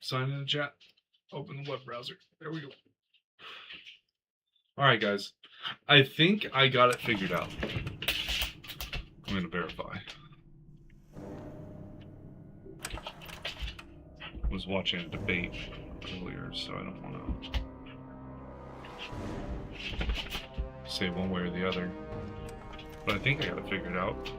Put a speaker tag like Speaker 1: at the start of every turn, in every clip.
Speaker 1: Sign in the chat. Open the web browser. There we go. All right, guys. I think I got it figured out. I'm going to verify. I was watching a debate earlier, so I don't want to say one way or the other. But I think I got it figured out.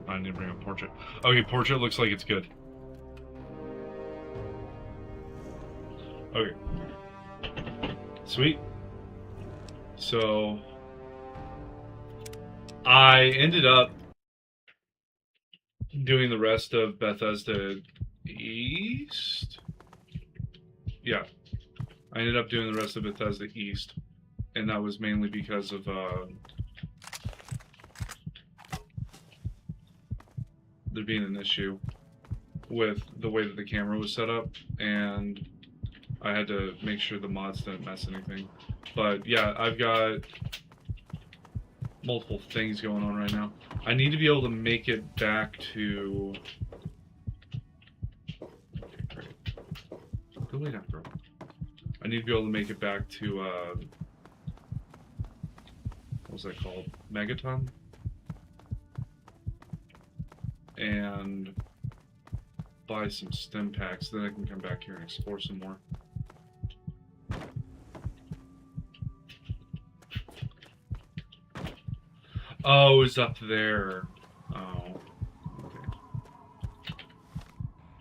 Speaker 1: I need to bring up portrait. Okay, portrait looks like it's good. Okay. Sweet. So I ended up doing the rest of Bethesda East. Yeah. I ended up doing the rest of Bethesda East. And that was mainly because of there being an issue with the way that the camera was set up, and I had to make sure the mods didn't mess anything. But yeah, I've got multiple things going on right now. I need to be able to make it back to... Okay, great. Go lay down, bro. I need to be able to make it back to, what was that called? Megaton? And buy some stim packs, then I can come back here and explore some more. Oh, it's up there. Oh, okay.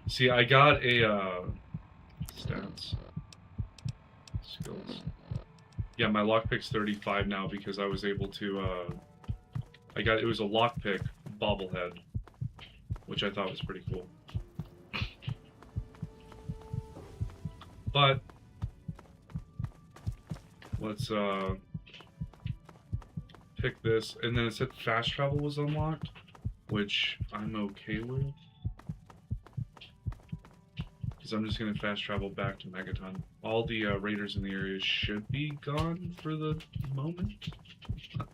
Speaker 1: See, I got a stats skills. Yeah, my lockpick's 35 now because I was able to. It was a lockpick bobblehead, which I thought was pretty cool. But let's pick this, and then it said fast travel was unlocked, which I'm okay with, because I'm just gonna fast travel back to Megaton. All the raiders in the area should be gone for the moment.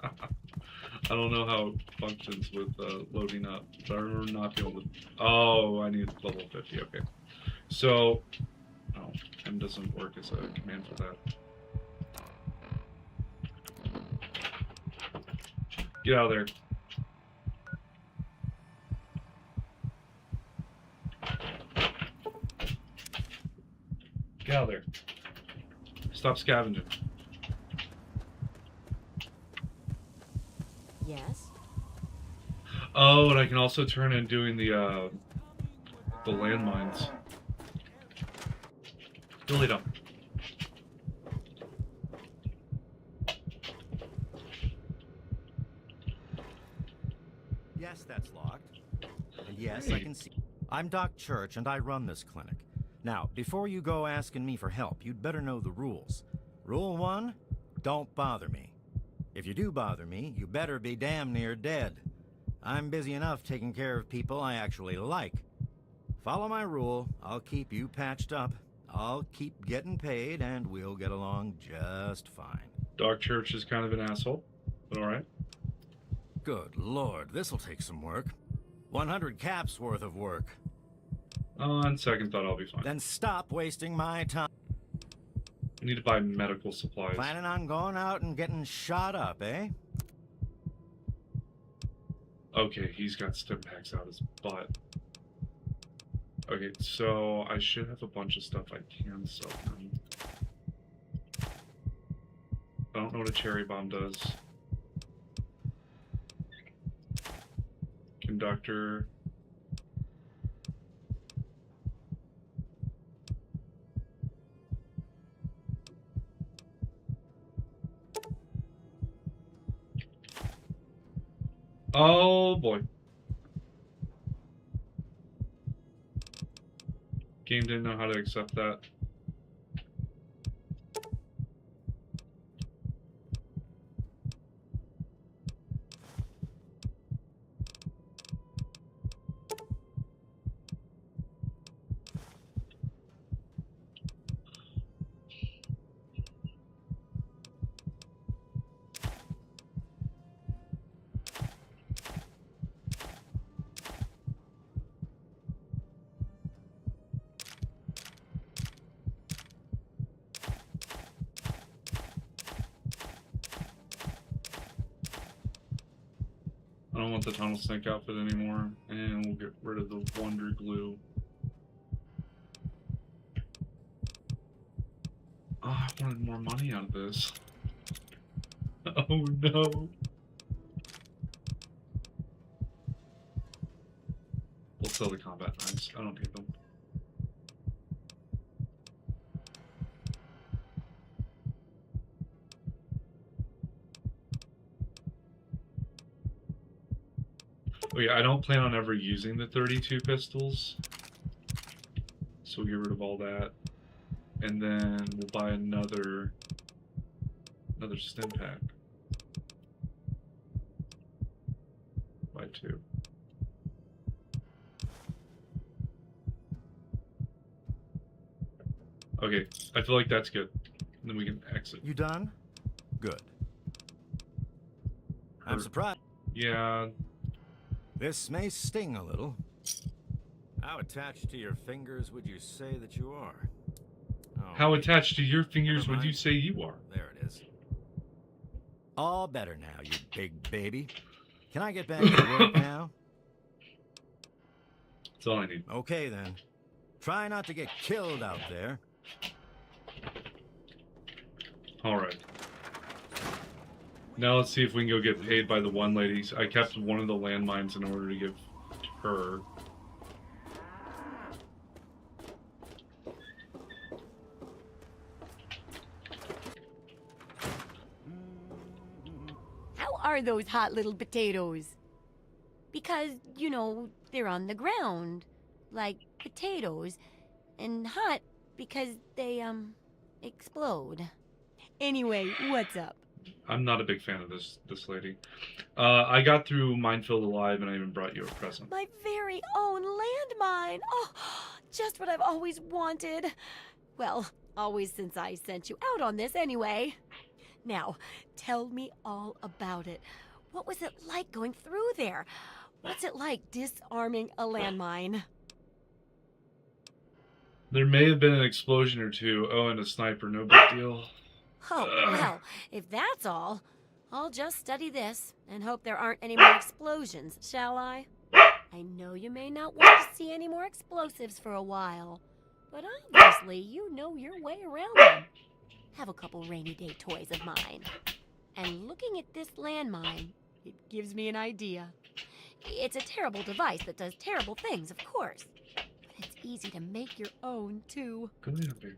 Speaker 1: I don't know how it functions with loading up, but I remember not being able to. Oh, I need level 50. Okay, so oh, M doesn't work as a command for that. Get out of there. Get out of there. Stop scavenging.
Speaker 2: Yes.
Speaker 1: Oh, and I can also turn in doing the landmines. Go lay down.
Speaker 3: Yes, that's locked. And yes,
Speaker 1: Hey.
Speaker 3: I can see. I'm Doc Church, and I run this clinic. Now, before you go asking me for help, you'd better know the rules. Rule 1, don't bother me. If you do bother me, you better be damn near dead. I'm busy enough taking care of people I actually like. Follow my rule, I'll keep you patched up, I'll keep getting paid, and we'll get along just fine.
Speaker 1: Doc Church is kind of an asshole, but alright.
Speaker 3: Good lord, this'll take some work. 100 caps worth of work.
Speaker 1: On second thought, I'll be fine.
Speaker 3: Then stop wasting my time.
Speaker 1: I need to buy medical supplies.
Speaker 3: Planning on going out and getting shot up, eh?
Speaker 1: Okay, he's got stim packs out his butt. Okay, so I should have a bunch of stuff I can sell him. I don't know what a cherry bomb does. Conductor. Oh boy. Game didn't know how to accept that. don't want the tunnel snake outfit anymore, and we'll get rid of the wonder glue. Oh, I wanted more money out of this. Oh no. We'll sell the combat knives. I don't need them. Oh yeah, I don't plan on ever using the 32 pistols. So we'll get rid of all that. And then we'll buy another stim pack. Buy 2. Okay, I feel like that's good. And then we can exit.
Speaker 3: You done? Good. I'm surprised.
Speaker 1: Yeah.
Speaker 3: This may sting a little. How attached to your fingers would you say that you are? Oh,
Speaker 1: How attached to your fingers
Speaker 3: Never
Speaker 1: would you
Speaker 3: mind.
Speaker 1: say you are?
Speaker 3: There it is. All better now, you big baby. Can I get back to work now?
Speaker 1: That's all I need.
Speaker 3: Okay then. Try not to get killed out there.
Speaker 1: Alright. Now let's see if we can go get paid by the one lady. I kept one of the landmines in order to give to her.
Speaker 2: How are those hot little potatoes? Because, you know, they're on the ground, like potatoes, and hot because they, explode. Anyway, what's up?
Speaker 1: I'm not a big fan of this lady. I got through Minefield alive, and I even brought you a present.
Speaker 2: My very own landmine! Oh, just what I've always wanted. Well, always since I sent you out on this anyway. Now, tell me all about it. What was it like going through there? What's it like disarming a landmine?
Speaker 1: There may have been an explosion or two. Oh, and a sniper. No big deal.
Speaker 2: Oh, well, if that's all, I'll just study this and hope there aren't any more explosions, shall I? I know you may not want to see any more explosives for a while, but obviously you know your way around them. Have a couple rainy day toys of mine. And looking at this landmine, it gives me an idea. It's a terrible device that does terrible things, of course. But it's easy to make your own, too.
Speaker 1: Go ahead, baby.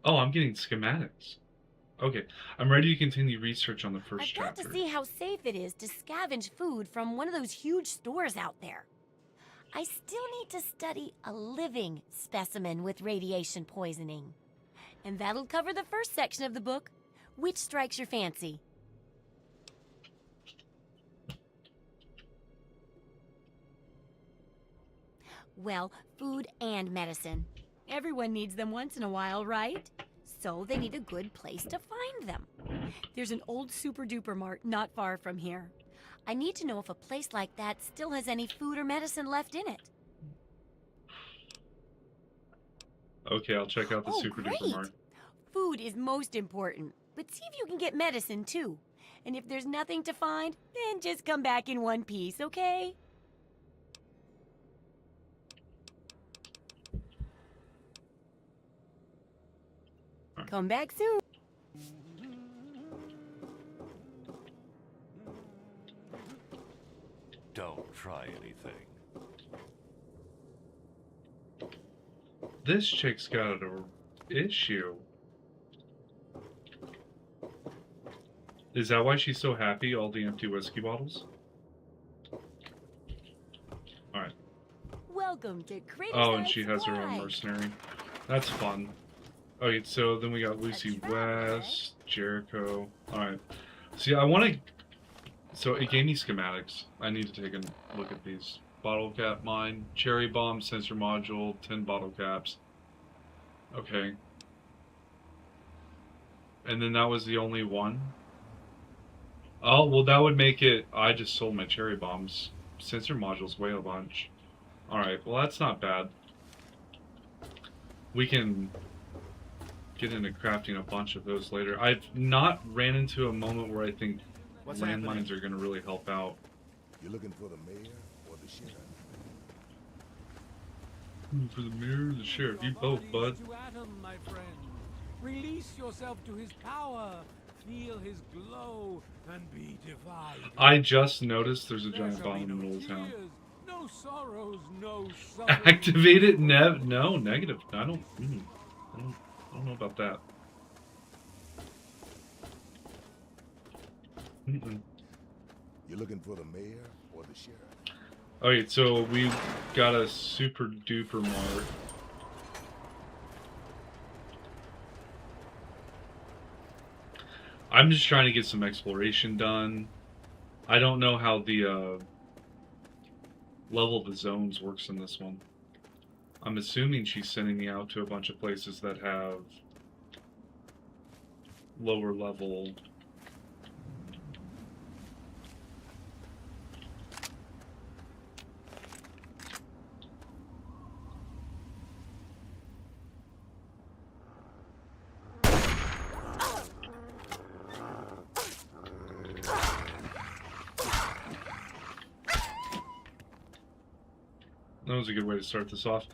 Speaker 1: Oh, I'm getting schematics. Okay, I'm ready to continue research on the first
Speaker 2: I've got
Speaker 1: chapter.
Speaker 2: to see how safe it is to scavenge food from one of those huge stores out there. I still need to study a living specimen with radiation poisoning. And that'll cover the first section of the book. Which strikes your fancy? Well, food and medicine. Everyone needs them once in a while, right? So they need a good place to find them. There's an old super-duper mart not far from here. I need to know if a place like that still has any food or medicine left in it.
Speaker 1: Okay, I'll check out the Super
Speaker 2: great.
Speaker 1: Duper Mart.
Speaker 2: Food is most important, but see if you can get medicine too. And if there's nothing to find, then just come back in one piece, okay? Come back soon.
Speaker 4: Don't try anything.
Speaker 1: This chick's got an issue. Is that why she's so happy? All the empty whiskey bottles? Alright.
Speaker 2: Welcome to Crater
Speaker 1: Oh, and she has her own mercenary. That's fun. Okay, so then we got Lucy West, Jericho. Alright. See, I want to... So it gave me schematics. I need to take a look at these. Bottle cap mine, cherry bomb, sensor module, 10 bottle caps. Okay. And then that was the only one? Oh, well that would make it... I just sold my cherry bombs. Sensor modules weigh a bunch. Alright, well that's not bad. We can get into crafting a bunch of those later. I've not ran into a moment where I think
Speaker 3: What's
Speaker 1: landmines
Speaker 3: happening?
Speaker 1: are going to really help out.
Speaker 5: You looking for the mayor or the sheriff?
Speaker 1: For the mayor or the sheriff, you both, bud.
Speaker 6: To Adam, my friend. Release yourself to his power. Feel his glow and be divided.
Speaker 1: I just noticed there's a
Speaker 6: There
Speaker 1: giant
Speaker 6: shall
Speaker 1: bomb
Speaker 6: be
Speaker 1: in the
Speaker 6: no
Speaker 1: middle of town.
Speaker 6: tears, no sorrows, no suffering.
Speaker 1: Activate it, Nev? No, negative. I don't know about that. Mm-mm.
Speaker 5: You looking for the mayor or the sheriff?
Speaker 1: Alright, so we got a super duper mark. I'm just trying to get some exploration done. I don't know how the level of the zones works in this one. I'm assuming she's sending me out to a bunch of places that have lower level. That was a good way to start this off.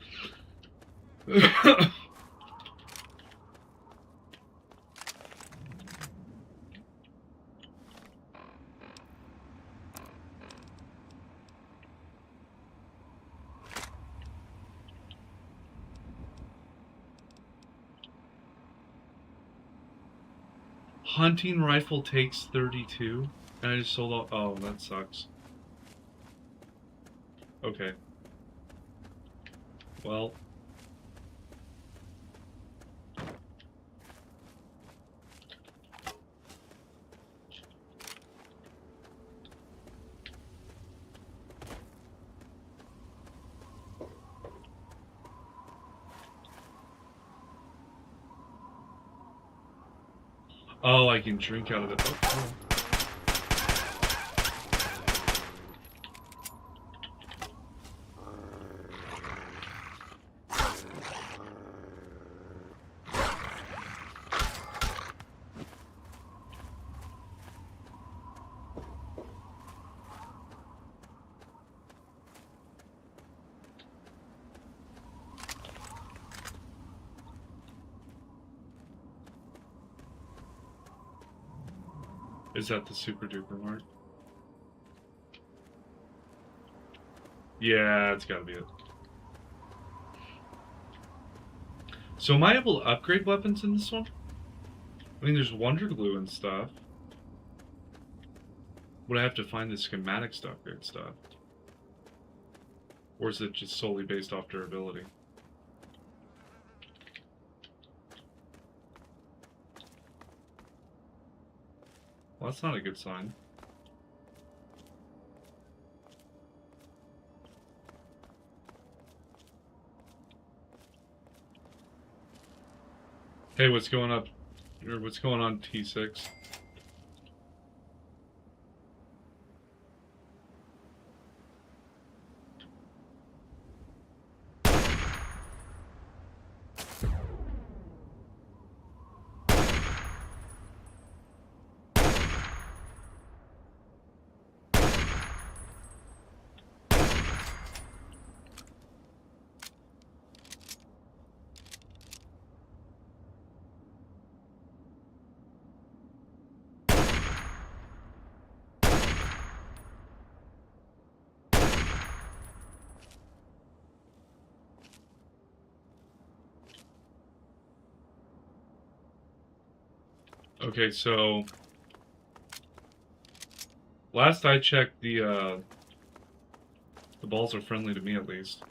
Speaker 1: Hunting rifle takes 32, and I just sold out. Oh, that sucks. Okay. Well. Oh, I can drink out of it. Oh, cool. Is that the super duper mark? Yeah, it's gotta be it. So am I able to upgrade weapons in this one? I mean, there's Wonder Glue and stuff. Would I have to find the schematics to upgrade stuff? Or is it just solely based off durability? Well, that's not a good sign. Hey, what's going up? Or what's going on, T6? Okay, so last I checked, the balls are friendly to me at least.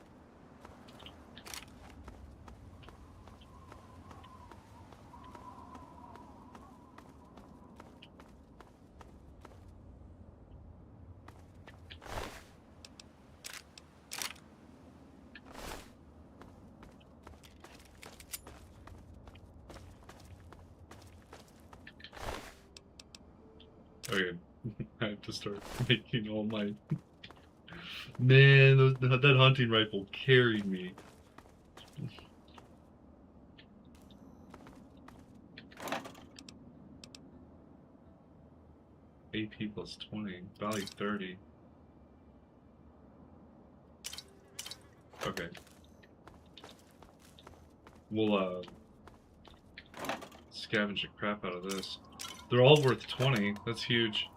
Speaker 1: Okay, I have to start making all my... Man, that hunting rifle carried me. AP plus 20. Value 30. Okay. We'll, scavenge the crap out of this. They're all worth 20. That's huge.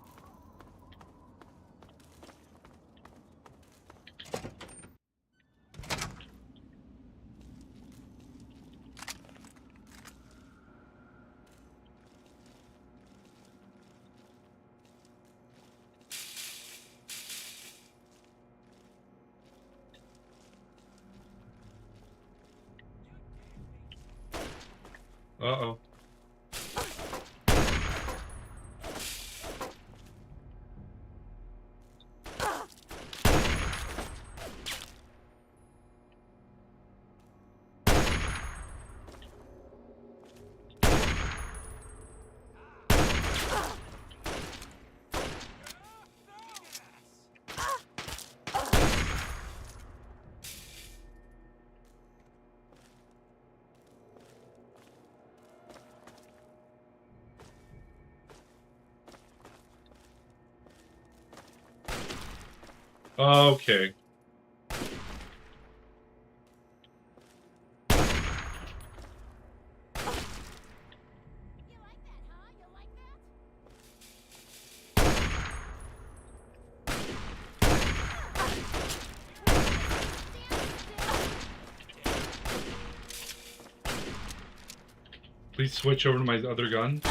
Speaker 1: Uh-oh. Okay. Please switch over to my other gun.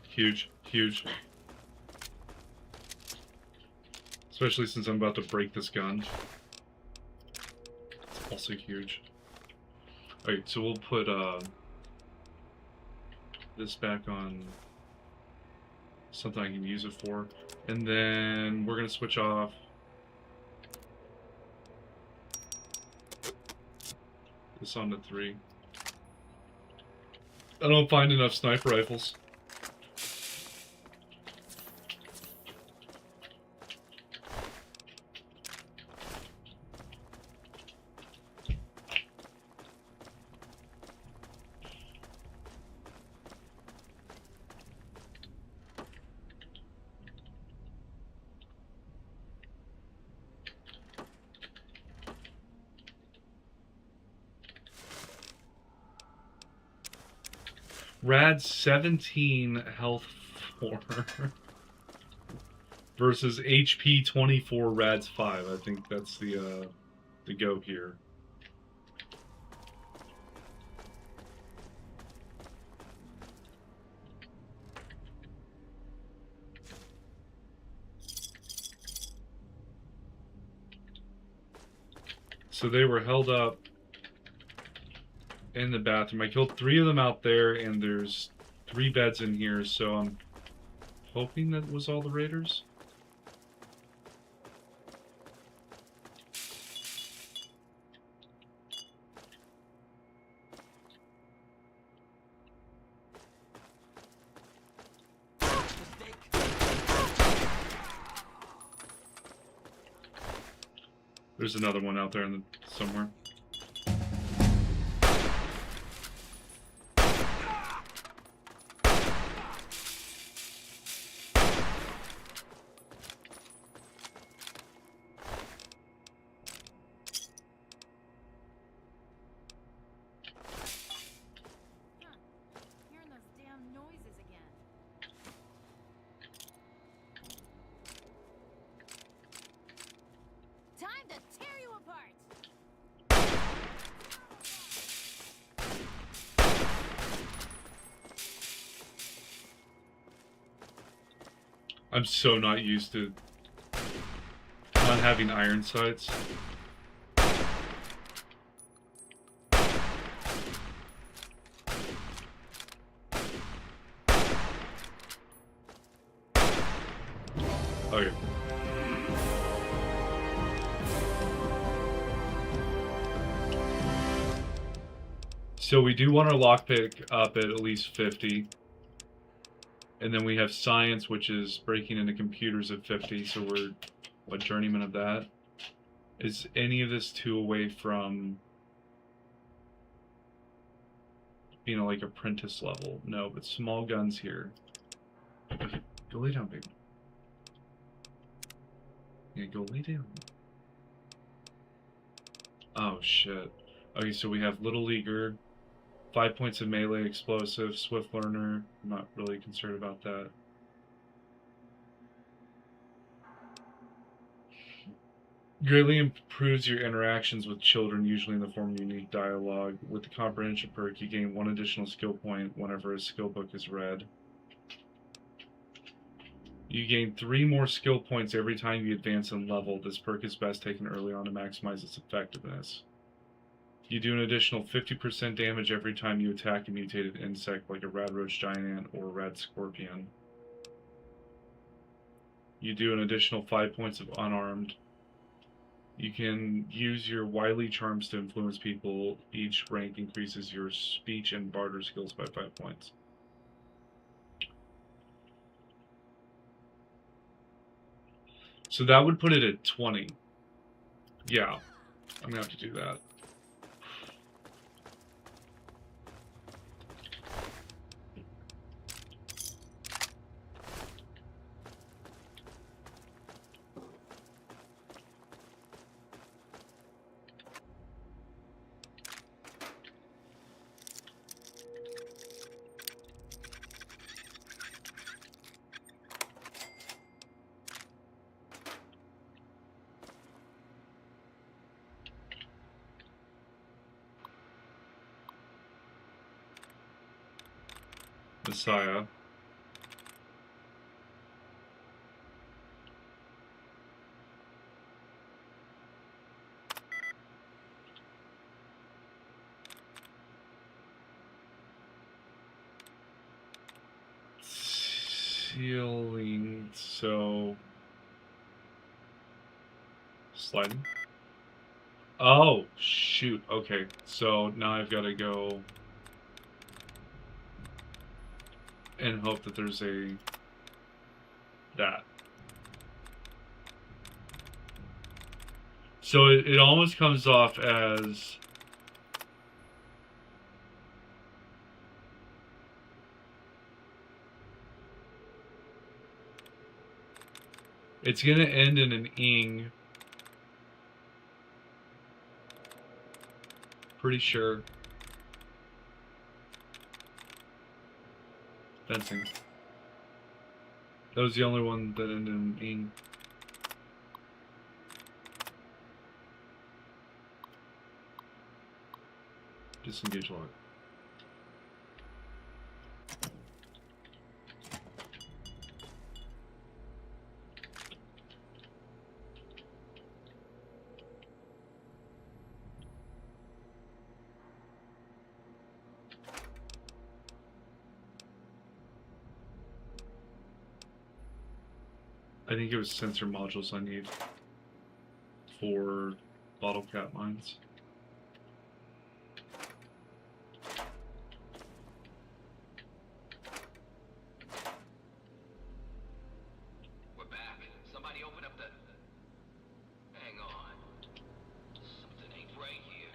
Speaker 1: Huge, huge. Especially since I'm about to break this gun. It's also huge. Alright, so we'll put this back on something I can use it for. And then we're gonna switch off this onto 3. I don't find enough sniper rifles. Rad 17 health 4 versus HP 24 Rads 5. I think that's the go here. So they were held up in the bathroom. I killed 3 of them out there, and there's 3 beds in here, so I'm hoping that was all the raiders. There's another one out there in somewhere. I'm so not used to not having iron sights. Okay. So we do want our lockpick up at least 50. And then we have science, which is breaking into computers at 50, so we're, what, journeyman of that? Is any of this too away from being like apprentice level? No, but small guns here. Okay, go lay down, baby. Yeah, go lay down. Oh, shit. Okay, so we have Little Leaguer, 5 points of melee explosive, Swift Learner. I'm not really concerned about that. Greatly improves your interactions with children, usually in the form of unique dialogue. With the comprehension perk, you gain 1 additional skill point whenever a skill book is read. You gain 3 more skill points every time you advance in level. This perk is best taken early on to maximize its effectiveness. You do an additional 50% damage every time you attack a mutated insect like a radroach giant ant or a rad scorpion. You do an additional 5 points of unarmed. You can use your wily charms to influence people. Each rank increases your speech and barter skills by 5 points. So that would put it at 20. Yeah, I'm gonna have to do that. Messiah. Ceiling, so... Sliding? Oh, shoot, okay. So now I've got to go... and hope that there's a... that. So it almost comes off as... it's going to end in an ing. Pretty sure. Fencing. That was the only one that ended in ing. Disengage log. I think it was sensor modules I need for bottle cap mines.
Speaker 7: We're back. Somebody open up the... Hang on. Something ain't right here.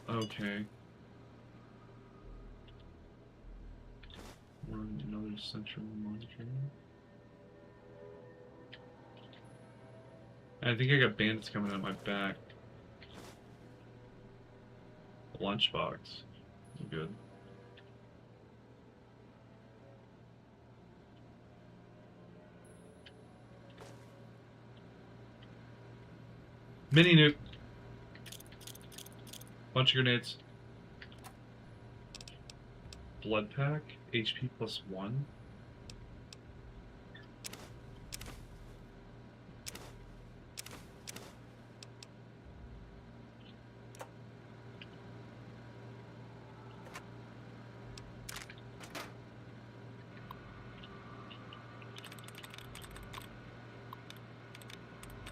Speaker 1: Okay. Run another central monitoring. I think I got bandits coming out my back. Lunchbox. Good. Mini nuke. Bunch of grenades. Blood pack. HP +1.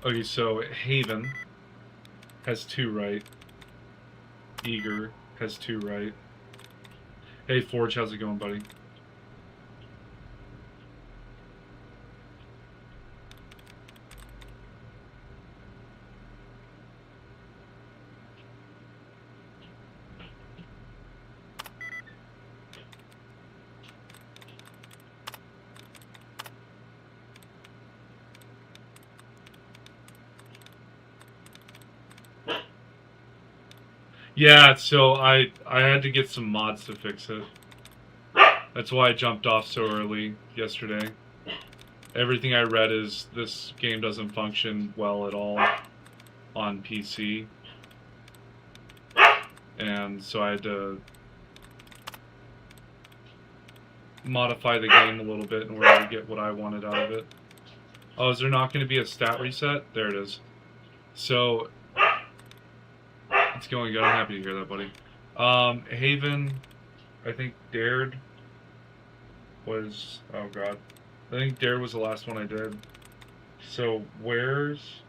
Speaker 1: Okay, so Haven has 2 right. Eager has 2 right. Hey Forge, how's it going, buddy? Yeah, so I had to get some mods to fix it. That's why I jumped off so early yesterday. Everything I read is this game doesn't function well at all on PC. And so I had to modify the game a little bit in order to get what I wanted out of it. Oh, is there not going to be a stat reset? There it is. So, it's going good. I'm happy to hear that, buddy. Haven, I think Dared was... Oh, God. I think Dared was the last one I did. So, where's...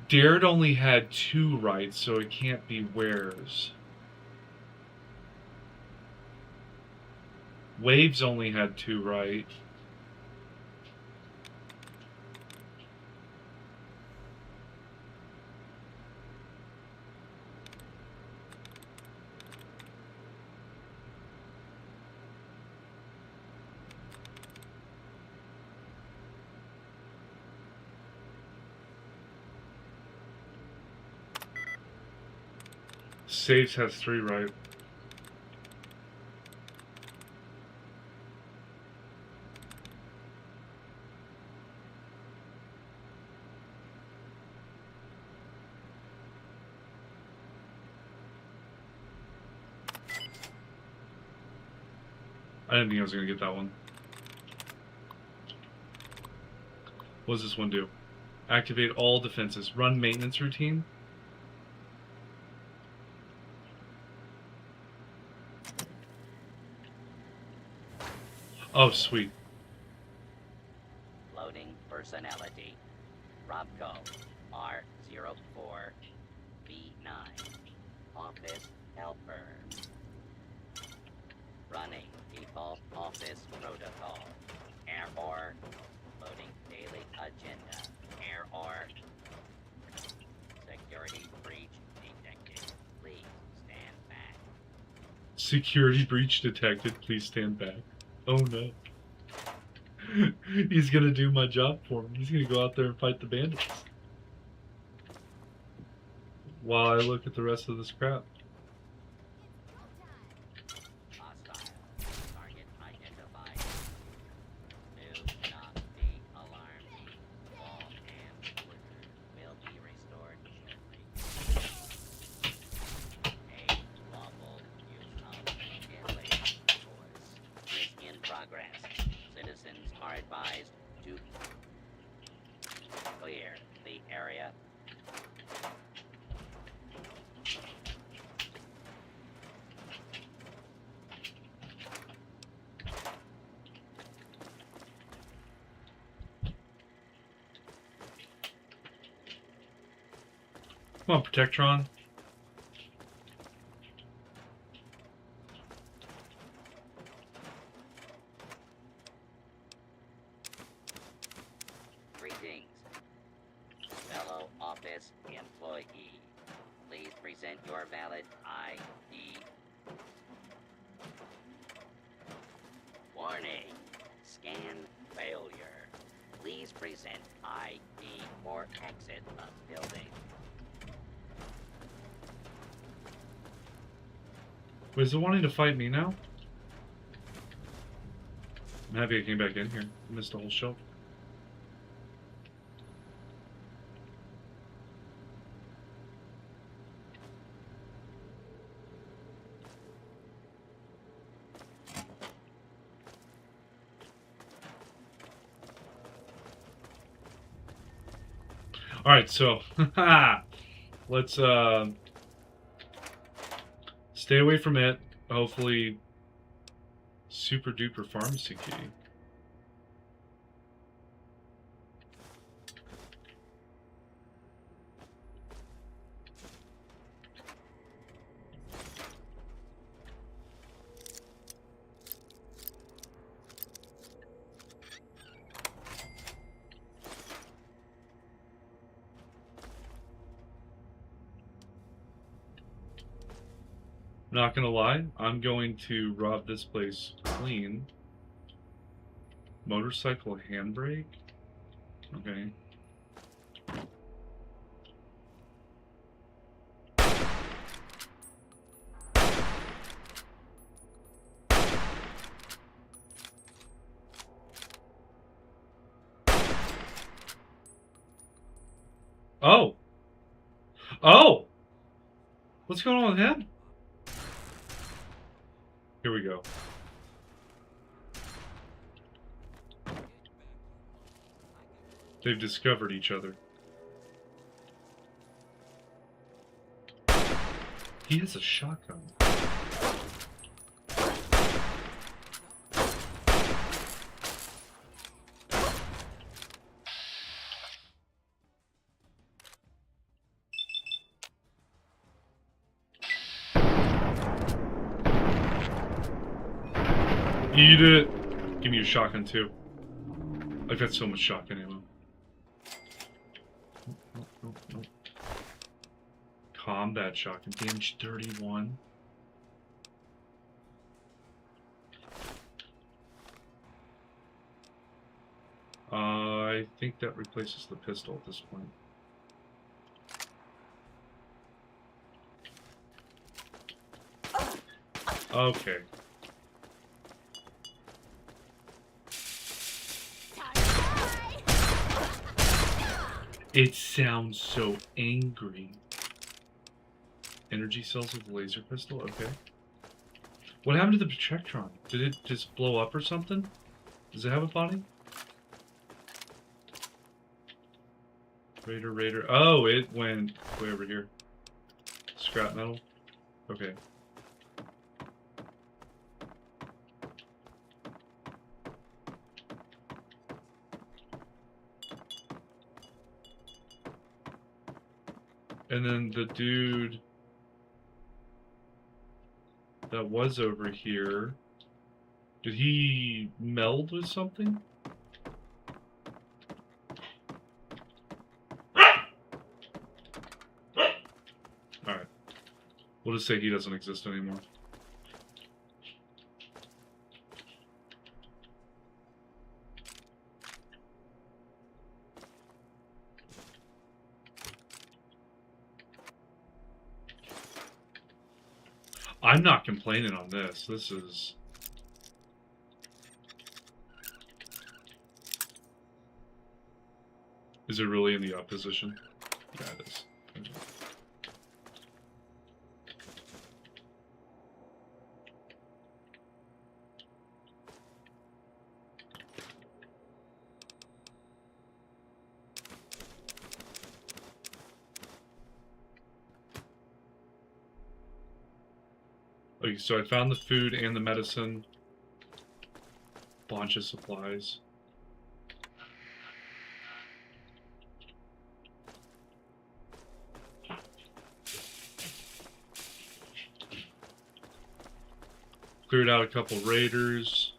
Speaker 1: Dared only had 2 rights, so it can't be where's. Waves only had 2 right. Saves has 3 right. I didn't think I was going to get that one. What does this one do? Activate all defenses. Run maintenance routine. Oh, sweet.
Speaker 8: Loading personality. Robco R04 B9. Office helper. Running default office protocol. Error. Loading daily agenda. Error. Security breach detected. Please stand back.
Speaker 1: Security breach detected. Please stand back. Oh no. He's gonna do my job for me. He's gonna go out there and fight the bandits. While I look at the rest of this crap.
Speaker 8: Hostile. Target identified. Do not be alarmed. All and order will be restored shortly. A lawful use of deadly force is in progress. Citizens are advised to clear the area.
Speaker 1: Come on, Protectron.
Speaker 8: Greetings, fellow office employee. Please present your valid ID. Warning, scan failure. Please present ID for exit of building.
Speaker 1: Wait, is it wanting to fight me now? I'm happy I came back in here. I missed the whole show. Alright, so let's stay away from it. Hopefully super duper pharmacy key. Not gonna lie, I'm going to rob this place clean. Motorcycle handbrake? Okay. Oh! Oh! What's going on with him? Here we go. They've discovered each other. He has a shotgun. Eat it! Give me your shotgun too. I've got so much shotgun ammo. Nope. Combat shotgun. Damage 31. I think that replaces the pistol at this point. Okay. It sounds so angry. Energy cells with laser pistol? Okay. What happened to the Protectron? Did it just blow up or something? Does it have a body? Raider. Oh, it went way over here. Scrap metal? Okay. And then the dude that was over here, did he meld with something? Alright. We'll just say he doesn't exist anymore. I'm not complaining on this. This is... Is it really in the up position? Yeah, it is. Okay, so I found the food and the medicine. Bunch of supplies. Cleared out a couple raiders.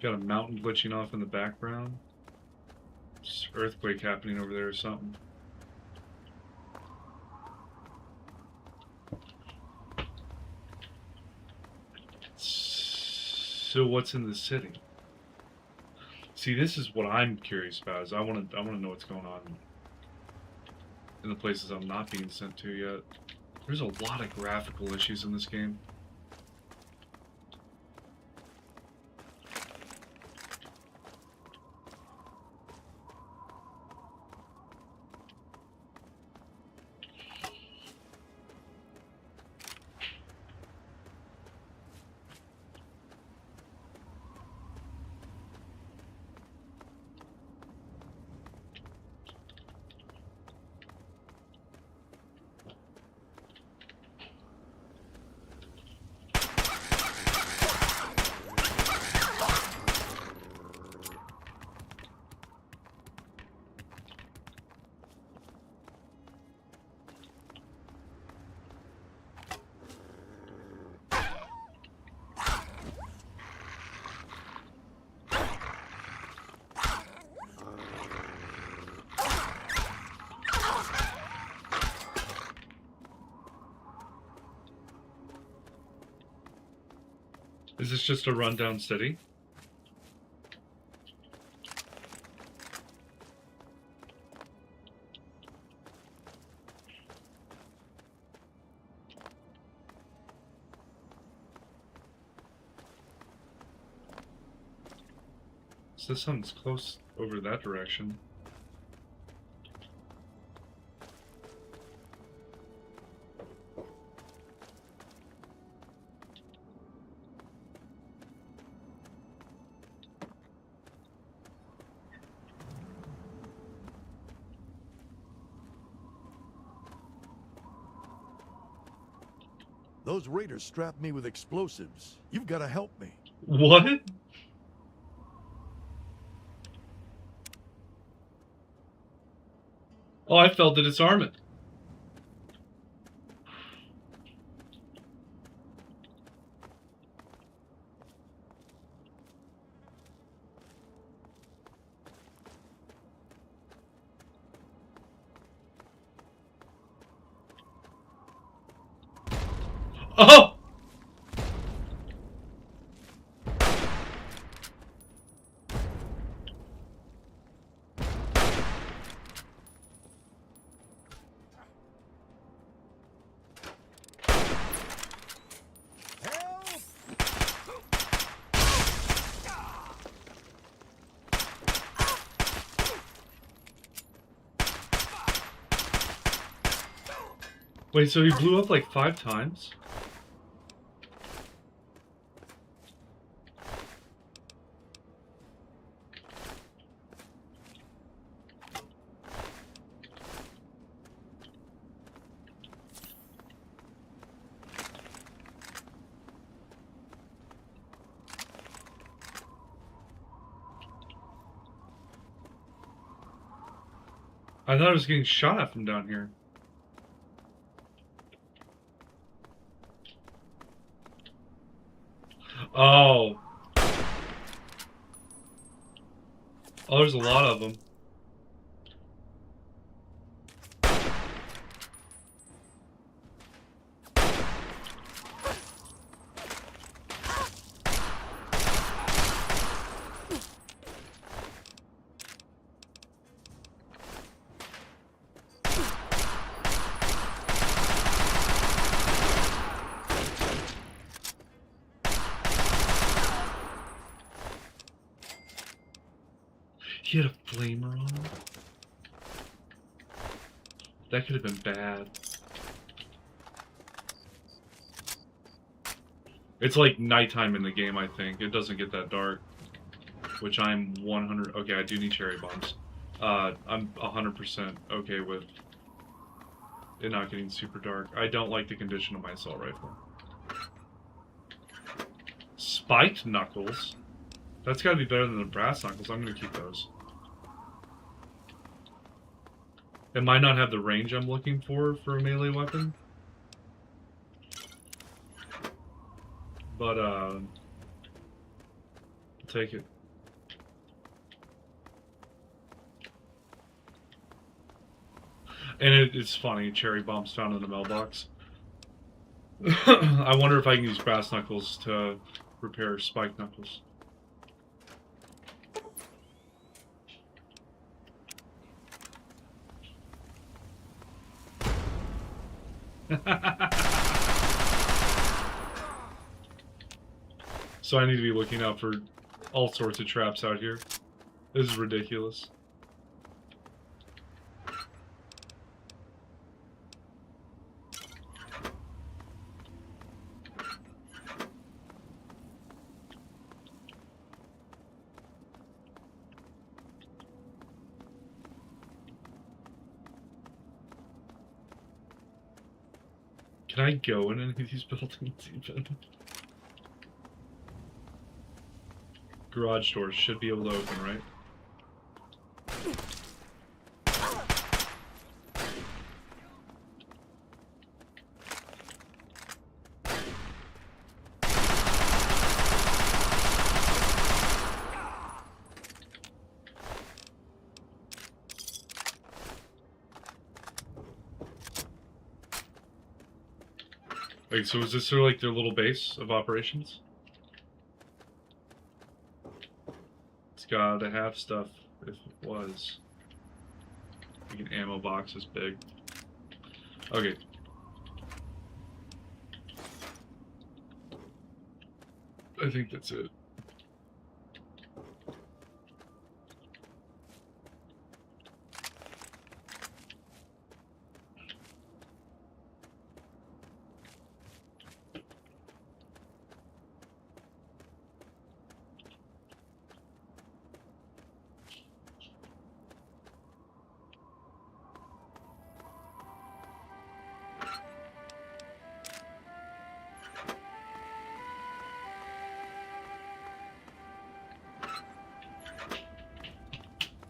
Speaker 1: Got a mountain glitching off in the background. Just earthquake happening over there or something. So what's in the city? See, this is what I'm curious about. Is I want to know what's going on in the places I'm not being sent to yet. There's a lot of graphical issues in this game. Is this just a rundown city? So something's close over that direction.
Speaker 9: Those raiders strapped me with explosives. You've got to help me.
Speaker 1: What? Oh, I felt the disarmament. Oh! Wait, so he blew up like 5 times? I thought I was getting shot at from down here. Oh. Oh, there's a lot of them. He had a flamer on him? That could have been bad. It's like nighttime in the game, I think. It doesn't get that dark. Which I'm 100... Okay, I do need cherry bombs. I'm 100% okay with it not getting super dark. I don't like the condition of my assault rifle. Spiked knuckles? That's gotta be better than the brass knuckles. I'm gonna keep those. It might not have the range I'm looking for a melee weapon. But, I'll take it. And it's funny, cherry bombs found in the mailbox. I wonder if I can use brass knuckles to repair spiked knuckles. So I need to be looking out for all sorts of traps out here. This is ridiculous. Can I go in any of these buildings even? Garage doors should be able to open, right? Wait, so is this sort of like their little base of operations? gotta have stuff if it was. Like an ammo box is big. Okay. I think that's it.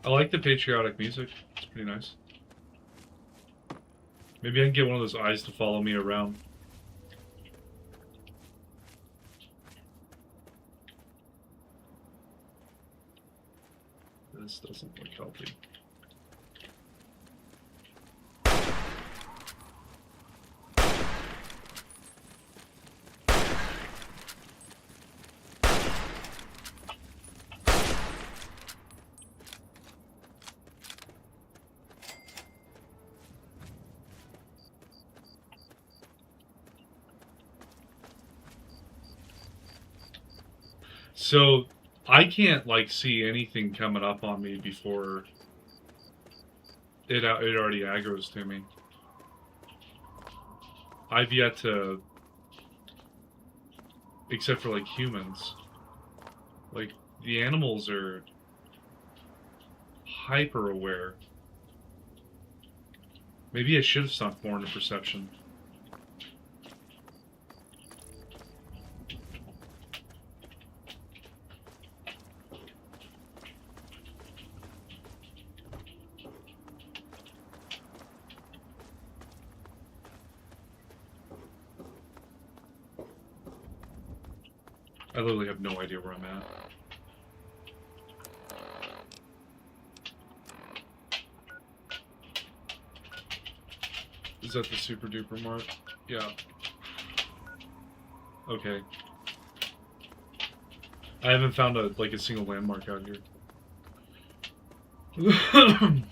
Speaker 1: I like the patriotic music. It's pretty nice. Maybe I can get one of those eyes to follow me around. This doesn't look healthy. So, I can't, like, see anything coming up on me before it already aggroes to me. I've yet to, except for, like, humans. Like, the animals are hyper aware. Maybe I should have sunk more into perception. I literally have no idea where I'm at. Is that the super duper mark? Yeah. Okay. I haven't found a single landmark out here. I'm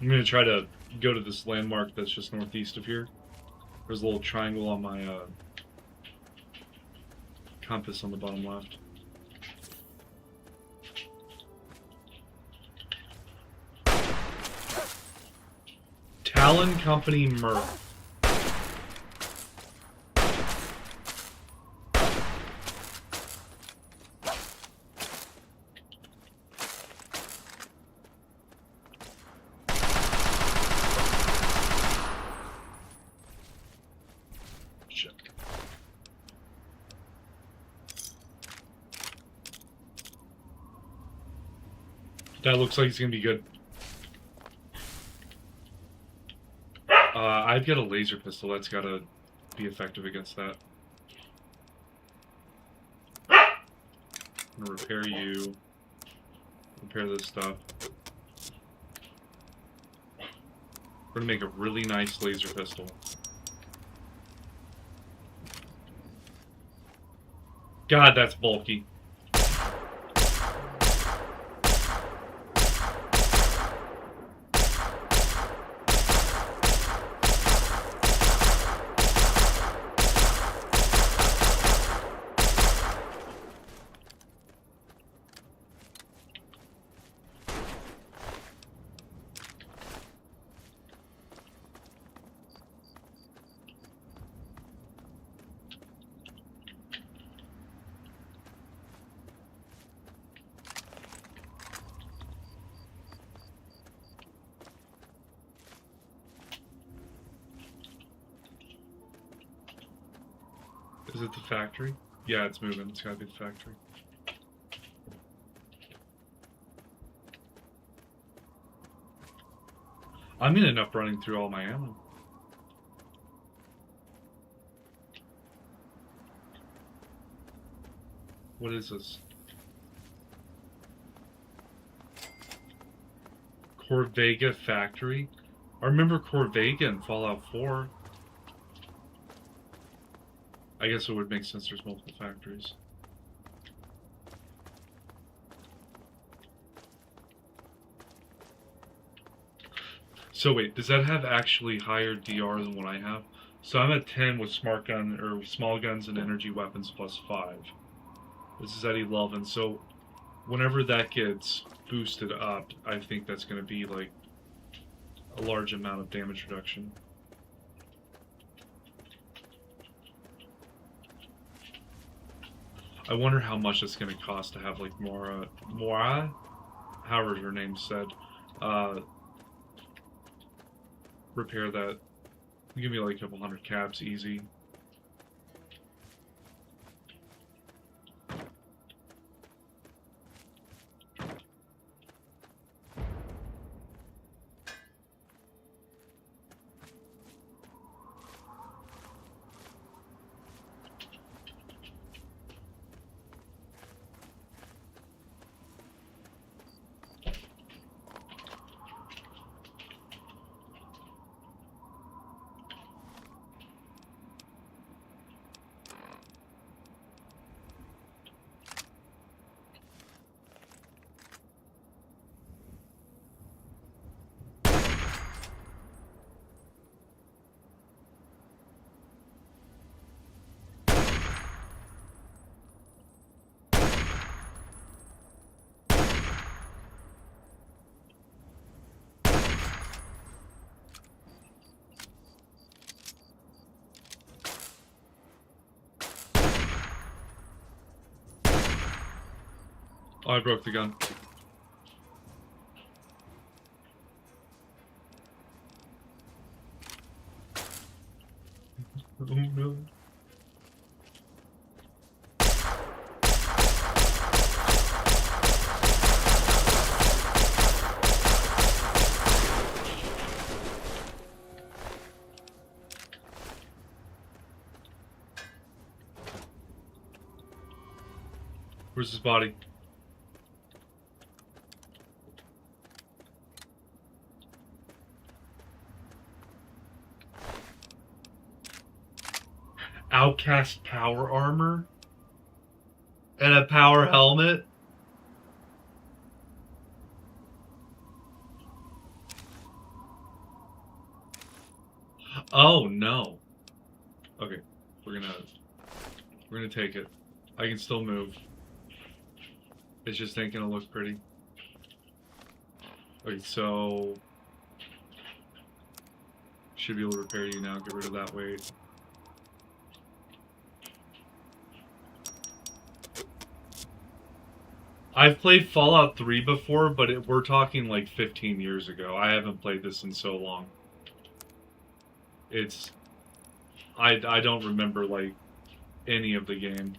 Speaker 1: gonna try to go to this landmark that's just northeast of here. There's a little triangle on my compass on the bottom left. Talon Company Merc. Shit. That looks like it's gonna be good. I've got a laser pistol. That's gotta be effective against that. I'm gonna repair you. Repair this stuff. We're gonna make a really nice laser pistol. God, that's bulky. Is it the factory? Yeah, it's moving. It's gotta be the factory. I'm gonna end up running through all my ammo. What is this? Corvega Factory? I remember Corvega in Fallout 4. I guess it would make sense there's multiple factories. So wait, does that have actually higher DR than what I have? So I'm at 10 with smart gun or small guns and energy weapons plus 5. This is at 11. So whenever that gets boosted up, I think that's going to be like a large amount of damage reduction. I wonder how much it's going to cost to have like Mora, however her name said, repair that. Give me like a couple hundred caps, easy. Oh, I broke the gun. Oh no. Where's his body? Outcast power armor? And a power helmet? Oh no. Okay, we're gonna take it. I can still move. It's just ain't gonna look pretty. Okay, so should be able to repair you now. Get rid of that weight. I've played Fallout 3 before, but we're talking like 15 years ago. I haven't played this in so long. It's... I don't remember, like, any of the game.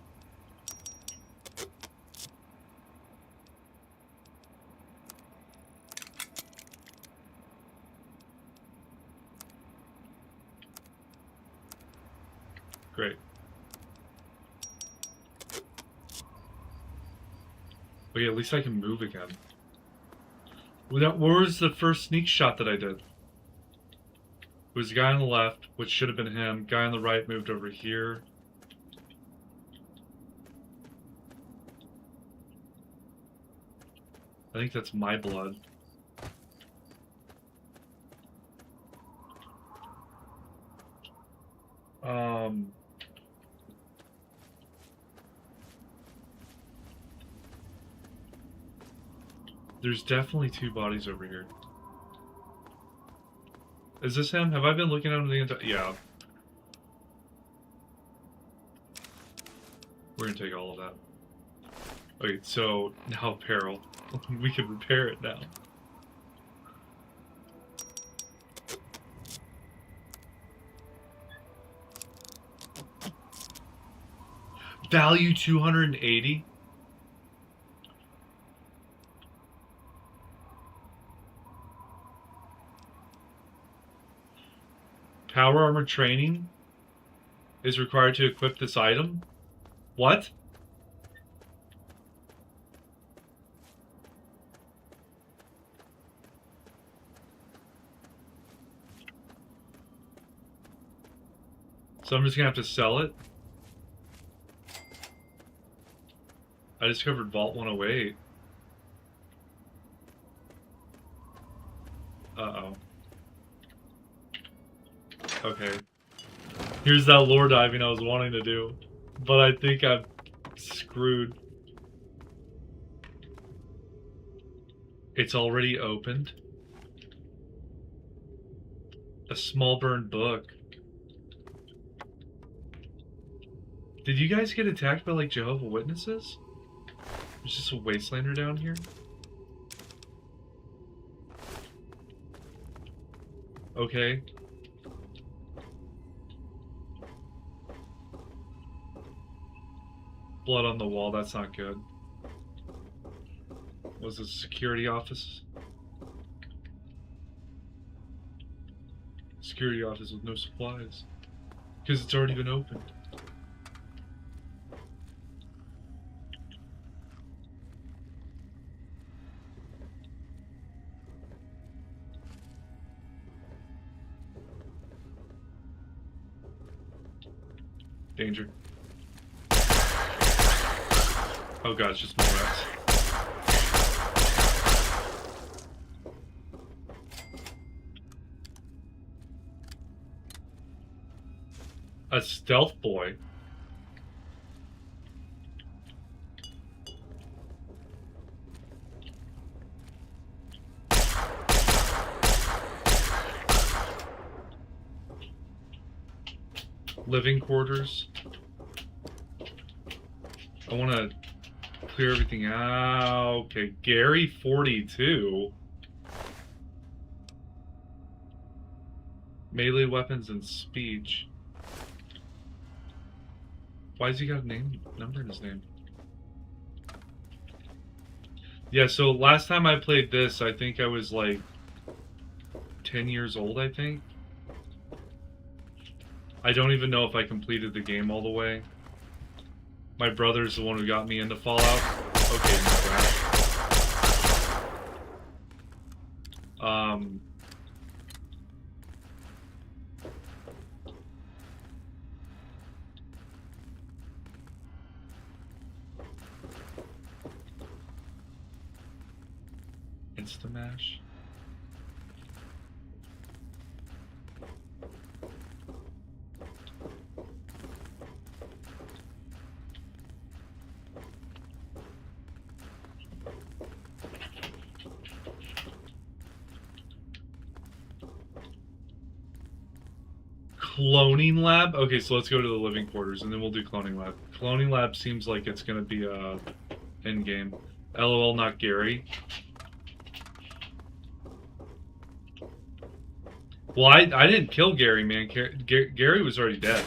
Speaker 1: Great. But yeah, at least I can move again. Where was the first sneak shot that I did? It was the guy on the left, which should have been him. Guy on the right moved over here. I think that's my blood. There's definitely two bodies over here. Is this him? Have I been looking at him the entire... Yeah. We're gonna take all of that. Okay, so now apparel. We can repair it now. Value 280? Power armor training is required to equip this item? What? So I'm just gonna have to sell it? I discovered Vault 108. Uh-oh. Okay. Here's that lore diving I was wanting to do. But I think I'm screwed. It's already opened. A small burned book. Did you guys get attacked by like Jehovah's Witnesses? There's just a Wastelander down here. Okay. Blood on the wall, that's not good. Was it a security office? Security office with no supplies. Because it's already been opened. Danger. Oh god, it's just more rats. A stealth boy? Living quarters. I want to clear everything out. Okay, Gary 42. Melee weapons and speech. Why has he got a number in his name? Yeah, so last time I played this, I think I was like 10 years old, I think. I don't even know if I completed the game all the way. My brother's the one who got me into Fallout. Okay, no. Instamash. Cloning lab? Okay, so let's go to the living quarters and then we'll do cloning lab. Cloning lab seems like it's gonna be end game. LOL, not Gary. Well, I didn't kill Gary, man. Gary was already dead.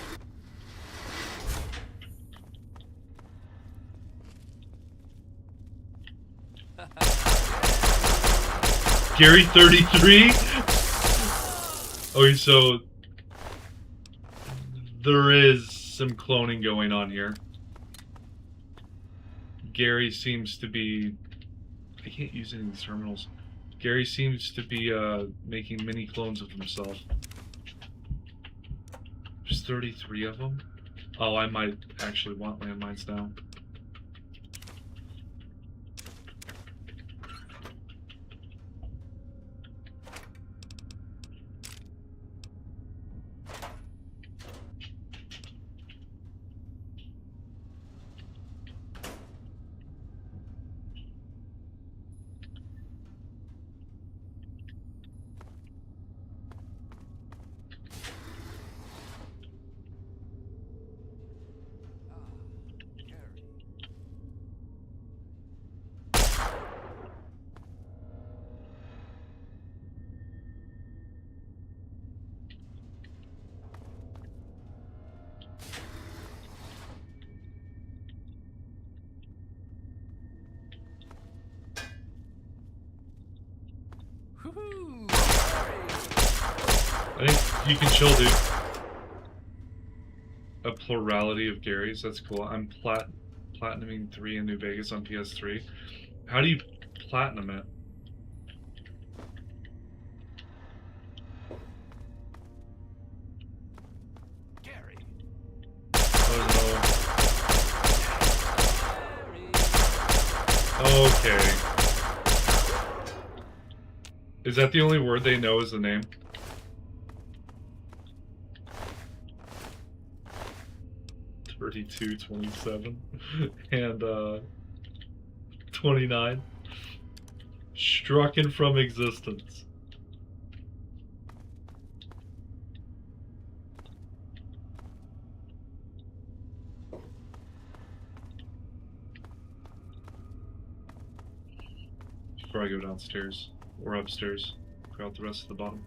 Speaker 1: Gary 33? Okay, so there is some cloning going on here. Gary seems to be... I can't use any of these terminals. Gary seems to be making mini clones of himself. There's 33 of them. Oh, I might actually want landmines now. I think you can chill, dude. A plurality of Garys, that's cool. I'm platinuming 3 in New Vegas on PS3. How do you platinum it?
Speaker 6: Gary.
Speaker 1: Oh no. Okay. Is that the only word they know is the name? 32, 27, and 29. Strucken from existence. Before I go downstairs or upstairs, clear out the rest of the bottom.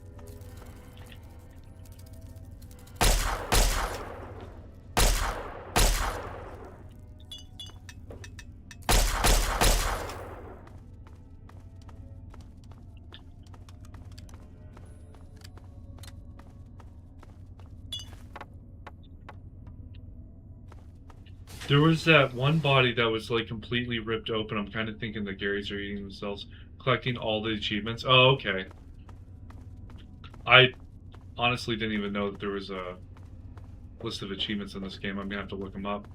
Speaker 1: There was that one body that was like completely ripped open. I'm kind of thinking the Garys are eating themselves, collecting all the achievements. Oh, okay. I honestly didn't even know that there was a list of achievements in this game. I'm gonna have to look them up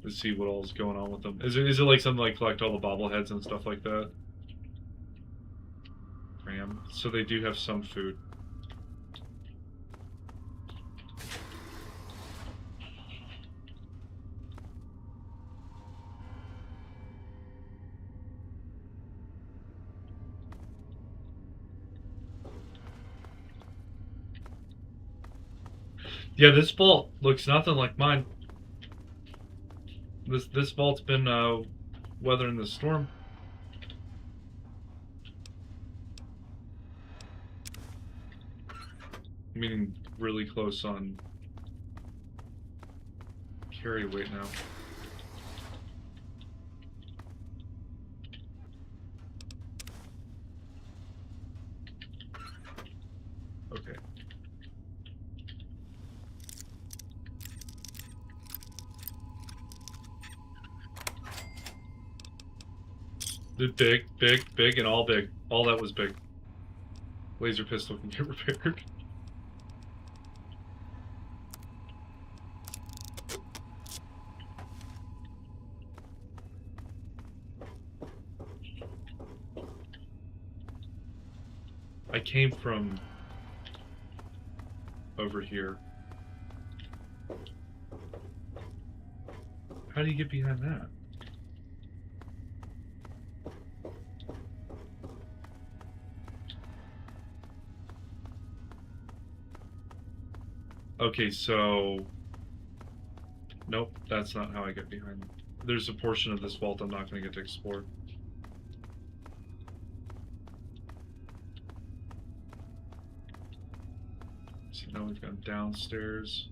Speaker 1: to see what all's going on with them. Is it like something like collect all the bobbleheads and stuff like that? So they do have some food. Yeah, this vault looks nothing like mine. This vault's been weathering the storm. Meaning really close on carry weight now. Okay. Big, and all big. All that was big. Laser pistol can get repaired. I came from over here. How do you get behind that? Okay, so... Nope, that's not how I get behind. There's a portion of this vault I'm not going to get to explore. So now we've gone downstairs.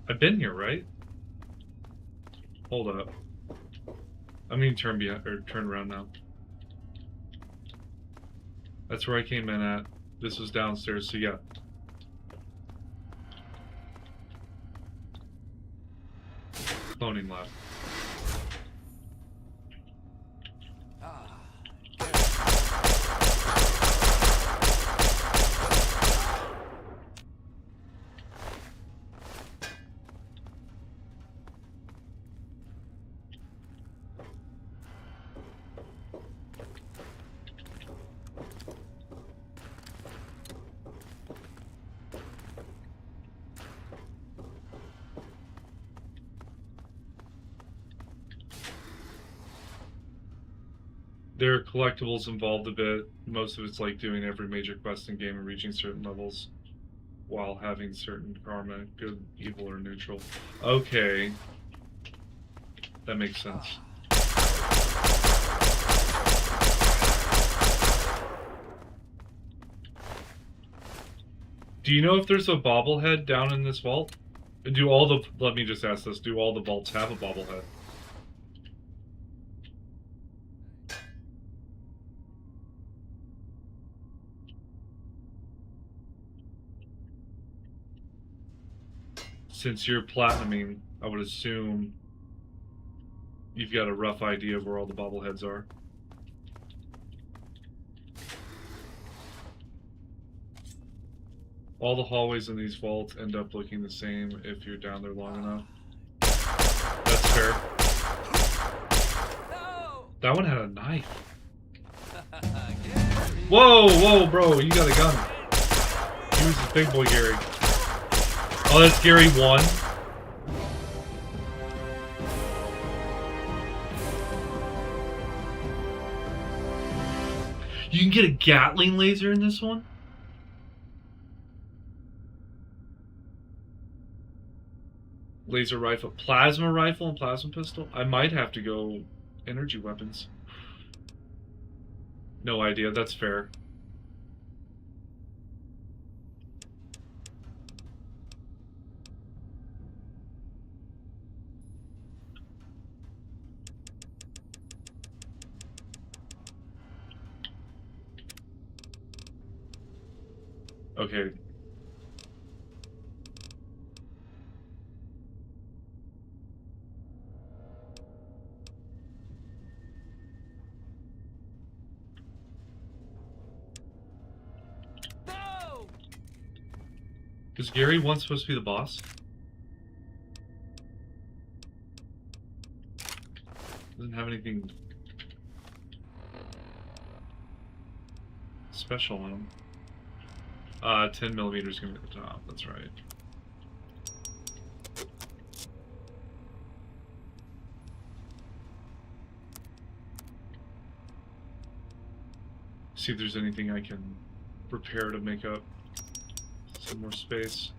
Speaker 1: I've been here, right? Hold up. I'm going to turn behind, or turn around now. That's where I came in at. This was downstairs, so yeah. Cloning lab. There are collectibles involved a bit. Most of it's like doing every major quest in game and reaching certain levels while having certain karma, good, evil, or neutral. Okay. That makes sense. Do you know if there's a bobblehead down in this vault? Do all the... Let me just ask this. Do all the vaults have a bobblehead? Since you're platinuming, I would assume you've got a rough idea of where all the bobbleheads are. All the hallways in these vaults end up looking the same if you're down there long enough. That's fair. That one had a knife. Whoa, bro, you got a gun. He was a big boy, Gary. Oh, that's Gary 1. You can get a Gatling laser in this one? Laser rifle, plasma rifle, and plasma pistol? I might have to go energy weapons. No idea, that's fair. Okay.
Speaker 6: No!
Speaker 1: Is Gary 1 supposed to be the boss? Doesn't have anything special on him. 10 millimeters gonna be at the top, that's right. See if there's anything I can repair to make up some more space.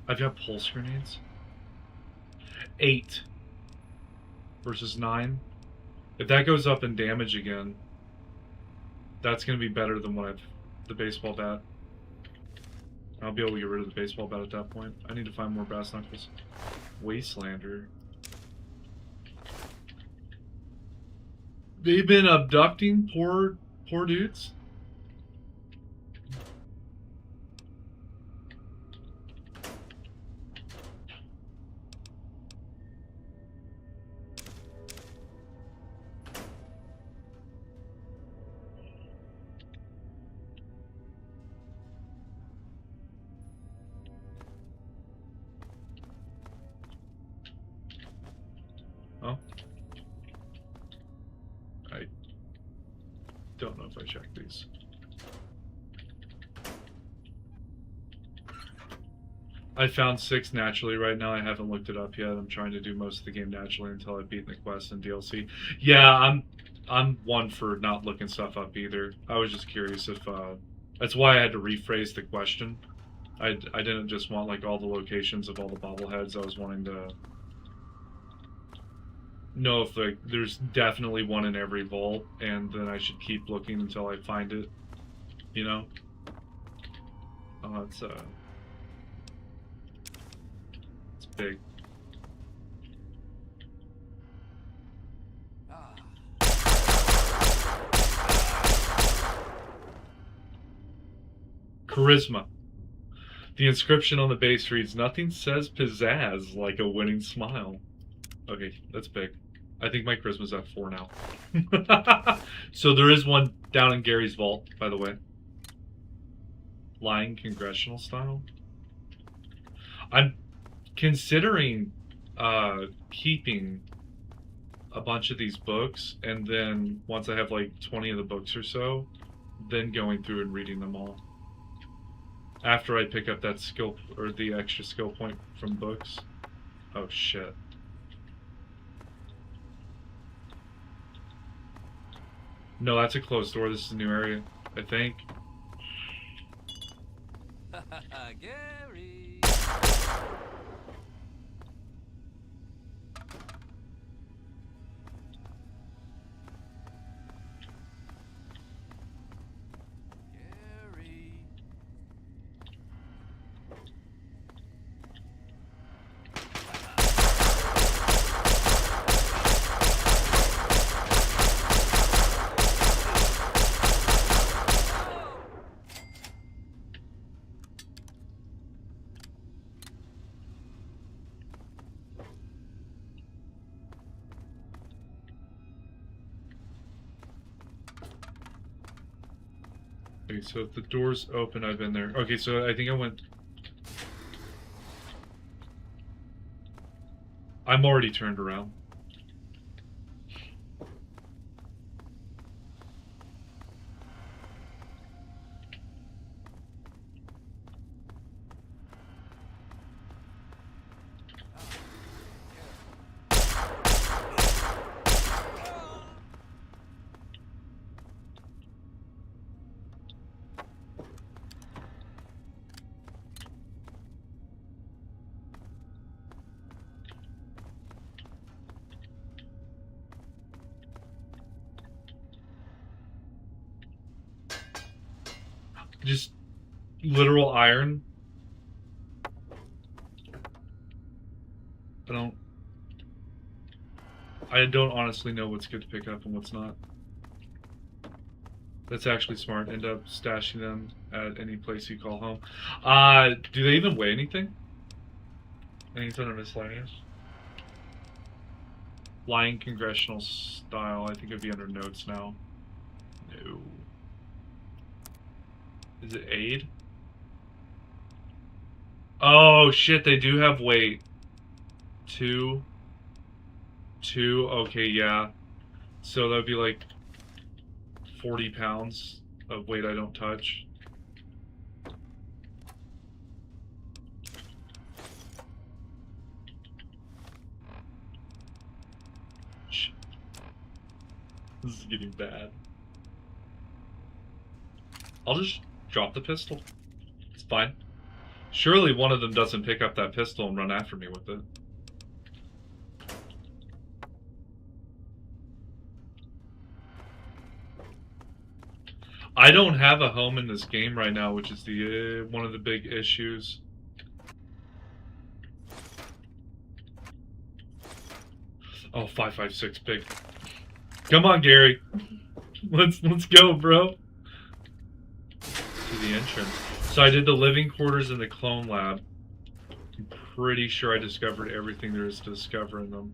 Speaker 1: I've got pulse grenades. 8 versus 9. If that goes up in damage again, that's going to be better than what the baseball bat. I'll be able to get rid of the baseball bat at that point. I need to find more brass knuckles. Wastelander. They've been abducting poor dudes. Oh. I don't know if I checked these. I found 6 naturally right now. I haven't looked it up yet. I'm trying to do most of the game naturally until I've beaten the quest and DLC. Yeah, I'm one for not looking stuff up either. I was just curious if that's why I had to rephrase the question. I didn't just want like all the locations of all the bobbleheads. I was wanting to know if like there's definitely one in every vault, and then I should keep looking until I find it. You know? Oh, it's big. Charisma. The inscription on the base reads, "Nothing says pizzazz like a winning smile." Okay, that's big. I think my charisma's at 4 now. So there is one down in Gary's vault, by the way. Lying congressional style. I'm considering keeping a bunch of these books, and then once I have like 20 of the books or so, then going through and reading them all. After I pick up that skill, or the extra skill point from books. Oh shit. No, that's a closed door. This is a new area, I think.
Speaker 6: Gary!
Speaker 1: Okay, so if the door's open, I've been there. Okay, so I think I went... I'm already turned around. Just literal iron. I don't honestly know what's good to pick up and what's not. That's actually smart. End up stashing them at any place you call home. Do they even weigh anything? Anything of miscellaneous? Lying congressional style. I think it'd be under notes now. No. Is it aid? Oh shit, they do have weight. Two. Okay, yeah. So that'd be like 40 pounds of weight I don't touch. Shit. This is getting bad. I'll just drop the pistol. It's fine. Surely one of them doesn't pick up that pistol and run after me with it. I don't have a home in this game right now, which is the one of the big issues. Oh, 556 big. Come on, Gary. Let's go, bro. To the entrance. So I did the living quarters and the clone lab. I'm pretty sure I discovered everything there is to discover in them.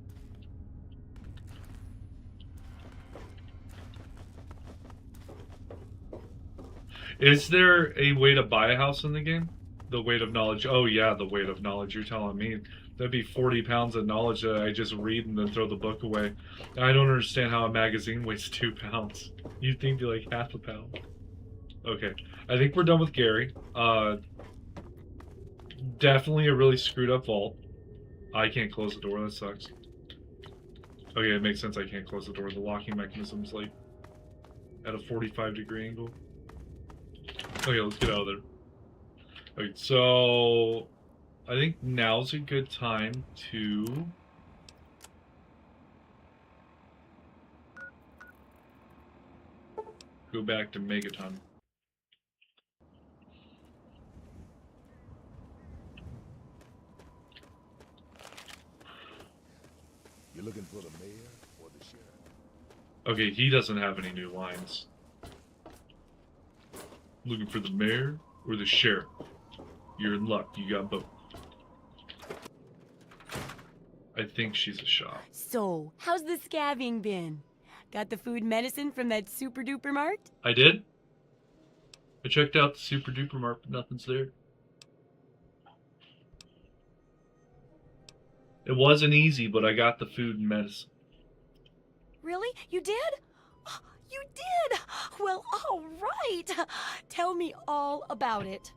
Speaker 1: Is there a way to buy a house in the game? The weight of knowledge. Oh yeah, the weight of knowledge. You're telling me. That'd be 40 pounds of knowledge that I just read and then throw the book away. I don't understand how a magazine weighs 2 pounds. You'd think it'd be like half a pound. Okay. I think we're done with Gary. Definitely a really screwed up vault. I can't close the door. That sucks. Okay, it makes sense I can't close the door. The locking mechanism's like at a 45-degree angle. Okay, let's get out of there. Okay, so I think now's a good time to go back to Megaton.
Speaker 5: You're looking for the mayor or the sheriff?
Speaker 1: Okay, he doesn't have any new lines. Looking for the mayor or the sheriff? You're in luck. You got both. I think she's a shop.
Speaker 2: So, how's the scabbing been? Got the food and medicine from that super duper mart?
Speaker 1: I did? I checked out the super duper mart, but nothing's there. It wasn't easy, but I got the food and medicine.
Speaker 2: Really? You did? You did! Well, all right. Tell me all about it.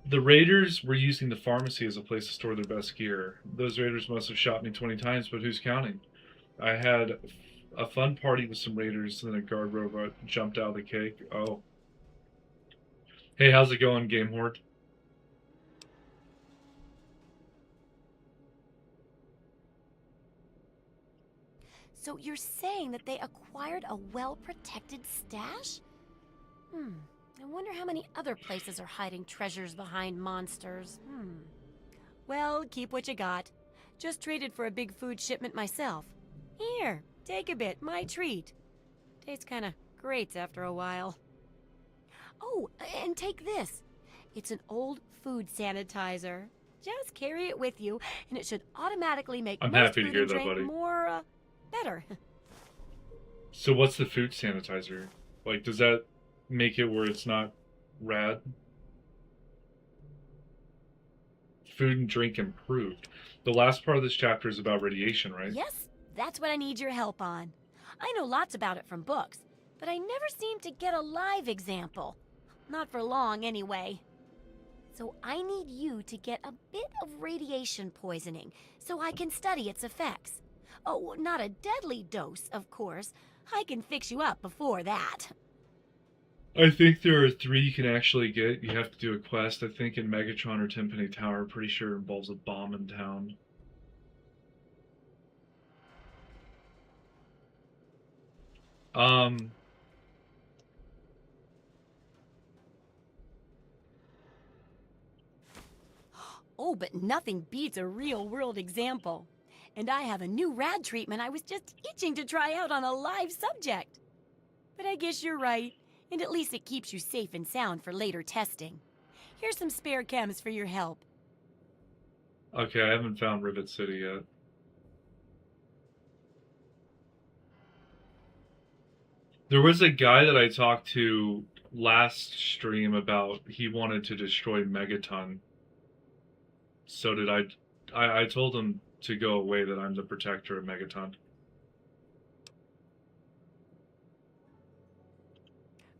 Speaker 1: The raiders were using the pharmacy as a place to store their best gear. Those raiders must have shot me 20 times, but who's counting? I had a fun party with some raiders, and then a guard robot jumped out of the cake. Oh. Hey, how's it going, Game Horde?
Speaker 2: So you're saying that they acquired a well-protected stash? I wonder how many other places are hiding treasures behind monsters. Well, keep what you got. Just traded for a big food shipment myself. Here, take a bit, my treat. Tastes kinda great after a while. Oh, and take this. It's an old food sanitizer. Just carry it with you, and it should automatically make
Speaker 1: I'm
Speaker 2: most
Speaker 1: happy to
Speaker 2: food
Speaker 1: hear
Speaker 2: and
Speaker 1: that,
Speaker 2: drink
Speaker 1: buddy.
Speaker 2: more, better.
Speaker 1: So what's the food sanitizer? Like, does that make it where it's not rad? Food and drink improved. The last part of this chapter is about radiation, right?
Speaker 2: Yes, that's what I need your help on. I know lots about it from books, but I never seem to get a live example. Not for long, anyway. So I need you to get a bit of radiation poisoning so I can study its effects. Oh, not a deadly dose, of course. I can fix you up before that.
Speaker 1: I think there are 3 you can actually get. You have to do a quest, I think, in Megatron or Timpani Tower. Pretty sure it involves a bomb in town.
Speaker 2: Oh, but nothing beats a real-world example. And I have a new rad treatment I was just itching to try out on a live subject. But I guess you're right, and at least it keeps you safe and sound for later testing. Here's some spare chems for your help.
Speaker 1: Okay, I haven't found Rivet City yet. There was a guy that I talked to last stream about he wanted to destroy Megaton. So did I told him to go away, that I'm the protector of Megaton.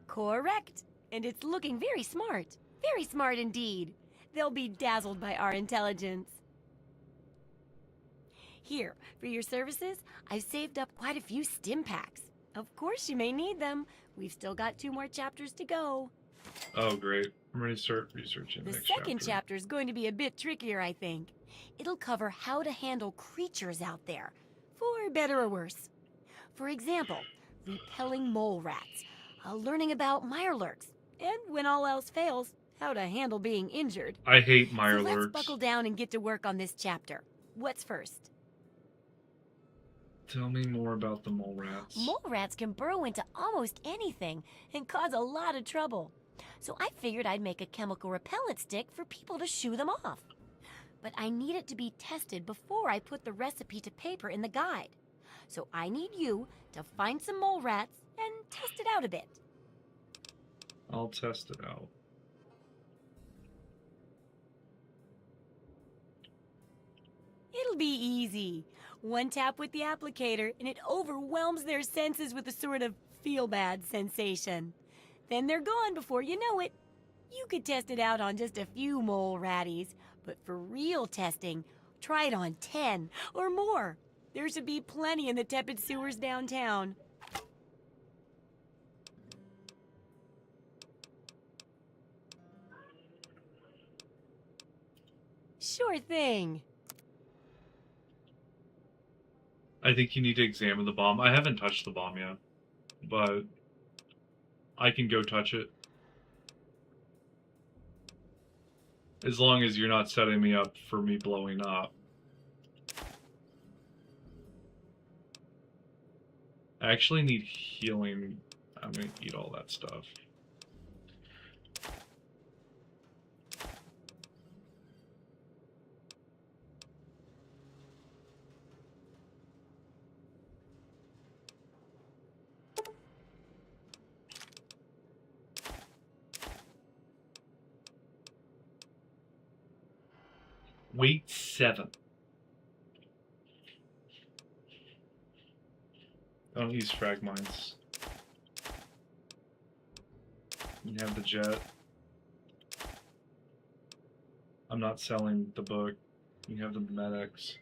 Speaker 2: Correct. And it's looking very smart. Very smart indeed. They'll be dazzled by our intelligence. Here, for your services, I've saved up quite a few stim packs. Of course you may need them. We've still got 2 more chapters to go.
Speaker 1: Oh, great. I'm ready to start researching
Speaker 2: The
Speaker 1: next
Speaker 2: second
Speaker 1: chapter.
Speaker 2: chapter is going to be a bit trickier, I think. It'll cover how to handle creatures out there, for better or worse. For example, repelling mole rats, learning about mirelurks, and when all else fails, how to handle being injured.
Speaker 1: I hate
Speaker 2: So
Speaker 1: mirelurks.
Speaker 2: let's buckle down and get to work on this chapter. What's first?
Speaker 1: Tell me more about the mole rats.
Speaker 2: Mole rats can burrow into almost anything and cause a lot of trouble. So I figured I'd make a chemical repellent stick for people to shoo them off. But I need it to be tested before I put the recipe to paper in the guide. So I need you to find some mole rats and test it out a bit.
Speaker 1: I'll test it out.
Speaker 2: It'll be easy. 1 tap with the applicator and it overwhelms their senses with a sort of feel-bad sensation. Then they're gone before you know it. You could test it out on just a few mole ratties, but for real testing, try it on 10 or more. There should be plenty in the tepid sewers downtown. Sure thing.
Speaker 1: I think you need to examine the bomb. I haven't touched the bomb yet, but I can go touch it. As long as you're not setting me up for me blowing up. I actually need healing. I'm gonna eat all that stuff. Weight 7. I don't use frag mines. You have the jet. I'm not selling the book. You have the medics.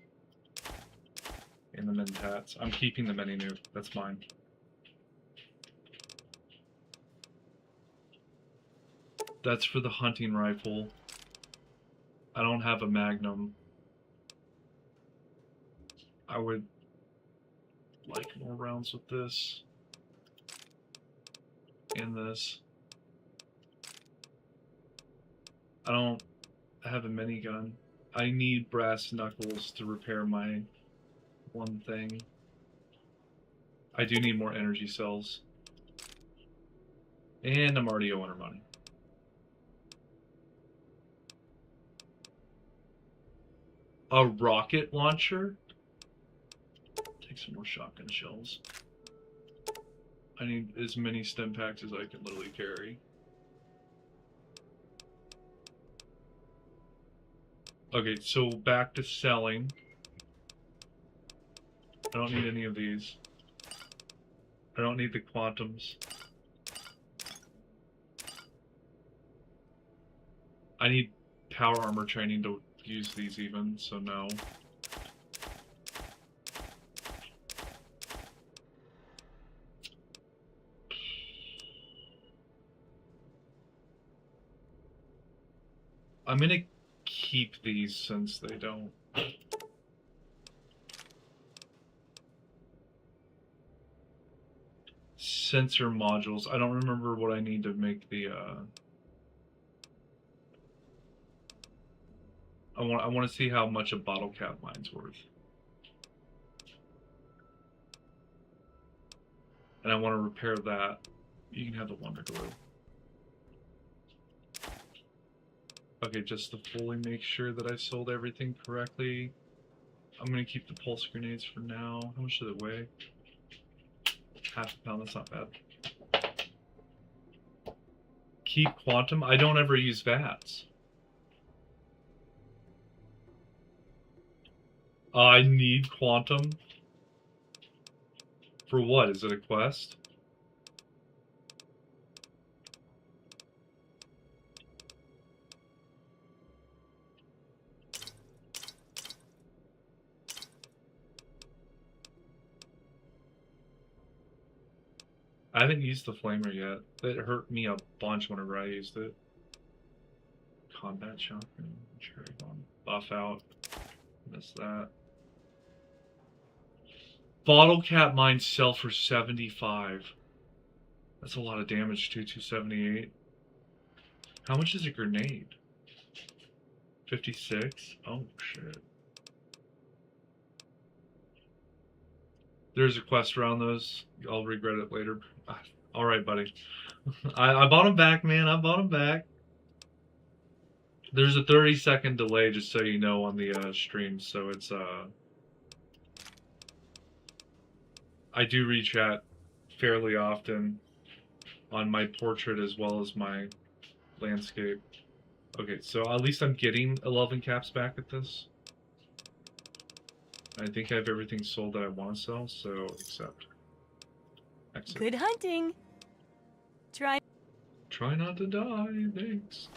Speaker 1: And the mentats. I'm keeping the mini nuke. That's mine. That's for the hunting rifle. I don't have a magnum. I would like more rounds with this. And this. I don't have a minigun. I need brass knuckles to repair my one thing. I do need more energy cells. And I'm already owing her money. A rocket launcher? Take some more shotgun shells. I need as many stim packs as I can literally carry. Okay, so back to selling. I don't need any of these. I don't need the quantums. I need power armor training to use these even, so no. I'm gonna keep these since they don't. Sensor modules. I don't remember what I need to make the I want to see how much a bottle cap mine's worth. And I want to repair that. You can have the Wonder Glue. Okay, just to fully make sure that I sold everything correctly. I'm gonna keep the pulse grenades for now. How much does it weigh? Half a pound, that's not bad. Keep quantum? I don't ever use VATS. I need quantum? For what? Is it a quest? I haven't used the flamer yet. It hurt me a bunch whenever I used it. Combat shotgun. Cherry bomb. Buff out. Missed that. Bottle cap mines sell for 75. That's a lot of damage too. 278. How much is a grenade? 56? Oh shit. There's a quest around those. I'll regret it later. Alright, buddy. I bought them back, man. I bought them back. There's a 30-second delay, just so you know, on the stream. So it's, I do read chat fairly often on my portrait as well as my landscape. Okay, so at least I'm getting 11 caps back at this. I think I have everything sold that I want to sell, so accept. Exit.
Speaker 2: Good hunting.
Speaker 1: Try not to die, thanks.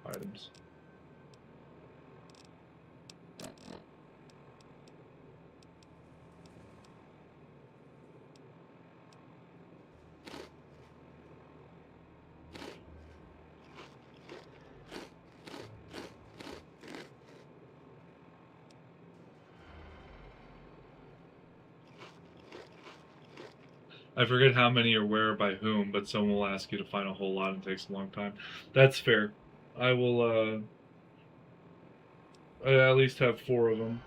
Speaker 1: Items. I forget how many are where by whom, but someone will ask you to find a whole lot and it takes a long time. That's fair. I will, I at least have 4 of them.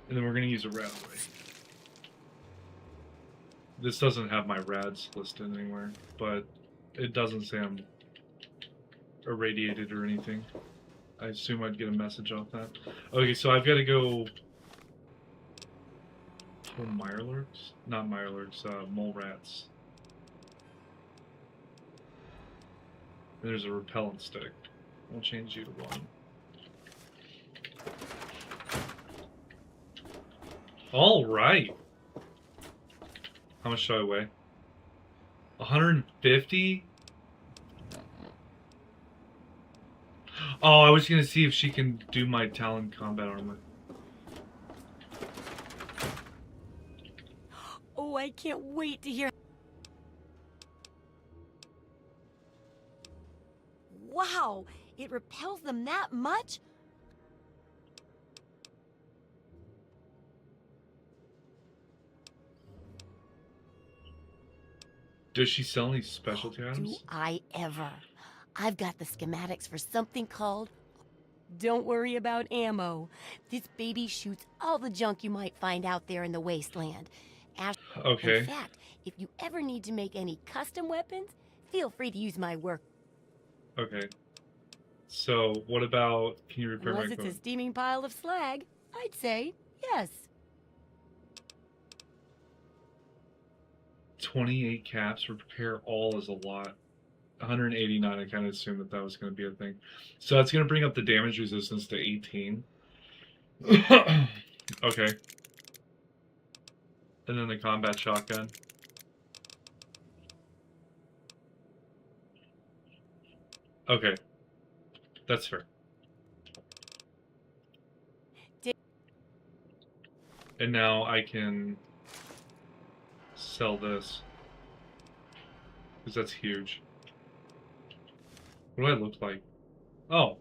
Speaker 1: And then we're going to use a rad away. This doesn't have my rads listed anywhere, but it doesn't say I'm irradiated or anything. I assume I'd get a message off that. Okay, so I've got to go... Oh, Mirelurks? Not Mirelurks, mole rats. And there's a repellent stick. We'll change you to 1. Alright! How much do I weigh? 150? Oh, I was gonna see if she can do my Talon combat armor.
Speaker 2: Oh, I can't wait to hear. Wow, it repels them that much?
Speaker 1: Does she sell any specialty
Speaker 2: Do
Speaker 1: items?
Speaker 2: I ever? I've got the schematics for something called... Don't worry about ammo. This baby shoots all the junk you might find out there in the Wasteland.
Speaker 1: Okay.
Speaker 2: In fact, if you ever need to make any custom weapons, feel free to use my work.
Speaker 1: Okay. So, what about... Can you repair my
Speaker 2: Unless it's a
Speaker 1: equipment?
Speaker 2: steaming pile of slag, I'd say yes.
Speaker 1: 28 caps, repair all is a lot. 189, I kind of assumed that was going to be a thing. So that's going to bring up the damage resistance to 18. Okay. And then the combat shotgun. Okay. That's fair. And now I can sell this. Because that's huge. What do I look like? Oh.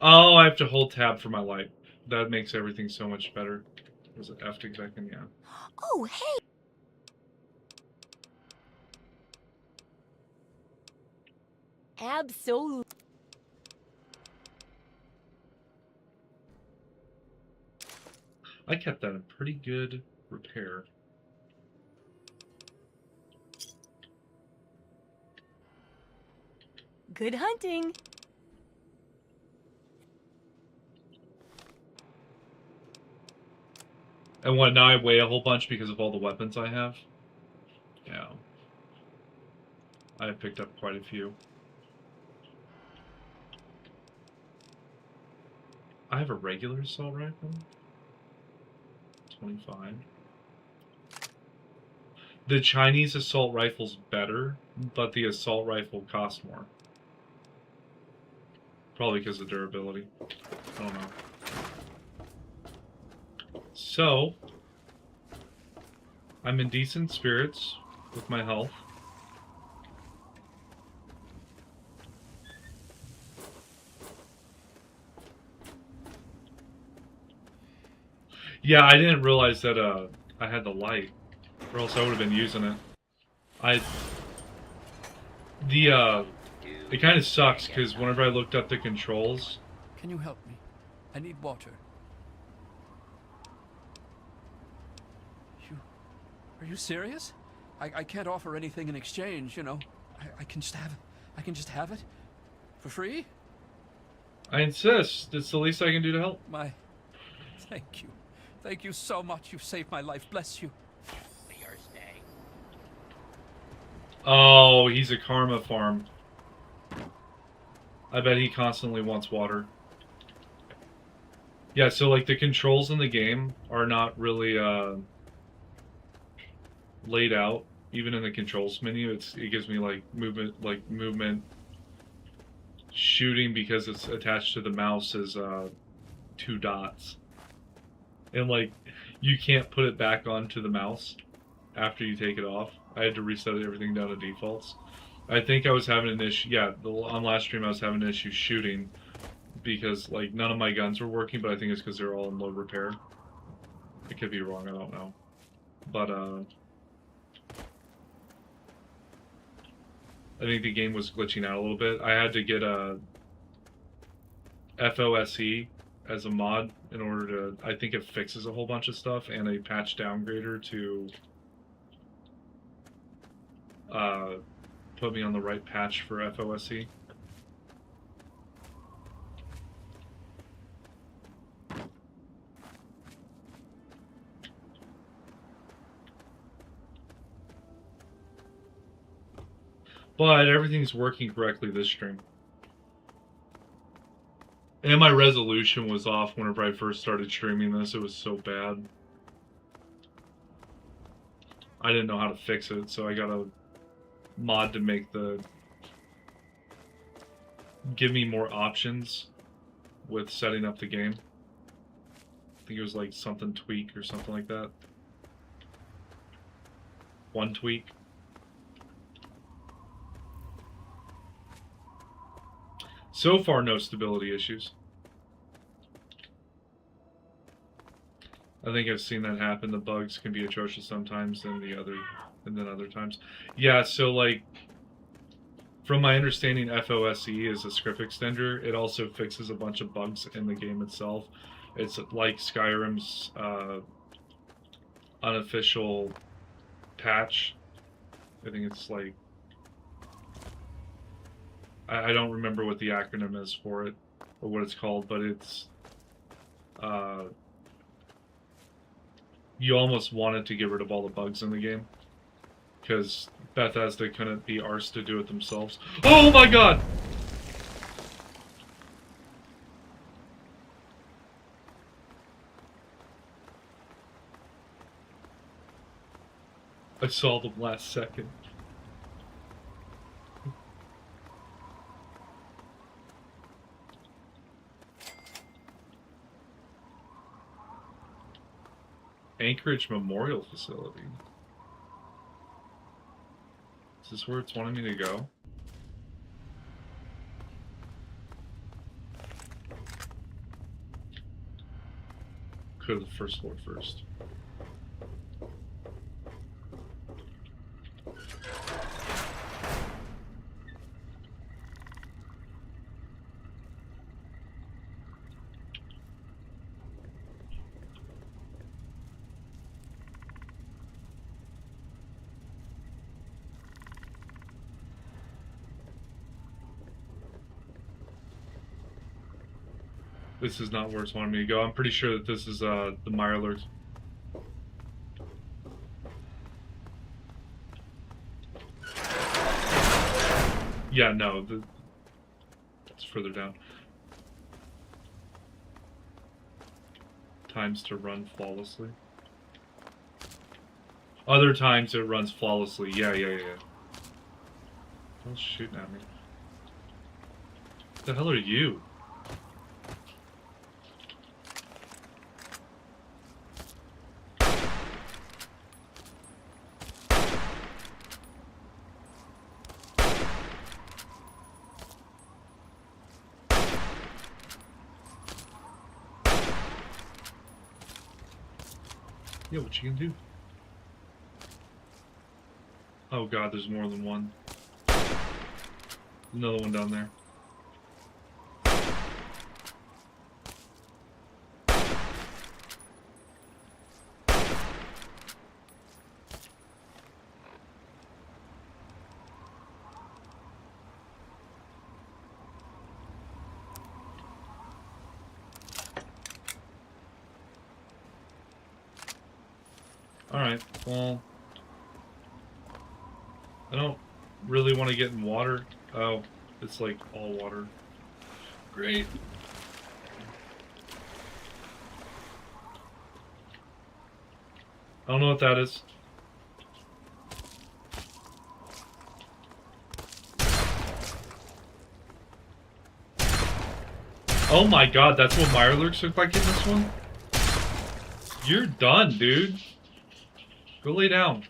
Speaker 1: Oh, I have to hold tab for my light. That makes everything so much better. Was it F exactly? Yeah.
Speaker 2: Oh, hey! Absolutely.
Speaker 1: I kept that in pretty good repair.
Speaker 2: Good hunting.
Speaker 1: And what, now I weigh a whole bunch because of all the weapons I have? Yeah. I have picked up quite a few. I have a regular assault rifle. 25. The Chinese assault rifle's better, but the assault rifle costs more. Probably because of durability. I don't know. So, I'm in decent spirits with my health. Yeah, I didn't realize that I had the light, or else I would have been using it. It kind of sucks because whenever I looked up the controls,
Speaker 6: Can you help me? I need water. Are you serious? I can't offer anything in exchange, you know. I can just have it for free?
Speaker 1: I insist. It's the least I can do to help.
Speaker 6: Thank you. Thank you so much. You've saved my life. Bless you.
Speaker 8: For your stay.
Speaker 1: Oh, he's a karma farm. I bet he constantly wants water. Yeah, so like the controls in the game are not really laid out. Even in the controls menu, it gives me like movement, shooting because it's attached to the mouse as 2 dots, and like you can't put it back onto the mouse after you take it off. I had to reset everything down to defaults. I think I was having an issue. Yeah, on last stream I was having an issue shooting because like none of my guns were working, but I think it's because they're all in low repair. I could be wrong. I don't know, but I think the game was glitching out a little bit. I had to get a FOSE as a mod in order to, I think it fixes a whole bunch of stuff, and a patch downgrader to put me on the right patch for FOSE. But everything's working correctly this stream. And my resolution was off whenever I first started streaming this. It was so bad. I didn't know how to fix it, so I got a mod to make give me more options with setting up the game. I think it was like something tweak or something like that. One tweak. So far, no stability issues. I think I've seen that happen. The bugs can be atrocious sometimes, and then other times. Yeah, so like, from my understanding, FOSE is a script extender. It also fixes a bunch of bugs in the game itself. It's like Skyrim's unofficial patch. I think it's like, I don't remember what the acronym is for it, or what it's called, but it's, you almost wanted to get rid of all the bugs in the game, because Bethesda couldn't be arsed to do it themselves. Oh my god! I saw them last second. Anchorage Memorial Facility. Is this where it's wanting me to go? Go to the first floor first. This is not where it's wanting me to go. I'm pretty sure that this is the Mirelurks. Yeah, no, it's further down. Times to run flawlessly. Other times it runs flawlessly. Yeah. Don't shoot at me. What the hell are you? Yeah, what you can do? Oh god, there's more than one. Another one down there. Alright, well, I don't really want to get in water. Oh, it's like all water. Great. I don't know what that is. Oh my god, that's what Mirelurks look like in this one? You're done, dude. Go lay down.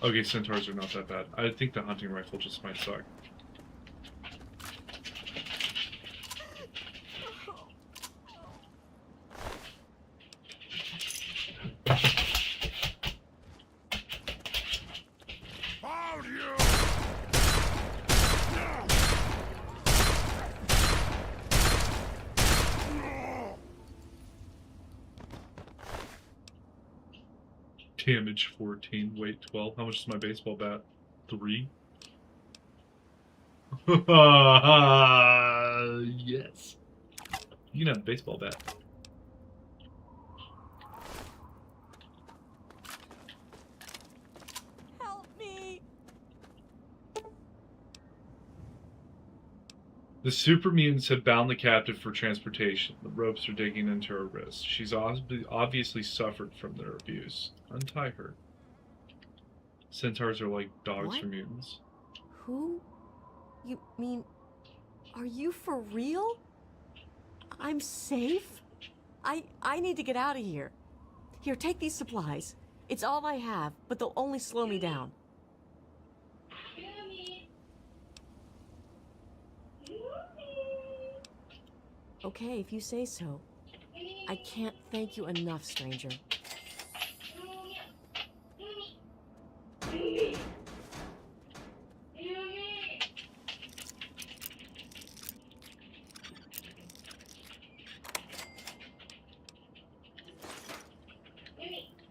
Speaker 1: Okay, centaurs are not that bad. I think the hunting rifle just might suck.
Speaker 9: Found you!
Speaker 1: Damage 14, weight 12. How much is my baseball bat? 3? Yes. You can have a baseball bat.
Speaker 2: Help me!
Speaker 1: The super mutants have bound the captive for transportation. The ropes are digging into her wrists. She's obviously suffered from their abuse. Untie her. Centaurs are like dogs
Speaker 10: What?
Speaker 1: for mutants.
Speaker 10: Who? You mean, are you for real? I'm safe? I need to get out of here. Here, take these supplies. It's all I have, but they'll only slow me down. Okay, if you say so. I can't thank you enough, stranger.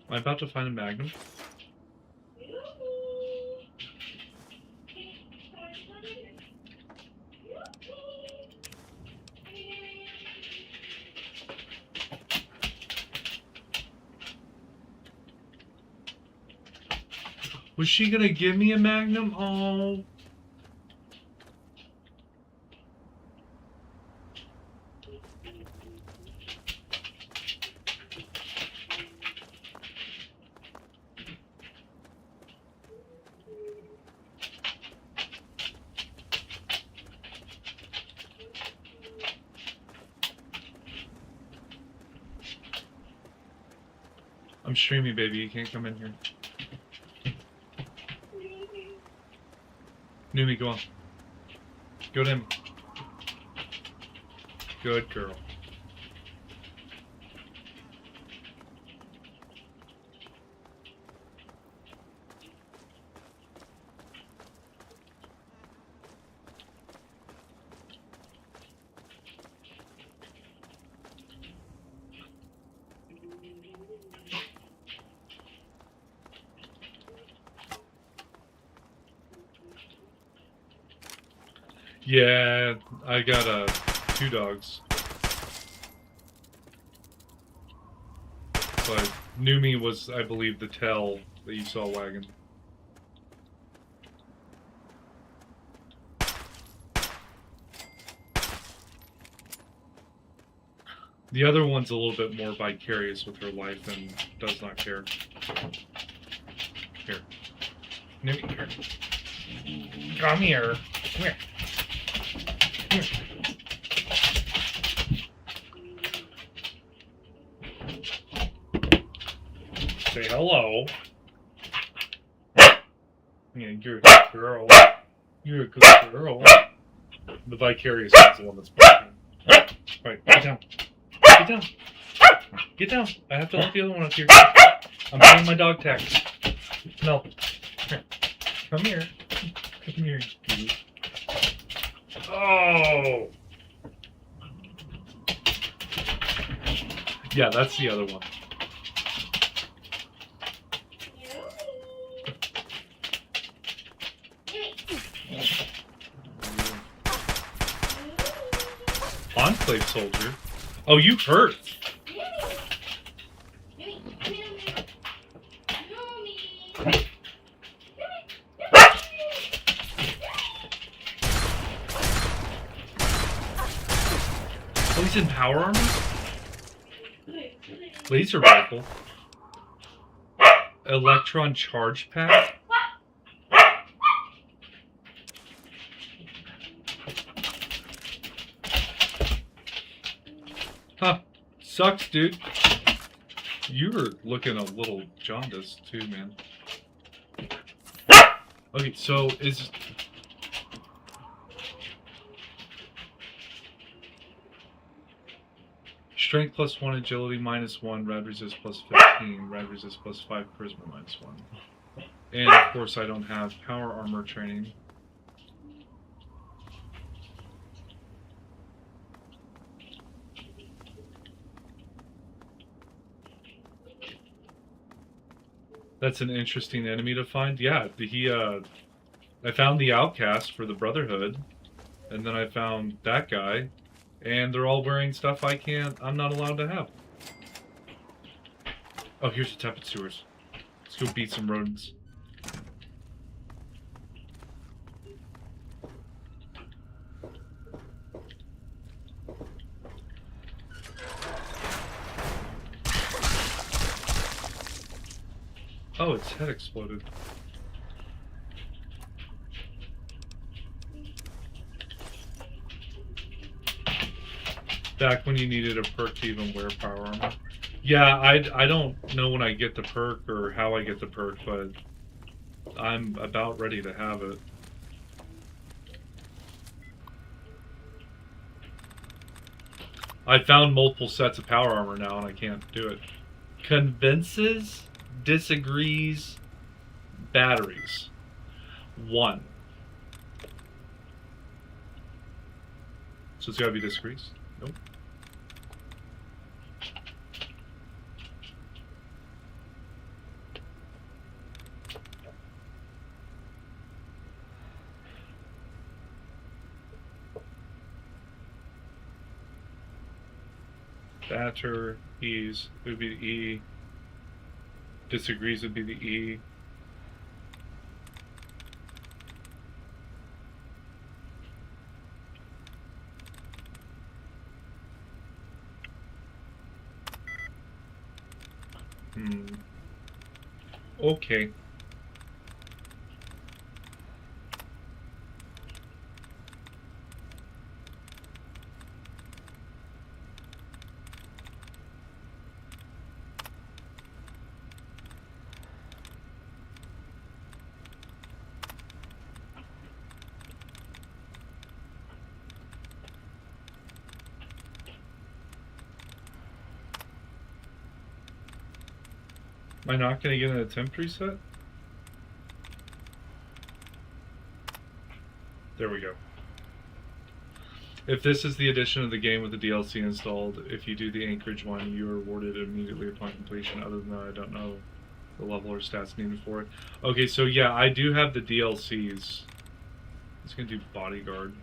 Speaker 1: Am I about to find a magnum? Was she gonna give me a magnum? Oh. I'm streaming, baby. You can't come in here. Numi, go on. Go to him. Good girl. Yeah, I got 2 dogs. But Numi was, I believe, the tail that you saw wagging. The other one's a little bit more vicarious with her life and does not care. Here. Numi, here. Come here. Come here. Come here. Say hello. Yeah, you're a good girl. You're a good girl. The vicarious is the one that's barking. Alright, get down. Get down. Get down. I have to let the other one up here. I'm playing my dog tag. No. Here. Come here. Come here. Oh! Yeah, that's the other one. Enclave soldier? Oh, you hurt! Oh, he's in power armor? Laser rifle? Electron charge pack? Huh. Sucks, dude. You were looking a little jaundiced, too, man. Okay, so is... Strength +1, agility -1, rad resist +15, rad resist +5, charisma -1. And of course I don't have power armor training. That's an interesting enemy to find. Yeah, I found the outcast for the Brotherhood, and then I found that guy, and they're all wearing stuff I'm not allowed to have. Oh, here's the tepid sewers. Let's go beat some rodents. Oh, its head exploded. Back when you needed a perk to even wear power armor. Yeah, I don't know when I get the perk or how I get the perk, but I'm about ready to have it. I found multiple sets of power armor now and I can't do it. Convinces, disagrees, batteries. 1. So it's gotta be disagrees? Nope. Batter, ease, would be the E. Disagrees would be the E. Okay. Am I not gonna get an attempt reset? There we go. If this is the edition of the game with the DLC installed, if you do the Anchorage one, you are awarded immediately upon completion. Other than that, I don't know the level or stats needed for it. Okay, so yeah, I do have the DLCs. It's gonna do Bodyguard.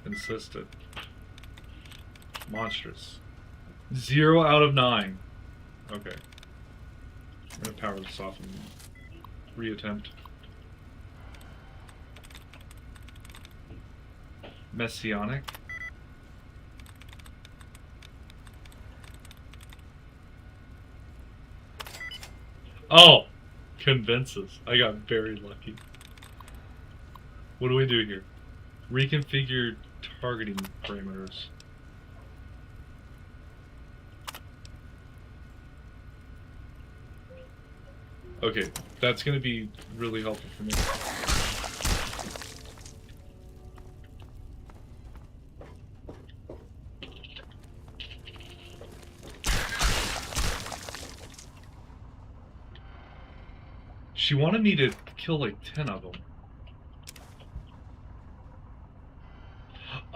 Speaker 1: Insisted. Monstrous. 0 out of 9. Okay. I'm gonna power this off and reattempt. Messianic. Oh! Convinces. I got very lucky. What do we do here? Reconfigure targeting parameters. Okay, that's going to be really helpful for me. She wanted me to kill like 10 of them.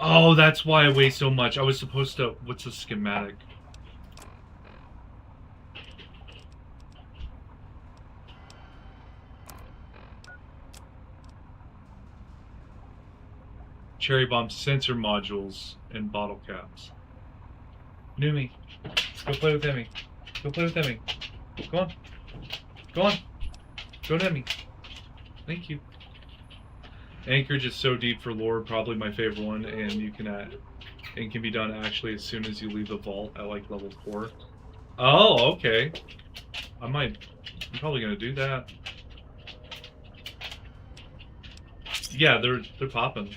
Speaker 1: Oh, that's why I weigh so much. I was supposed to... What's a schematic? Cherry bomb sensor modules and bottle caps. Numi, go play with Emmy. Go play with Emmy. Go on. Go on. Go to Emmy. Thank you. Anchorage is so deep for lore, probably my favorite one, and you can it can be done actually as soon as you leave the vault at like level 4. Oh, okay. I'm probably gonna do that. Yeah, they're popping.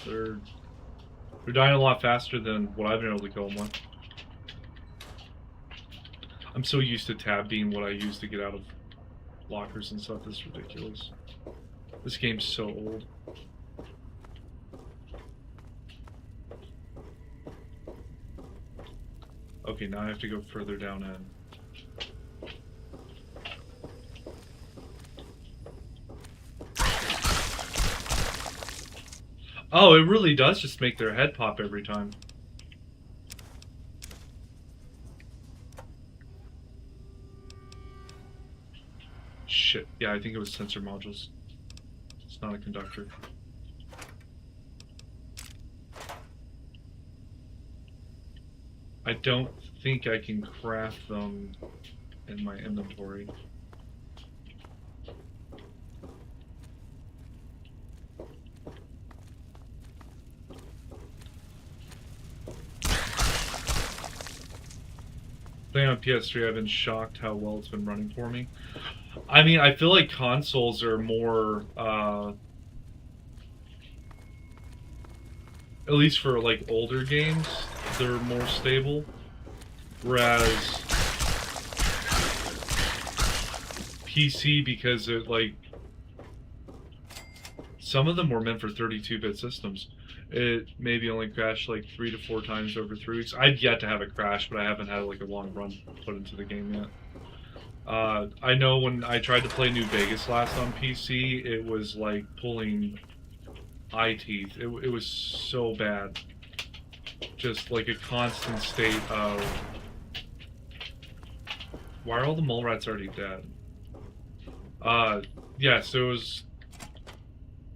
Speaker 1: They're dying a lot faster than what I've been able to kill them with. I'm so used to tab being what I use to get out of lockers and stuff. It's ridiculous. This game's so old. Okay, now I have to go further down in. Oh, it really does just make their head pop every time. Shit. Yeah, I think it was sensor modules. It's not a conductor. I don't think I can craft them in my inventory. Playing on PS3, I've been shocked how well it's been running for me. I mean, I feel like consoles are more, at least for like older games, they're more stable. Whereas PC, because it like, some of them were meant for 32-bit systems. It maybe only crashed like 3 to 4 times over 3 weeks. I've yet to have it crash, but I haven't had like a long run put into the game yet. I know when I tried to play New Vegas last on PC, it was like pulling eye teeth. It was so bad. Just like a constant state of... Why are all the mole rats already dead? Yeah, so it was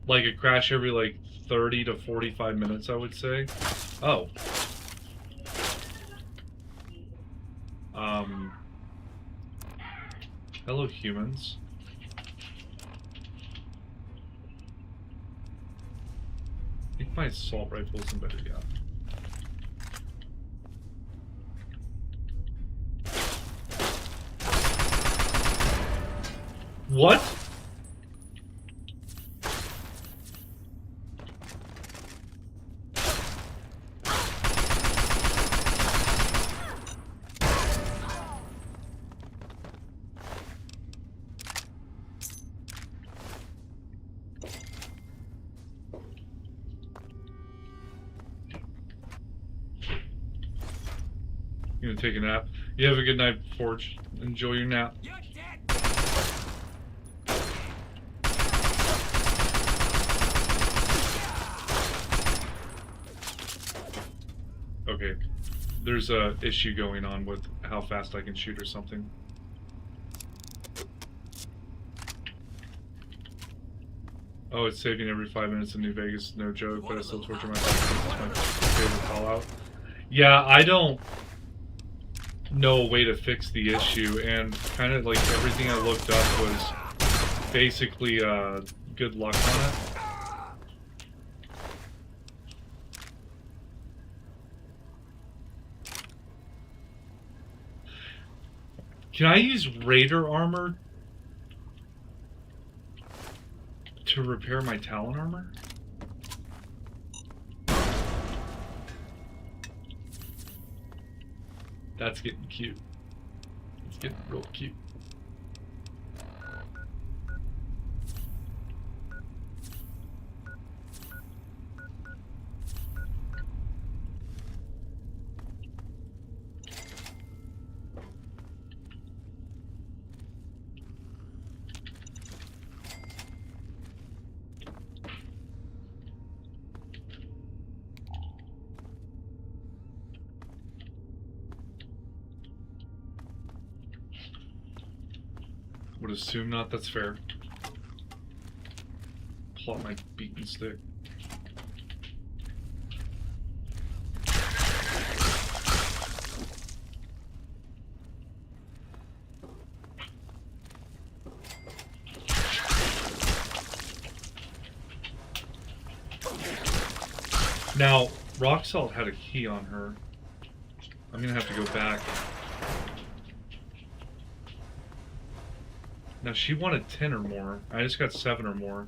Speaker 1: like a crash every like 30 to 45 minutes, I would say. Oh. Hello, humans. I think my assault rifle is in better, yeah. What? You gonna take a nap? You have a good night, Forge. Enjoy your nap.
Speaker 6: You're dead!
Speaker 1: Okay. There's a issue going on with how fast I can shoot or something. Oh, it's saving every 5 minutes in New Vegas. No joke, but I still torture myself. It's my favorite call out. Yeah, I don't know a way to fix the issue, and kind of like everything I looked up was basically good luck on it. Can I use Raider armor to repair my Talon armor? That's getting cute. It's getting real cute. Would assume not, that's fair. Plot my beacon stick. Now, Rock Salt had a key on her. I'm gonna have to go back. Now she wanted 10 or more. I just got 7 or more.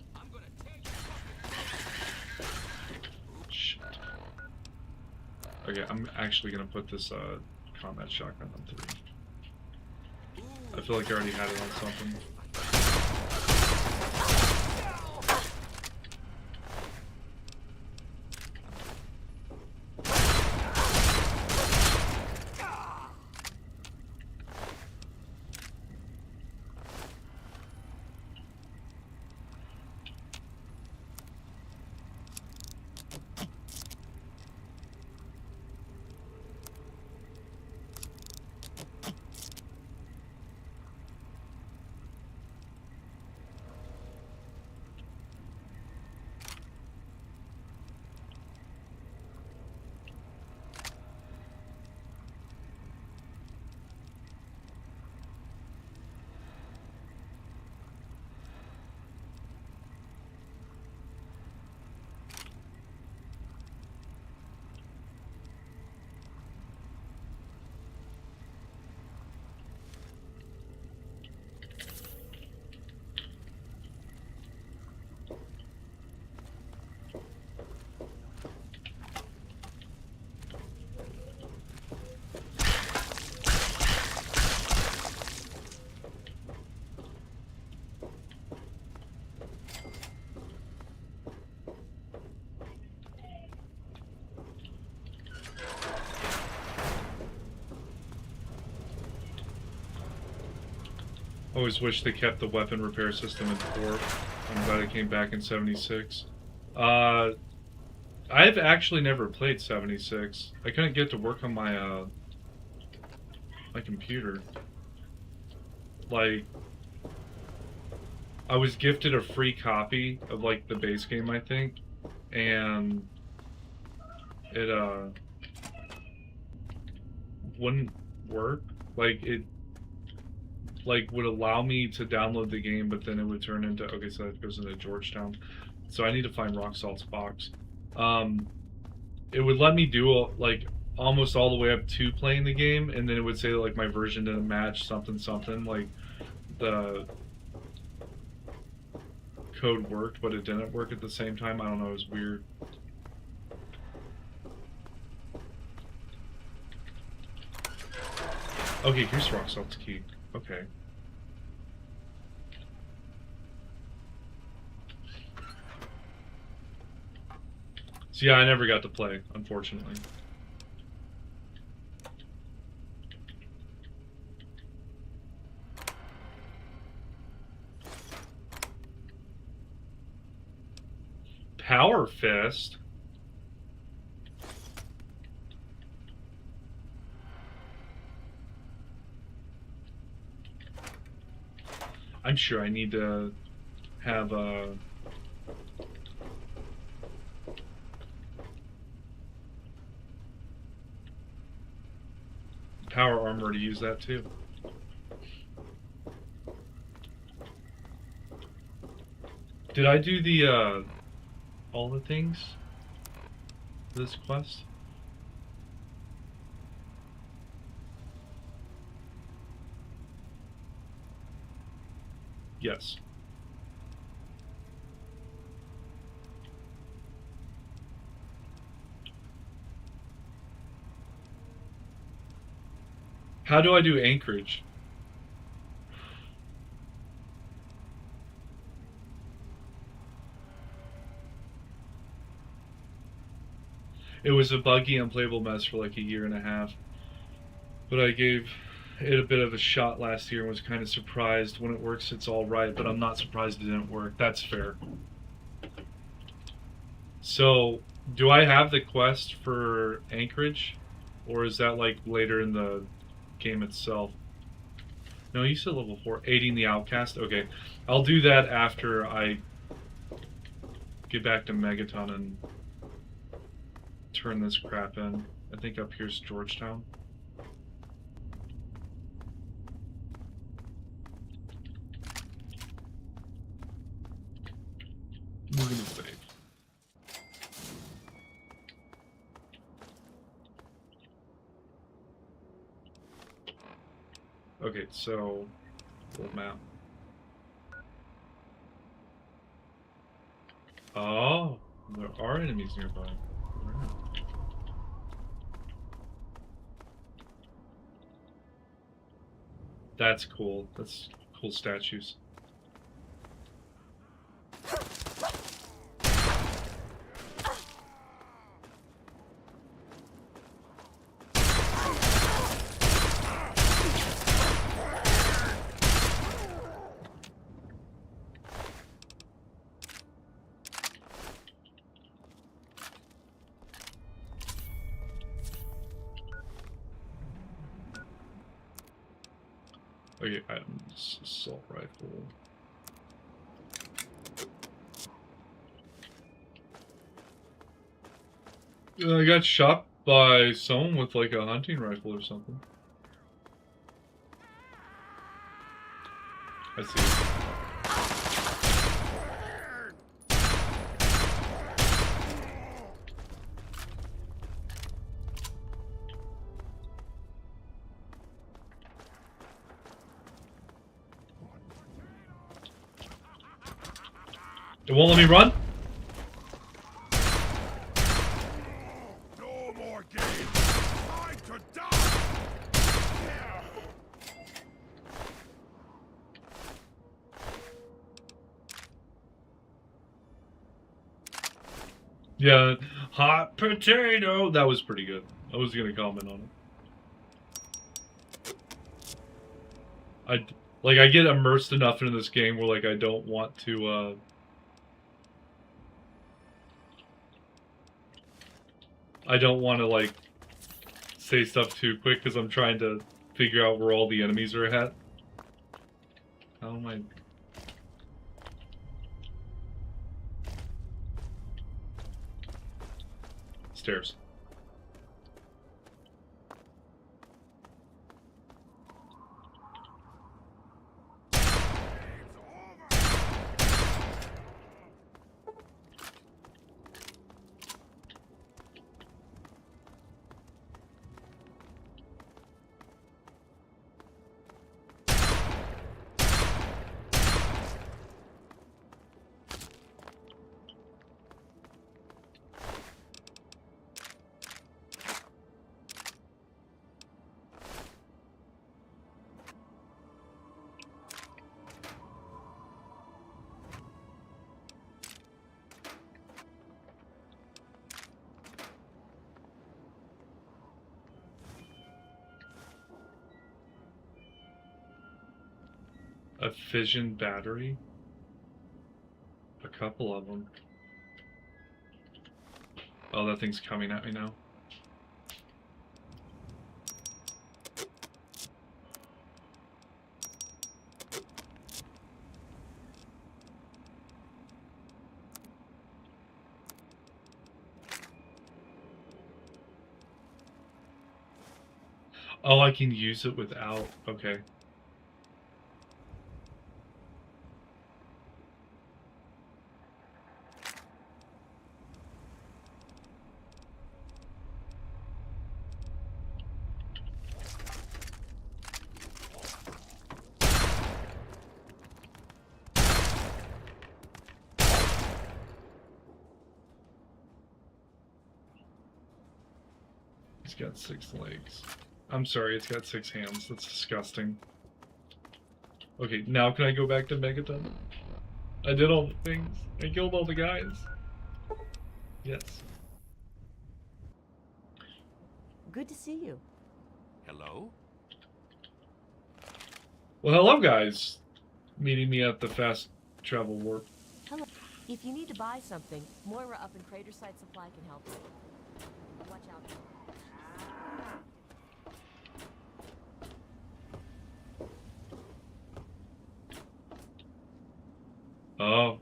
Speaker 1: Shit. Okay, I'm actually gonna put this combat shotgun on 3. I feel like I already had it on something. Always wish they kept the weapon repair system in 4. I'm glad it came back in 76. I've actually never played 76. I couldn't get to work on my my computer. Like, I was gifted a free copy of like the base game, I think, and it wouldn't work. Like it would allow me to download the game, but then it would turn into, okay, so that goes into Georgetown. So I need to find Rock Salt's box. It would let me do like almost all the way up to playing the game, and then it would say like my version didn't match something something, like the code worked but it didn't work at the same time. I don't know, it was weird. Okay, here's Rock Salt's key. Okay. So yeah, I never got to play, unfortunately. Power Fist. I'm sure I need to have a... power armor to use that too. Did I do the, all the things for this quest? Yes. How do I do anchorage? It was a buggy, unplayable mess for like a year and a half. But I gave it a bit of a shot last year and was kind of surprised. When it works, it's all right, but I'm not surprised it didn't work. That's fair. So, do I have the quest for anchorage? Or is that like later in the game itself? No, you said level 4. Aiding the outcast? Okay. I'll do that after I get back to Megaton and turn this crap in. I think up here's Georgetown. We're gonna save. Okay, so full map. Oh, there are enemies nearby. Wow. That's cool. That's cool statues. Okay, items, assault rifle. I got shot by someone with like a hunting rifle or something. I see. It won't let me run?
Speaker 9: No more games. Time to die.
Speaker 1: Yeah, hot potato. That was pretty good. I was gonna comment on it. I get immersed enough into this game where like I don't want to I don't want to like say stuff too quick because I'm trying to figure out where all the enemies are at. How am I? Stairs. A fission battery? A couple of them. Oh, that thing's coming at me now. Oh, I can use it without. Okay. It's got 6 legs. I'm sorry, it's got 6 hands. That's disgusting. Okay, now can I go back to Megaton? I did all the things. I killed all the guys. Yes.
Speaker 10: Good to see you.
Speaker 6: Hello?
Speaker 1: Well, hello, guys. Meeting me at the fast travel warp.
Speaker 10: Hello. If you need to buy something, Moira up in Craterside Supply can help you. Watch out.
Speaker 1: Oh.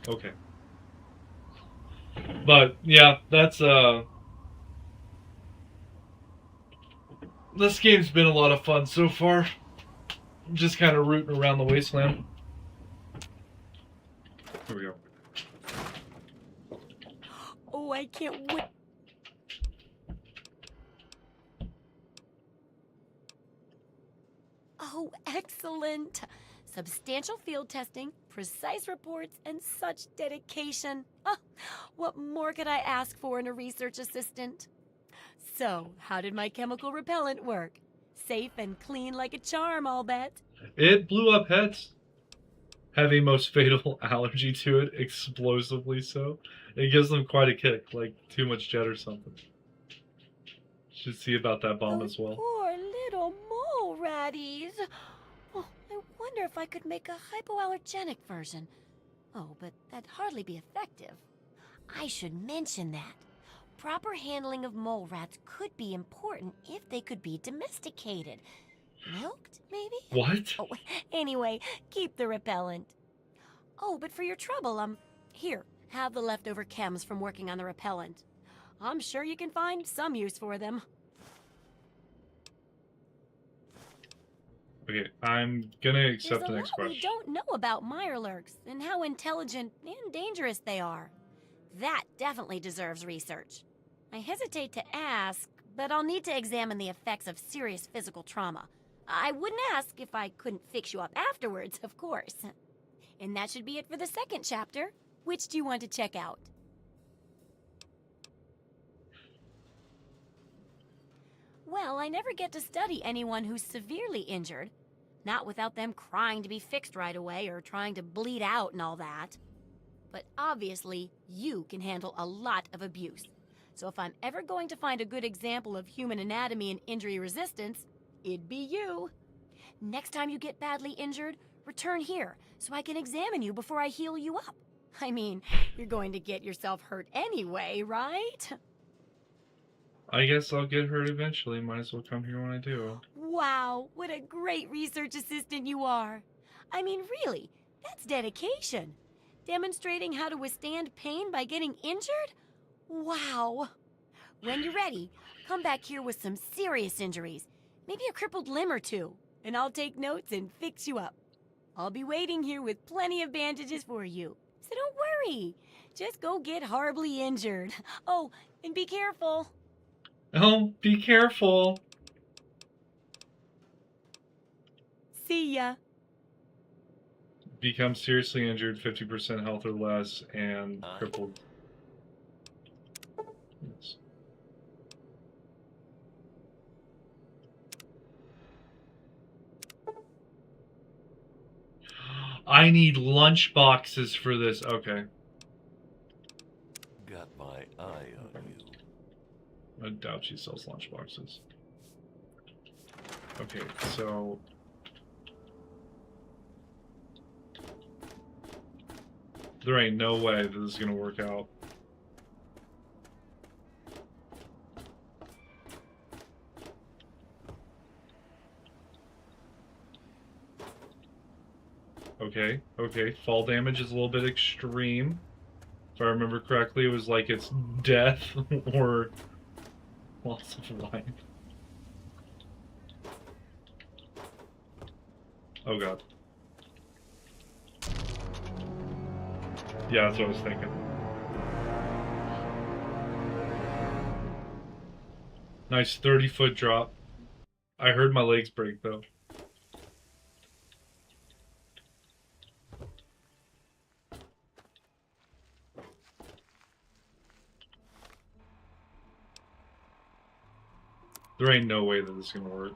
Speaker 1: Okay. But, yeah, that's, this game's been a lot of fun so far. I'm just kind of rooting around the Wasteland. Here we go.
Speaker 2: Oh, I can't wait. Oh, excellent. Substantial field testing, precise reports, and such dedication. Ah, what more could I ask for in a research assistant? So, how did my chemical repellent work? Safe and clean like a charm, I'll bet.
Speaker 1: It blew up heads. Having most fatal allergy to it, explosively so. It gives them quite a kick, like too much jet or something. Should see about that bomb
Speaker 2: Those
Speaker 1: as well.
Speaker 2: poor little mole ratties. Oh, I wonder if I could make a hypoallergenic version. Oh, but that'd hardly be effective. I should mention that. Proper handling of mole rats could be important if they could be domesticated. Milked, maybe?
Speaker 1: What?
Speaker 2: Oh, anyway, keep the repellent. Oh, but for your trouble, here, have the leftover chems from working on the repellent. I'm sure you can find some use for them.
Speaker 1: Okay, I'm gonna accept
Speaker 2: There's
Speaker 1: the
Speaker 2: a
Speaker 1: next
Speaker 2: lot we
Speaker 1: question.
Speaker 2: don't know about Mirelurks and how intelligent and dangerous they are. That definitely deserves research. I hesitate to ask, but I'll need to examine the effects of serious physical trauma. I wouldn't ask if I couldn't fix you up afterwards, of course. And that should be it for the second chapter. Which do you want to check out? Well, I never get to study anyone who's severely injured. Not without them crying to be fixed right away or trying to bleed out and all that. But obviously, you can handle a lot of abuse. So if I'm ever going to find a good example of human anatomy and injury resistance, it'd be you. Next time you get badly injured, return here so I can examine you before I heal you up. I mean, you're going to get yourself hurt anyway, right?
Speaker 1: I guess I'll get hurt eventually. Might as well come here when I do.
Speaker 2: Wow, what a great research assistant you are. I mean, really, that's dedication. Demonstrating how to withstand pain by getting injured? Wow. When you're ready, come back here with some serious injuries. Maybe a crippled limb or two, and I'll take notes and fix you up. I'll be waiting here with plenty of bandages for you. So don't worry. Just go get horribly injured. Oh, and be careful.
Speaker 1: Oh, be careful.
Speaker 2: See ya.
Speaker 1: Become seriously injured, 50% health or less, and crippled. Yes. I need lunch boxes for this. Okay.
Speaker 4: Got my eye on you.
Speaker 1: I doubt she sells lunch boxes. Okay, so There ain't no way that this is gonna work out. Okay, okay. Fall damage is a little bit extreme. If I remember correctly, it was like it's death or loss of life. Oh god. Yeah, that's what I was thinking. Nice 30-foot drop. I heard my legs break though. There ain't no way that this is gonna work.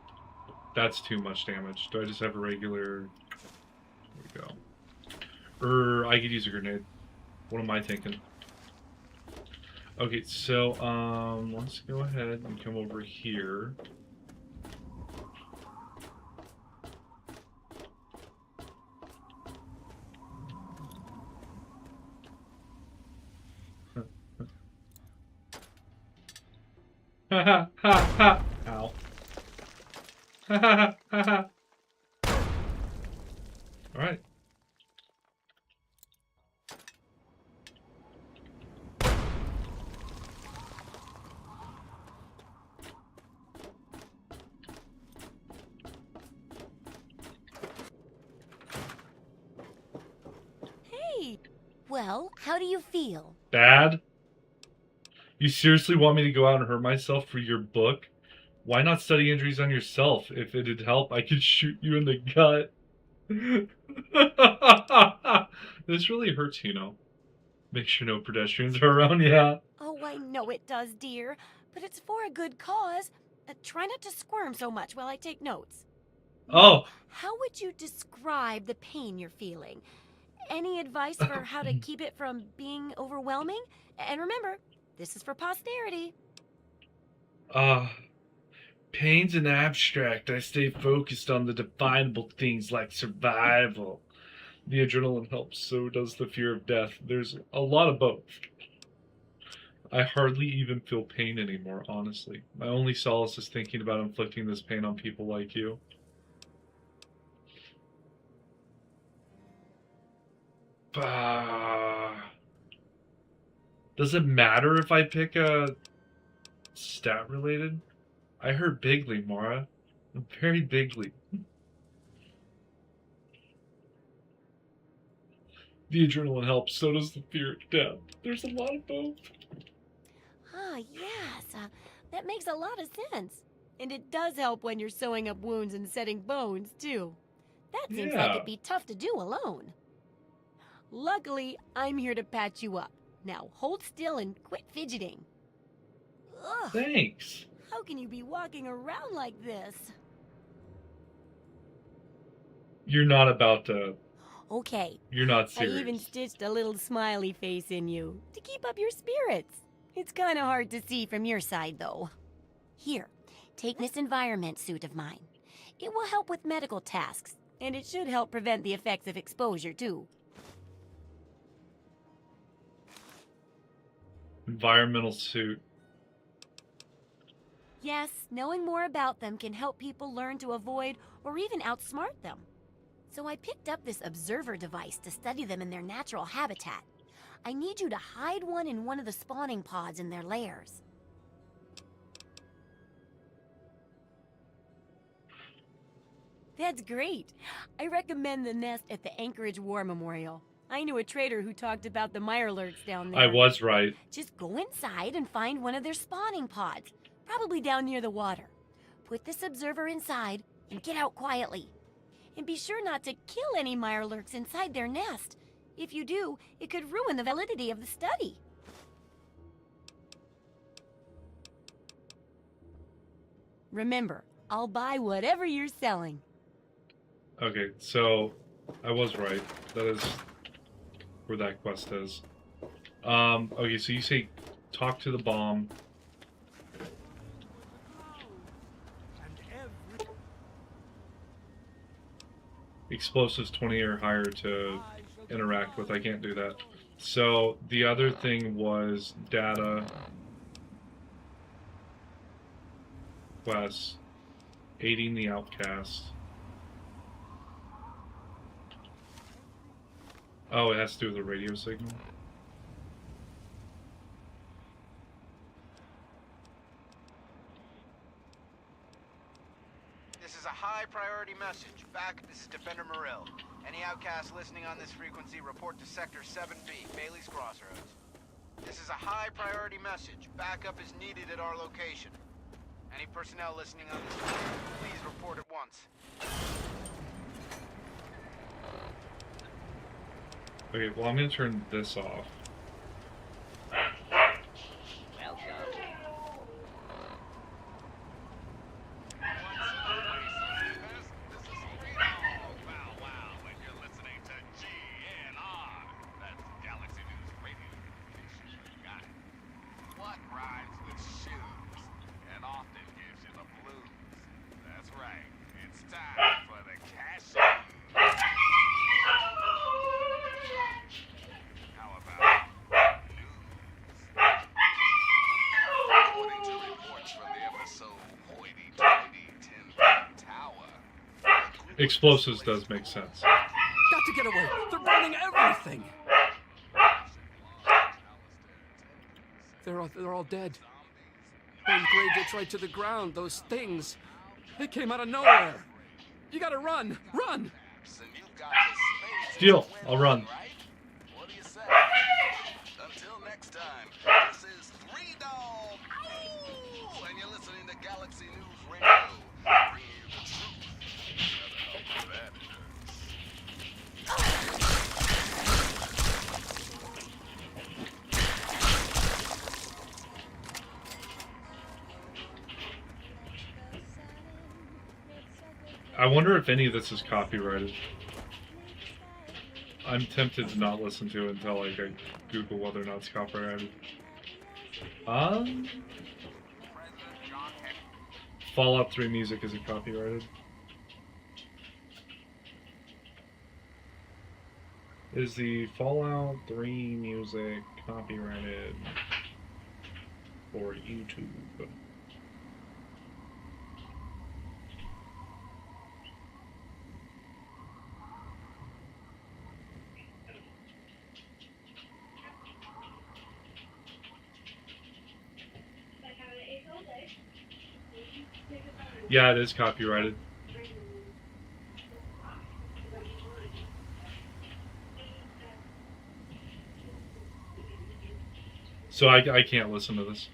Speaker 1: That's too much damage. Do I just have a regular... There we go. I could use a grenade. What am I thinking? Okay, so, let's go ahead and come over here. Ha ha ha ha! Ow. Ha ha ha ha! Alright.
Speaker 2: Hey! Well, how do you feel?
Speaker 1: Bad? You seriously want me to go out and hurt myself for your book? Why not study injuries on yourself? If it'd help, I could shoot you in the gut. This really hurts, you know. Make sure no pedestrians are around, yeah.
Speaker 2: Oh, I know it does, dear. But it's for a good cause. Try not to squirm so much while I take notes.
Speaker 1: Oh.
Speaker 2: How would you describe the pain you're feeling? Any advice for how to keep it from being overwhelming? And remember, this is for posterity.
Speaker 1: Pain's an abstract. I stay focused on the definable things like survival. The adrenaline helps, so does the fear of death. There's a lot of both. I hardly even feel pain anymore, honestly. My only solace is thinking about inflicting this pain on people like you. Does it matter if I pick a stat related? I heard bigly, Mara. Very bigly. The adrenaline helps, so does the fear of death. There's a lot of both.
Speaker 2: Ah, yes. That makes a lot of sense. And it does help when you're sewing up wounds and setting bones, too. That seems like it'd be tough to do alone. Luckily, I'm here to patch you up. Now, hold still and quit fidgeting. Ugh.
Speaker 1: Thanks.
Speaker 2: How can you be walking around like this?
Speaker 1: You're not about to...
Speaker 2: Okay.
Speaker 1: You're not serious.
Speaker 2: I even stitched a little smiley face in you to keep up your spirits. It's kind of hard to see from your side, though. Here, take this environment suit of mine. It will help with medical tasks, and it should help prevent the effects of exposure, too.
Speaker 1: Environmental suit.
Speaker 2: Yes, knowing more about them can help people learn to avoid or even outsmart them. So I picked up this observer device to study them in their natural habitat. I need you to hide one in one of the spawning pods in their lairs. That's great. I recommend the nest at the Anchorage War Memorial. I knew a trader who talked about the Mirelurks down there.
Speaker 1: I was right.
Speaker 2: Just go inside and find one of their spawning pods, probably down near the water. Put this observer inside and get out quietly. And be sure not to kill any Mirelurks inside their nest. If you do, it could ruin the validity of the study. Remember, I'll buy whatever you're selling.
Speaker 1: Okay, so I was right. That is where that quest is. Okay, so you say talk to the bomb. Explosives 20 or higher to interact with. I can't do that. So the other thing was data quest, aiding the outcast. Oh, it has to do with the radio signal.
Speaker 11: This is a high priority message. This is Defender Morrill. Any outcasts listening on this frequency, report to Sector 7B, Bailey's Crossroads. This is a high priority message. Backup is needed at our location. Any personnel listening on this frequency, please report at once.
Speaker 1: Okay, well, I'm gonna turn this off. Explosives does make sense.
Speaker 6: Got to get away! They're burning everything! They're all dead. Burned Grey Ditch right to the ground. Those things, they came out of nowhere. You gotta run! Run!
Speaker 1: Deal. I'll run.
Speaker 11: What do you say? Until next time, this is Three Dog. Ow! And you're listening to Galaxy News Radio. Bringing you the truth.
Speaker 1: I wonder if any of this is copyrighted. I'm tempted to not listen to it until like I Google whether or not it's copyrighted. Fallout 3 music isn't copyrighted. Is the Fallout 3 music copyrighted for YouTube? Yeah, it is copyrighted. So I can't listen to this.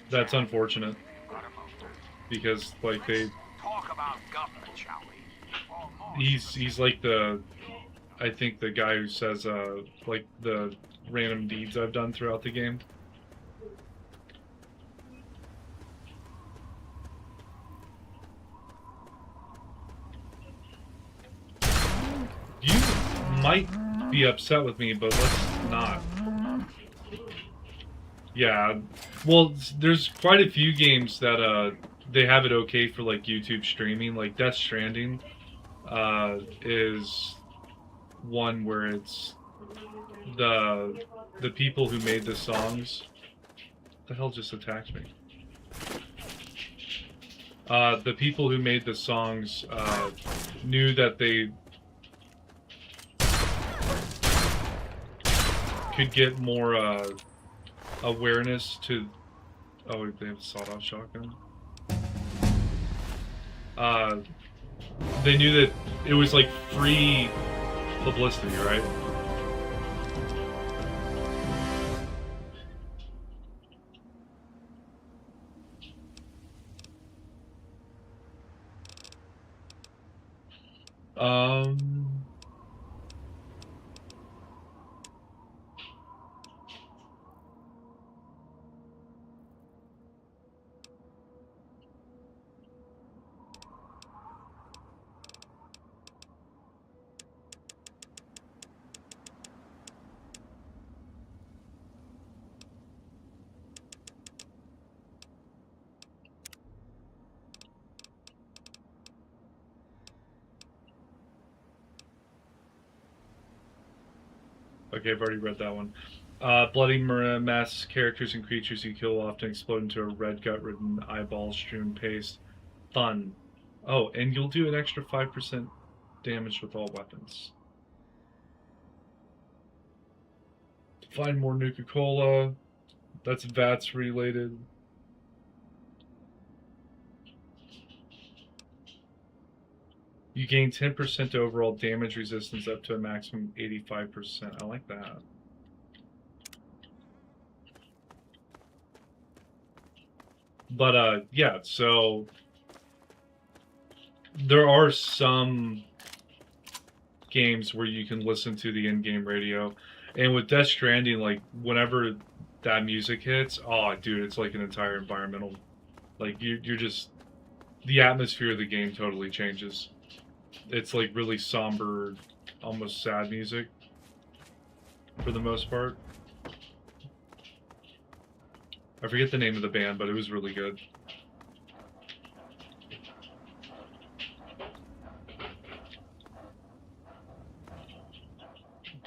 Speaker 1: That's unfortunate. Because like
Speaker 11: Talk about government, shall we?
Speaker 1: he's like I think the guy who says like the random deeds I've done throughout the game. You might be upset with me, but let's not. Yeah, well, there's quite a few games that they have it okay for like YouTube streaming. Like Death Stranding is one where it's the people who made the songs. What the hell just attacked me? The people who made the songs knew that they could get more awareness to. Oh, they have a sawed-off shotgun. They knew that it was like free publicity, right? Okay, I've already read that one. Bloody mass characters and creatures you kill often explode into a red gut-ridden, eyeball-strewn paste. Fun. Oh, and you'll do an extra 5% damage with all weapons. Find more Nuka-Cola. That's VATS related. You gain 10% overall damage resistance up to a maximum 85%. I like that. But, yeah, so there are some games where you can listen to the in-game radio. And with Death Stranding, like, whenever that music hits, oh, dude, it's like an entire environmental. Like, you're just... The atmosphere of the game totally changes. It's like really somber, almost sad music for the most part. I forget the name of the band, but it was really good.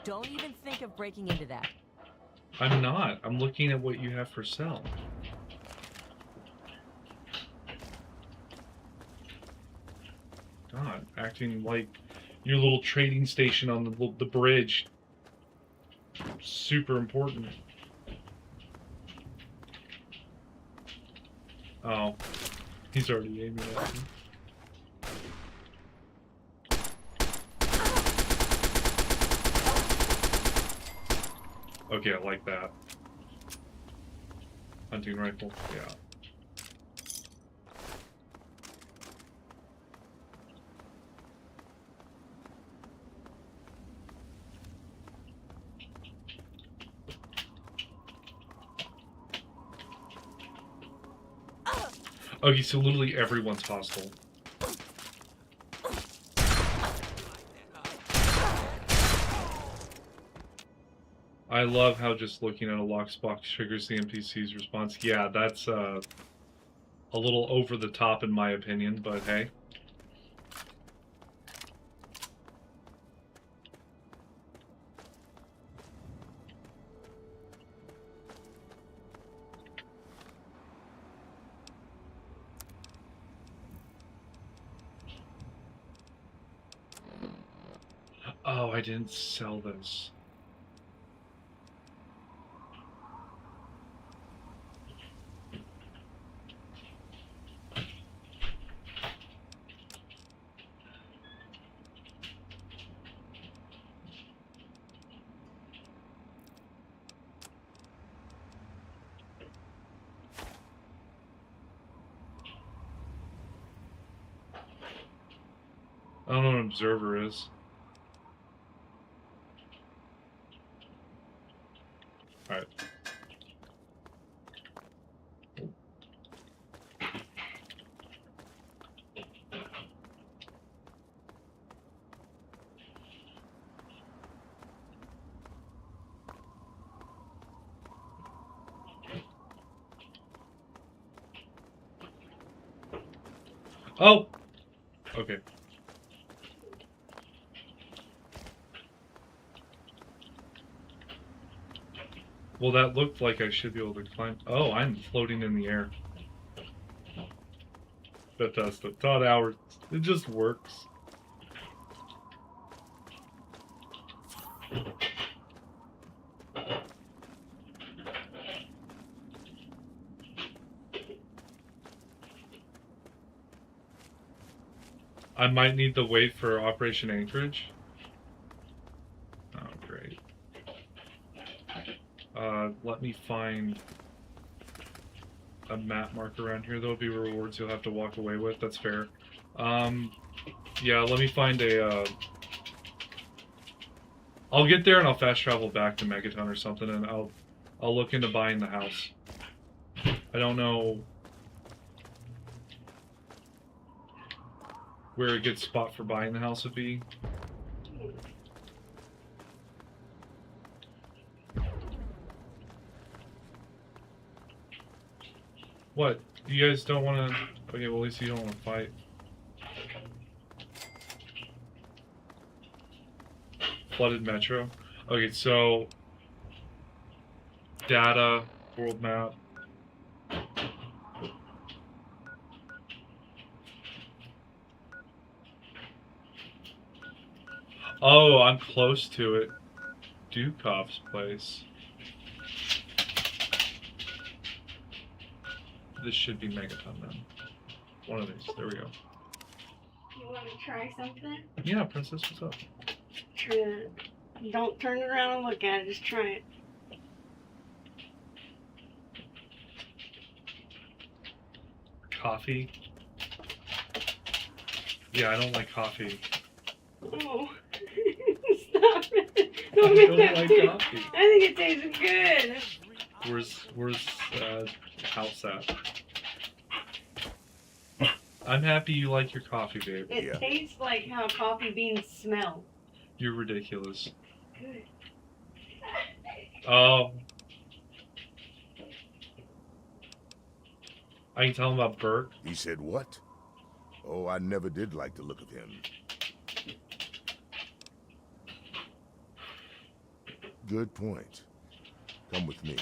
Speaker 12: Don't even think of breaking into that.
Speaker 1: I'm not. I'm looking at what you have for sale. God, acting like your little trading station on the bridge. Super important. Oh, he's already aiming at me. Okay, I like that. Hunting rifle, yeah. Okay, so literally everyone's hostile. I love how just looking at a lockbox triggers the NPC's response. Yeah, that's a little over the top in my opinion, but hey. Oh, I didn't sell this. I don't know what an observer is. Alright. Oh! Okay. Well, that looked like I should be able to climb. Oh, I'm floating in the air. Bethesda. Todd Howard. It just works. I might need to wait for Operation Anchorage. Oh, great. Let me find a map marker around here. There'll be rewards you'll have to walk away with. That's fair. Yeah, let me find a... I'll get there and I'll fast travel back to Megaton or something, and I'll look into buying the house. I don't know where a good spot for buying the house would be. What? You guys don't want to... Okay, well at least you don't want to fight. Flooded Metro. Okay, so data, world map. Oh, I'm close to it. Dukov's place. This should be Megaton then. One of these. There we go.
Speaker 13: You want to try something?
Speaker 1: Yeah, Princess, what's up?
Speaker 13: Try it. Don't turn it around and look at it. Just try it.
Speaker 1: Coffee? Yeah, I don't like coffee.
Speaker 13: Oh. Stop it. Don't
Speaker 1: I
Speaker 13: make
Speaker 1: don't
Speaker 13: that
Speaker 1: like
Speaker 13: taste.
Speaker 1: coffee.
Speaker 13: I think it tastes good.
Speaker 1: Where's house at? I'm happy you like your coffee, babe.
Speaker 13: It tastes like how coffee beans smell.
Speaker 1: You're ridiculous.
Speaker 13: Good.
Speaker 1: Oh. I can tell him about Burke.
Speaker 5: He said what? Oh, I never did like the look of him. Good point. Come with me.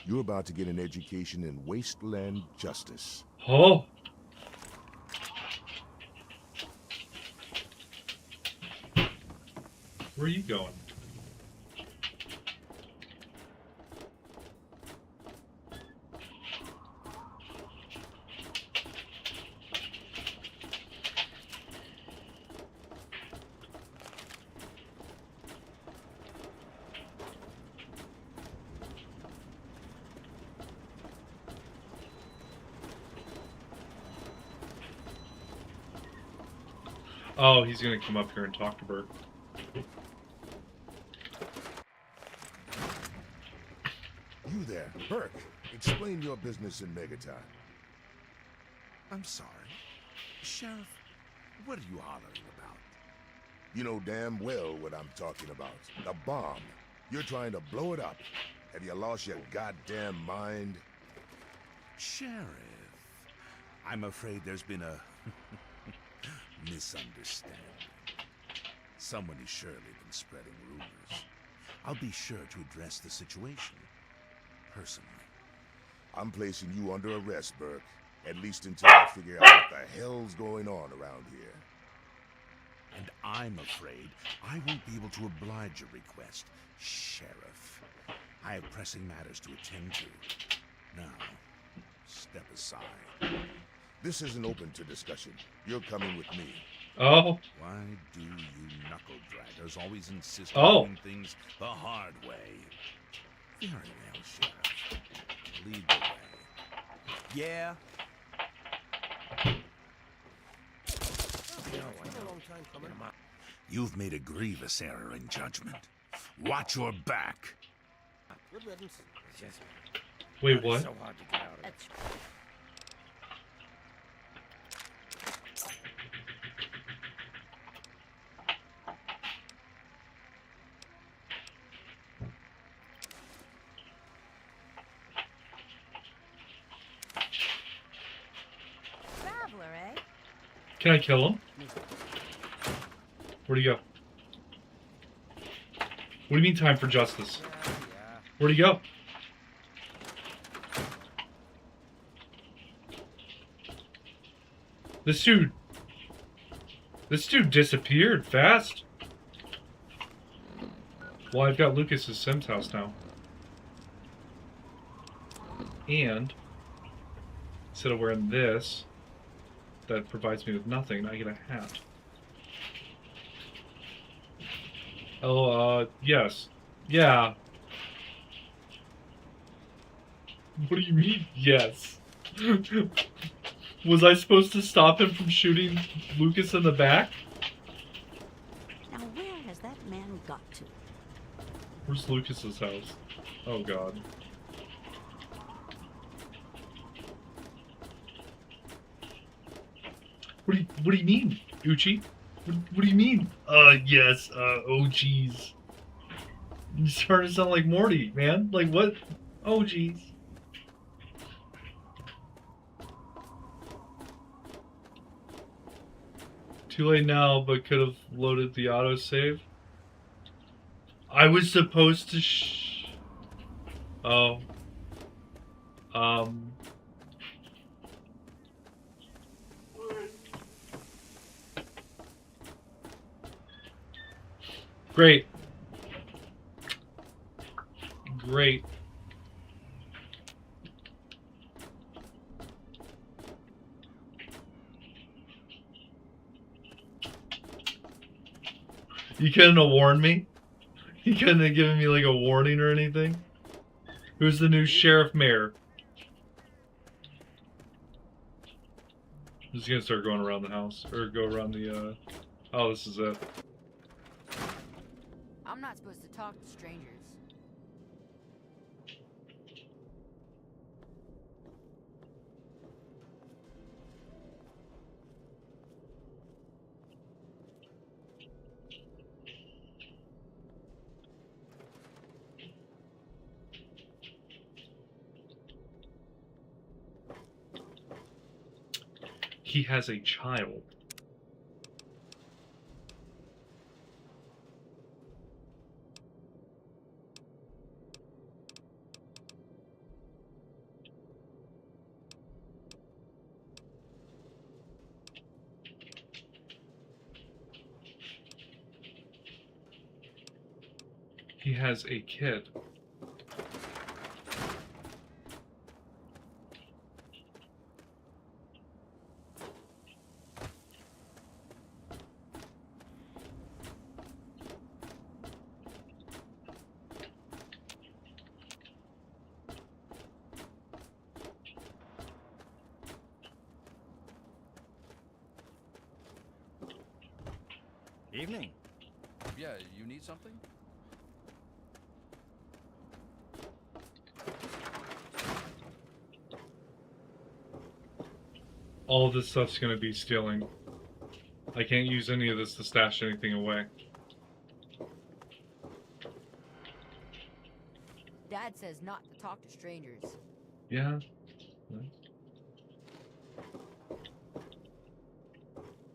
Speaker 5: You're about to get an education in Wasteland justice.
Speaker 1: Oh. Where are you going? Oh, he's gonna come up here and talk to Burke.
Speaker 5: You there, Burke. Explain your business in Megaton.
Speaker 9: I'm sorry. Sheriff, what are you hollering about?
Speaker 5: You know damn well what I'm talking about. The bomb. You're trying to blow it up. Have you lost your goddamn mind?
Speaker 9: Sheriff, I'm afraid there's been a misunderstanding. Someone has surely been spreading rumors. I'll be sure to address the situation personally.
Speaker 5: I'm placing you under arrest, Burke. At least until I figure out what the hell's going on around here.
Speaker 9: And I'm afraid I won't be able to oblige your request, Sheriff. I have pressing matters to attend to. Now, step aside.
Speaker 5: This isn't open to discussion. You're coming with me.
Speaker 1: Oh.
Speaker 9: Why do you knuckle-draggers always insist
Speaker 1: Oh.
Speaker 9: on doing things the hard way? Very well, Sheriff. Lead the way. Yeah? You've made a grievous error in judgment. Watch your back.
Speaker 1: Wait, what?
Speaker 8: So hard to get out of.
Speaker 12: Traveler, eh?
Speaker 1: Can I kill him? Where'd he go? What do you mean time for justice? Where'd he go? This dude disappeared fast. Well, I've got Lucas's Sims house now. And instead of wearing this, that provides me with nothing, I get a hat. Oh, yes. Yeah. What do you mean, yes? Was I supposed to stop him from shooting Lucas in the back?
Speaker 2: Now, where has that man got to?
Speaker 1: Where's Lucas's house? Oh, God. What do you mean, Uchi? What do you mean? Yes, oh geez. You're starting to sound like Morty, man. Like what? Oh geez. Too late now, but could have loaded the autosave. I was supposed to Oh. Great. Great. You couldn't have warned me? You couldn't have given me like a warning or anything? Who's the new sheriff mayor? I'm just gonna start going around the house. Or go around the, Oh, this is it.
Speaker 14: I'm not supposed to talk to strangers.
Speaker 1: He has a child. He has a kid.
Speaker 3: Evening.
Speaker 15: Yeah, you need something?
Speaker 1: All of this stuff's gonna be stealing. I can't use any of this to stash anything away.
Speaker 14: Dad says not to talk to strangers.
Speaker 1: Yeah.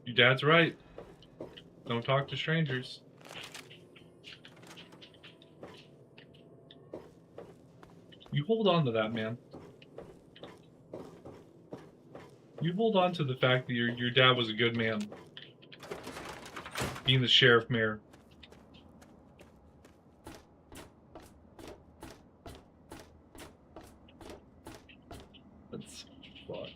Speaker 1: Your dad's right. Don't talk to strangers. You hold on to that, man. You hold on to the fact that your dad was a good man. Being the sheriff mayor. That's fucked.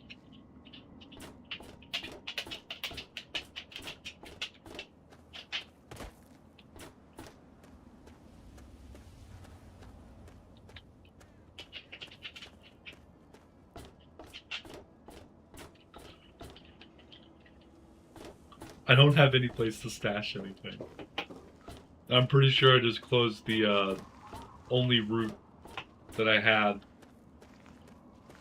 Speaker 1: I don't have any place to stash anything. I'm pretty sure I just closed the only route that I had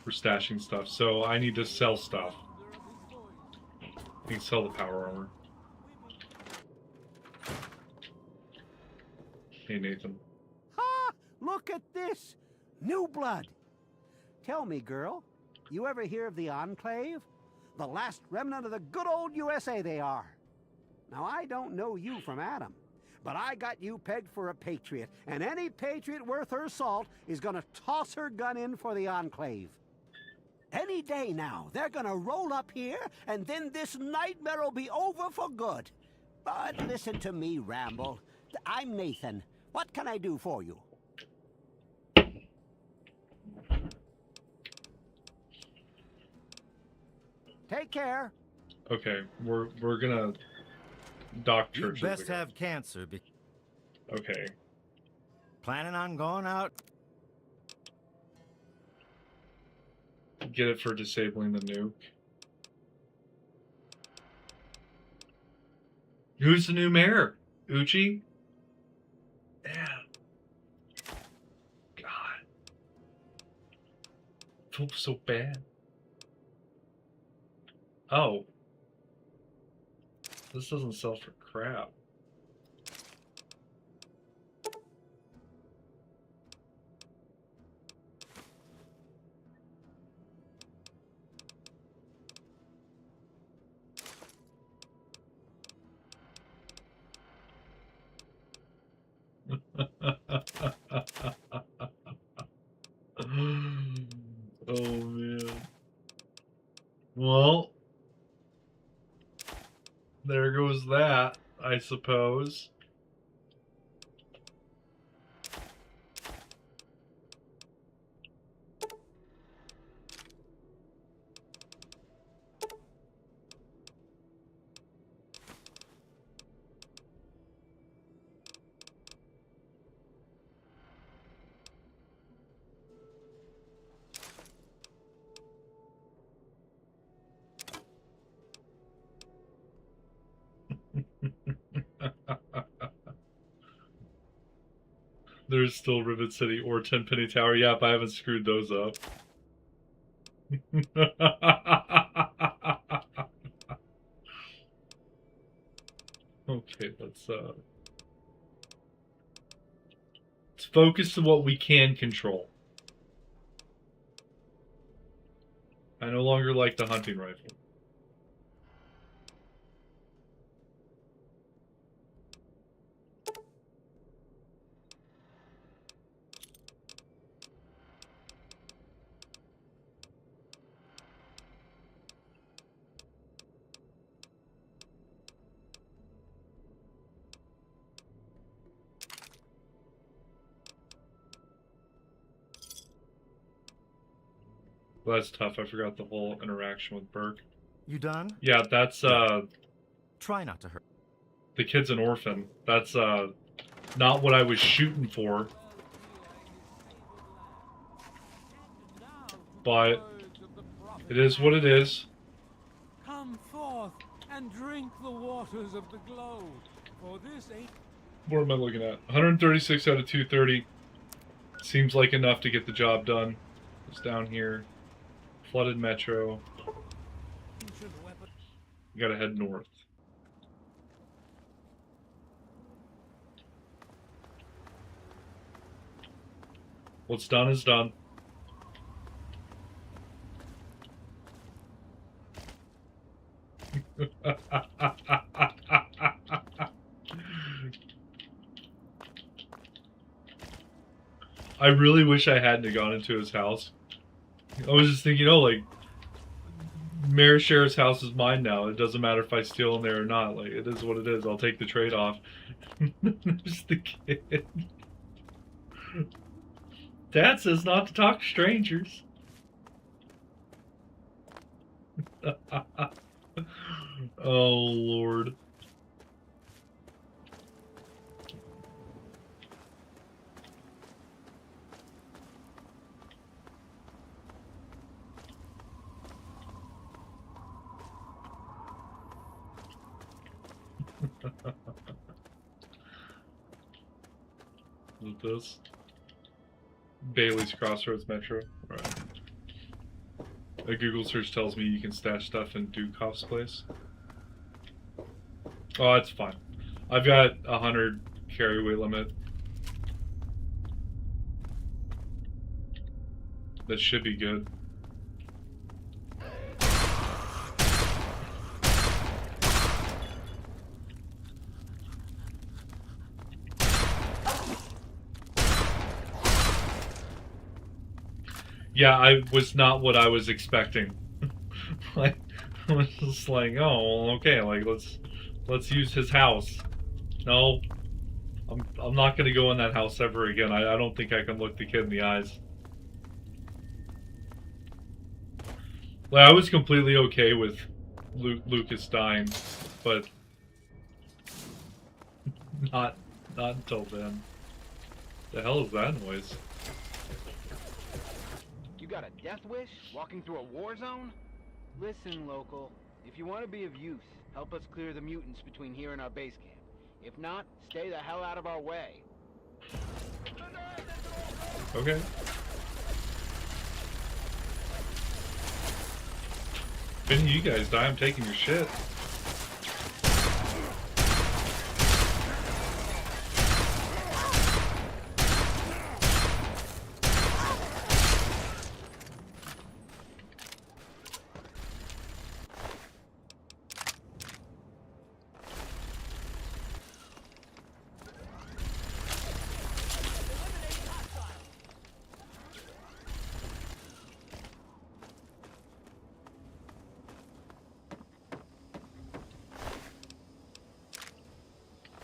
Speaker 1: for stashing stuff. So I need to sell stuff. I can sell the power armor. Hey, Nathan.
Speaker 16: Ha! Look at this! New blood! Tell me, girl, you ever hear of the Enclave? The last remnant of the good old USA they are. Now, I don't know you from Adam, but I got you pegged for a patriot, and any patriot worth her salt is gonna toss her gun in for the Enclave. Any day now, they're gonna roll up here, and then this nightmare'll be over for good. But listen to me, Ramble. I'm Nathan. What can I do for you? Take care.
Speaker 1: Okay, we're gonna dock
Speaker 3: You
Speaker 1: churches.
Speaker 3: best
Speaker 1: again.
Speaker 3: have cancer.
Speaker 1: Okay.
Speaker 3: Planning on going out?
Speaker 1: Get it for disabling the nuke. Who's the new mayor? Uchi? Yeah. God. I feel so bad. Oh. This doesn't sell for crap. Oh man. Well, there goes that, I suppose. There's still Rivet City or Tenpenny Tower. Yep, I haven't screwed those up. Okay, let's focus on what we can control. I no longer like the hunting rifle. Well, that's tough. I forgot the whole interaction with Burke.
Speaker 3: You done?
Speaker 1: Yeah, that's
Speaker 3: Try not to hurt.
Speaker 1: the kid's an orphan. That's not what I was shooting for. But it is what it is.
Speaker 6: Come forth and drink the waters of the glow, for this ain't...
Speaker 1: What am I looking at? 136 out of 230. Seems like enough to get the job done. It's down here. Flooded metro. You gotta head north. What's done is done. I really wish I hadn't gone into his house. I was just thinking, oh, like, Mayor Sheriff's house is mine now. It doesn't matter if I steal in there or not. Like, it is what it is. I'll take the trade-off. There's the kid. Dad says not to talk to strangers. Oh, Lord. With this Bailey's Crossroads Metro. Right. A Google search tells me you can stash stuff in Dukoff's place. Oh, that's fine. I've got 100 carry weight limit. That should be good. Yeah, I was not what I was expecting. Like, I was just like, oh, okay, like let's use his house. No, I'm not gonna go in that house ever again. I don't think I can look the kid in the eyes. Like, I was completely okay with Lucas dying, but not until then. The hell is that noise?
Speaker 11: You got a death wish? Walking through a war zone? Listen, local. If you want to be of use, help us clear the mutants between here and our base camp. If not, stay the hell out of our way.
Speaker 1: Okay. If any of you guys die, I'm taking your shit.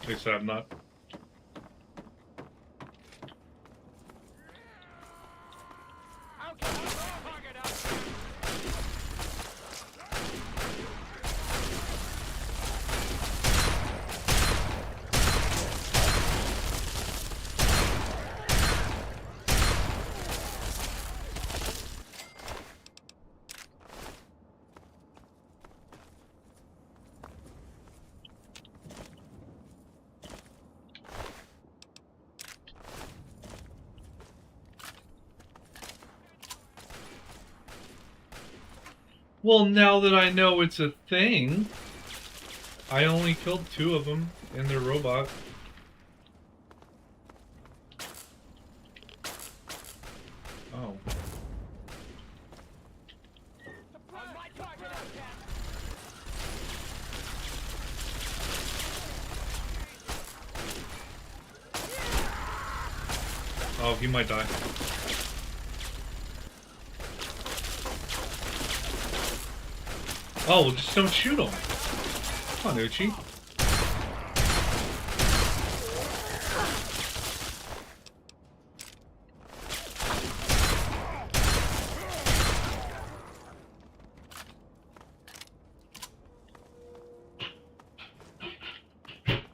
Speaker 1: Except I'm not. Well, now that I know it's a thing, I only killed 2 of them in their robot. Oh. Oh, he might die. Oh, well, just don't shoot him. Come on, Uchi.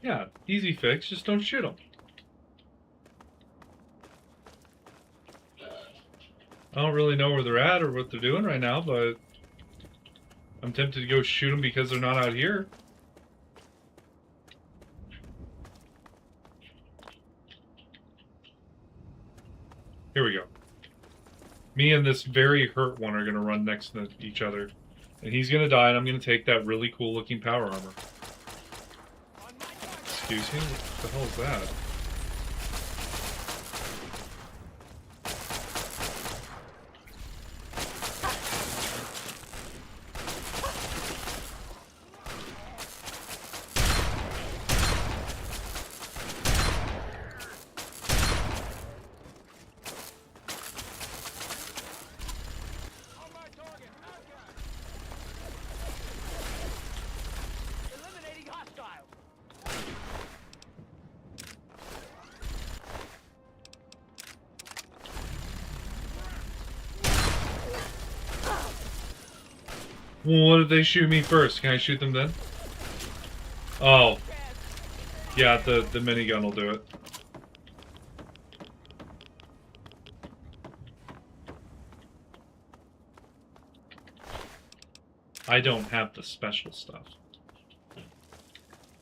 Speaker 1: Yeah, easy fix. Just don't shoot him. I don't really know where they're at or what they're doing right now, but I'm tempted to go shoot them because they're not out here. Here we go. Me and this very hurt one are going to run next to each other. And he's going to die, and I'm going to take that really cool looking power armor. Excuse me? What the hell is that? Well, what if they shoot me first? Can I shoot them then? Oh. Yeah, the minigun will do it. I don't have the special stuff.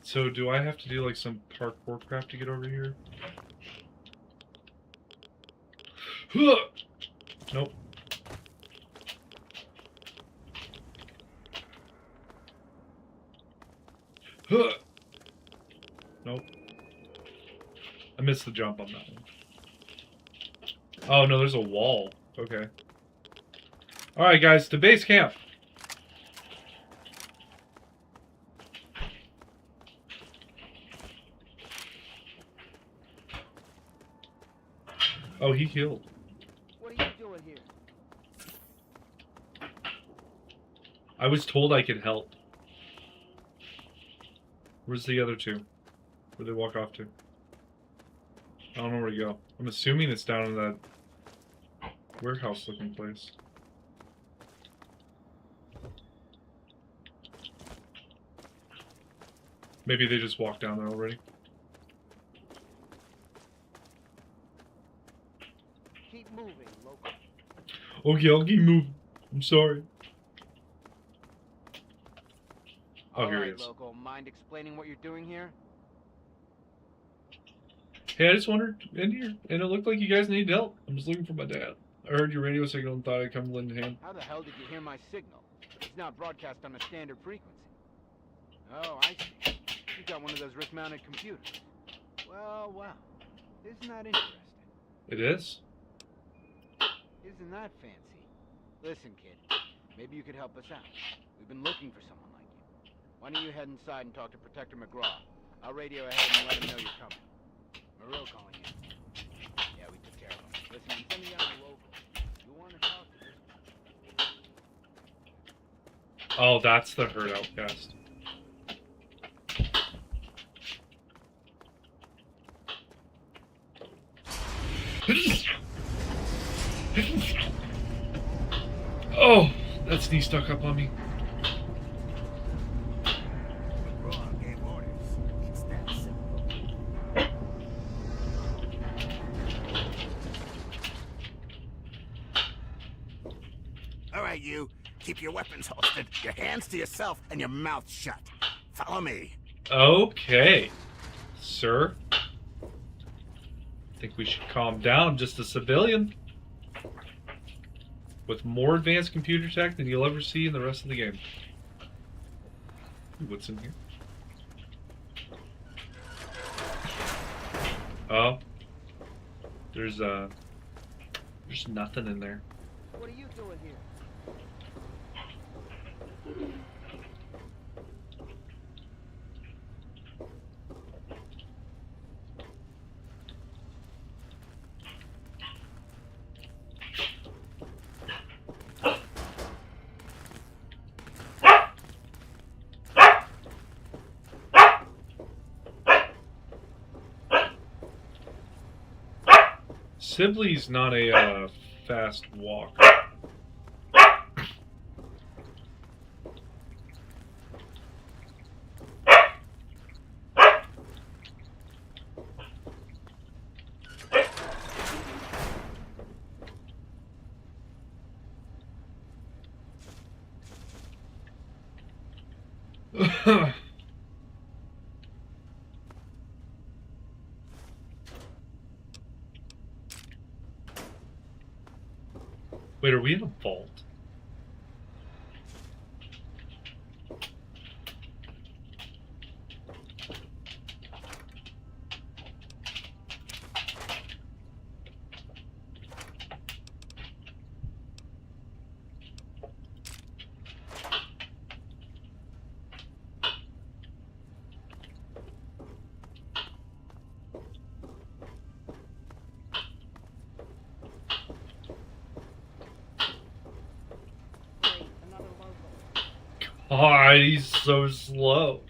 Speaker 1: So do I have to do like some parkour crap to get over here? Nope. Nope. I missed the jump on that one. Oh no, there's a wall. Okay. Alright guys, to base camp. Oh, he healed.
Speaker 11: What are you doing here?
Speaker 1: I was told I could help. Where's the other 2? Where'd they walk off to? I don't know where to go. I'm assuming it's down in that warehouse looking place. Maybe they just walked down there already.
Speaker 11: Keep moving, local.
Speaker 1: Okay, I'll keep moving. I'm sorry. Oh, here he is.
Speaker 11: Local, mind explaining what you're doing here?
Speaker 1: Hey, I just wandered in here, and it looked like you guys needed help. I'm just looking for my dad. I heard your radio signal and thought I'd come lend a hand.
Speaker 11: How the hell did you hear my signal? It's not broadcast on a standard frequency. Oh, I see. You got one of those wrist-mounted computers. Well, well. Isn't that interesting?
Speaker 1: It is?
Speaker 11: Isn't that fancy? Listen, kid. Maybe you could help us out. We've been looking for someone like you. Why don't you head inside and talk to Protector McGraw? I'll radio ahead and let him know you're coming. Marill calling you. Yeah, we took care of him. Listen, I'm sending out a local. You want to talk to this one?
Speaker 1: Oh, that's the herd outcast. That sneeze stuck up on me.
Speaker 16: McGraw gave orders. It's that simple. All right, you. Keep your weapons holstered, your hands to yourself, and your mouth shut. Follow me.
Speaker 1: Okay, sir. I think we should calm down. I'm just a civilian with more advanced computer tech than you'll ever see in the rest of the game. Ooh, what's in here? Oh, there's nothing in there.
Speaker 17: What are you doing here?
Speaker 1: Sibley's not a fast walker. Wait, are we in a vault? God, he's so slow.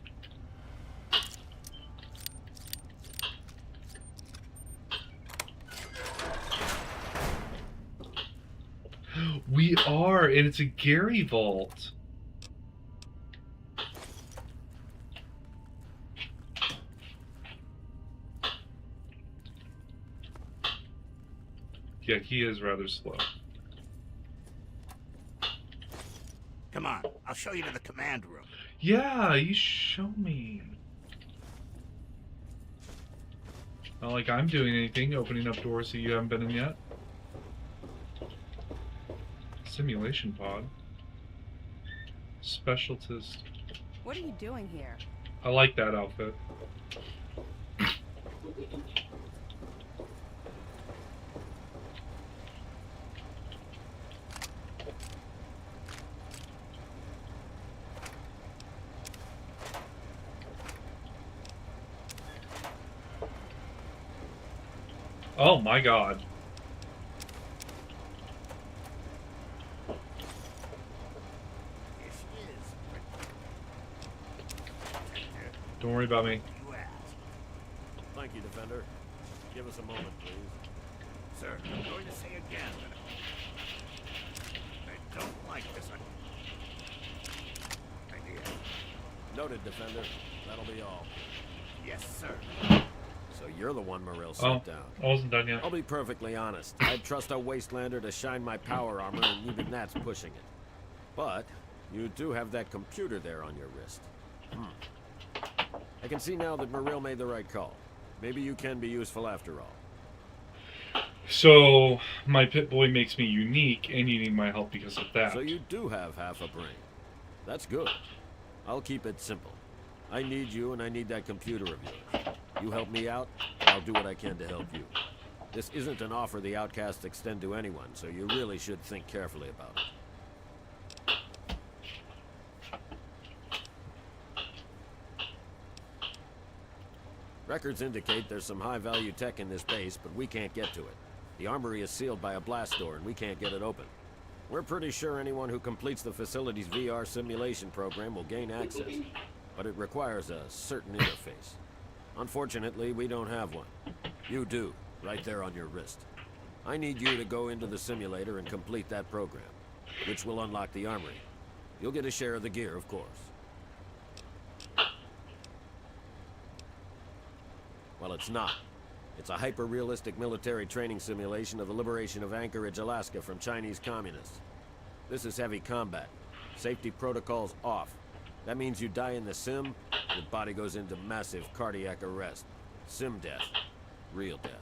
Speaker 1: We are, and it's a Gary vault. Yeah, he is rather slow.
Speaker 16: Come on, I'll show you to the command room.
Speaker 1: Yeah, you show me. Not like I'm doing anything, opening up doors that you haven't been in yet. Simulation pod. Specialist.
Speaker 12: What are you doing here?
Speaker 1: I like that outfit. Oh my god. Don't worry about me.
Speaker 18: Thank you, Defender. Give us a moment, please.
Speaker 16: Sir, I'm going to say again that I don't like this idea.
Speaker 18: Noted, Defender. That'll be all.
Speaker 16: Yes, sir.
Speaker 18: So you're the one Morel sent down.
Speaker 1: I wasn't done yet.
Speaker 18: I'll be perfectly honest. I'd trust a Wastelander to shine my power armor, and even that's pushing it. But you do have that computer there on your wrist. I can see now that Morel made the right call. Maybe you can be useful after all.
Speaker 1: So, my Pip-Boy makes me unique, and you need my help because of that.
Speaker 18: So you do have half a brain. That's good. I'll keep it simple. I need you, and I need that computer of yours. You help me out, I'll do what I can to help you. This isn't an offer the Outcasts extend to anyone, so you really should think carefully about it. Records indicate there's some high-value tech in this base, but we can't get to it. The armory is sealed by a blast door, and we can't get it open. We're pretty sure anyone who completes the facility's VR simulation program will gain access, but it requires a certain interface. Unfortunately, we don't have one. You do, right there on your wrist. I need you to go into the simulator and complete that program. which will unlock the armory. You'll get a share of the gear, of course. Well, it's not. It's a hyper-realistic military training simulation of the liberation of Anchorage, Alaska from Chinese communists. This is heavy combat. Safety protocols off. That means you die in the sim, your body goes into massive cardiac arrest. Sim death. Real death.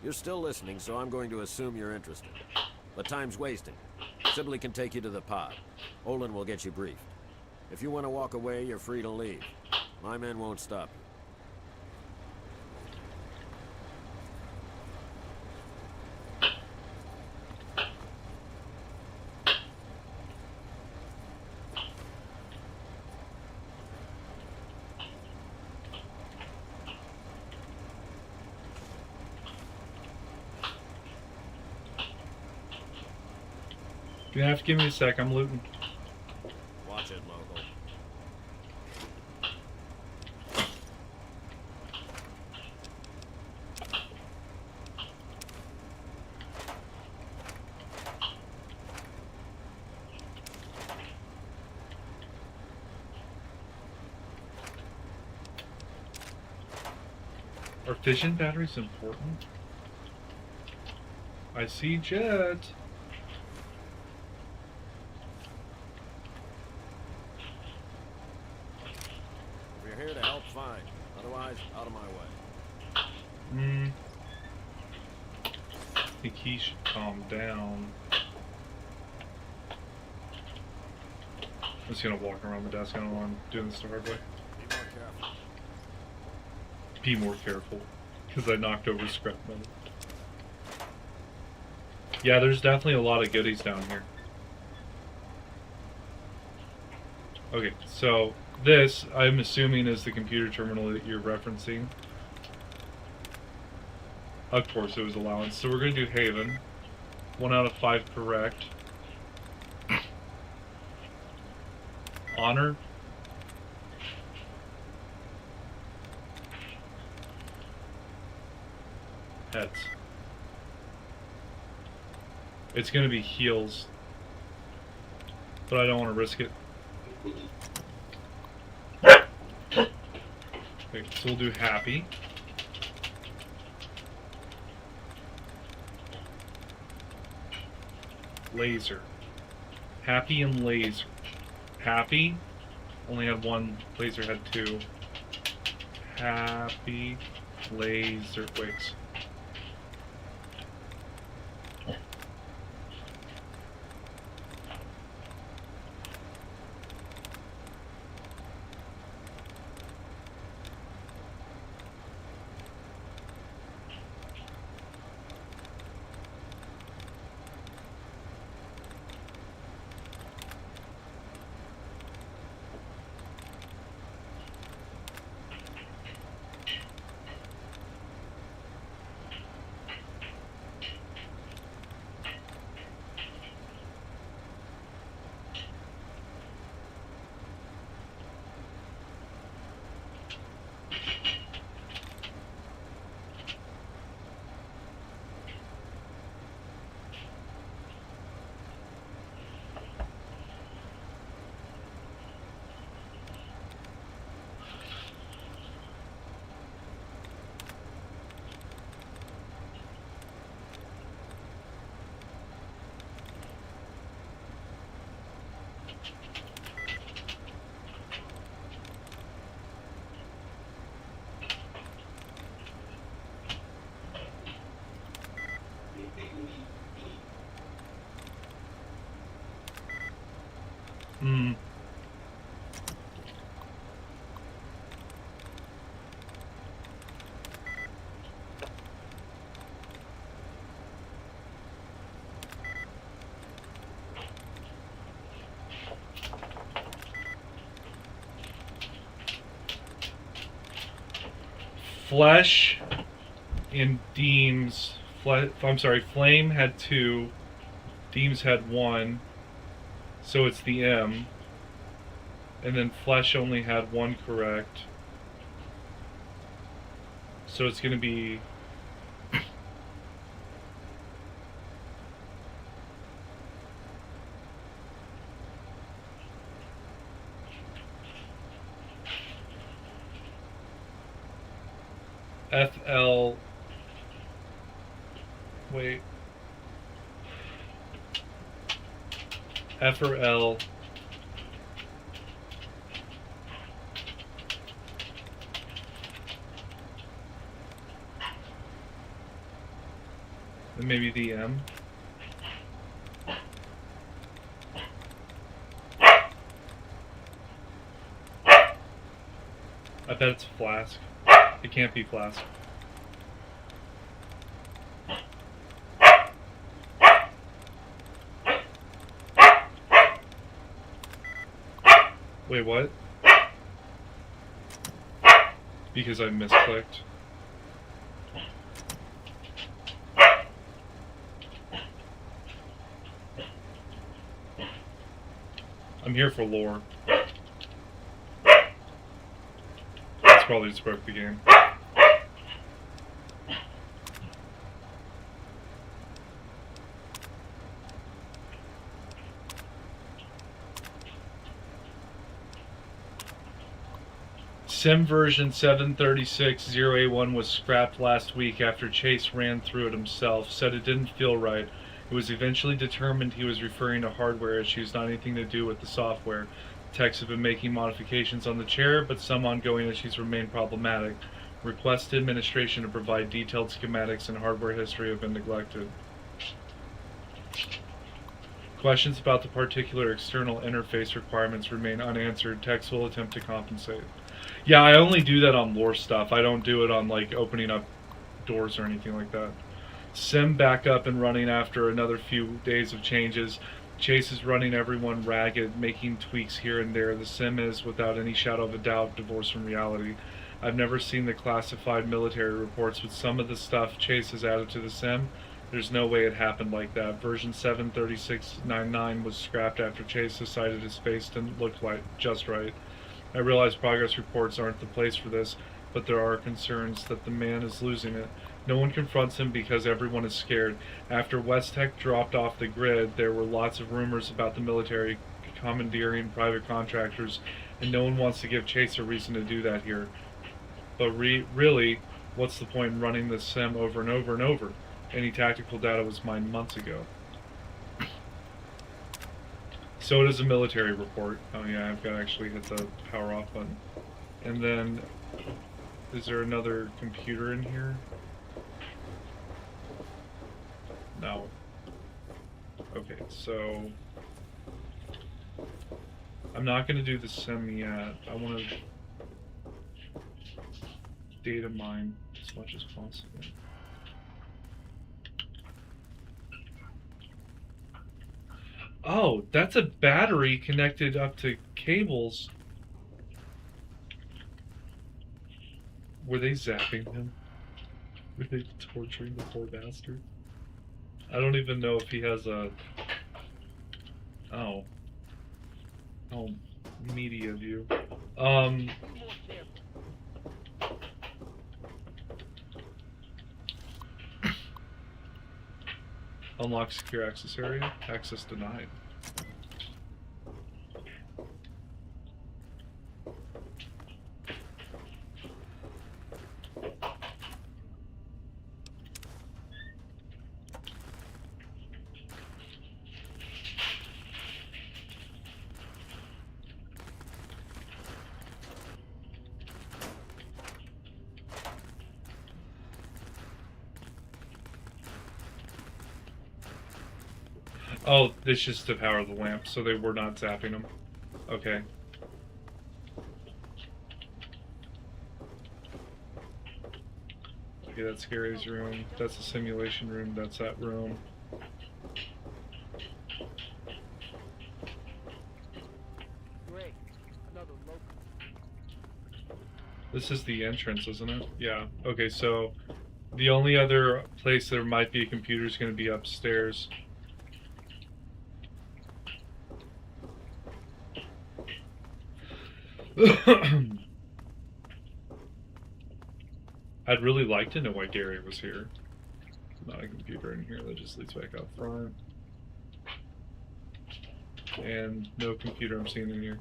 Speaker 18: You're still listening, so I'm going to assume you're interested. But time's wasting. Sibley can take you to the pod. Olin will get you briefed. If you want to walk away, you're free to leave. My men won't stop you.
Speaker 1: You have to give me a sec, I'm looting.
Speaker 18: Watch it, local.
Speaker 1: Are fission batteries important? I see Jet.
Speaker 18: If you're here to help, fine. Otherwise, out of my way.
Speaker 1: I think he should calm down. I'm just gonna walk around the desk. I don't want to do this the hard way.
Speaker 18: Be more careful.
Speaker 1: Be more careful, because I knocked over scrap metal. Yeah, there's definitely a lot of goodies down here. Okay, so this, I'm assuming, is the computer terminal that you're referencing. Of course, it was allowance. So we're going to do Haven. 1 out of 5 correct. Honor. Heads. It's going to be heals. But I don't want to risk it. Okay, so we'll do happy. Laser. Happy and laser. Happy only had 1, laser had 2. Happy, laser, wait. Flesh and Deems. I'm sorry, Flame had 2, Deems had 1, so it's the M. And then Flesh only had 1 correct. So it's going to be... FL. Wait. F or L. And maybe the M. I bet it's Flask. It can't be Flask. Wait, what? Because I misclicked. I'm here for lore. That's probably just broke the game. Sim version 736.0A1 was scrapped last week after Chase ran through it himself, said it didn't feel right. It was eventually determined he was referring to hardware issues, not anything to do with the software. Techs have been making modifications on the chair, but some ongoing issues remain problematic. Requested administration to provide detailed schematics and hardware history have been neglected. Questions about the particular external interface requirements remain unanswered. Techs will attempt to compensate. Yeah, I only do that on lore stuff. I don't do it on, like, opening up doors or anything like that. Sim back up and running after another few days of changes. Chase is running everyone ragged, making tweaks here and there. The sim is, without any shadow of a doubt, divorced from reality. I've never seen the classified military reports, but some of the stuff Chase has added to the sim, there's no way it happened like that. Version 736.99 was scrapped after Chase decided his face didn't look like just right. I realize progress reports aren't the place for this, but there are concerns that the man is losing it. No one confronts him because everyone is scared. After West Tech dropped off the grid, there were lots of rumors about the military commandeering private contractors, and no one wants to give Chase a reason to do that here. But really, what's the point in running this sim over and over and over? Any tactical data was mined months ago. So it is a military report. Oh yeah, I've got to actually hit the power off button. And then, is there another computer in here? No. Okay, so I'm not going to do the sim yet. I want to data mine as much as possible. Oh, that's a battery connected up to cables. Were they zapping him? Were they torturing the poor bastard? I don't even know if he has a... Oh. Oh, media view. Unlock secure access area. Access denied. Oh, it's just to power the lamp, so they were not zapping them. Okay. Okay, that's Gary's room. That's the simulation room. That's that room.
Speaker 6: Great. Another local.
Speaker 1: This is the entrance, isn't it? Yeah. Okay, so the only other place there might be a computer is going to be upstairs. I'd really like to know why Gary was here. Not a computer in here, that just leads back out front. And no computer I'm seeing in here.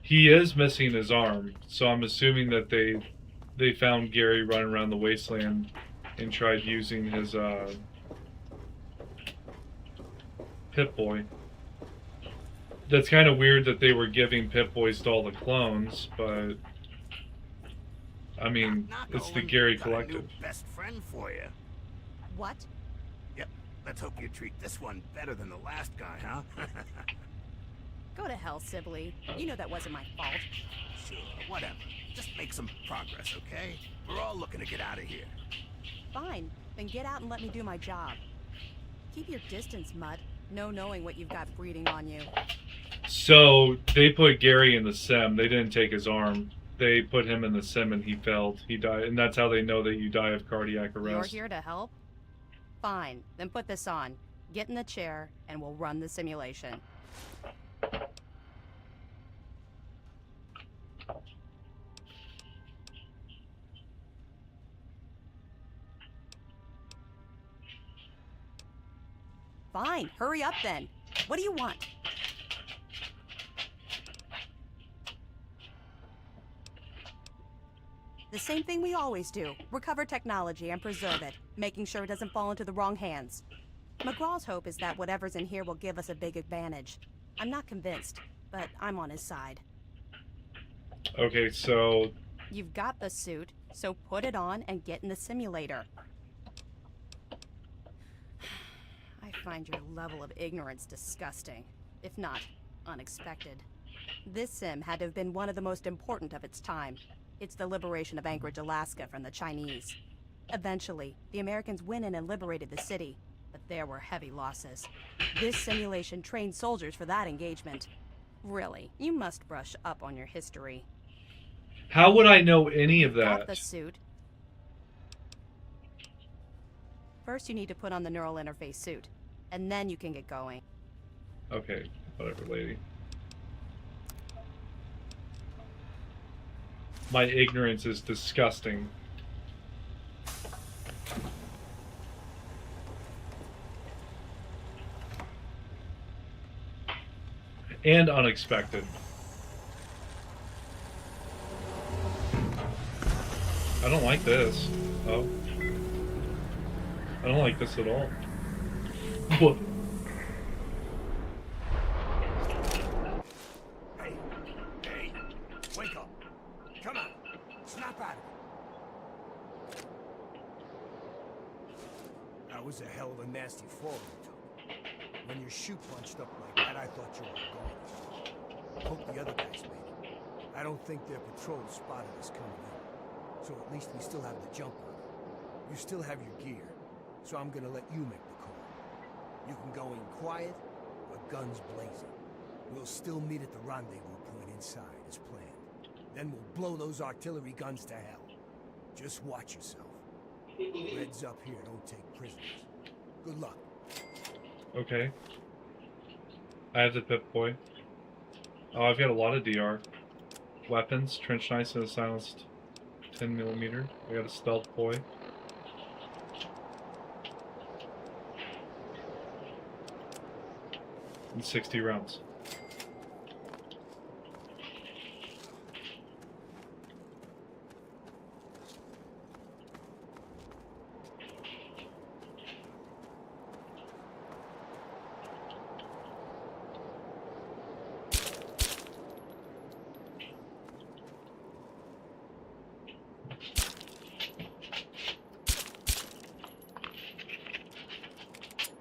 Speaker 1: He is missing his arm, so I'm assuming that they they found Gary running around the wasteland and tried using his Pip-Boy. That's kind of weird that they were giving Pip-Boys to all the clones, but I mean, it's the Gary Collective.
Speaker 17: Best friend for you.
Speaker 12: What?
Speaker 17: Yep. Let's hope you treat this one better than the last guy, huh?
Speaker 12: Go to hell, Sibley. You know that wasn't my fault.
Speaker 17: Sure, whatever. Just make some progress, okay? We're all looking to get out of here.
Speaker 12: Fine. Then get out and let me do my job. Keep your distance, Mud. No knowing what you've got breeding on you.
Speaker 1: So, they put Gary in the sim. They didn't take his arm. They put him in the sim and he failed. He died. And that's how they know that you die of cardiac arrest.
Speaker 12: You're here to help? Fine. Then put this on. Get in the chair, and we'll run the simulation. Fine. Hurry up, then. What do you want? The same thing we always do. Recover technology and preserve it, making sure it doesn't fall into the wrong hands. McGraw's hope is that whatever's in here will give us a big advantage. I'm not convinced, but I'm on his side.
Speaker 1: Okay, so...
Speaker 12: You've got the suit, so put it on and get in the simulator. I find your level of ignorance disgusting, if not unexpected. This sim had to have been one of the most important of its time. It's the liberation of Anchorage, Alaska from the Chinese. Eventually, the Americans went in and liberated the city, but there were heavy losses. This simulation trained soldiers for that engagement. Really, you must brush up on your history.
Speaker 1: How would I know any of that?
Speaker 12: Got the suit. First, you need to put on the neural interface suit, and then you can get going.
Speaker 1: Okay, whatever, lady. My ignorance is disgusting. And unexpected. I don't like this. Oh. I don't like this at all. What?
Speaker 17: Hey, wake up. Come on, snap out of it.
Speaker 19: That was a hell of a nasty fall you took. When your shoe punched up like that, I thought you were gone. Hope the other guys made it. I don't think their patrol spotted us coming in. So at least we still have the jump on it. You still have your gear, so I'm gonna let you make the call. You can go in quiet, or guns blazing. We'll still meet at the rendezvous point inside, as planned. Then we'll blow those artillery guns to hell. Just watch yourself. Reds up here don't take prisoners. Good luck.
Speaker 1: Okay. I have the Pip-Boy. Oh, I've got a lot of DR. Weapons, trench knives and a silenced 10mm. I got a stealth boy. And 60 rounds.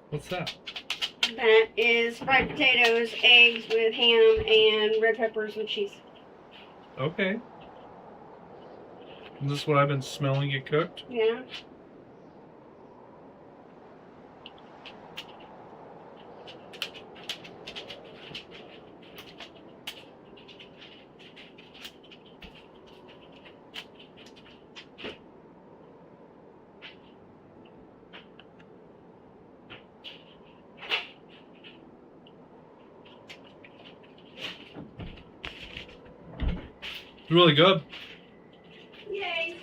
Speaker 1: What's that?
Speaker 13: That is fried potatoes, eggs with ham, and red peppers with cheese.
Speaker 1: Okay. Is this what I've been smelling get cooked?
Speaker 13: Yeah.
Speaker 1: Really good.
Speaker 13: Yay.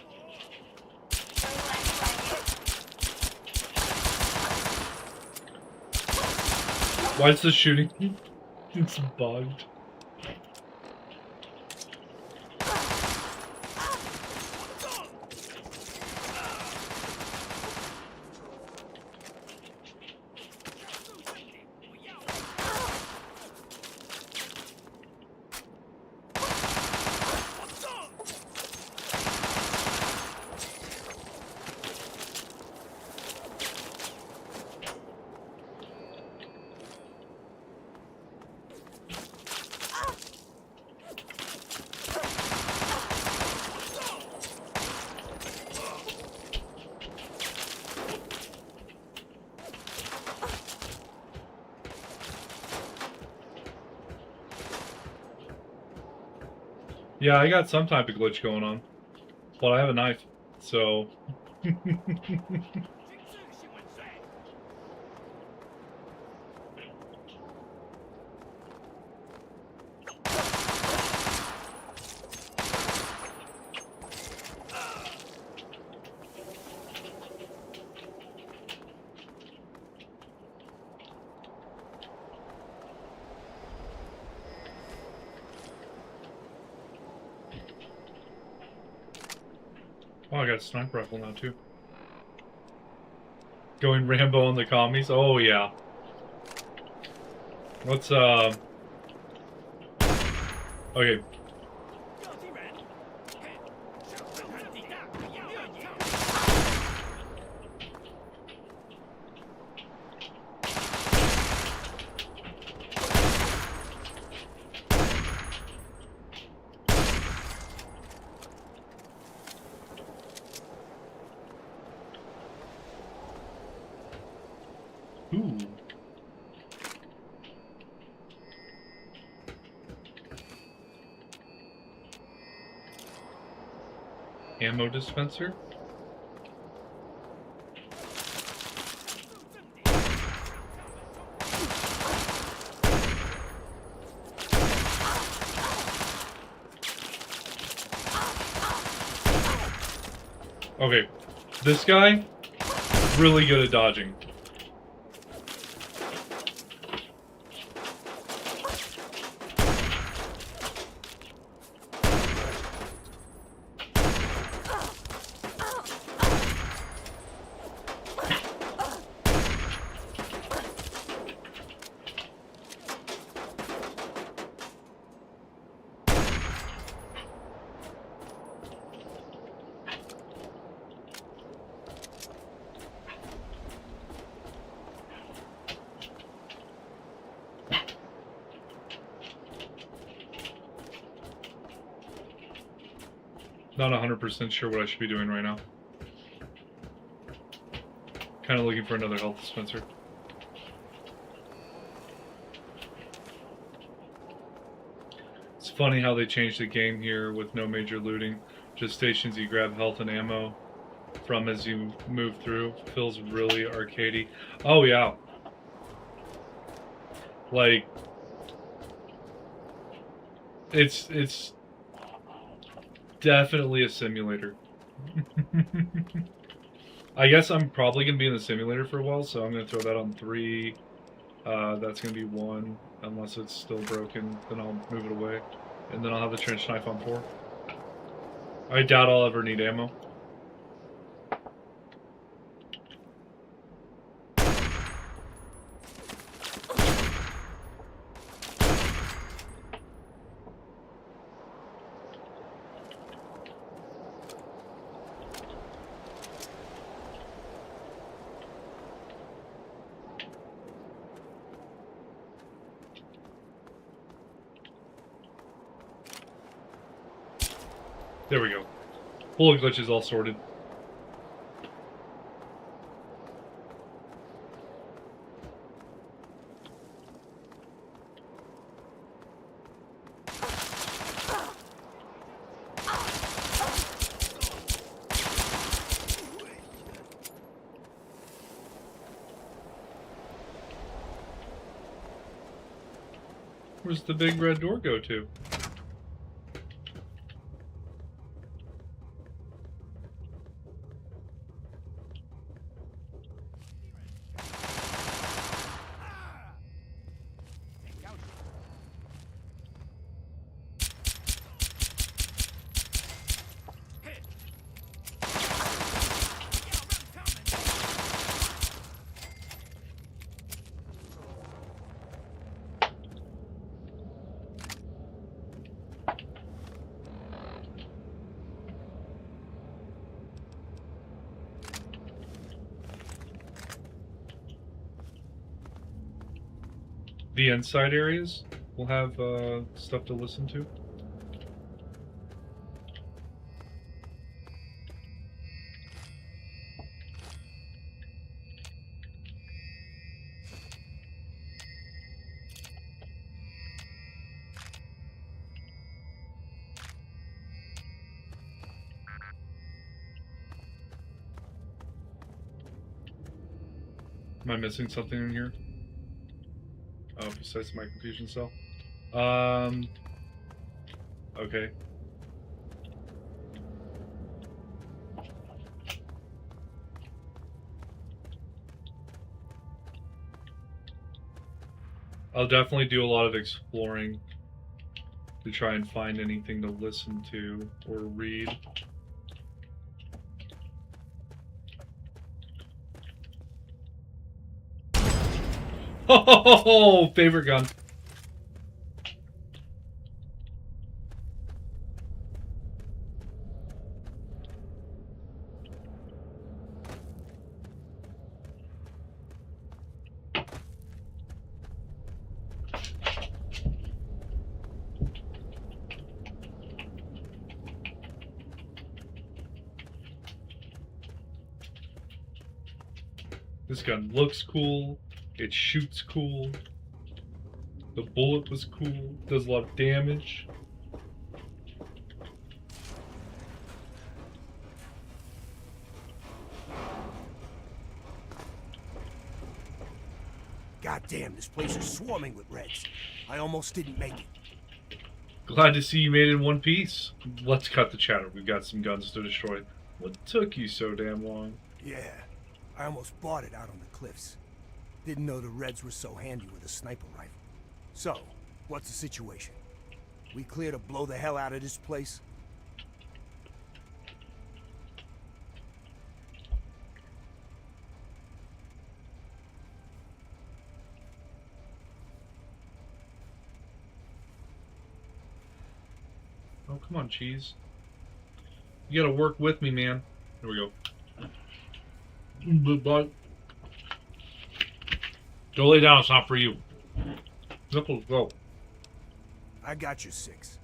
Speaker 1: Why is the shooting? It's bugged. Yeah, I got some type of glitch going on. But I have a knife, so... Oh, I got a sniper rifle now, too. Going Rambo on the commies? Oh, yeah. Let's, okay. Ooh. Ammo dispenser? Okay, this guy, really good at dodging. Not 100% sure what I should be doing right now. Kind of looking for another health dispenser. It's funny how they changed the game here with no major looting. Just stations you grab health and ammo from as you move through. Feels really arcadey. Oh yeah. Like it's definitely a simulator. I guess I'm probably gonna be in the simulator for a while, so I'm gonna throw that on 3. That's gonna be 1, unless it's still broken, then I'll move it away. And then I'll have the trench knife on 4. I doubt I'll ever need ammo. There we go. Bullet glitches all sorted. Where's the big red door go to? The inside areas will have stuff to listen to. I missing something in here? Oh, besides my confusion cell? Okay. I'll definitely do a lot of exploring to try and find anything to listen to or read. Oh, favorite gun. This gun looks cool. It shoots cool. The bullet was cool. Does a lot of damage.
Speaker 19: Goddamn, this place is swarming with Reds. I almost didn't make it.
Speaker 1: Glad to see you made it in one piece. Let's cut the chatter. We've got some guns to destroy. What took you so damn long?
Speaker 19: Yeah, I almost bought it out on the cliffs. Didn't know the Reds were so handy with a sniper rifle. So, what's the situation? We clear to blow the hell out of this place?
Speaker 1: Oh, come on, cheese. You gotta work with me, man. Here we go. But don't lay down, it's not for you. Nipples, go.
Speaker 19: I got your 6.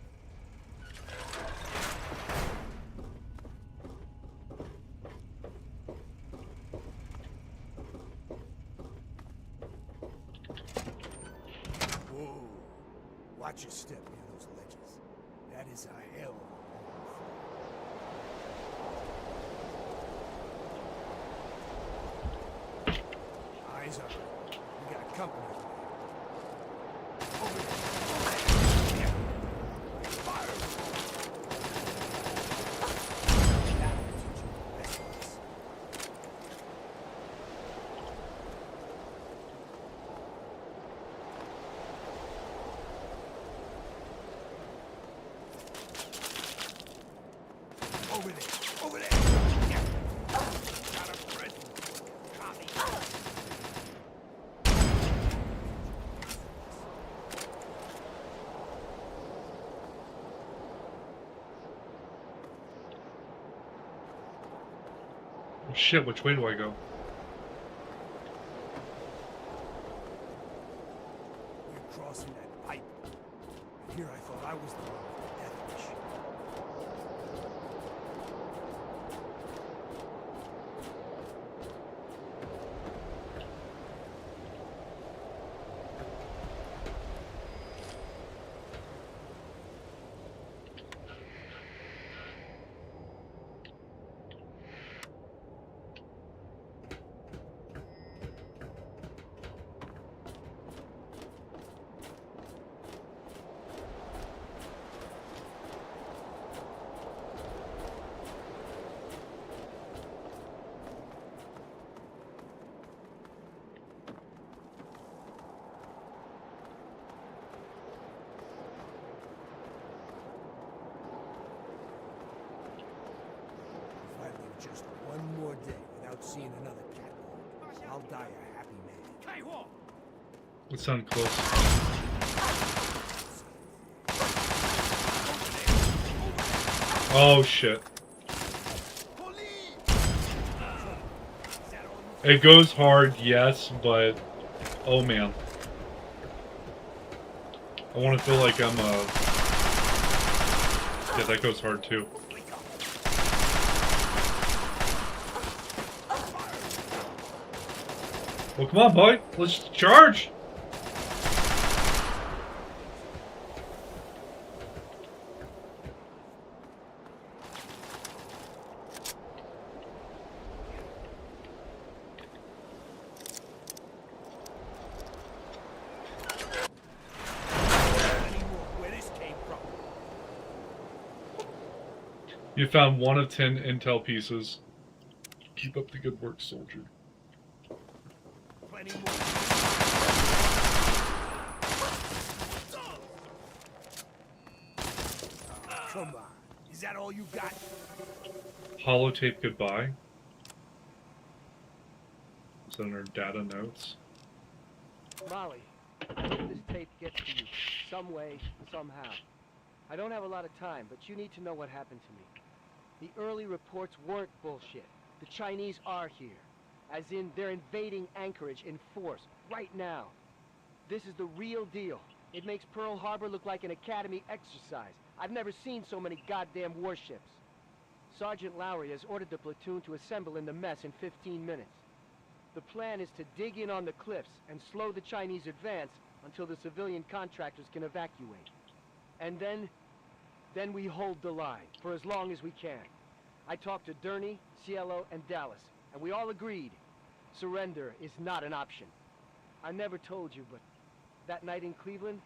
Speaker 19: Whoa. Watch your step near those ledges. That is a hell of a eyes up. We got company. Over there. Yeah. Fire. Over there. Over there. Yeah. Got a present. Copy.
Speaker 1: Oh, shit, which way do I go?
Speaker 19: We're crossing that pipe. Here I thought I was the one with the death wish. If I live just one more day without seeing another catwalk, I'll die a happy man.
Speaker 1: Let's sound close. Oh shit. It goes hard, yes, but oh man. I want to feel like I'm yeah, that goes hard too. Well, come on, boy. Let's charge. You found 1 of 10 intel pieces. Keep up the good work, soldier.
Speaker 19: Plenty more. Come on. Is that all you got?
Speaker 1: Holotape goodbye. Is that in our data notes?
Speaker 20: Molly, I hope this tape gets to you, some way, somehow. I don't have a lot of time, but you need to know what happened to me. The early reports weren't bullshit. The Chinese are here. As in, they're invading Anchorage in force, right now. This is the real deal. It makes Pearl Harbor look like an Academy exercise. I've never seen so many goddamn warships. Sergeant Lowry has ordered the platoon to assemble in the mess in 15 minutes. The plan is to dig in on the cliffs and slow the Chinese advance until the civilian contractors can evacuate. And then we hold the line for as long as we can. I talked to Durney, Cielo, and Dallas, and we all agreed surrender is not an option. I never told you, but that night in Cleveland,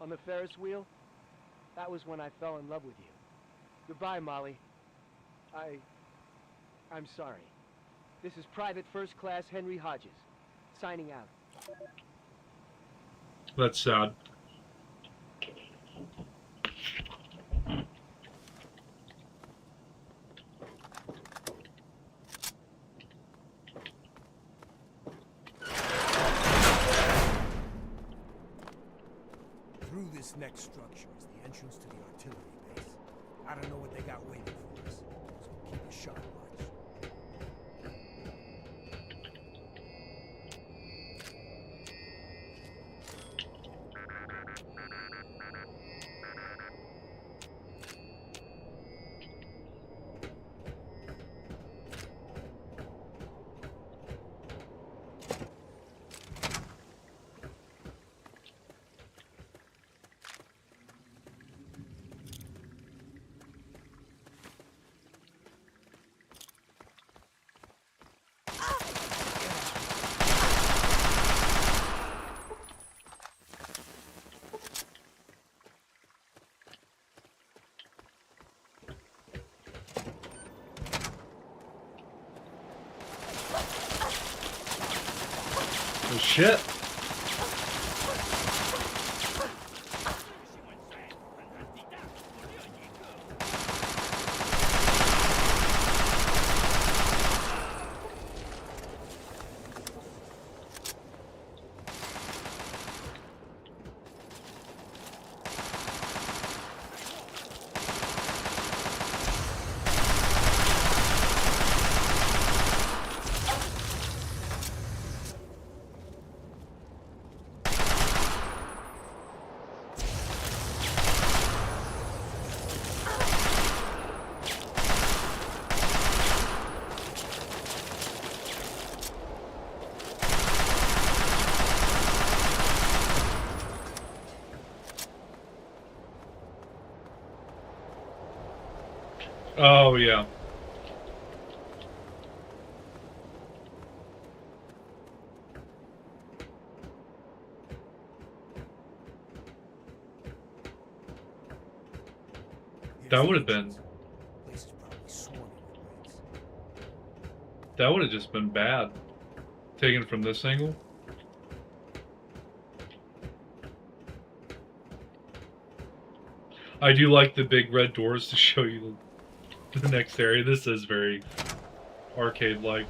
Speaker 20: on the Ferris wheel, that was when I fell in love with you. Goodbye, Molly. I'm sorry. This is Private First Class Henry Hodges, signing out.
Speaker 1: That's sad.
Speaker 19: Through this next structure is the entrance to the artillery base. I don't know what they got waiting for us, so keep a sharp watch.
Speaker 1: Oh shit. Oh, yeah. That would have been... That would have just been bad. Taken from this angle. I do like the big red doors to show you the next area. This is very arcade-like.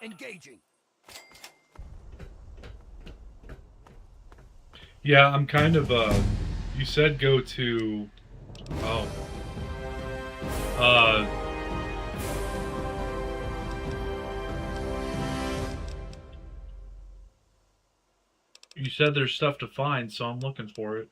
Speaker 19: Engaging.
Speaker 1: Yeah, I'm kind of, you said go to, you said there's stuff to find, so I'm looking for it.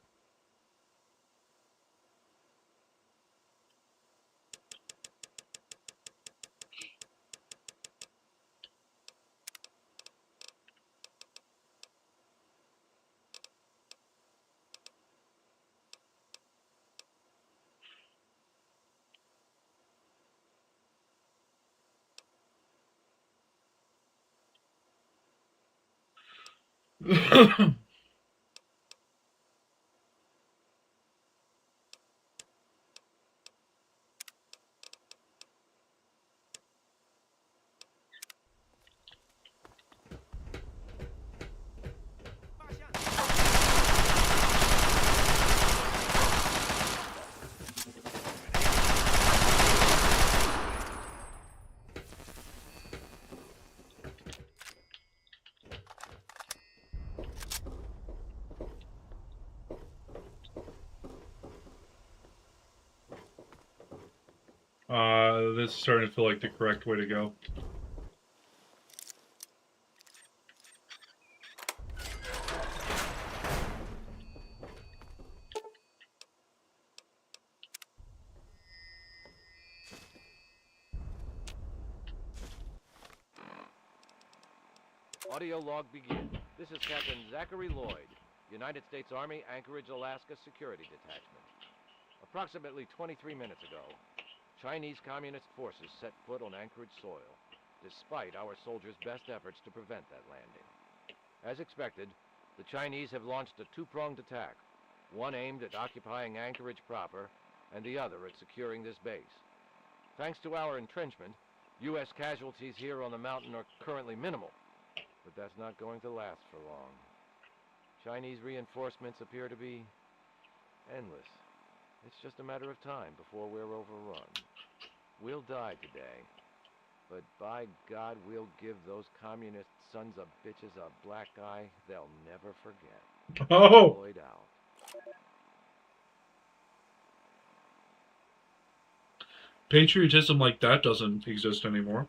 Speaker 1: This is starting to feel like the correct way to go.
Speaker 21: Audio log begin. This is Captain Zachary Lloyd, United States Army, Anchorage, Alaska Security Detachment. Approximately 23 minutes ago, Chinese Communist forces set foot on Anchorage soil, despite our soldiers' best efforts to prevent that landing. As expected, the Chinese have launched a two-pronged attack, one aimed at occupying Anchorage proper, and the other at securing this base. Thanks to our entrenchment, U.S. casualties here on the mountain are currently minimal, but that's not going to last for long. Chinese reinforcements appear to be endless. It's just a matter of time before we're overrun. We'll die today, but by God, we'll give those communist sons of bitches a black eye they'll never forget.
Speaker 1: Oh!
Speaker 21: Lloyd out.
Speaker 1: Patriotism like that doesn't exist anymore.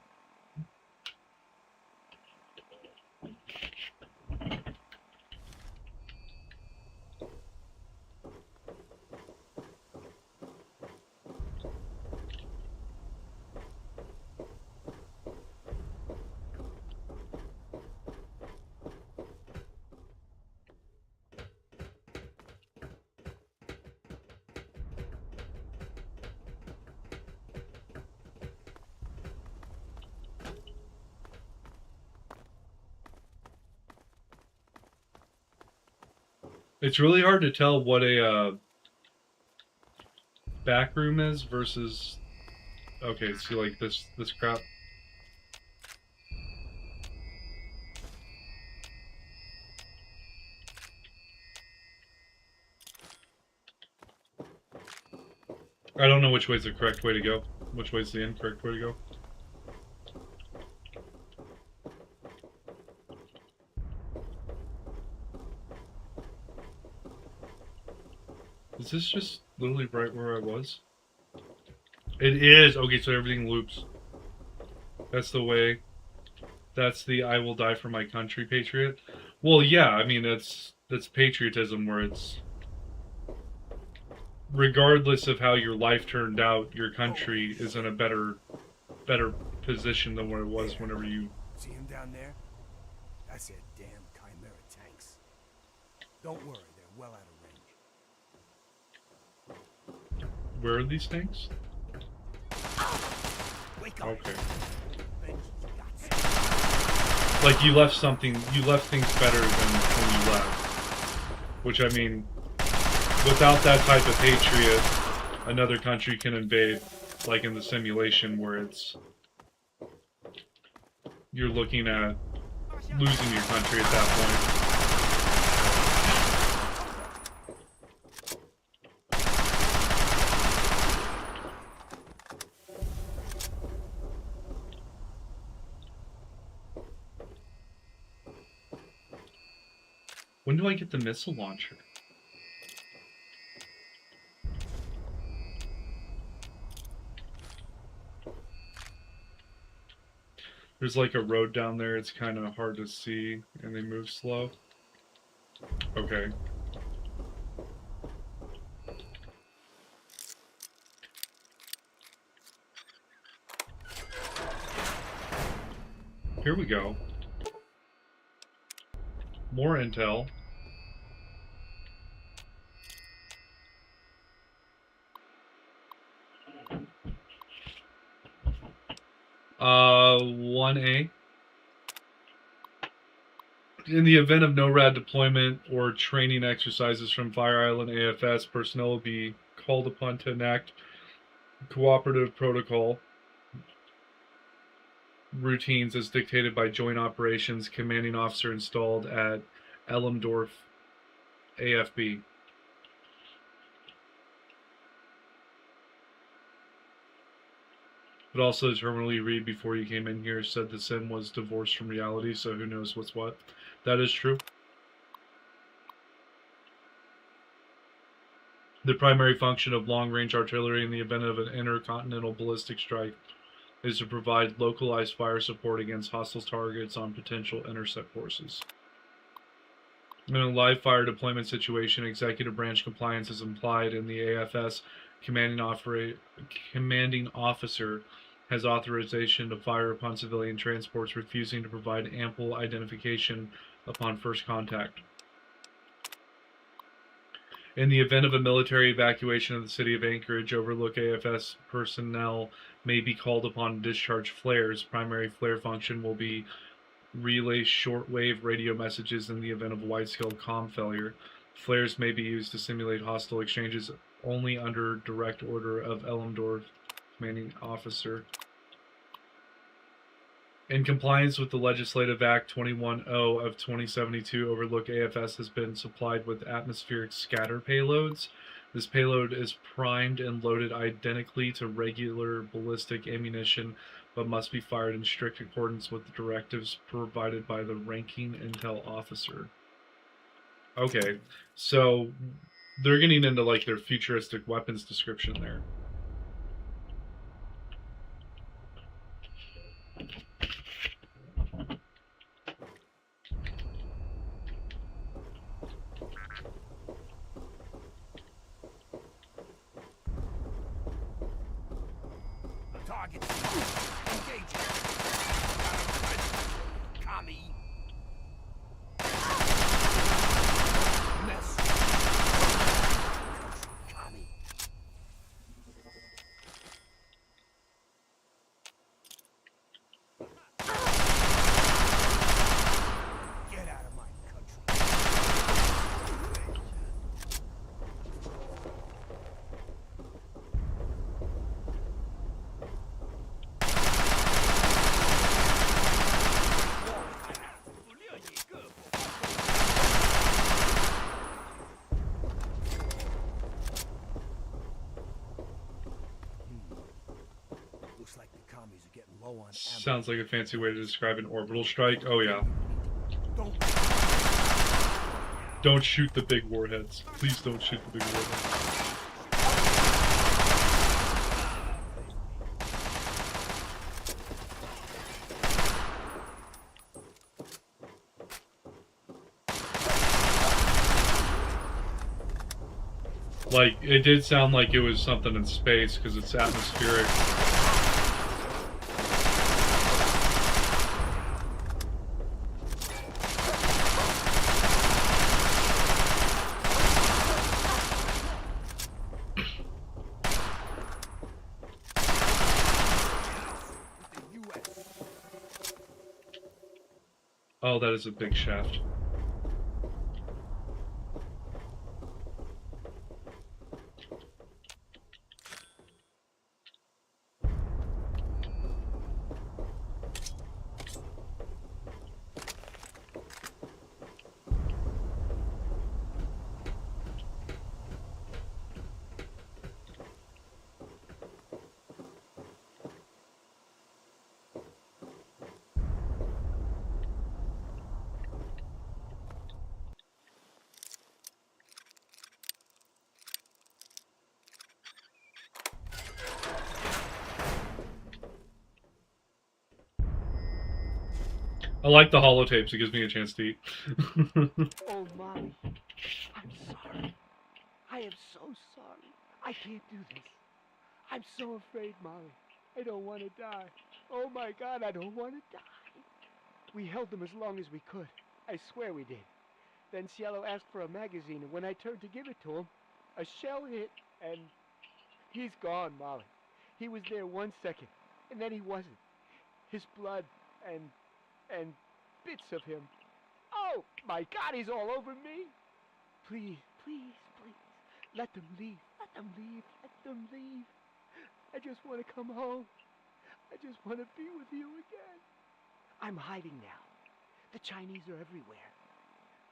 Speaker 1: It's really hard to tell what a back room is versus. Okay, see, like this crap. I don't know which way's the correct way to go. Which way's the incorrect way to go. Is this just literally right where I was? It is! Okay, so everything loops. That's the way. That's the I will die for my country patriot. Well, yeah, I mean, that's patriotism where it's... Regardless of how your life turned out, your country is in a better position than what it was whenever you...
Speaker 19: See him down there? That's their damn Chimera tanks. Don't worry, they're well out of range.
Speaker 1: Where are these tanks?
Speaker 19: Wake up.
Speaker 1: Okay. Like you left things better than when you left. Which, I mean, without that type of patriot, another country can invade, like in the simulation where you're looking at losing your country at that point. When do I get the missile launcher? There's like a road down there, it's kind of hard to see, and they move slow. Okay. Here we go. More intel. Uh, 1A. In the event of NORAD deployment or training exercises from Fire Island AFS, personnel will be called upon to enact cooperative protocol routines as dictated by Joint Operations Commanding Officer installed at Elmdorf AFB. But also, the terminal you read before you came in here said the sim was divorced from reality, so who knows what's what. That is true. The primary function of long-range artillery in the event of an intercontinental ballistic strike is to provide localized fire support against hostile targets on potential intercept forces. In a live fire deployment situation, executive branch compliance is implied, and the AFS commanding officer has authorization to fire upon civilian transports, refusing to provide ample identification upon first contact. In the event of a military evacuation of the city of Anchorage, Overlook AFS personnel may be called upon to discharge flares. Primary flare function will be relay shortwave radio messages in the event of wide-scale comm failure. Flares may be used to simulate hostile exchanges only under direct order of Elmdorf commanding officer. In compliance with the Legislative Act 21-0 of 2072, Overlook AFS has been supplied with atmospheric scatter payloads. This payload is primed and loaded identically to regular ballistic ammunition, but must be fired in strict accordance with the directives provided by the ranking intel officer. Okay, so they're getting into like their futuristic weapons description there.
Speaker 17: Target. Engage. Commie. Mess. Commie. Get out of my country.
Speaker 19: Looks like the commies are getting low on ammo.
Speaker 1: Sounds like a fancy way to describe an orbital strike. Oh yeah. Don't shoot the big warheads. Please don't shoot the big warheads. Like, it did sound like it was something in space because it's atmospheric. Oh, that is a big shaft. I like the holotapes. It gives me a chance to eat.
Speaker 20: Oh, Molly, I'm sorry. I am so sorry. I can't do this. I'm so afraid, Molly. I don't want to die. Oh my God, I don't want to die. We held them as long as we could. I swear we did. Then Cielo asked for a magazine, and when I turned to give it to him, a shell hit, and he's gone, Molly. He was there 1 second, and then he wasn't. His blood and bits of him. Oh, my God, he's all over me. Please, please, please. Let them leave. Let them leave. Let them leave. I just want to come home. I just want to be with you again. I'm hiding now. The Chinese are everywhere.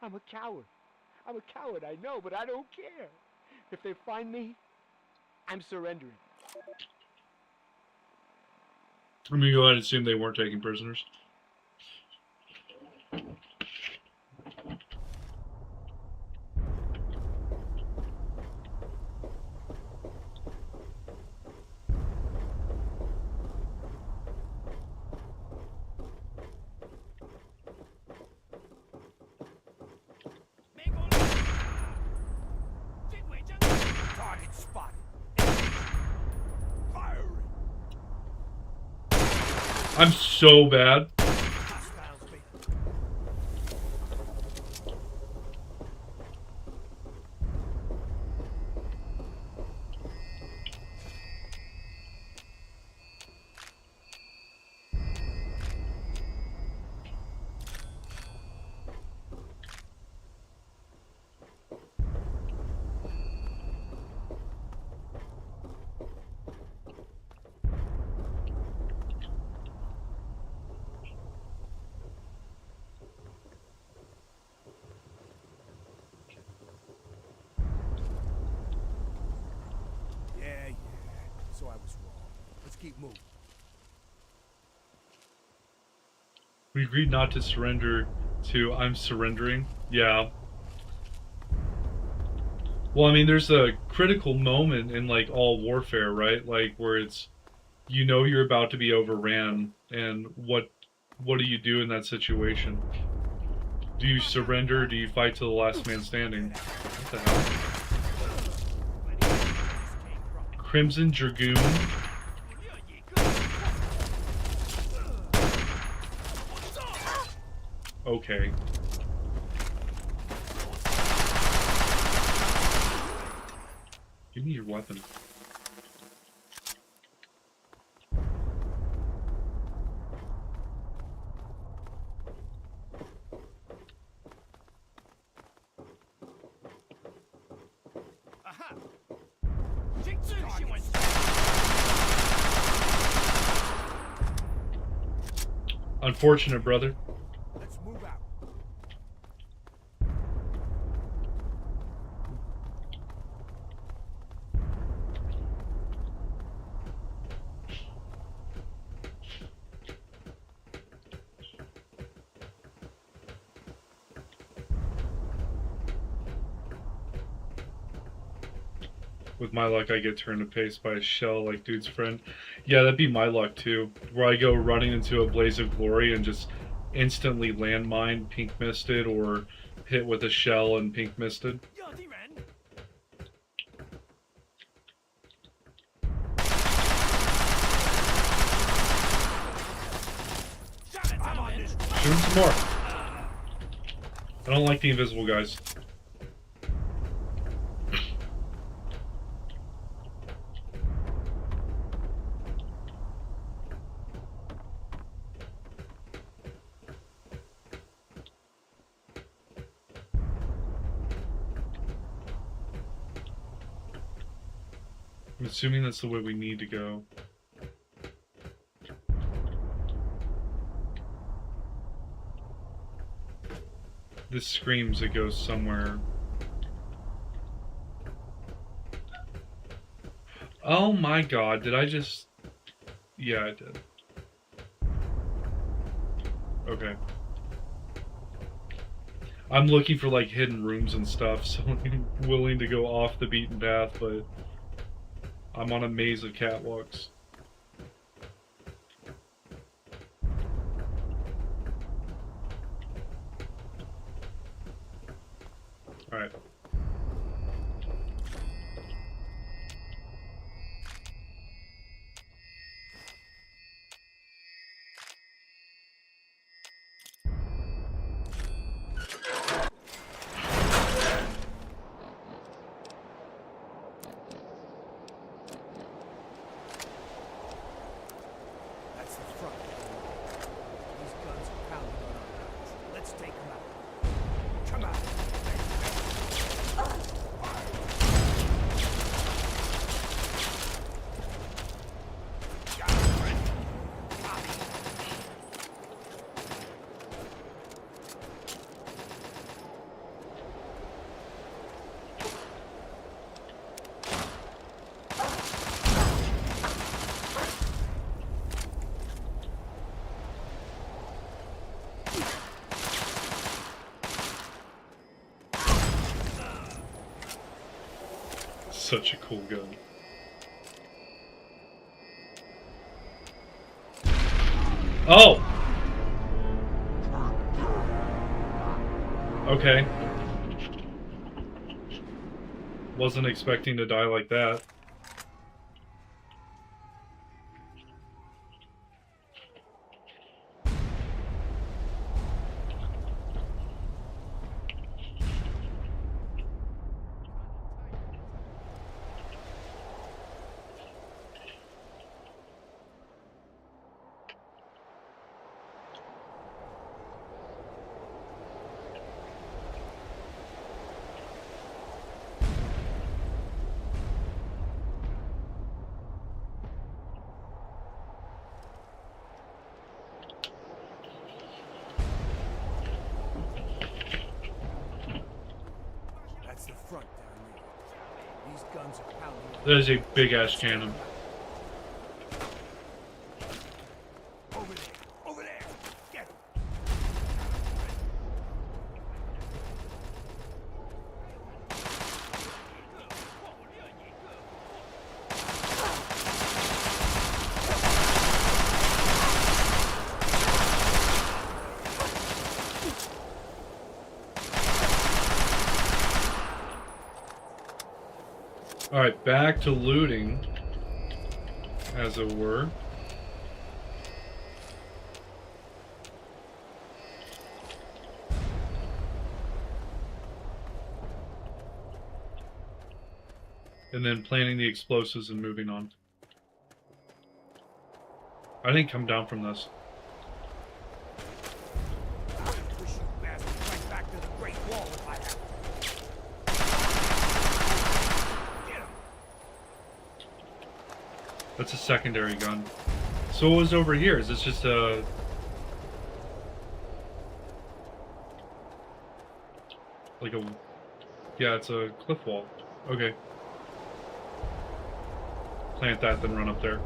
Speaker 20: I'm a coward. I'm a coward, I know, but I don't care. If they find me, I'm surrendering.
Speaker 1: I'm gonna go ahead and assume they weren't taking prisoners.
Speaker 19: Target spotted. Firing.
Speaker 1: I'm so bad.
Speaker 19: Yeah. So I was wrong. Let's keep moving.
Speaker 1: We agreed not to surrender to I'm surrendering. Yeah. Well, I mean, there's a critical moment in, like, all warfare, right? Like, where it's, you know you're about to be overran, and what do you do in that situation? Do you surrender, or do you fight to the last man standing? What the hell? Crimson Dragoon? Okay. Give me your weapon.
Speaker 19: Aha!
Speaker 1: Unfortunate, brother.
Speaker 19: Let's move out.
Speaker 1: With my luck, I get turned to paste by a shell like dude's friend. Yeah, that'd be my luck too. Where I go running into a blaze of glory and just instantly landmine pink misted, or hit with a shell and pink misted. Shoot him some more. I don't like the invisible guys. I'm assuming that's the way we need to go. This screams it goes somewhere. Oh my god, did I just... Yeah, I did. Okay. I'm looking for, like, hidden rooms and stuff, so I'm willing to go off the beaten path, but I'm on a maze of catwalks. Alright.
Speaker 19: That's the front. These guns are pounding on our guys. Let's take them out.
Speaker 1: Such a cool gun. Oh! Okay. Wasn't expecting to die like that.
Speaker 19: That's the front down there. These guns are pounding.
Speaker 1: That is a big ass cannon.
Speaker 19: Over there! Over there! Get him!
Speaker 1: Alright, back to looting, as it were. And then planting the explosives and moving on. I didn't come down from this.
Speaker 19: Push you bastards right back to the Great Wall if I have to.
Speaker 1: That's a secondary gun. So what was over here? Is this just a... like a... yeah, it's a cliff wall. Okay. Plant that, then run up there.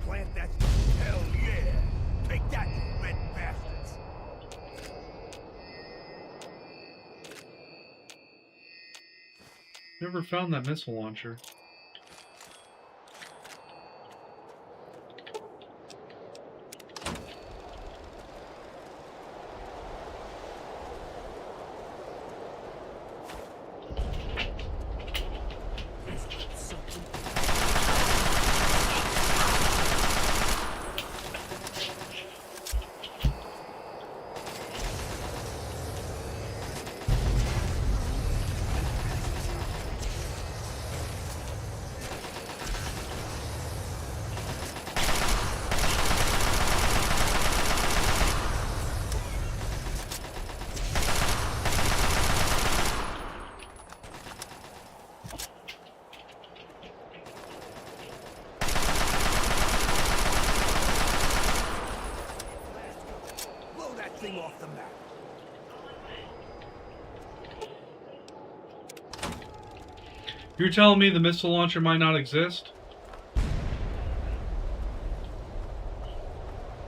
Speaker 19: Plant that. Hell yeah! Take that, you red bastards!
Speaker 1: Never found that missile launcher.
Speaker 19: Blow that thing off the map.
Speaker 1: You're telling me the missile launcher might not exist?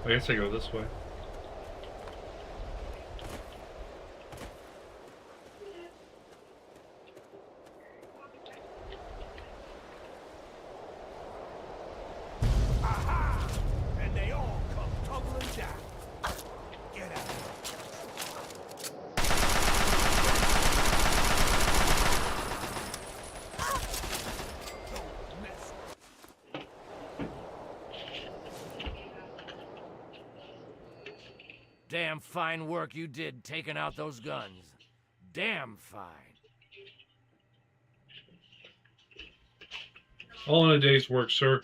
Speaker 1: I guess I go this way.
Speaker 19: Aha! And they all come tumbling down. Get out. Don't mess.
Speaker 21: Damn fine work you did taking out those guns. Damn fine.
Speaker 1: All in a day's work, sir.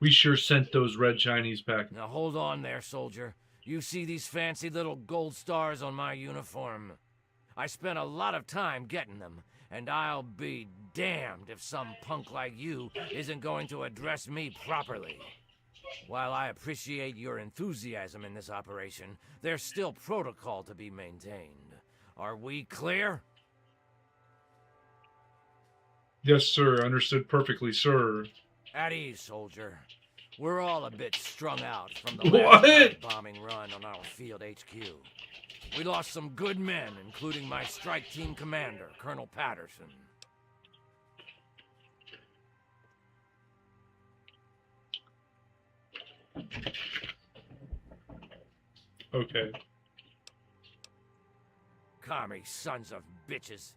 Speaker 1: We sure sent those red Chinese back.
Speaker 21: Now hold on there, soldier. You see these fancy little gold stars on my uniform? I spent a lot of time getting them,
Speaker 7: and I'll be damned if some punk like you isn't going to address me properly. While I appreciate your enthusiasm in this operation, there's still protocol to be maintained. Are we clear?
Speaker 1: Yes, sir. Understood perfectly, sir.
Speaker 7: At ease, soldier. We're all a bit strung out from the
Speaker 1: What?
Speaker 7: last bombing run on our field HQ. We lost some good men, including my strike team commander, Colonel Patterson.
Speaker 1: Okay.
Speaker 7: Commie sons of bitches.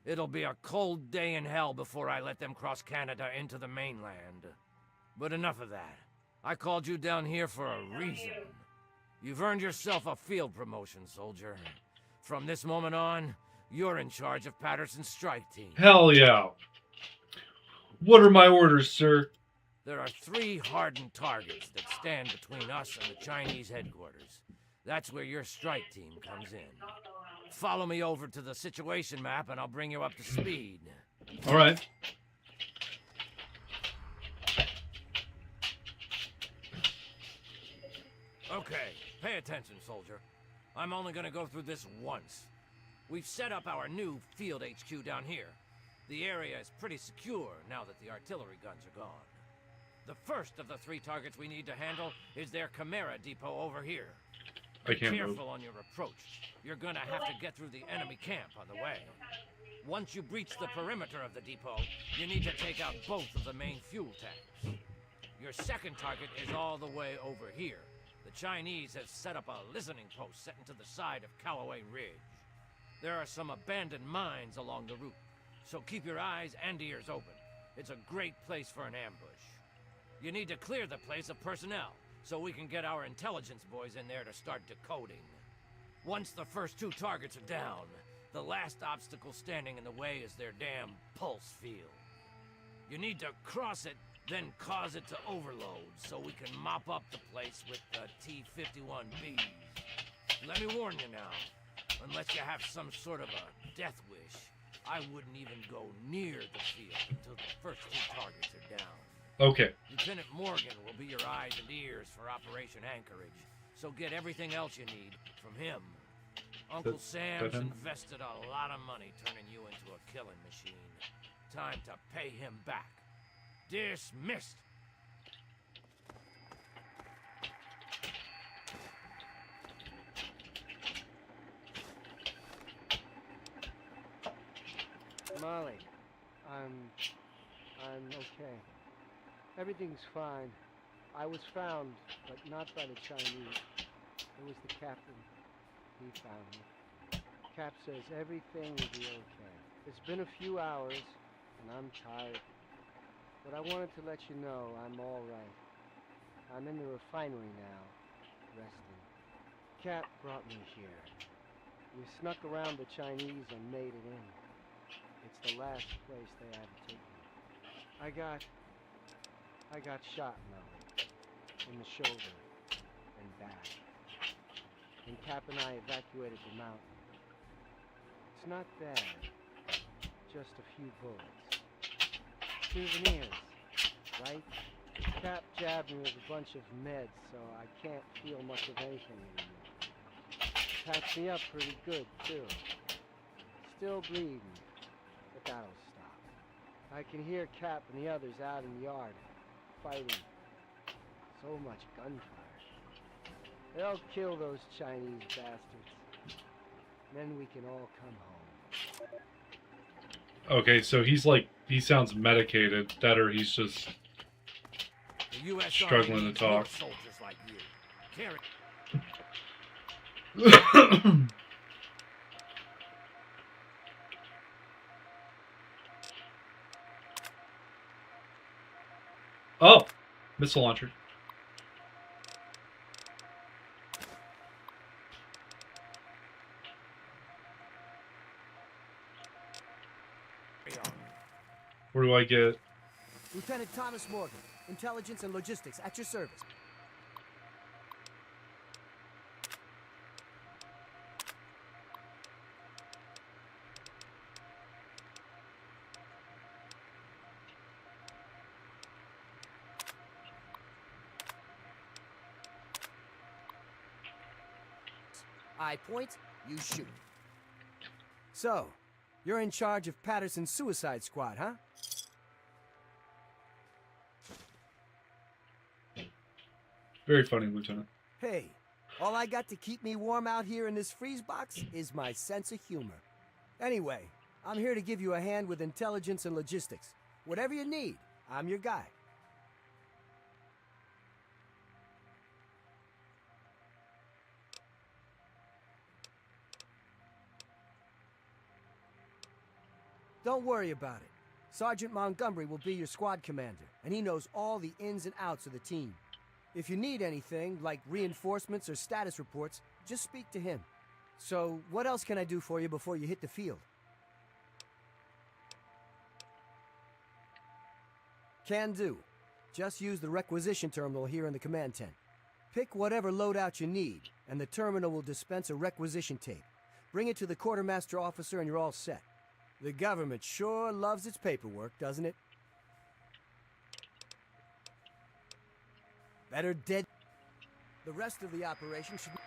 Speaker 7: It'll be a cold day in hell before I let them cross Canada into the mainland. But enough of that. I called you down here for a reason. You've earned yourself a field promotion, soldier. From this moment on, you're in charge of Patterson's strike team.
Speaker 1: Hell yeah. What are my orders, sir?
Speaker 7: There are 3 hardened targets that stand between us and the Chinese headquarters. That's where your strike team comes in. Follow me over to the situation map and I'll bring you up to speed.
Speaker 1: All right.
Speaker 7: Okay, pay attention, soldier. I'm only gonna go through this once. We've set up our new field HQ down here. The area is pretty secure now that the artillery guns are gone. The first of the 3 targets we need to handle is their Chimera depot over here.
Speaker 1: I can't
Speaker 7: Be careful
Speaker 1: move.
Speaker 7: on your approach. You're gonna have to get through the enemy camp on the way. Once you breach the perimeter of the depot, you need to take out both of the main fuel tanks. Your second target is all the way over here. The Chinese have set up a listening post set into the side of Callaway Ridge. There are some abandoned mines along the route, so keep your eyes and ears open. It's a great place for an ambush. You need to clear the place of personnel, so we can get our intelligence boys in there to start decoding. Once the first 2 targets are down, the last obstacle standing in the way is their damn pulse field. You need to cross it, then cause it to overload, so we can mop up the place with the T-51Bs. Let me warn you now, unless you have some sort of a death wish, I wouldn't even go near the field until the first 2 targets are down.
Speaker 1: Okay.
Speaker 7: Lieutenant Morgan will be your eyes and ears for Operation Anchorage, so get everything else you need from him. Uncle Sam's invested a lot of money turning you into a killing machine. Time to pay him back. Dismissed.
Speaker 20: Molly, I'm okay. Everything's fine. I was found, but not by the Chinese. It was the captain. He found me. Cap says everything will be okay. It's been a few hours, and I'm tired. But I wanted to let you know I'm all right. I'm in the refinery now, resting. Cap brought me here. We snuck around the Chinese and made it in. It's the last place they had to take me. I got shot, Melly, in the shoulder and back. And Cap and I evacuated the mountain. It's not bad, just a few bullets. Souvenirs, right? Cap jabbed me with a bunch of meds, so I can't feel much of anything anymore. Patched me up pretty good, too. Still bleeding, but that'll stop. I can hear Cap and the others out in the yard, fighting. So much gunfire. They'll kill those Chinese bastards. Then we can all come home.
Speaker 1: Okay, so he's like, he sounds medicated. That or he's just
Speaker 7: The US
Speaker 1: struggling
Speaker 7: Army
Speaker 1: to
Speaker 7: needs
Speaker 1: talk.
Speaker 7: more soldiers like you. Carry.
Speaker 1: Oh, missile launcher. Where do I get?
Speaker 19: Lieutenant Thomas Morgan, Intelligence and Logistics, at your service.
Speaker 10: I point, you shoot. So, you're in charge of Patterson's suicide squad, huh?
Speaker 1: Very funny, Lieutenant.
Speaker 10: Hey, all I got to keep me warm out here in this freeze box is my sense of humor. Anyway, I'm here to give you a hand with intelligence and logistics. Whatever you need, I'm your guy. Don't worry about it. Sergeant Montgomery will be your squad commander, and he knows all the ins and outs of the team. If you need anything, like reinforcements or status reports, just speak to him. So, what else can I do for you before you hit the field? Can do. Just use the requisition terminal here in the command tent. Pick whatever loadout you need, and the terminal will dispense a requisition tape. Bring it to the quartermaster officer and you're all set. The government sure loves its paperwork, doesn't it? Better dead. The rest of the operation should be...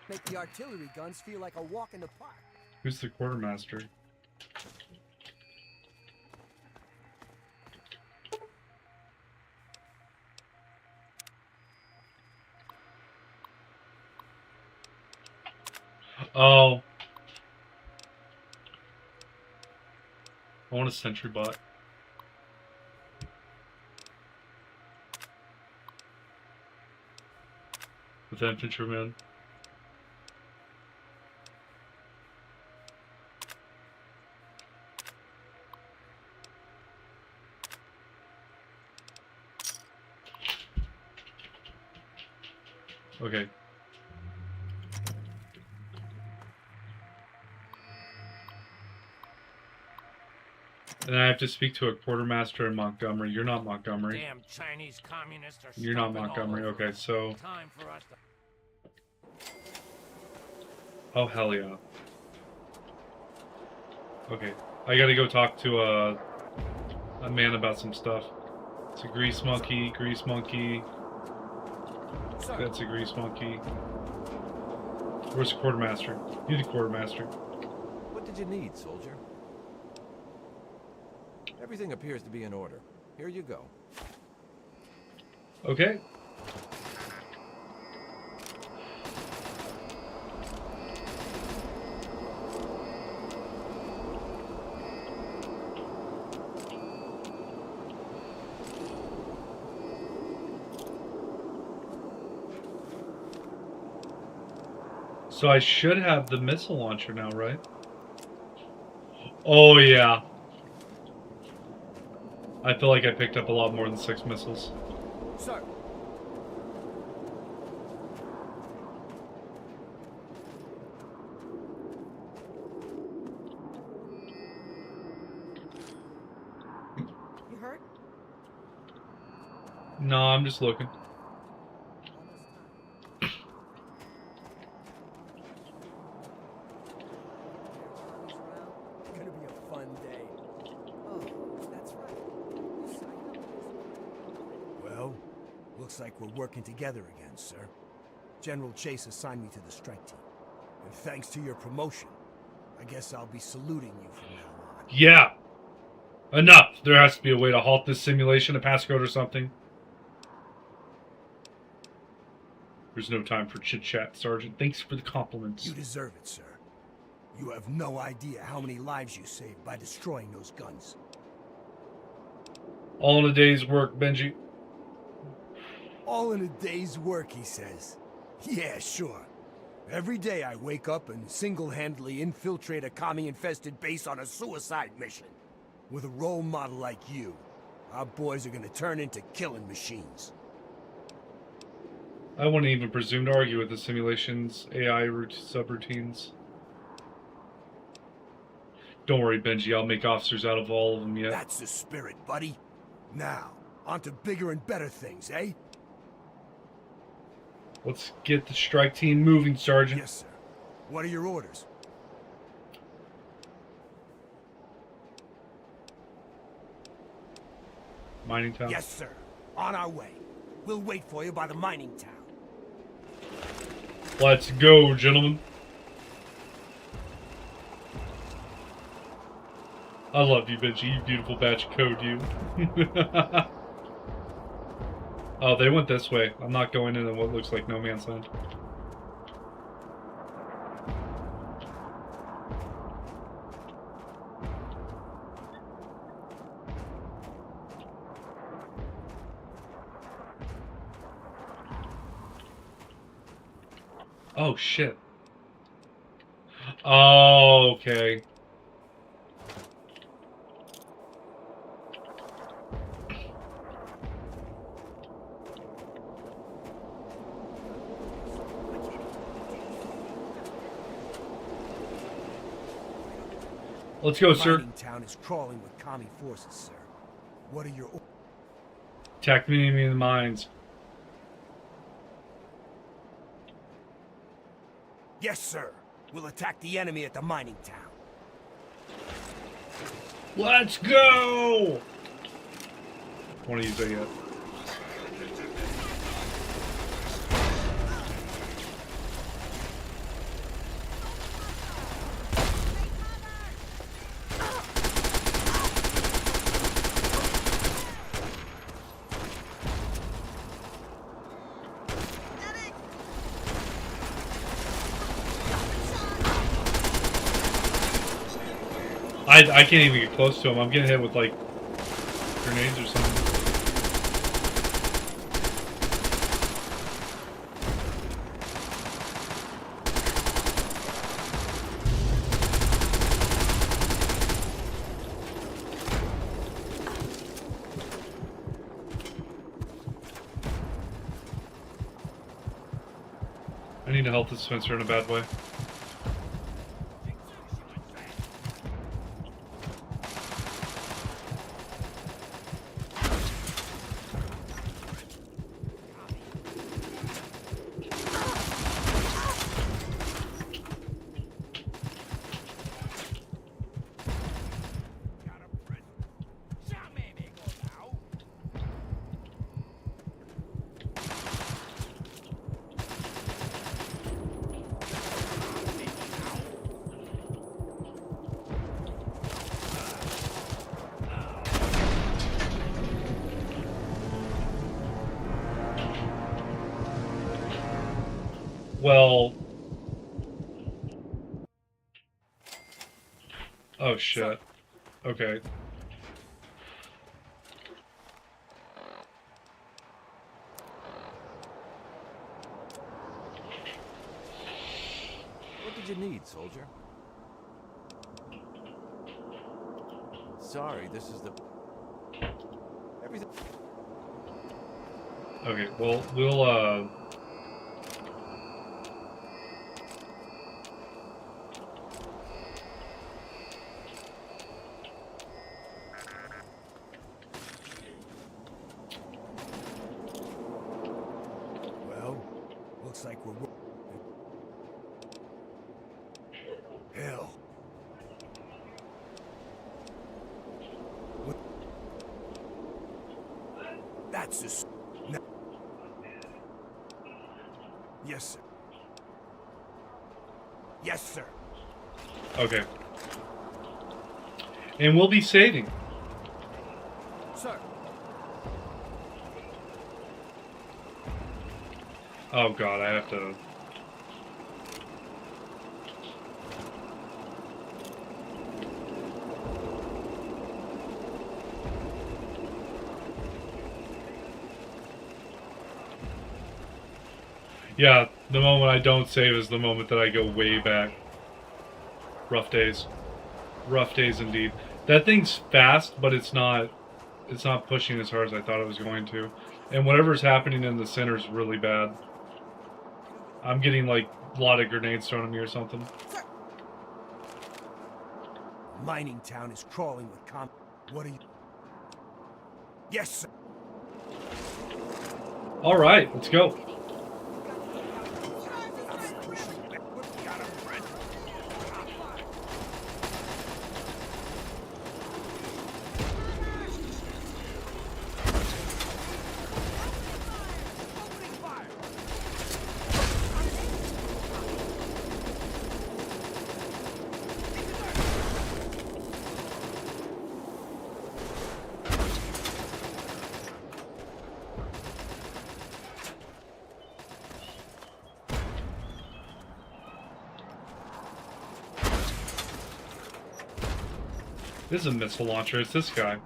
Speaker 10: make the artillery guns feel like a walk in the park.
Speaker 1: Who's the quartermaster? Oh. I want a sentry bot. With infantrymen. Okay. And I have to speak to a quartermaster in Montgomery. You're not Montgomery.
Speaker 7: Damn Chinese communists are
Speaker 1: You're not
Speaker 7: stomping all
Speaker 1: Montgomery.
Speaker 7: over
Speaker 1: Okay,
Speaker 7: us.
Speaker 1: so.
Speaker 7: Time for us to...
Speaker 1: Oh, hell yeah. Okay. I gotta go talk to a man about some stuff. It's a grease monkey, grease monkey. That's a grease monkey. Where's the quartermaster? You're the quartermaster.
Speaker 15: What did you need, soldier? Everything appears to be in order. Here you go.
Speaker 1: Okay. So I should have the missile launcher now, right? Oh, yeah. I feel like I picked up a lot more than 6 missiles.
Speaker 10: Sir. You hurt?
Speaker 1: No, I'm just looking.
Speaker 10: Gonna be a fun day. Oh, that's right. You signed up.
Speaker 19: Well, looks like we're working together again, sir. General Chase assigned me to the strike team. And thanks to your promotion, I guess I'll be saluting you from now on.
Speaker 1: Yeah. Enough. There has to be a way to halt this simulation, a passcode or something. There's no time for chit-chat, Sergeant. Thanks for the compliments.
Speaker 19: You deserve it, sir. You have no idea how many lives you saved by destroying those guns.
Speaker 1: All in a day's work, Benji.
Speaker 19: All in a day's work, he says. Yeah, sure. Every day I wake up and single-handedly infiltrate a commie-infested base on a suicide mission. With a role model like you, our boys are gonna turn into killing machines.
Speaker 1: I wouldn't even presume to argue with the simulation's AI subroutines. Don't worry, Benji. I'll make officers out of all of them yet.
Speaker 19: That's the spirit, buddy. Now, on to bigger and better things, eh?
Speaker 1: Let's get the strike team moving, Sergeant.
Speaker 19: Yes, sir. What are your orders?
Speaker 1: Mining town?
Speaker 19: Yes, sir. On our way. We'll wait for you by the mining town.
Speaker 1: Let's go, gentlemen. I love you, Benji. You beautiful batch of code, you. Oh, they went this way. I'm not going into what looks like no man's land. Oh, shit. Oh, okay. Let's go, sir.
Speaker 19: Mining town is crawling with commie forces, sir. What are your...
Speaker 1: Attack the enemy in the mines.
Speaker 19: Yes, sir. We'll attack the enemy at the mining town.
Speaker 1: Let's go! Want to use that yet? I can't even get close to him. I'm getting hit with, like, grenades or something. I need a health dispenser in a bad way. Well... Oh shit. Okay.
Speaker 15: What did you need, soldier? Sorry, this is the... Everything...
Speaker 1: Okay, well, we'll,
Speaker 19: Well, looks like we're... Hell. What? That's just... No. Yes, sir. Yes, sir.
Speaker 1: Okay. And we'll be saving.
Speaker 19: Sir.
Speaker 1: Oh god, I have to... Yeah, the moment I don't save is the moment that I go way back. Rough days. Rough days indeed. That thing's fast, but it's not pushing as hard as I thought it was going to. And whatever's happening in the center is really bad. I'm getting like a lot of grenades thrown at me or something.
Speaker 19: Mining town is crawling with What are you... Yes, sir.
Speaker 1: Alright, let's go. This is a missile launcher. It's this guy.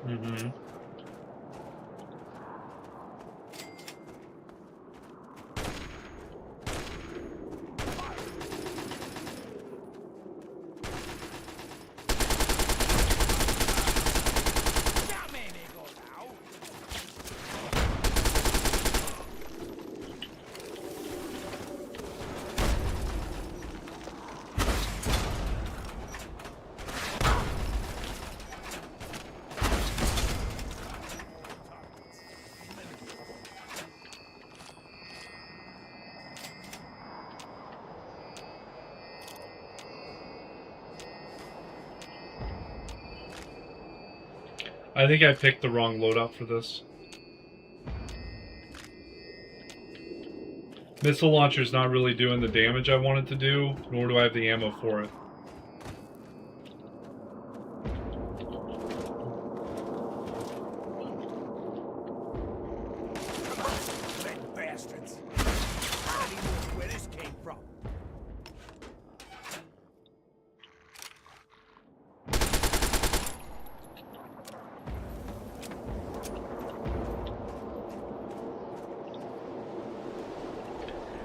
Speaker 1: Mm-hmm. I think I picked the wrong loadout for this. Missile launcher's not really doing the damage I want it to do, nor do I have the ammo for it.
Speaker 19: Bastards. Any more where this came from?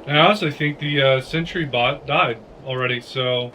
Speaker 1: And I also think the sentry bot died already, so...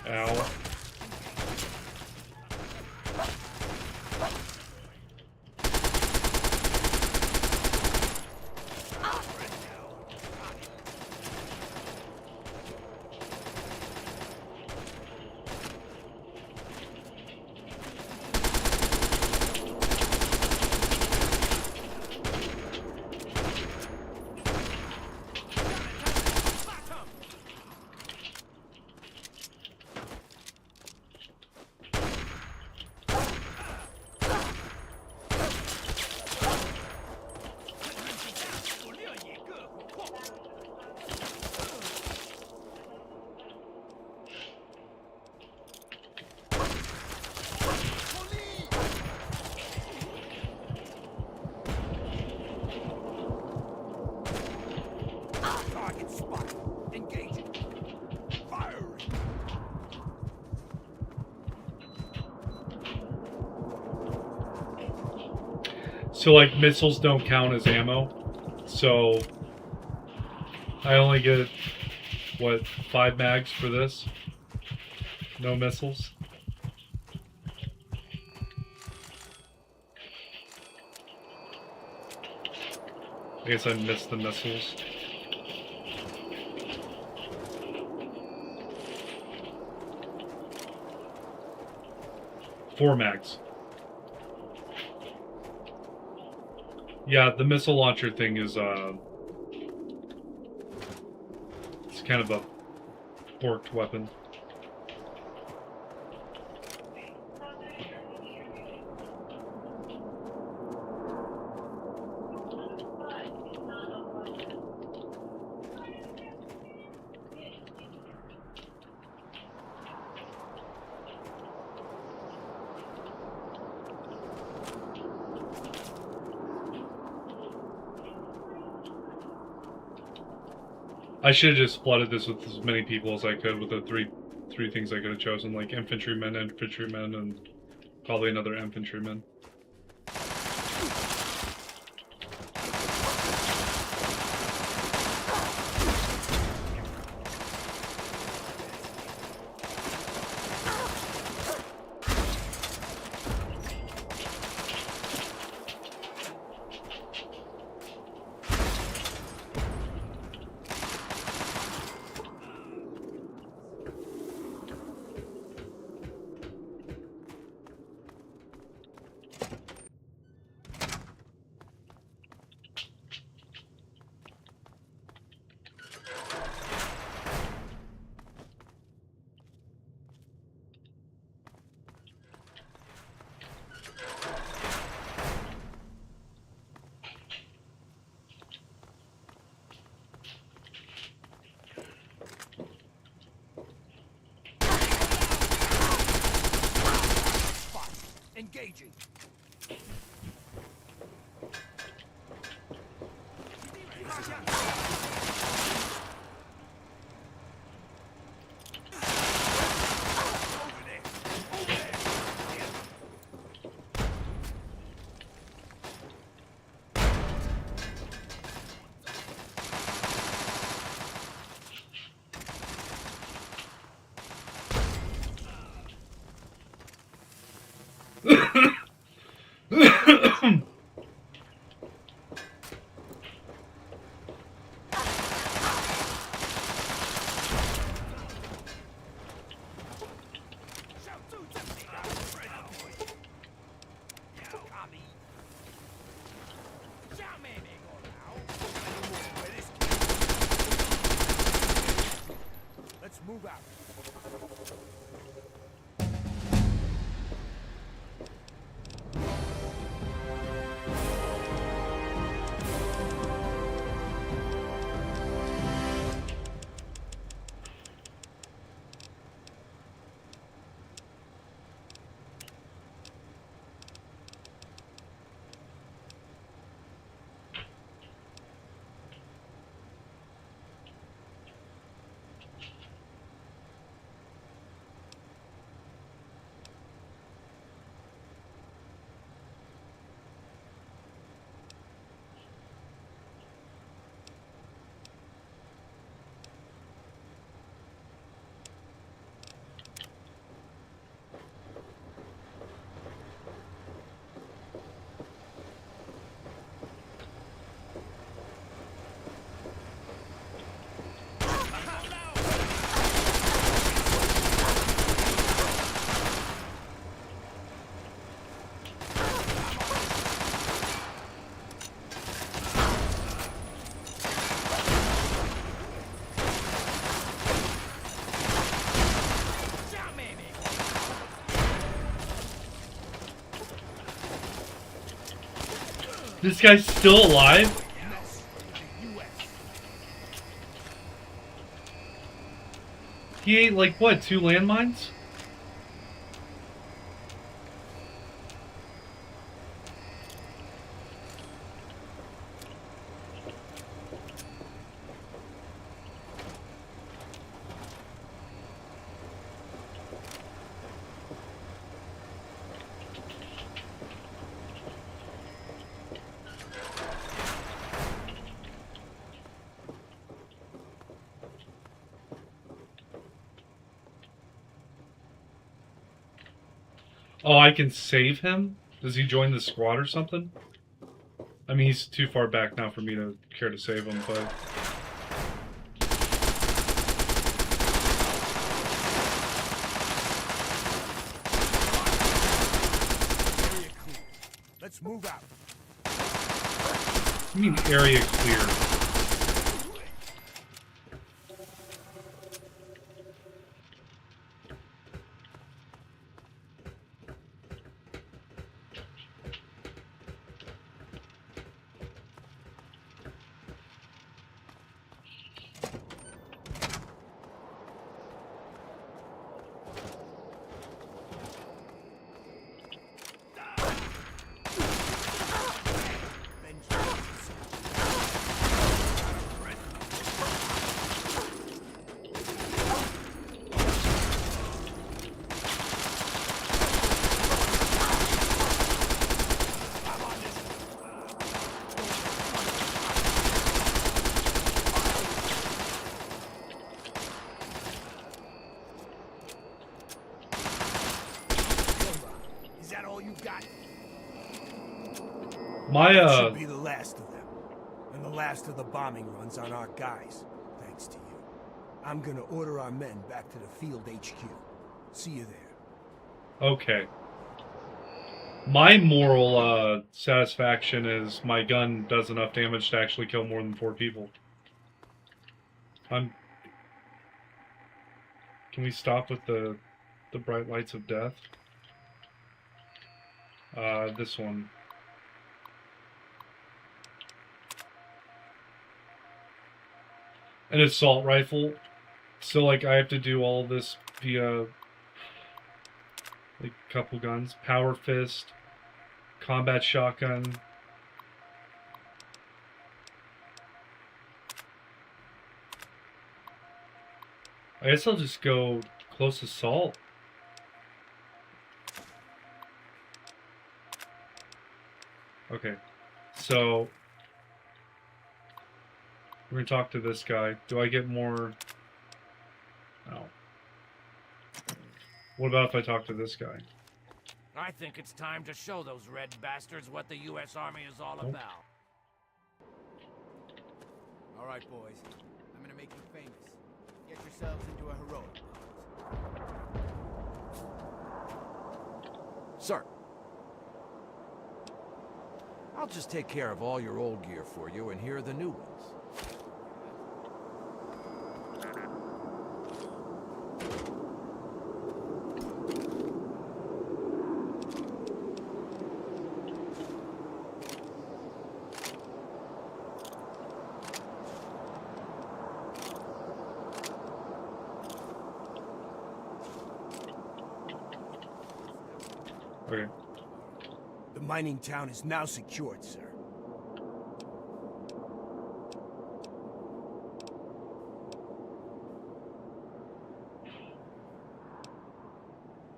Speaker 1: Ow.
Speaker 19: Target spotted. Engaging. Firing.
Speaker 1: So, like, missiles don't count as ammo. So, I only get, what, 5 mags for this? No missiles? I guess I missed the missiles. Four mags. Yeah, the missile launcher thing is, it's kind of a forked weapon. I should have just flooded this with as many people as I could with the three things I could have chosen, like infantrymen, and probably another infantryman.
Speaker 19: Engaging. Let's move out.
Speaker 1: This guy's still alive? He ate, like, what, 2 landmines? Oh, I can save him? Does he join the squad or something? I mean, he's too far back now for me to care to save him, but...
Speaker 19: Area clear. Let's move out.
Speaker 1: I mean, area clear.
Speaker 19: Is that all you got?
Speaker 1: My,
Speaker 19: That should be the last of them. And the last of the bombing runs on our guys, thanks to you. I'm gonna order our men back to the field HQ. See you there.
Speaker 1: Okay. My moral satisfaction is my gun does enough damage to actually kill more than 4 people. Can we stop with the bright lights of death? This one. An assault rifle. So, like, I have to do all this via, like, a couple guns. Power fist. Combat shotgun. I guess I'll just go close assault. Okay. So, we're gonna talk to this guy. Do I get more? No. What about if I talk to this guy?
Speaker 7: I think it's time to show those red bastards what the U.S. Army is all
Speaker 1: Oh.
Speaker 7: about.
Speaker 4: All right, boys. I'm gonna make you famous. Get yourselves into a heroic pose.
Speaker 15: Sir. I'll just take care of all your old gear for you, and here are the new ones.
Speaker 1: Okay.
Speaker 19: The mining town is now secured, sir.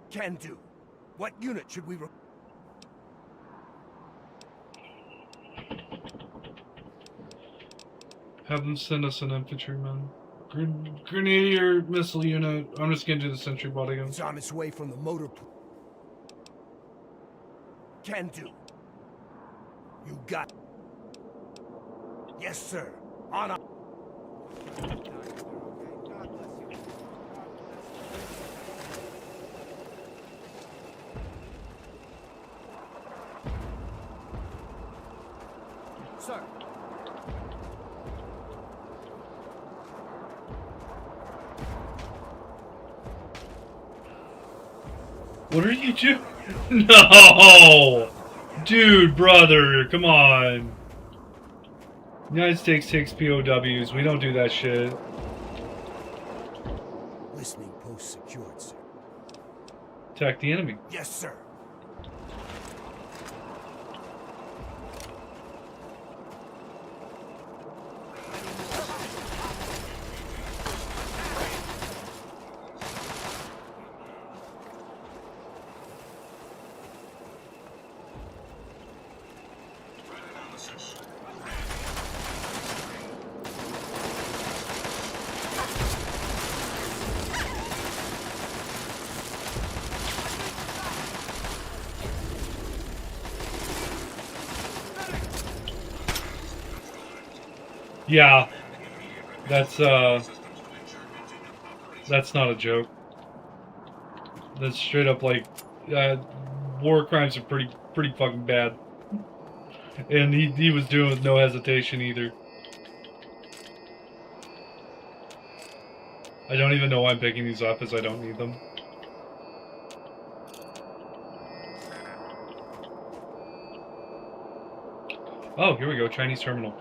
Speaker 19: Can do. What unit should we...
Speaker 1: Have them send us an infantryman. Grenadier missile unit. I'm just gonna do the sentry bot again.
Speaker 19: It's on its way from the motor pool. Can do. You got... Yes, sir. On up.
Speaker 4: Sir.
Speaker 1: What are you doing? No! Dude, brother, come on. United States takes POWs. We don't do that shit.
Speaker 19: Listening post secured, sir.
Speaker 1: Attack the enemy.
Speaker 19: Yes, sir.
Speaker 1: Yeah, that's not a joke. That's straight up like, war crimes are pretty fucking bad. And he was doing it with no hesitation either. I don't even know why I'm picking these up, as I don't need them. Oh, here we go, Chinese terminal.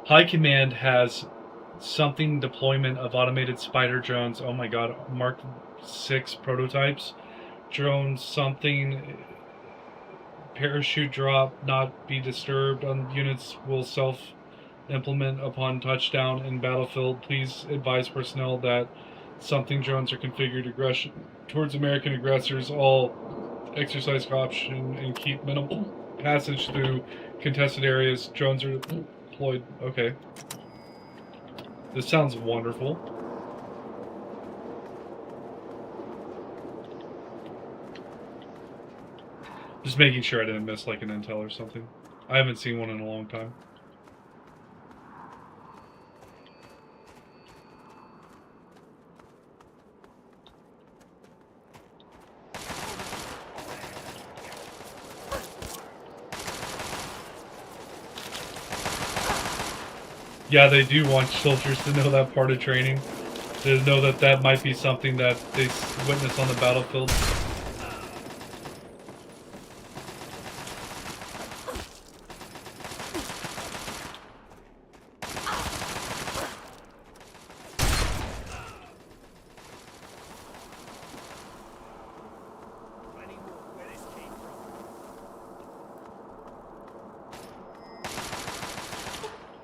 Speaker 1: High Command has something deployment of automated spider drones. Oh my god, Mark 6 prototypes. Drone something parachute drop, not be disturbed. Units will self-implement upon touchdown in battlefield. Please advise personnel that something drones are configured aggression towards American aggressors. All exercise caution and keep minimal passage through contested areas. Drones are deployed. Okay. This sounds wonderful. Just making sure I didn't miss like an intel or something. I haven't seen one in a long time. Yeah, they do want soldiers to know that part of training. To know that that might be something that they witness on the battlefield.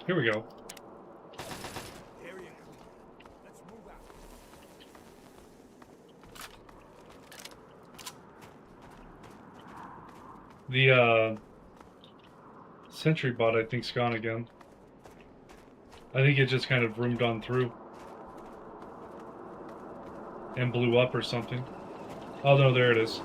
Speaker 1: Here we go. The sentry bot, I think, is gone again. I think it just kind of roomed on through. And blew up or something. Oh no, there it is.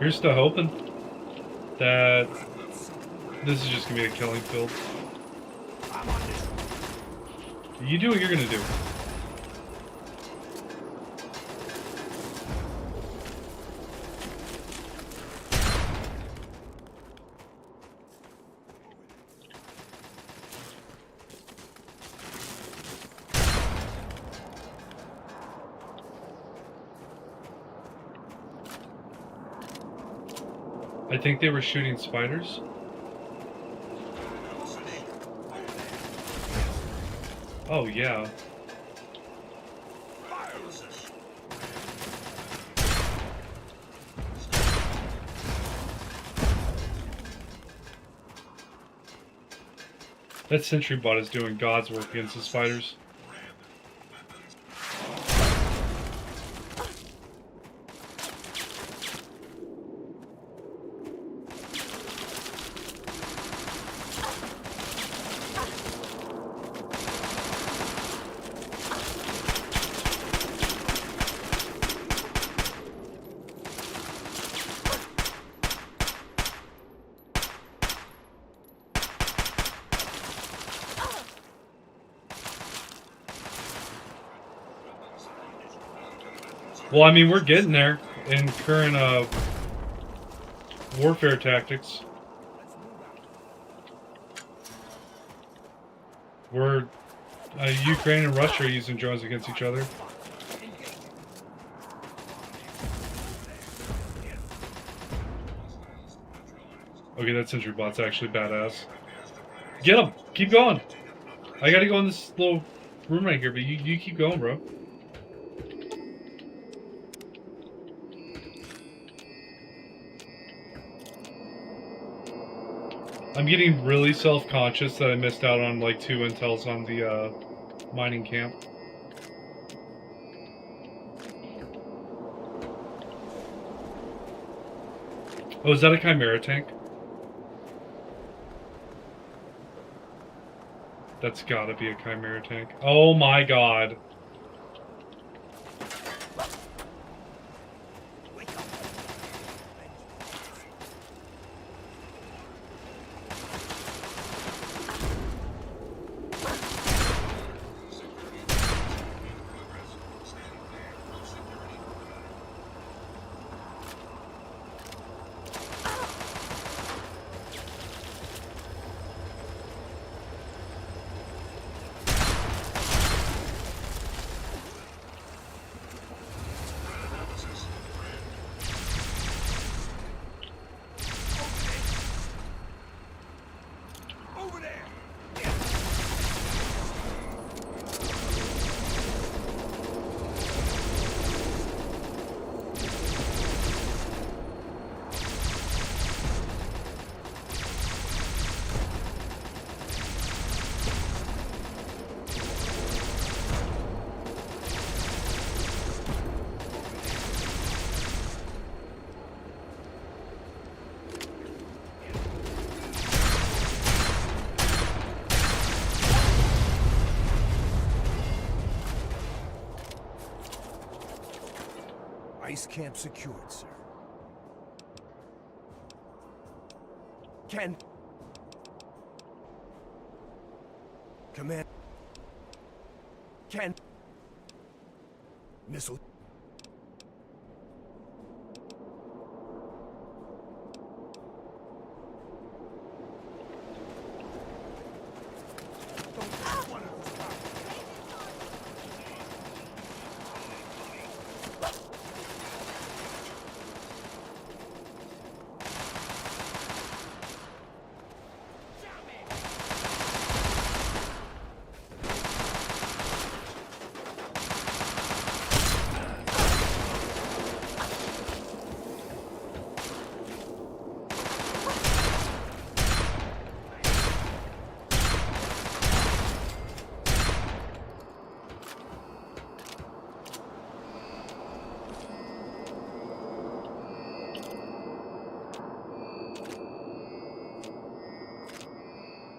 Speaker 1: Here's to hoping that this is just gonna be a killing field. You do what you're gonna do. I think they were shooting spiders. Oh, yeah. That sentry bot is doing God's work against the spiders. Well, I mean, we're getting there in current warfare tactics. We're Ukraine and Russia are using drones against each other. Okay, that sentry bot's actually badass. Get him! Keep going! I gotta go in this little room right here, but you keep going, bro. I'm getting really self-conscious that I missed out on like 2 intels on the mining camp. Oh, is that a Chimera tank? That's gotta be a Chimera tank. Oh my god.
Speaker 19: Ice camp secured, sir. Ken. Command. Ken. Missile.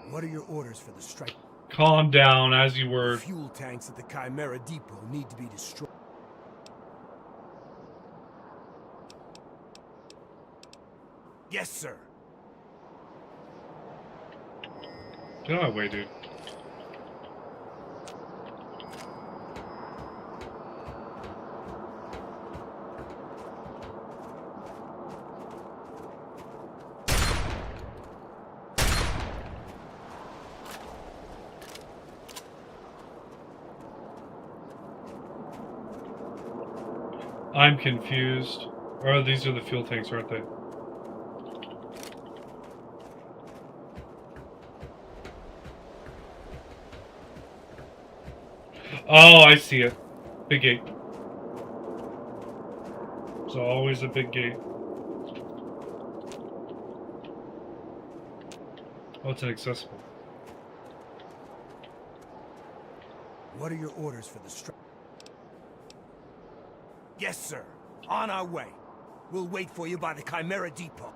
Speaker 19: What are your orders for the strike?
Speaker 1: Calm down, as you were.
Speaker 19: Fuel tanks at the Chimera Depot need to be destroyed. Yes, sir.
Speaker 1: Get out of my way, dude. I'm confused. Oh, these are the fuel tanks, aren't they? Oh, I see it. Big gate. There's always a big gate. Oh, it's inaccessible.
Speaker 19: What are your orders for the strike? Yes, sir. On our way. We'll wait for you by the Chimera Depot.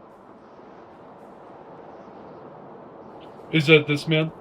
Speaker 1: Is that this man?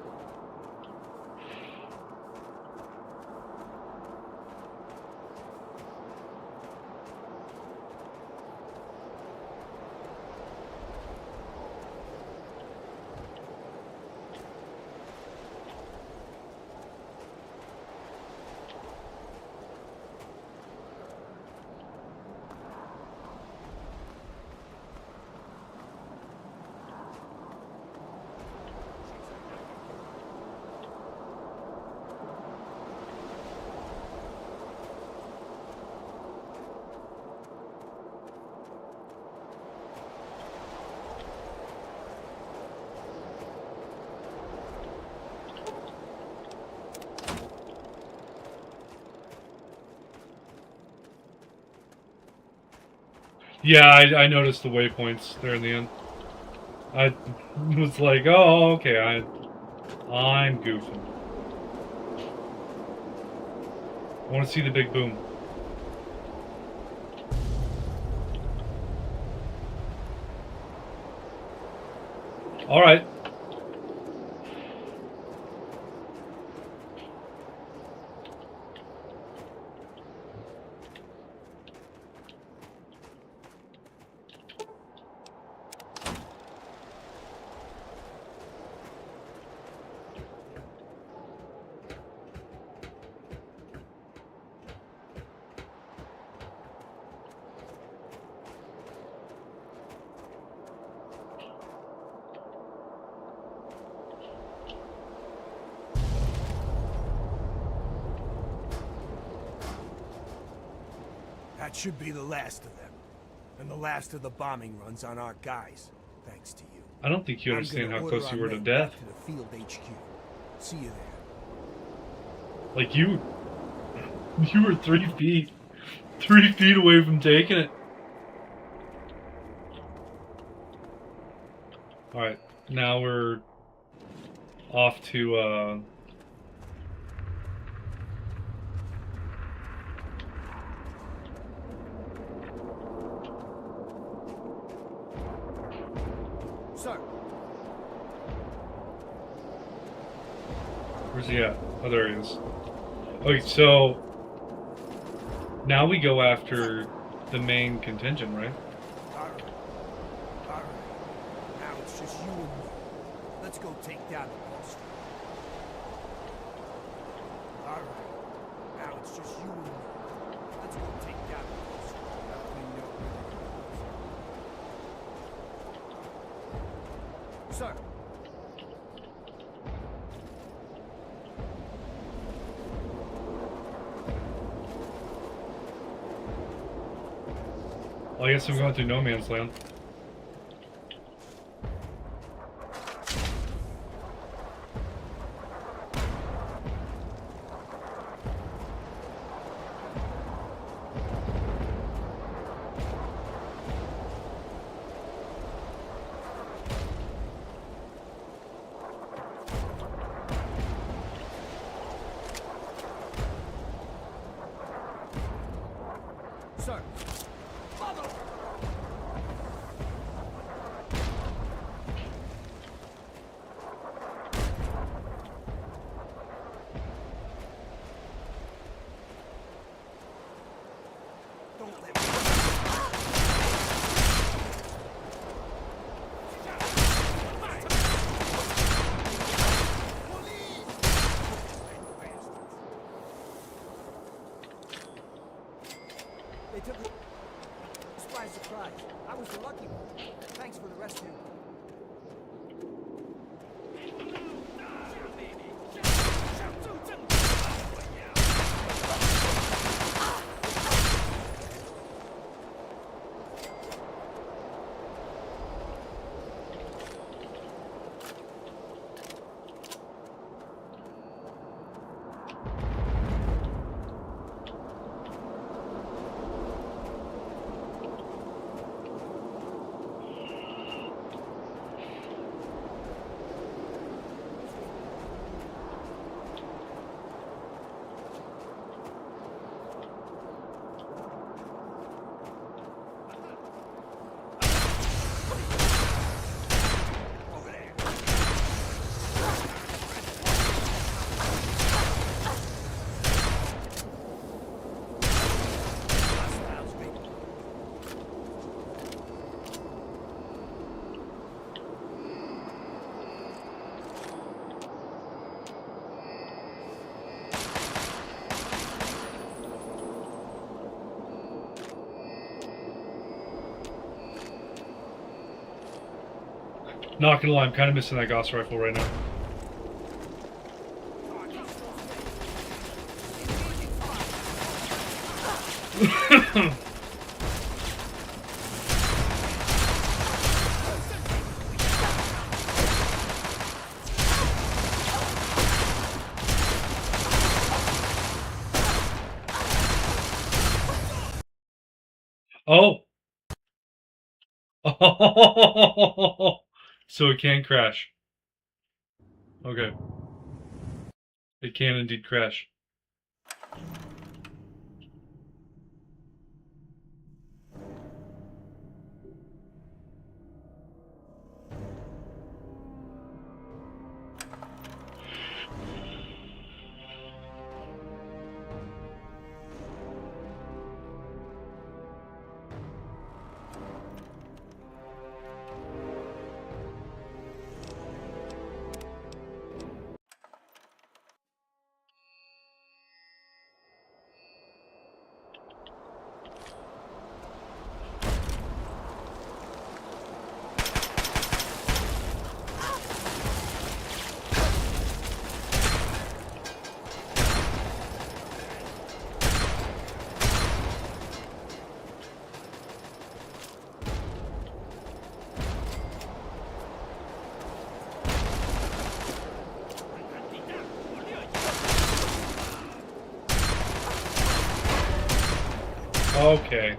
Speaker 1: Yeah, I noticed the waypoints there in the end. I was like, oh, okay, I'm goofing. I want to see the big boom. All right.
Speaker 19: That should be the last of them. And the last of the bombing runs on our guys, thanks to you.
Speaker 1: I don't think you
Speaker 19: I'm
Speaker 1: understand
Speaker 19: gonna
Speaker 1: how
Speaker 19: order
Speaker 1: close you
Speaker 19: our
Speaker 1: were to
Speaker 19: men
Speaker 1: death.
Speaker 19: back to the field HQ. See you there.
Speaker 1: Like you were 3 feet away from taking it. All right, now we're off to
Speaker 19: Sir.
Speaker 1: Where's he at? Oh, there he is. Okay, so now we go after the main contingent, right?
Speaker 19: Alright. Alright. Now it's just you and me. Let's go take down the poster. Alright. Now it's just you and me. Let's go take down the poster. Sir.
Speaker 1: Well, I guess I'm going through no man's land.
Speaker 19: Sir. Follow. Don't let me. They took us by surprise. I was the lucky one. Thanks for the rescue.
Speaker 1: Not gonna lie, I'm kind of missing that Gauss rifle right now. Oh. Oh. So it can crash. Okay. It can indeed crash. Okay.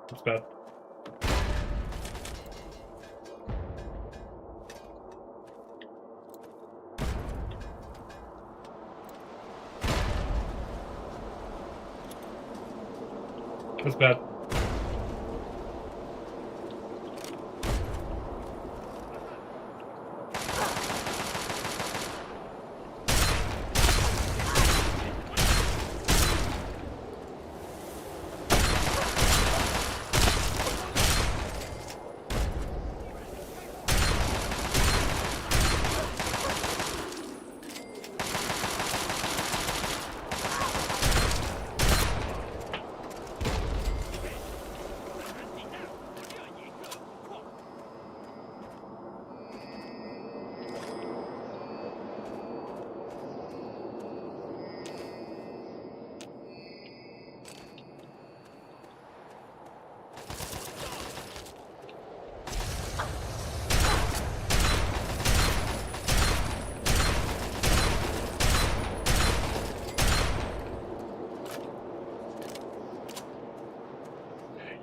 Speaker 1: It's bad. That's bad.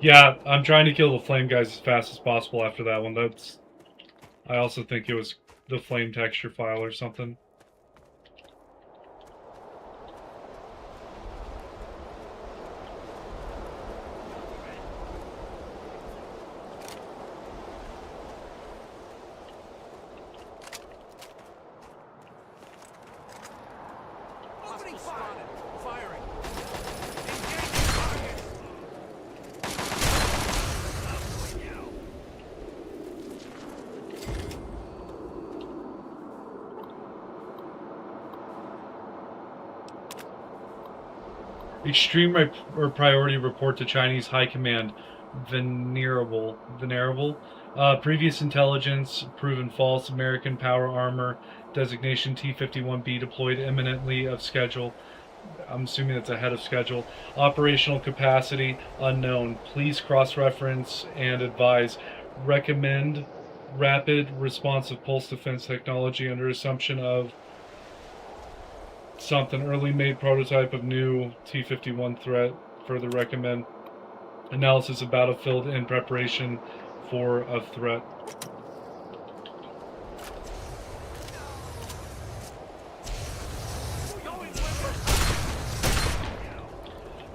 Speaker 1: Yeah, I'm trying to kill the flame guys as fast as possible after that one. That's. I also think it was the flame texture file or something.
Speaker 17: Opening fire! Firing!
Speaker 1: Extreme priority report to Chinese High Command. Venerable. Previous intelligence proven false. American power armor designation T-51B deployed imminently of schedule. I'm assuming that's ahead of schedule. Operational capacity unknown. Please cross-reference and advise. Recommend rapid responsive pulse defense technology under assumption of something. Early made prototype of new T-51 threat. Further recommend analysis of battlefield in preparation for a threat.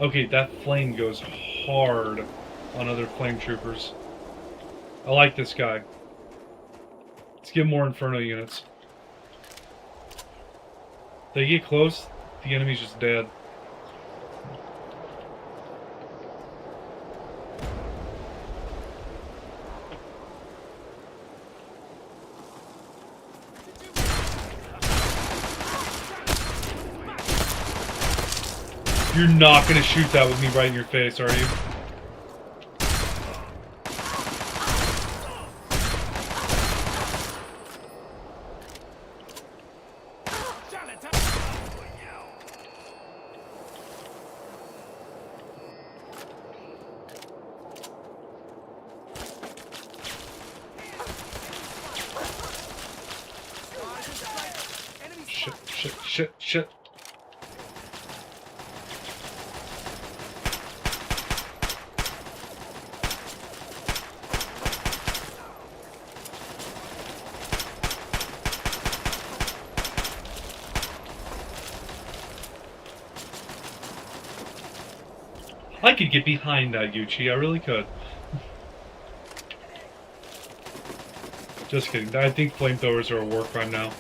Speaker 1: Okay, that flame goes hard on other flame troopers. I like this guy. Let's get more Inferno units. They get close, the enemy's just dead. You're not gonna shoot that with me right in your face, are you? Shit, shit. I could get behind that, Yuchi. I really could. Just kidding. I think flamethrowers are a war crime now.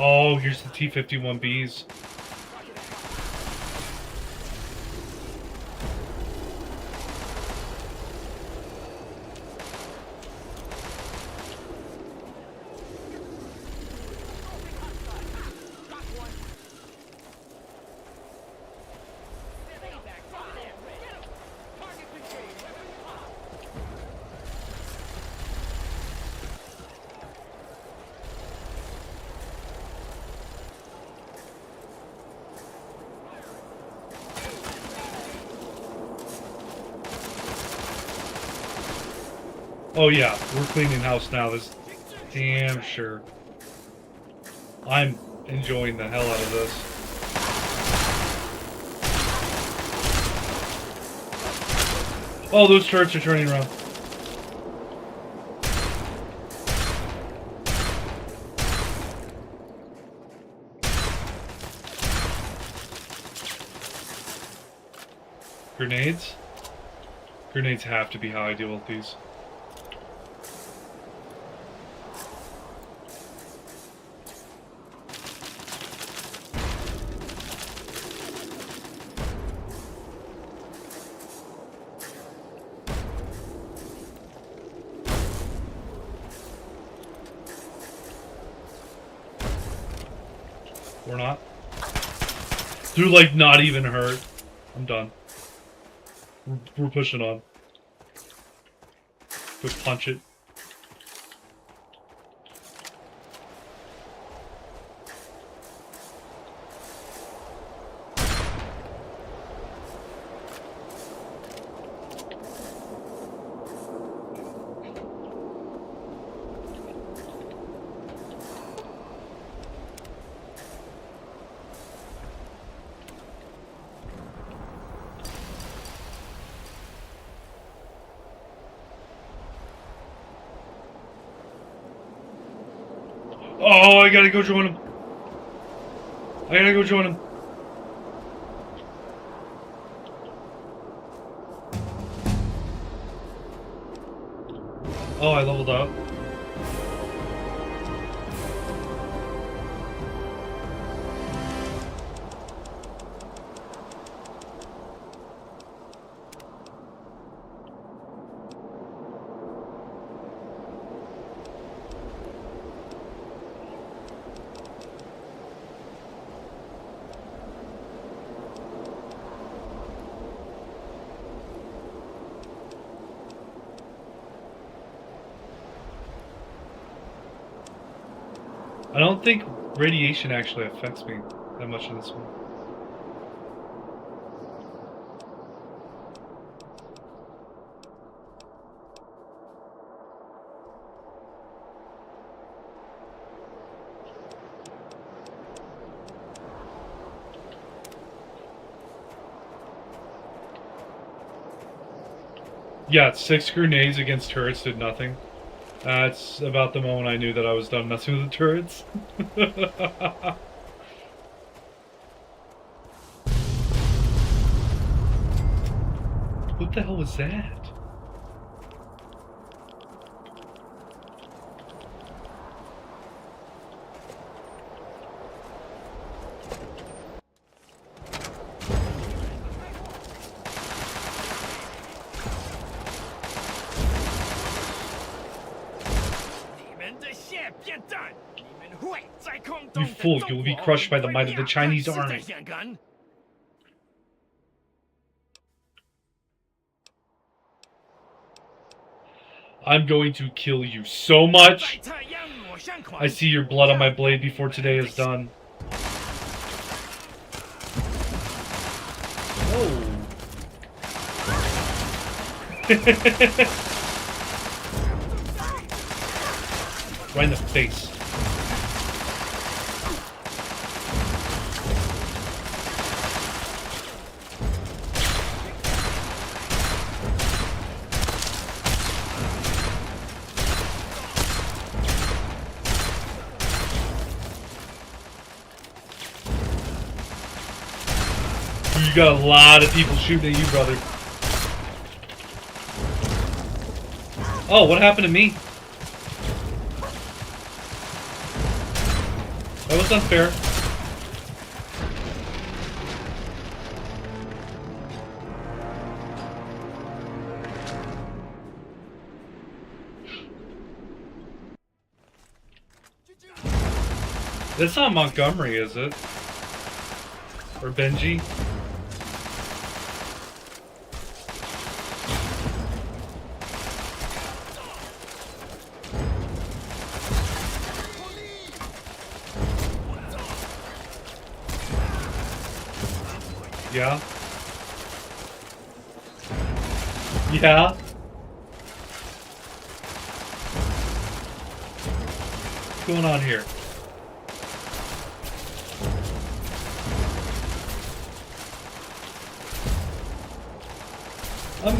Speaker 1: Oh, here's the T-51Bs. Oh yeah, we're cleaning house now, this damn sure. I'm enjoying the hell out of this. Oh, those turrets are turning around. Grenades? Grenades have to be how I deal with these. We're not. They're like not even hurt. I'm done. We're pushing on. Go punch it. Oh, I gotta go join him. I gotta go join him. Oh, I leveled up. I don't think radiation actually affects me that much in this one. Yeah, 6 grenades against turrets did nothing. That's about the moment I knew that I was done messing with the turrets. What the hell was that? You fool, you will be crushed by the might of the Chinese army. I'm going to kill you so much. I see your blood on my blade before today is done. Oh. Right in the face. You got a lot of people shooting at you, brother. Oh, what happened to me? That was unfair. That's not Montgomery, is it? Or Benji? Yeah? Yeah? What's going on here?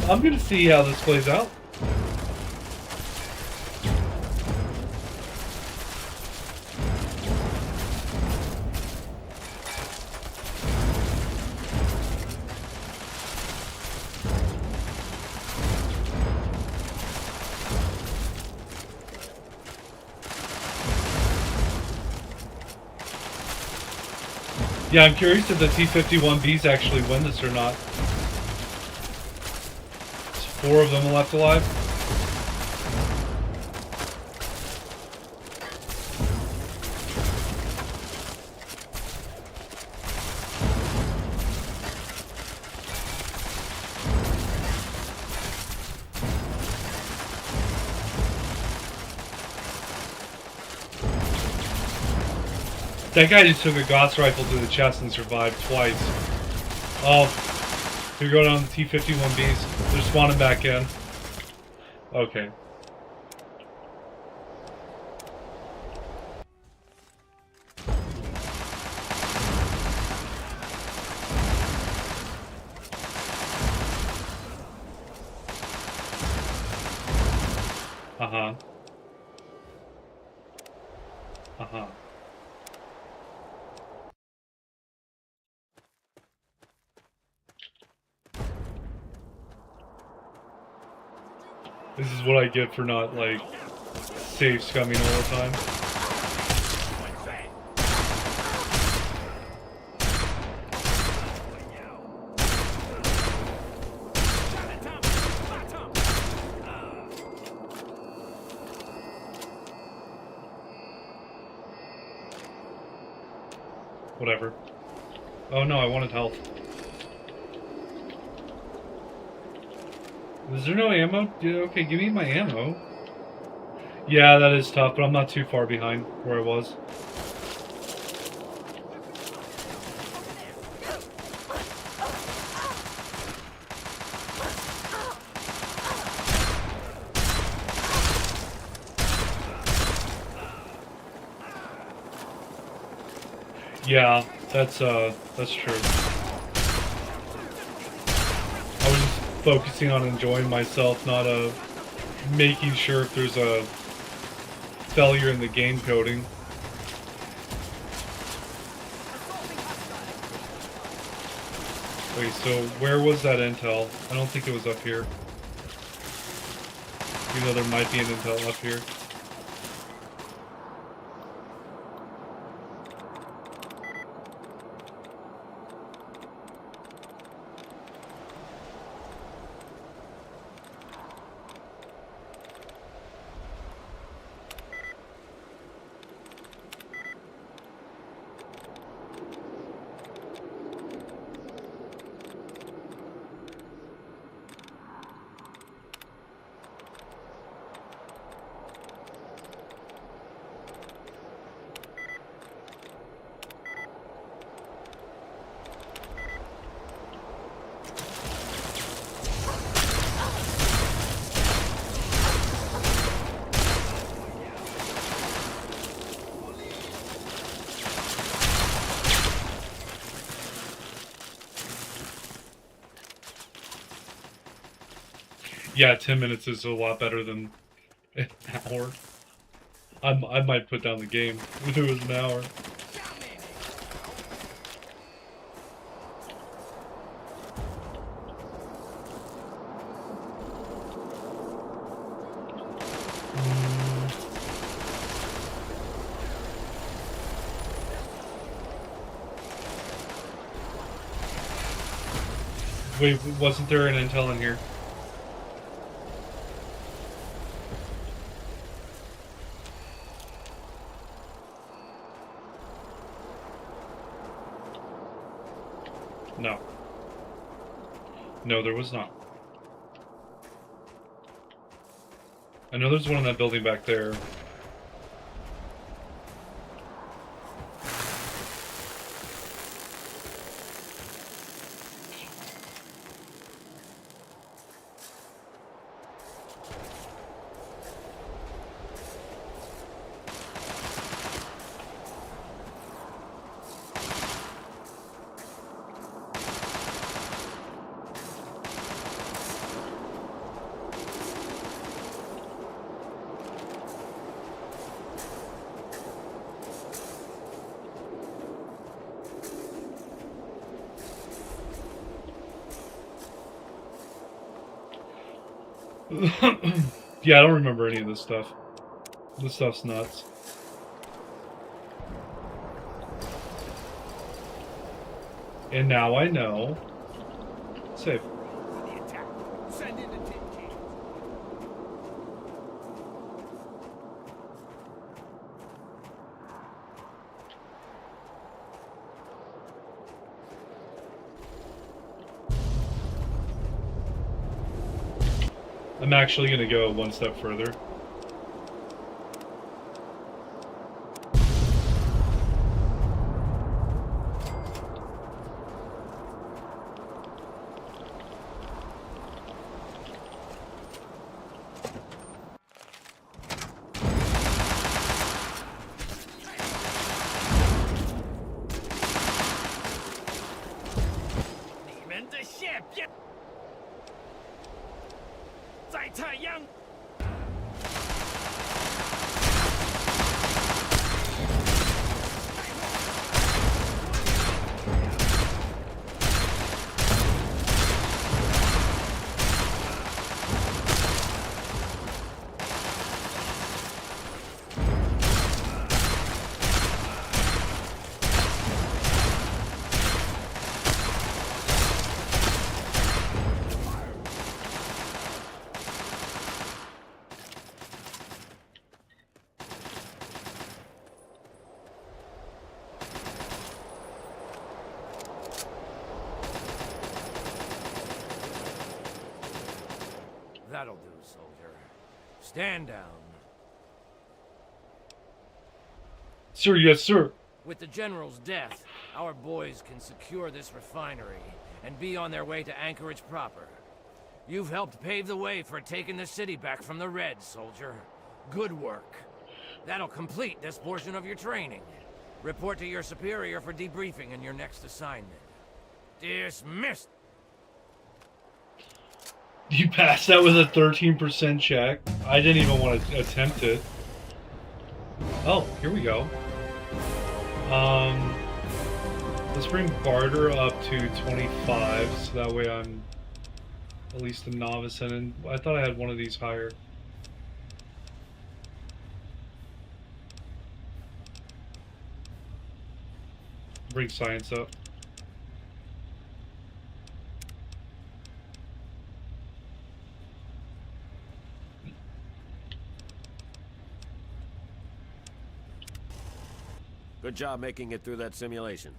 Speaker 1: I'm gonna see how this plays out. Yeah, I'm curious if the T-51Bs actually win this or not. There's 4 of them left alive. That guy just took a Gauss rifle to the chest and survived twice. Oh, they're going on the T-51Bs. They're spawning back in. Okay. Uh-huh. Uh-huh. This is what I get for not, like, save scumming all the time. Whatever. Oh no, I wanted health. Is there no ammo? Yeah, okay, give me my ammo. Yeah, that is tough, but I'm not too far behind where I was. Yeah, that's true. focusing on enjoying myself, not making sure if there's a failure in the game coding. Wait, so where was that intel? I don't think it was up here. Even though there might be an intel up here. Yeah, 10 minutes is a lot better than an hour. I might put down the game if it was an hour. Wait, wasn't there an intel in here? No. No, there was not. I know there's one in that building back there. Yeah, I don't remember any of this stuff. This stuff's nuts. And now I know. Save.
Speaker 17: Send in the tin cans.
Speaker 1: I'm actually going to go one step further.
Speaker 7: That'll do, soldier. Stand down.
Speaker 1: Sir, yes, sir.
Speaker 7: With the General's death, our boys can secure this refinery and be on their way to Anchorage proper. You've helped pave the way for taking the city back from the Reds, soldier. Good work. That'll complete this portion of your training. Report to your superior for debriefing in your next assignment. Dismissed!
Speaker 1: You passed that with a 13% check. I didn't even want to attempt it. Oh, here we go. Let's bring barter up to 25, so that way I'm at least a novice. And I thought I had one of these higher. Bring science up.
Speaker 18: Good job making it through that simulation.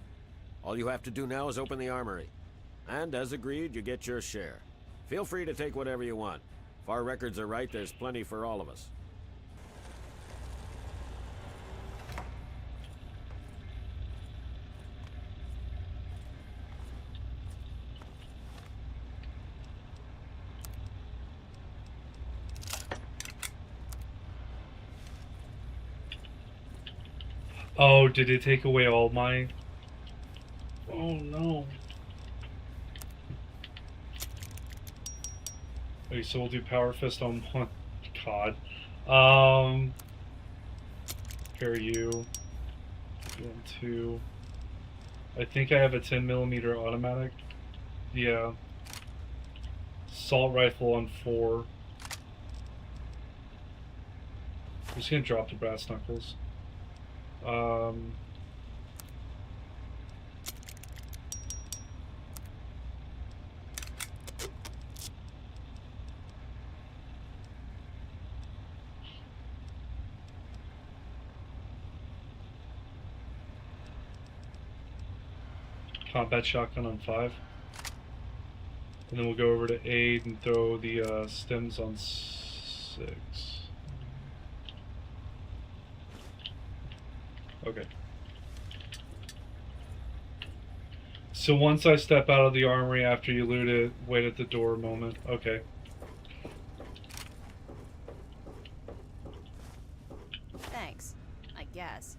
Speaker 18: All you have to do now is open the armory. And as agreed, you get your share. Feel free to take whatever you want. If our records are right, there's plenty for all of us.
Speaker 1: Oh, did it take away all my... Oh, no. Okay, so we'll do Power Fist on one. God. Pair you. 1, 2. I think I have a 10mm automatic. Yeah. Assault rifle on 4. I'm just gonna drop the brass knuckles. Combat shotgun on 5. And then we'll go over to 8 and throw the stems on 6. Okay. So once I step out of the armory after you loot it, wait at the door a moment. Okay.
Speaker 12: Thanks, I guess.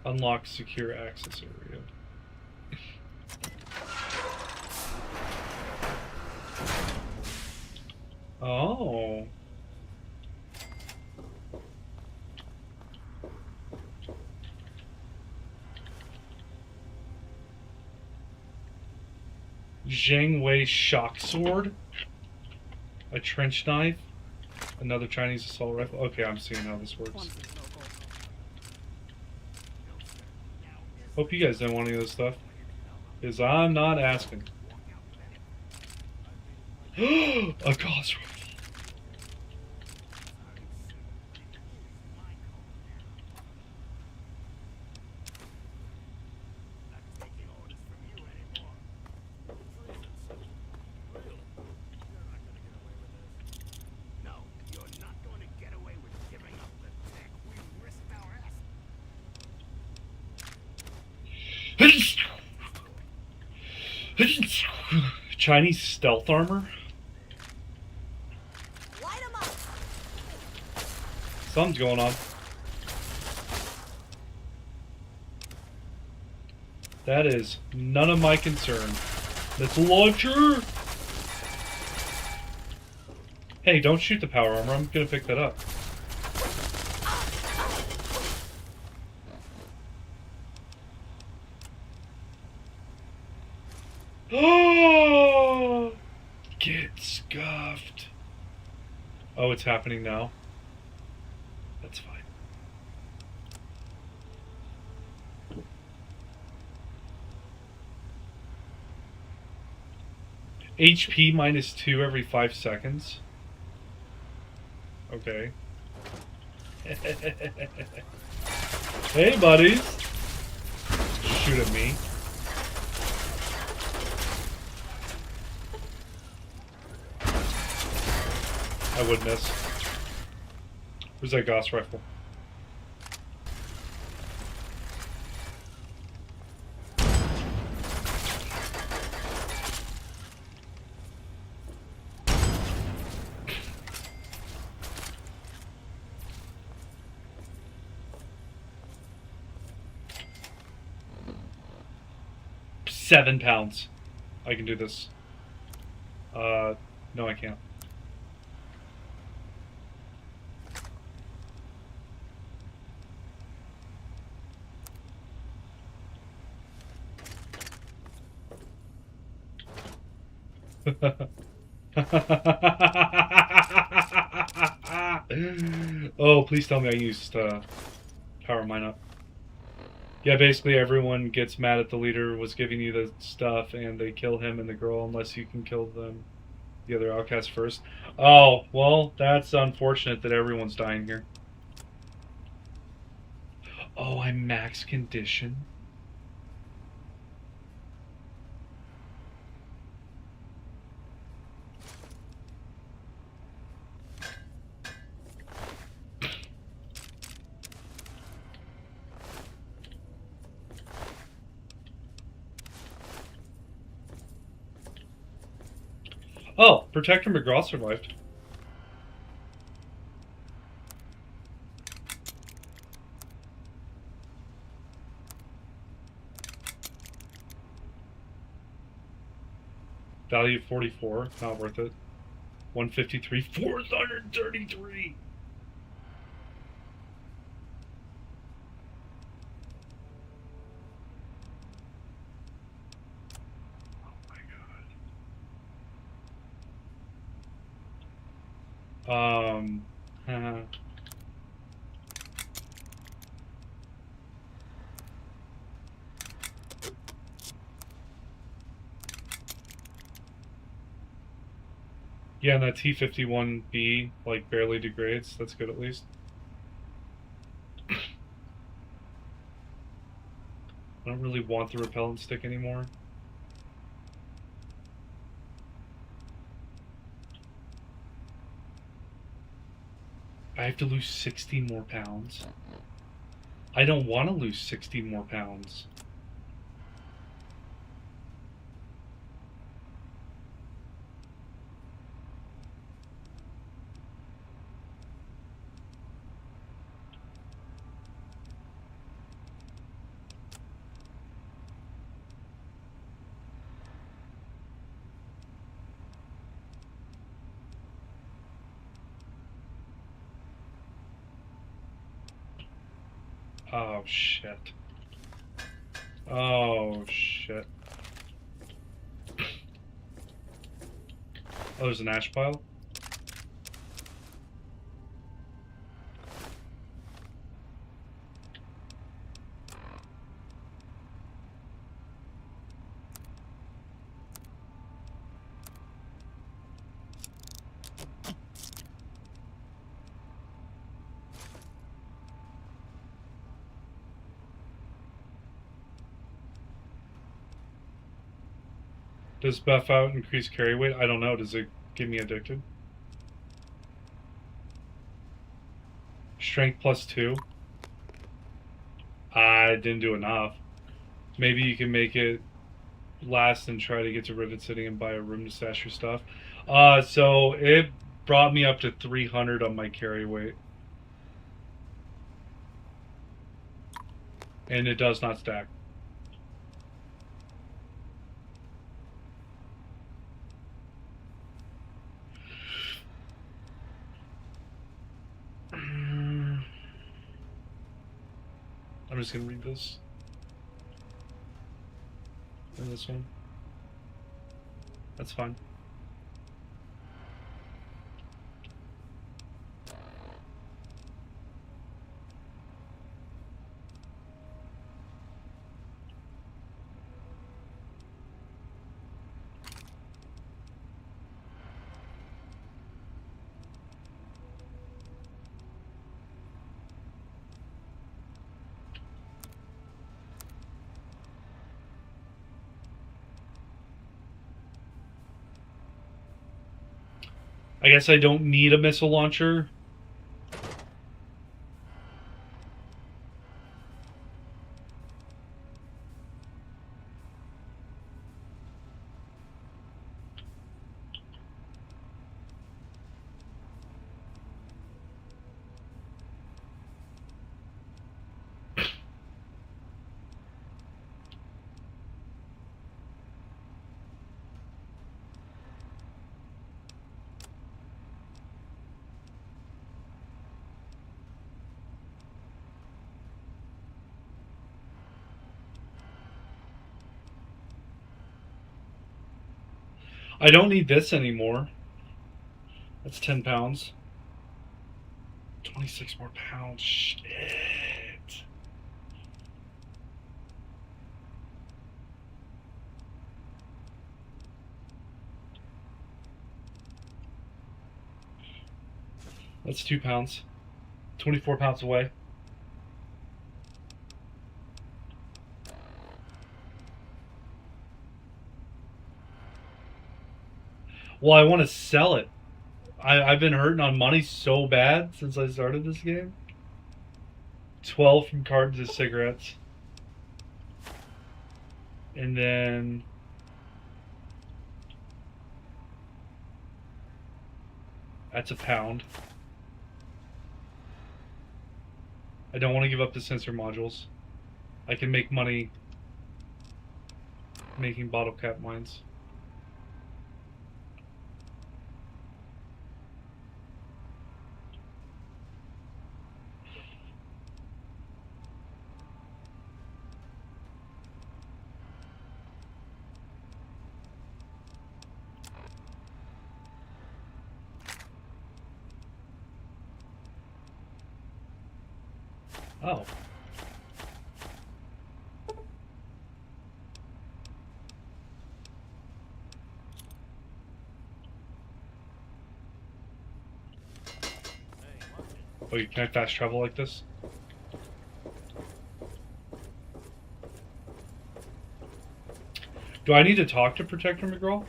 Speaker 1: Unlock secure access area. Oh. Zheng Wei shock sword, a trench knife, another Chinese assault rifle. Okay, I'm seeing how this works. Hope you guys don't want any of this stuff, because I'm not asking. A gauss rifle. Chinese stealth armor? Something's going on. That is none of my concern. That's a launcher! Hey, don't shoot the power armor. I'm gonna pick that up. Oh! Get scuffed. Oh, it's happening now. That's fine. HP -2 every 5 seconds. Okay. Hey, buddies. Shoot at me. I would miss. Where's that Gauss rifle? £7. I can do this. No, I can't. Oh, please tell me I used power mine up. Yeah, basically everyone gets mad at the leader was giving you the stuff, and they kill him and the girl unless you can kill them, the other outcast first. Oh, well, that's unfortunate that everyone's dying here. Oh, I'm max condition. Oh, Protector McGraw survived. Value 44, not worth it. 153, 433. Haha. Yeah, and that T-51B, like, barely degrades. That's good, at least. I don't really want the repellent stick anymore. I have to lose 60 more pounds. I don't want to lose 60 more pounds. Oh, shit. Oh, shit. Oh, there's an ash pile? Does buff out increase carry weight? I don't know. Does it get me addicted? Strength +2. I didn't do enough. Maybe you can make it last and try to get to Rivet City and buy a room to stash your stuff. So it brought me up to 300 on my carry weight. And it does not stack. I'm just gonna read this. And this one. That's fine. I guess I don't need a missile launcher. I don't need this anymore. That's 10 pounds. 26 more pounds. Shit. That's 2 pounds. 24 pounds away. Well, I want to sell it. I've been hurting on money so bad since I started this game. 12 from cartons of cigarettes. And then... That's a pound. I don't want to give up the sensor modules. I can make money making bottle cap mines. Oh. Oh, you can I fast travel like this? Do I need to talk to Protector McGraw?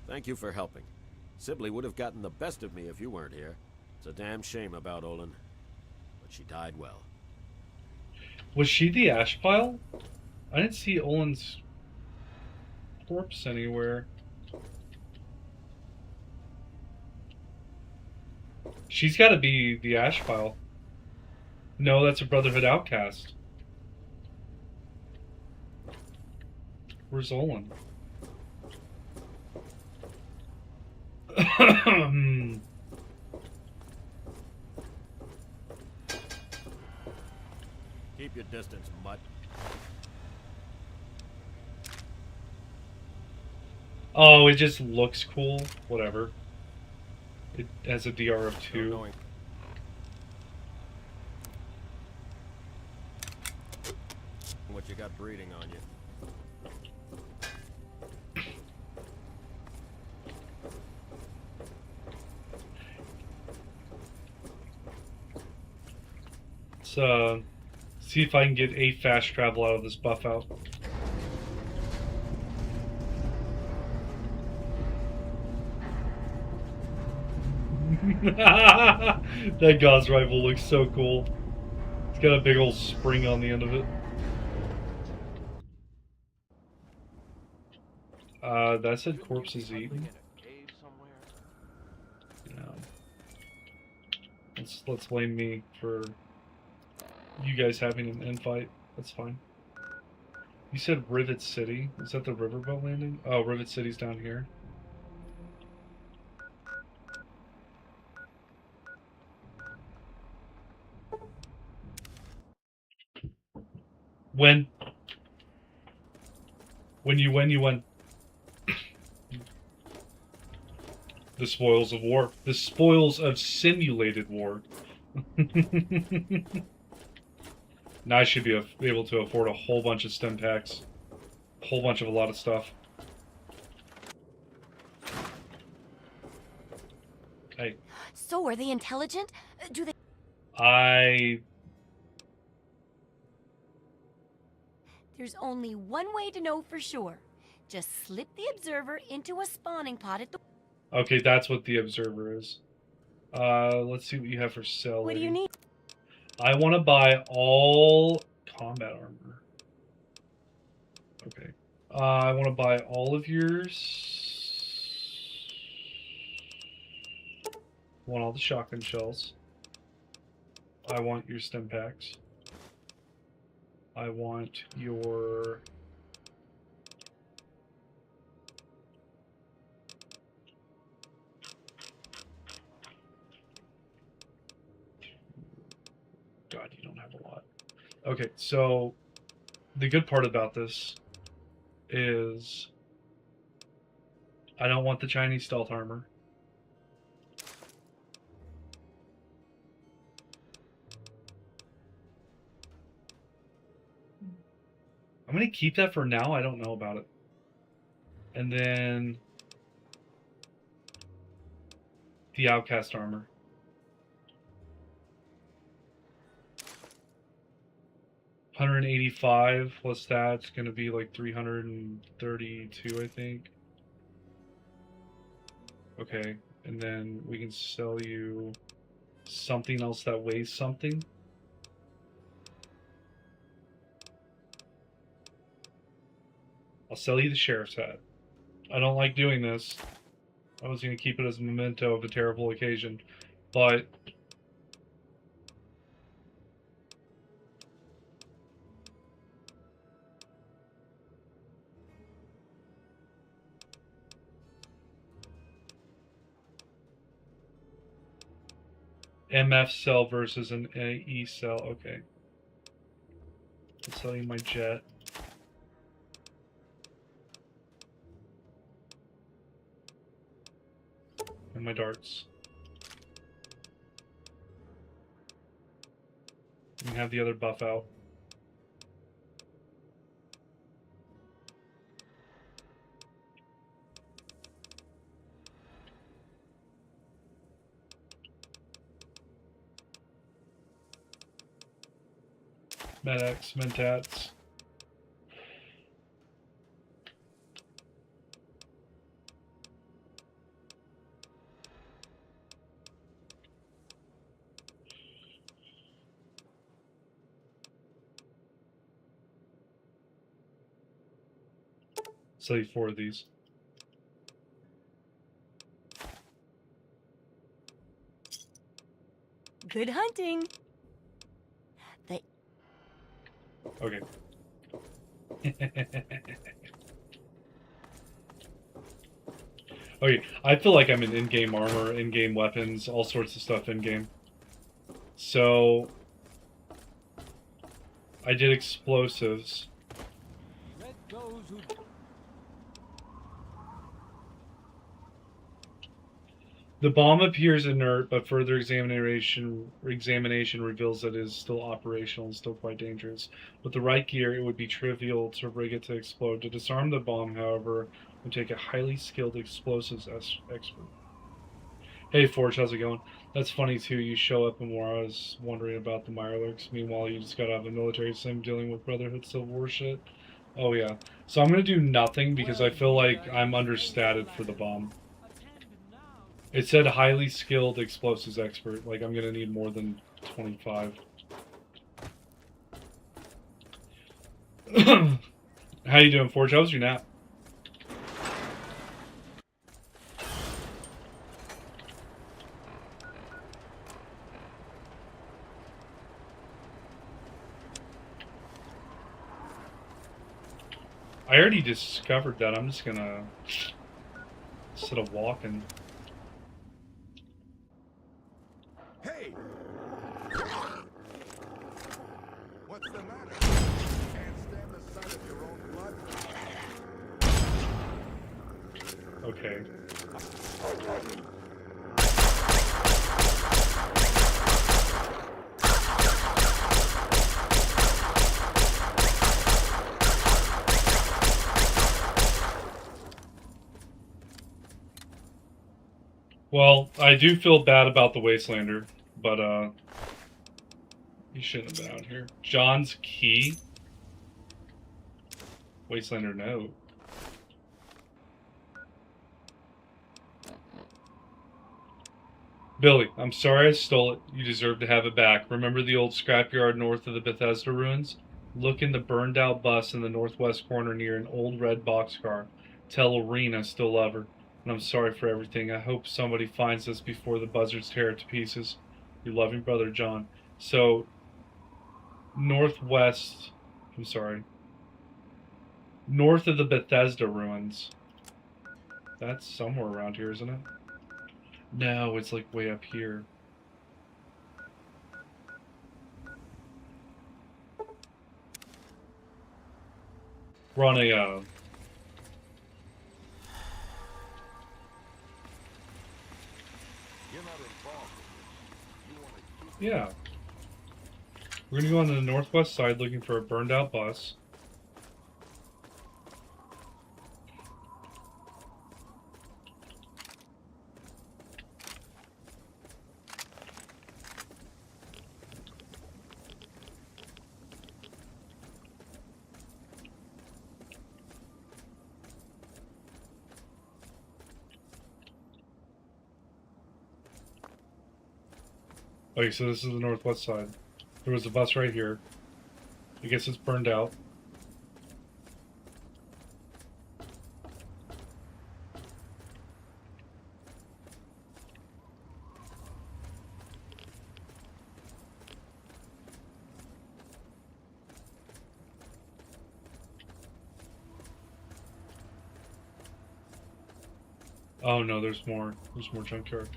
Speaker 18: Thank you for helping. Sibley would have gotten the best of me if you weren't here. It's a damn shame about Olin, but she died well.
Speaker 1: Was she the ash pile? I didn't see Olin's corpse anywhere. She's got to be the ash pile. No, that's a Brotherhood outcast. Where's Olin?
Speaker 18: Keep your distance, mutt.
Speaker 1: Oh, it just looks cool. Whatever. It has a DR of 2.
Speaker 18: What you got breeding on you?
Speaker 1: Let's see if I can get 8 fast travel out of this buff out. That Gauss rifle looks so cool. It's got a big old spring on the end of it. That said corpses eaten. Yeah. Let's blame me for you guys having an infight. That's fine. You said Rivet City. Is that the riverboat landing? Oh, Rivet City's down here. When you win. The spoils of war. The spoils of simulated war. Now I should be able to afford a whole bunch of stem packs. A whole bunch of a lot of stuff. Hey.
Speaker 2: So are they intelligent? Do they... There's only one way to know for sure. Just slip the observer into a spawning pod at the...
Speaker 1: Okay, that's what the observer is. Let's see what you have for sale.
Speaker 2: What do you need?
Speaker 1: I want to buy all combat armor. Okay. I want to buy all of yours. I want all the shotgun shells. I want your stem packs. I want your... God, you don't have a lot. Okay, so the good part about this is I don't want the Chinese stealth armor. I'm going to keep that for now. I don't know about it. And then the outcast armor. $185 plus that's going to be like $332, I think. Okay, and then we can sell you something else that weighs something. I'll sell you the sheriff's hat. I don't like doing this. I was going to keep it as a memento of a terrible occasion, but MF cell versus an AE cell. Okay. I'll sell you my jet. And my darts. You can have the other buff out. Med-X, Mentats. Sell you 4 of these.
Speaker 2: Good hunting.
Speaker 1: Okay. Okay, I feel like I'm in in-game armor, in-game weapons, all sorts of stuff in-game. So I did explosives.
Speaker 6: Let those who
Speaker 1: The bomb appears inert, but further examination reveals that it is still operational and still quite dangerous. With the right gear, it would be trivial to rig it to explode. To disarm the bomb, however, would take a highly skilled explosives expert. Hey Forge, how's it going? That's funny too, you show up and where I was wondering about the Mirelurks. Meanwhile, you just got out of a military sim dealing with Brotherhood Civil War shit. Oh yeah. So I'm gonna do nothing because I feel like I'm understated for the bomb. It said highly skilled explosives expert. Like, I'm gonna need more than 25. How you doing, Forge? How was your nap? I already discovered that. I'm just gonna instead of walking.
Speaker 9: Hey! What's the matter? Can't stand the sight of your own blood?
Speaker 1: Okay. Well, I do feel bad about the Wastelander, but he shouldn't have been out here. John's key? Wastelander, no. Billy, I'm sorry I stole it. You deserve to have it back. Remember the old scrapyard north of the Bethesda ruins? Look in the burned out bus in the northwest corner near an old red boxcar. Tell Irene I still love her. And I'm sorry for everything. I hope somebody finds this before the buzzards tear it to pieces. Your loving brother, John. So, northwest, I'm sorry, north of the Bethesda ruins. That's somewhere around here, isn't it? No, it's like way up here. We're on a
Speaker 9: You're not involved in this. You want to keep
Speaker 1: Yeah. We're gonna go on the northwest side looking for a burned out bus. Okay, so this is the northwest side. There was a bus right here. I guess it's burned out. Oh no, there's more. There's more junkyard.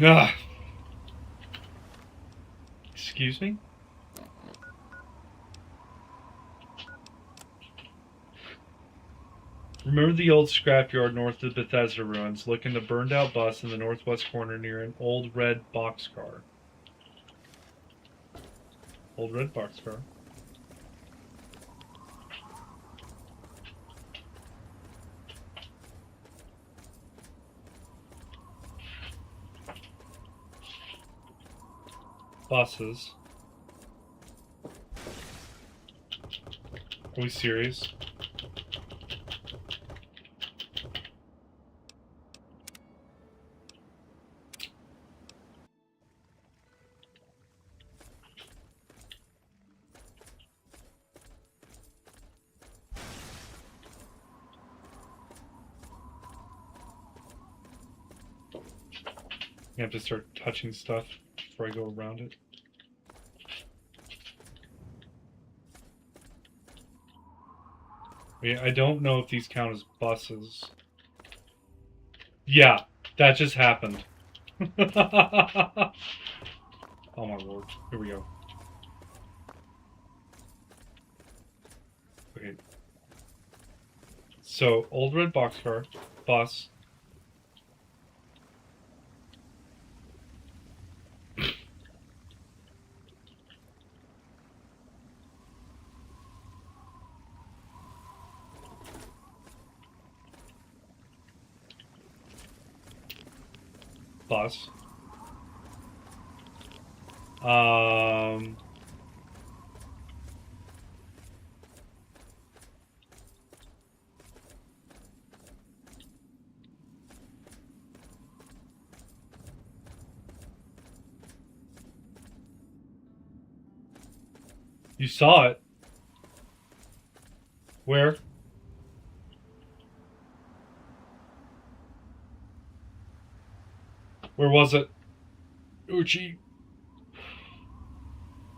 Speaker 1: Ah. Excuse me? Remember the old scrapyard north of the Bethesda ruins? Look in the burned out bus in the northwest corner near an old red boxcar. Old red boxcar. Buses. Are we serious? You have to start touching stuff before I go around it. Yeah, I don't know if these count as buses. Yeah, that just happened. Oh my lord. Here we go. Okay. So, old red boxcar, bus. Bus. You saw it. Where? Where was it? Uchi.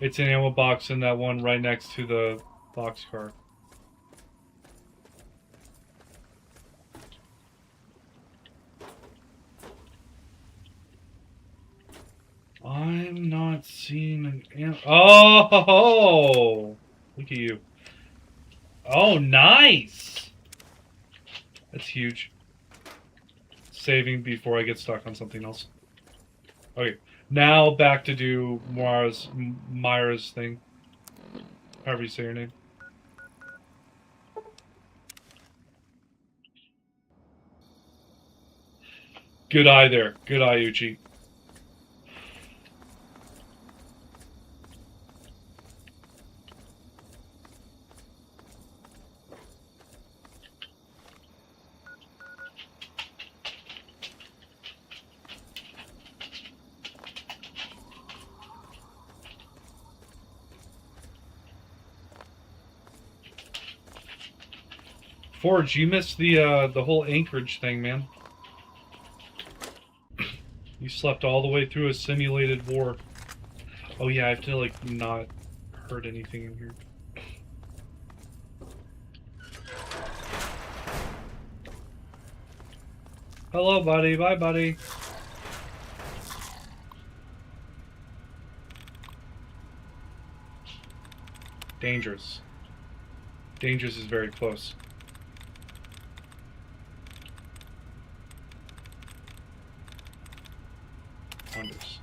Speaker 1: It's an ammo box in that one right next to the boxcar. I'm not seeing an ammo. Oh! Look at you. Oh, nice! That's huge. Saving before I get stuck on something else. Okay, now back to do Myra's thing. However you say your name. Good eye there. Good eye, Uchi. Forge, you missed the whole Anchorage thing, man. You slept all the way through a simulated war. Oh yeah, I have to like not hurt anything in here. Hello, buddy. Bye, buddy. Dangerous. Dangerous is very close. Wonders.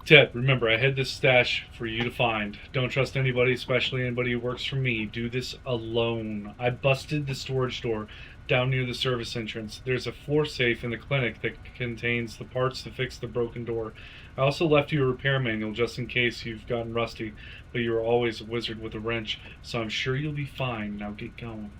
Speaker 1: Ted, remember, I had this stash for you to find. Don't trust anybody, especially anybody who works for me. Do this alone. I busted the storage door down near the service entrance. There's a floor safe in the clinic that contains the parts to fix the broken door. I also left you a repair manual just in case you've gotten rusty, but you're always a wizard with a wrench, so I'm sure you'll be fine. Now get going.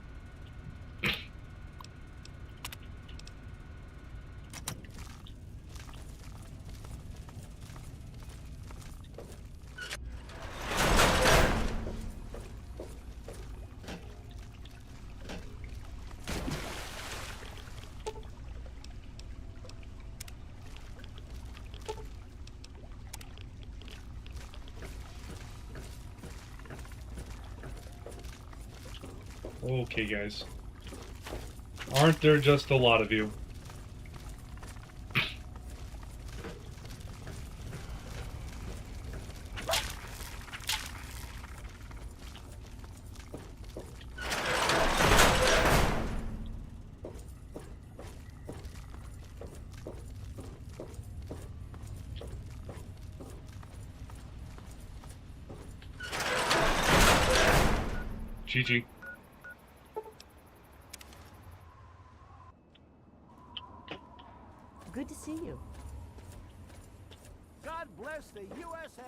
Speaker 1: Okay, guys. Aren't there just a lot of you? GG.
Speaker 5: Good to see you.
Speaker 16: God bless the USA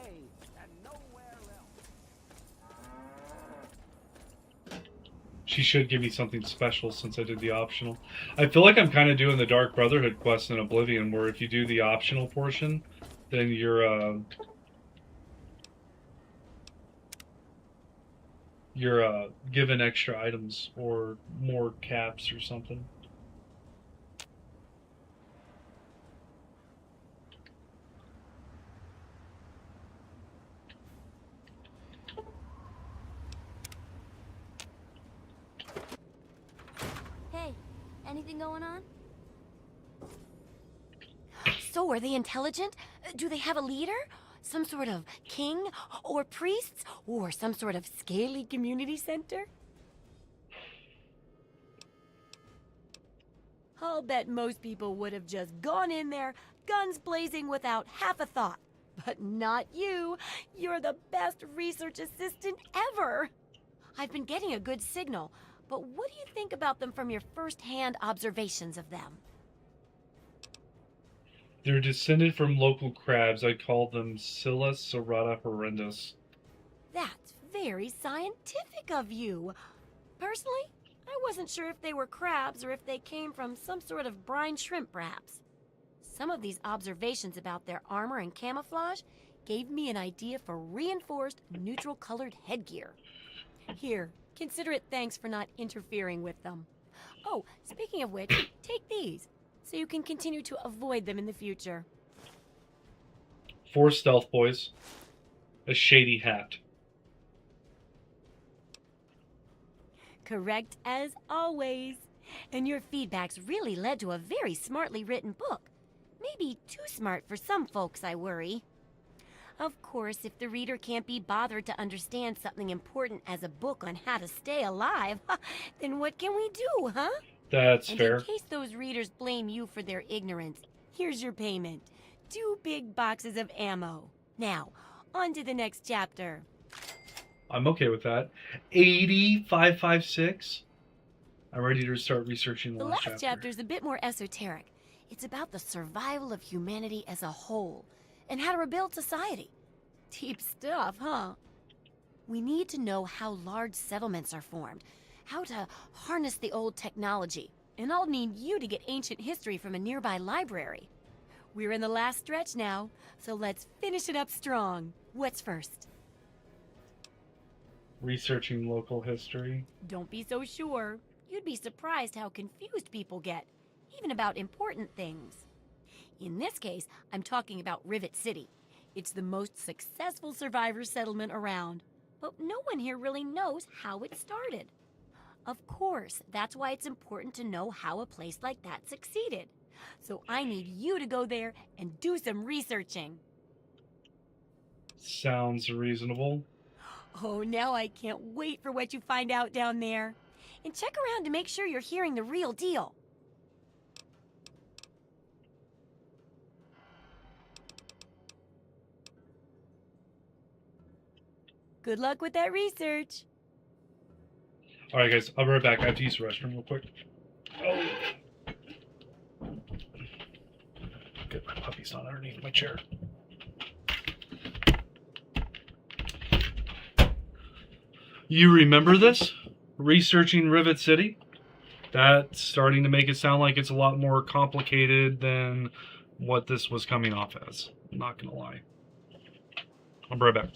Speaker 16: and nowhere else.
Speaker 1: She should give me something special since I did the optional. I feel like I'm kind of doing the Dark Brotherhood quest in Oblivion, where if you do the optional portion, then you're given extra items or more caps or something.
Speaker 2: Hey, anything going on? So, are they intelligent? Do they have a leader? Some sort of king? Or priests? Or some sort of scaly community center? I'll bet most people would have just gone in there, guns blazing without half a thought. But not you. You're the best research assistant ever. I've been getting a good signal, but what do you think about them from your first-hand observations of them?
Speaker 1: They're descended from local crabs. I call them Scylla serrata horrendus.
Speaker 2: That's very scientific of you. Personally, I wasn't sure if they were crabs or if they came from some sort of brine shrimp, perhaps. Some of these observations about their armor and camouflage gave me an idea for reinforced neutral-colored headgear. Here, consider it thanks for not interfering with them. Oh, speaking of which, take these, so you can continue to avoid them in the future.
Speaker 1: 4 stealth boys. A shady hat.
Speaker 2: Correct as always. And your feedback's really led to a very smartly written book. Maybe too smart for some folks, I worry. Of course, if the reader can't be bothered to understand something important as a book on how to stay alive, then what can we do, huh?
Speaker 1: That's
Speaker 2: and
Speaker 1: fair.
Speaker 2: In case those readers blame you for their ignorance, here's your payment. 2 big boxes of ammo. Now, on to the next chapter.
Speaker 1: I'm okay with that. 8556. I'm ready to start researching the last chapter.
Speaker 2: Chapter's a bit more esoteric. It's about the survival of humanity as a whole and how to rebuild society. Deep stuff, huh? We need to know how large settlements are formed, how to harness the old technology, and I'll need you to get ancient history from a nearby library. We're in the last stretch now, so let's finish it up strong. What's first?
Speaker 1: Researching local history.
Speaker 2: Don't be so sure. You'd be surprised how confused people get, even about important things. In this case, I'm talking about Rivet City. It's the most successful survivor settlement around, but no one here really knows how it started. Of course, that's why it's important to know how a place like that succeeded. So I need you to go there and do some researching.
Speaker 1: Sounds reasonable.
Speaker 2: Oh, now I can't wait for what you find out down there. And check around to make sure you're hearing the real deal. Good luck with that research.
Speaker 1: All right, guys. I'll be right back. I have to use the restroom real quick. Oh. Good. My puppy's not underneath my chair. You remember this? Researching Rivet City? That's starting to make it sound like it's a lot more complicated than what this was coming off as. I'm not gonna lie. I'll be right back.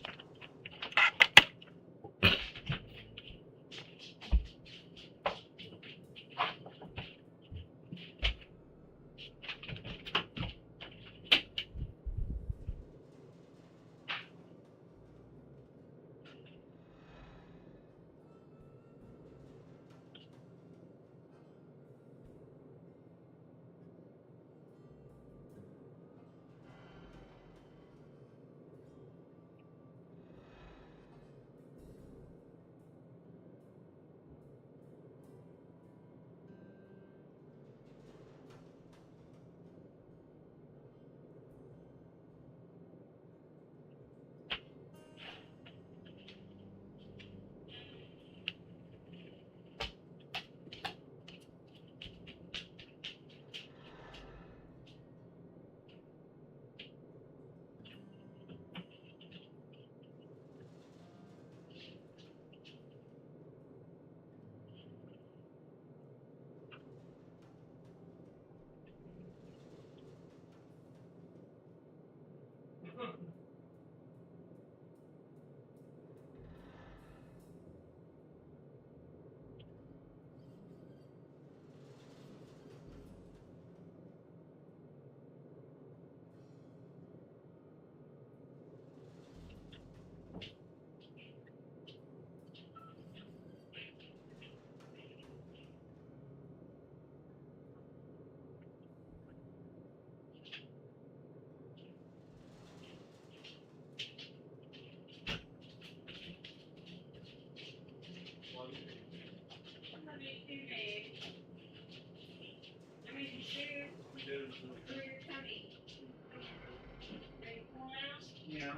Speaker 1: Yeah.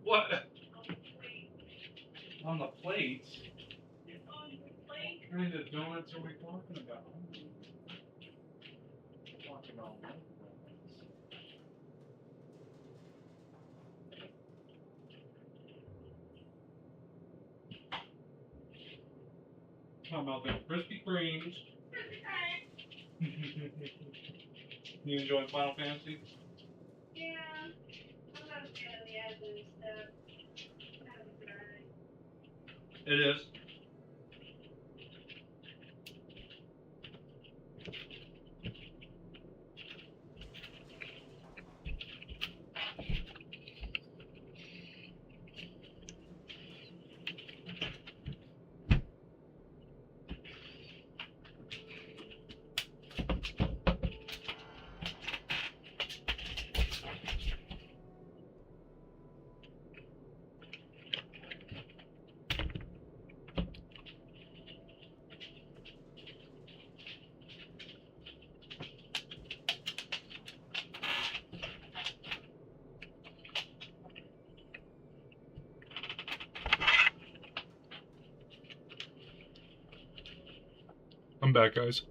Speaker 1: What? On the plates? What kind of donuts are we talking about? Talking about donuts. Talking about the Krispy Kremes. You enjoy Final Fantasy?
Speaker 13: Yeah. I'm not a fan of the admin stuff.
Speaker 1: It is. I'm back, guys.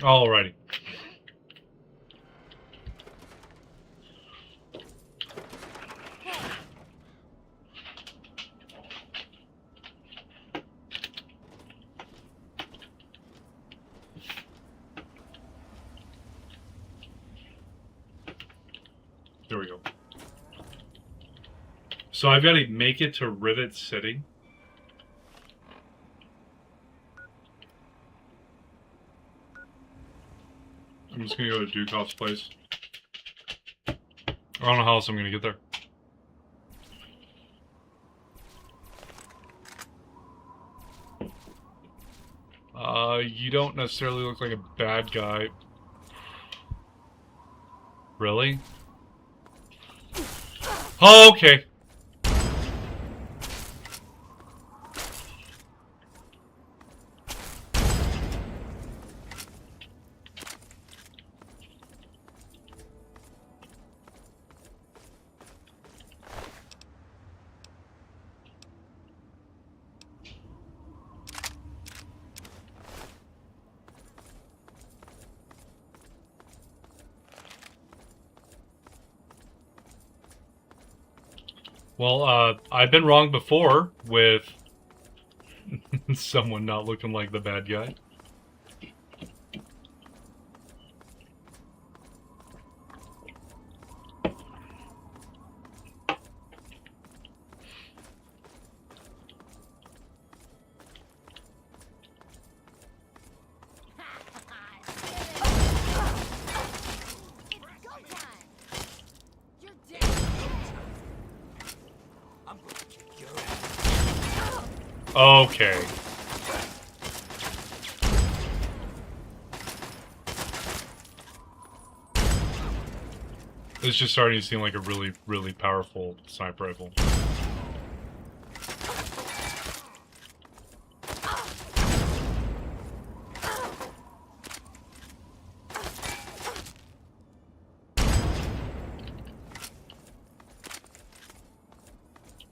Speaker 1: Alrighty. There we go. So I've got to make it to Rivet City. I'm just gonna go to Dukov's place. I don't know how else I'm gonna get there. You don't necessarily look like a bad guy. Really? Oh, okay. Well, I've been wrong before with someone not looking like the bad guy. Okay. It's just starting to seem like a really, really powerful sniper rifle.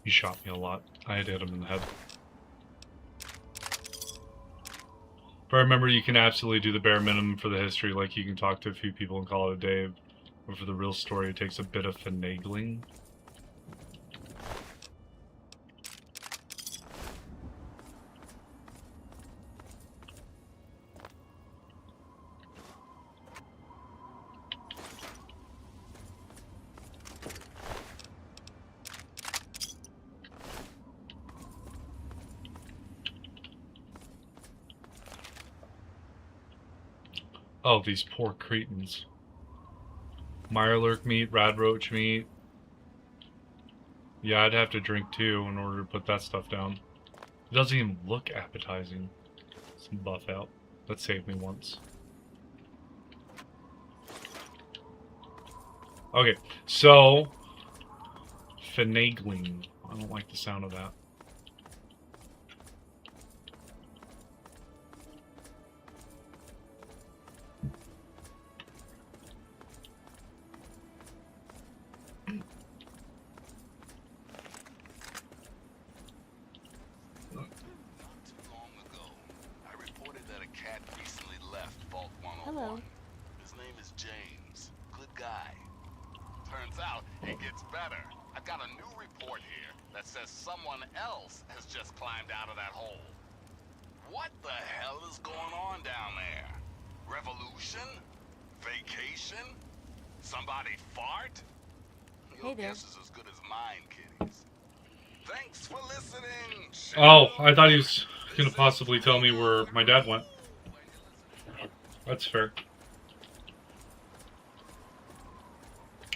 Speaker 1: He shot me a lot. I had to hit him in the head. But remember, you can absolutely do the bare minimum for the history, like you can talk to a few people and call it a day. But for the real story, it takes a bit of finagling. Oh, these poor cretins. Mirelurk meat, radroach meat. Yeah, I'd have to drink too in order to put that stuff down. It doesn't even look appetizing. Some buff out. That saved me once. Okay, so finagling. I don't like the sound of that.
Speaker 2: Hello.
Speaker 5: His name is James. Good guy. Turns out it gets better. I've got a new report here that says someone else has just climbed out of that hole. What the hell is going on down there? Revolution? Vacation? Somebody fart? Your guess is as good as mine, kiddies. Thanks for listening.
Speaker 1: Oh, I thought he was gonna possibly tell me where my dad went. That's fair.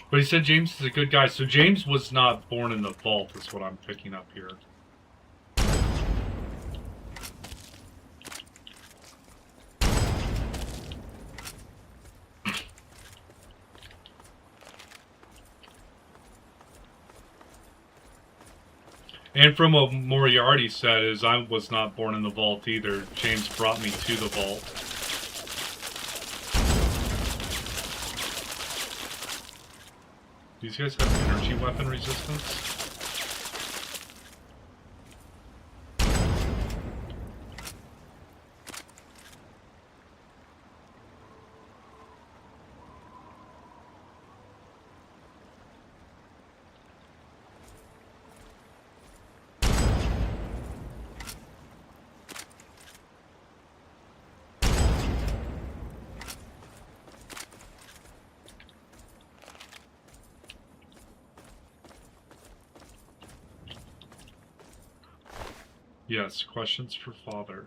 Speaker 1: But he said James is a good guy, so James was not born in the vault, is what I'm picking up here. And from what Moriarty said is I was not born in the vault either. James brought me to the vault. These guys have energy weapon resistance? Yes, questions for Father.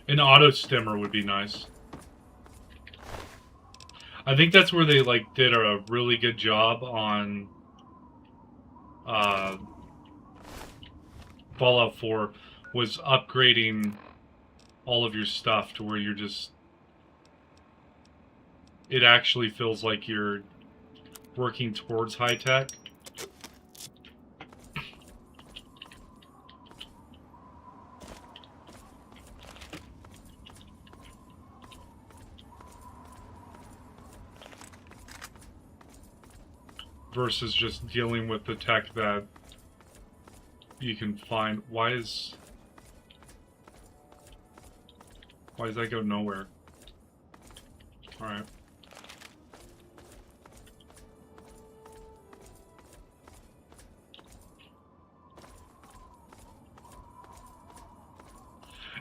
Speaker 1: An auto stimmer would be nice. I think that's where they like did a really good job on Fallout 4 was upgrading all of your stuff to where you're just it actually feels like you're working towards high tech. Versus just dealing with the tech that you can find. Why does that go nowhere? Alright.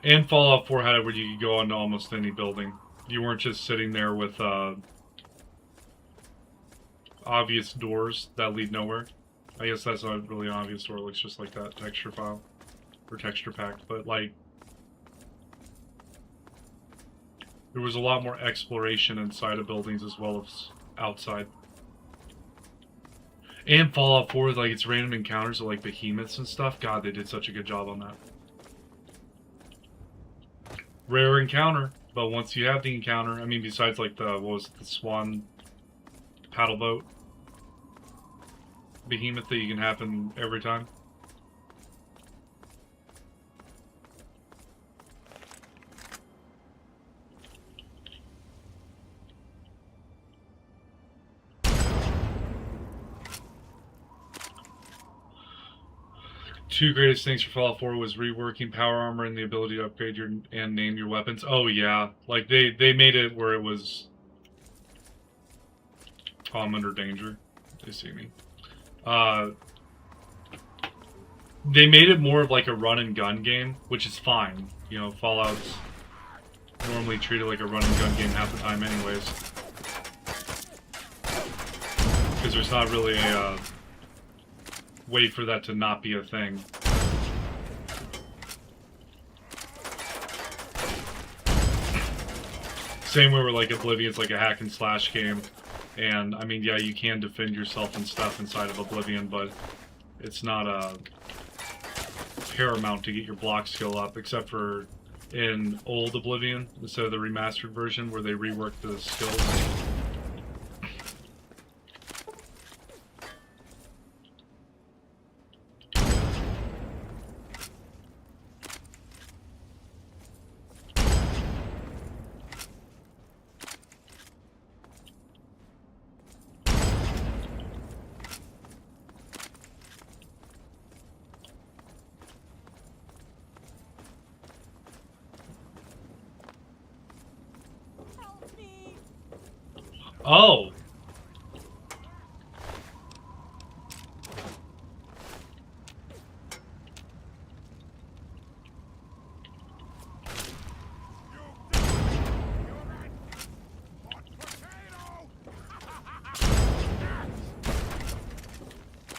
Speaker 1: And Fallout 4 had it where you could go onto almost any building. You weren't just sitting there with obvious doors that lead nowhere. I guess that's not really an obvious door. It looks just like that texture file. Or texture pack. But, like, there was a lot more exploration inside of buildings as well as outside. And Fallout 4, like, its random encounters of, like, behemoths and stuff. God, they did such a good job on that. Rare encounter, but once you have the encounter, I mean, besides, like, the, what was it, the Swan paddle boat behemoth that you can happen every time. Two greatest things for Fallout 4 was reworking power armor and the ability to upgrade your and name your weapons. Oh yeah, like they made it where it was. Oh, I'm under danger. They see me. They made it more of like a run and gun game, which is fine. You know, Fallout's normally treated like a run and gun game half the time anyways. Because there's not really a way for that to not be a thing. Same way where like Oblivion's like a hack and slash game. And, I mean, yeah, you can defend yourself and stuff inside of Oblivion, but it's not paramount to get your block skill up, except for in old Oblivion, instead of the remastered version, where they reworked the skills. Oh!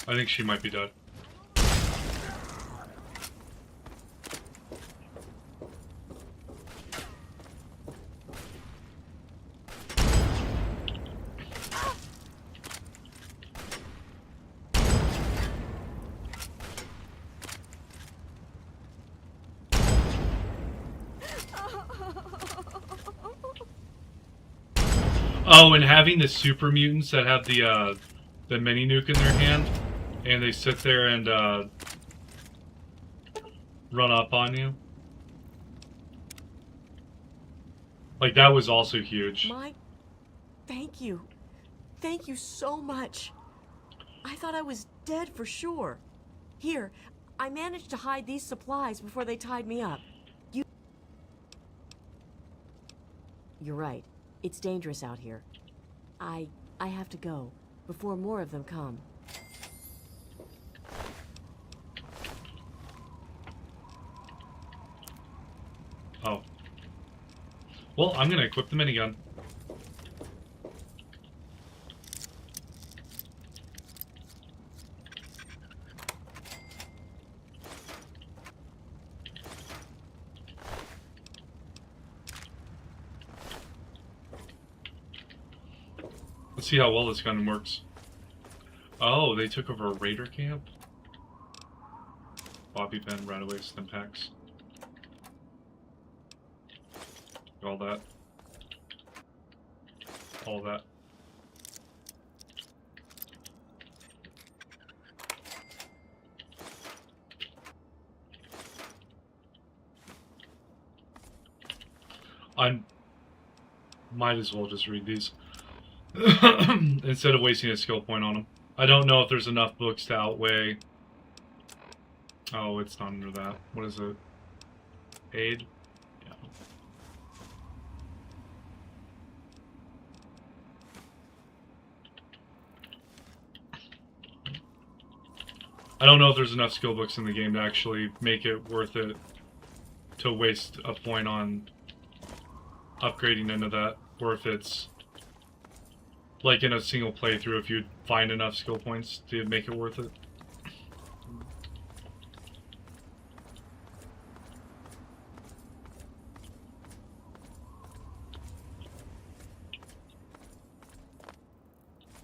Speaker 1: I think she might be dead. Oh, and having the super mutants that have the mini nuke in their hand, and they sit there and run up on you. Like, that was also huge.
Speaker 8: Thank you. Thank you so much. I thought I was dead for sure. Here, I managed to hide these supplies before they tied me up. You're right. It's dangerous out here. I have to go before more of them come.
Speaker 1: Oh. Well, I'm gonna equip the minigun. Let's see how well this gun works. Oh, they took over a raider camp? Bobby Ben, Runaway, Stimpaks. All that. All that. I might as well just read these. Instead of wasting a skill point on them. I don't know if there's enough books to outweigh... Oh, it's not under that. What is it? Aid? Yeah. I don't know if there's enough skill books in the game to actually make it worth it to waste a point on upgrading into that, or if it's like in a single playthrough, if you find enough skill points to make it worth it.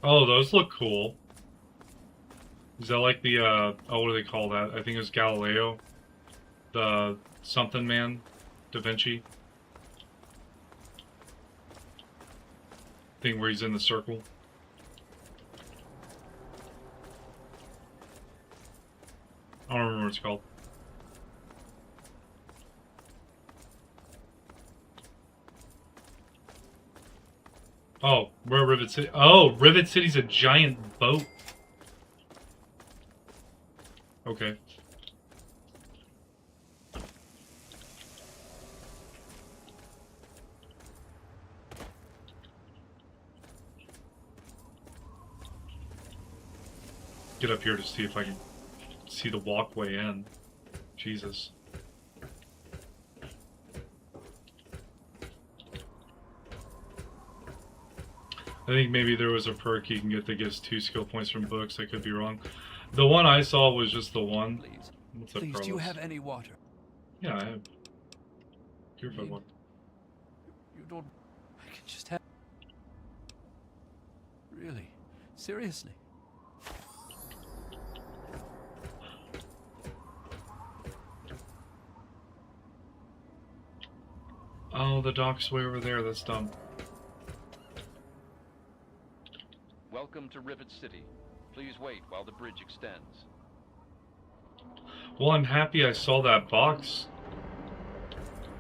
Speaker 1: Oh, those look cool. Is that like the, oh, what do they call that? I think it was Galileo. The something man. Da Vinci. Thing where he's in the circle. I don't remember what it's called. Oh, we're at Rivet City. Oh, Rivet City's a giant boat. Okay. Get up here to see if I can see the walkway in. Jesus. I think maybe there was a perk you can get that gives 2 skill points from books. I could be wrong. The one I saw was just the one. What's up,
Speaker 22: Please,
Speaker 1: Carlos?
Speaker 22: do you have any water?
Speaker 1: Yeah, I have purified water.
Speaker 22: You don't... I can just have... Really? Seriously?
Speaker 1: Oh, the dock's way over there. That's dumb.
Speaker 23: Welcome to Rivet City. Please wait while the bridge extends.
Speaker 1: Well, I'm happy I saw that box.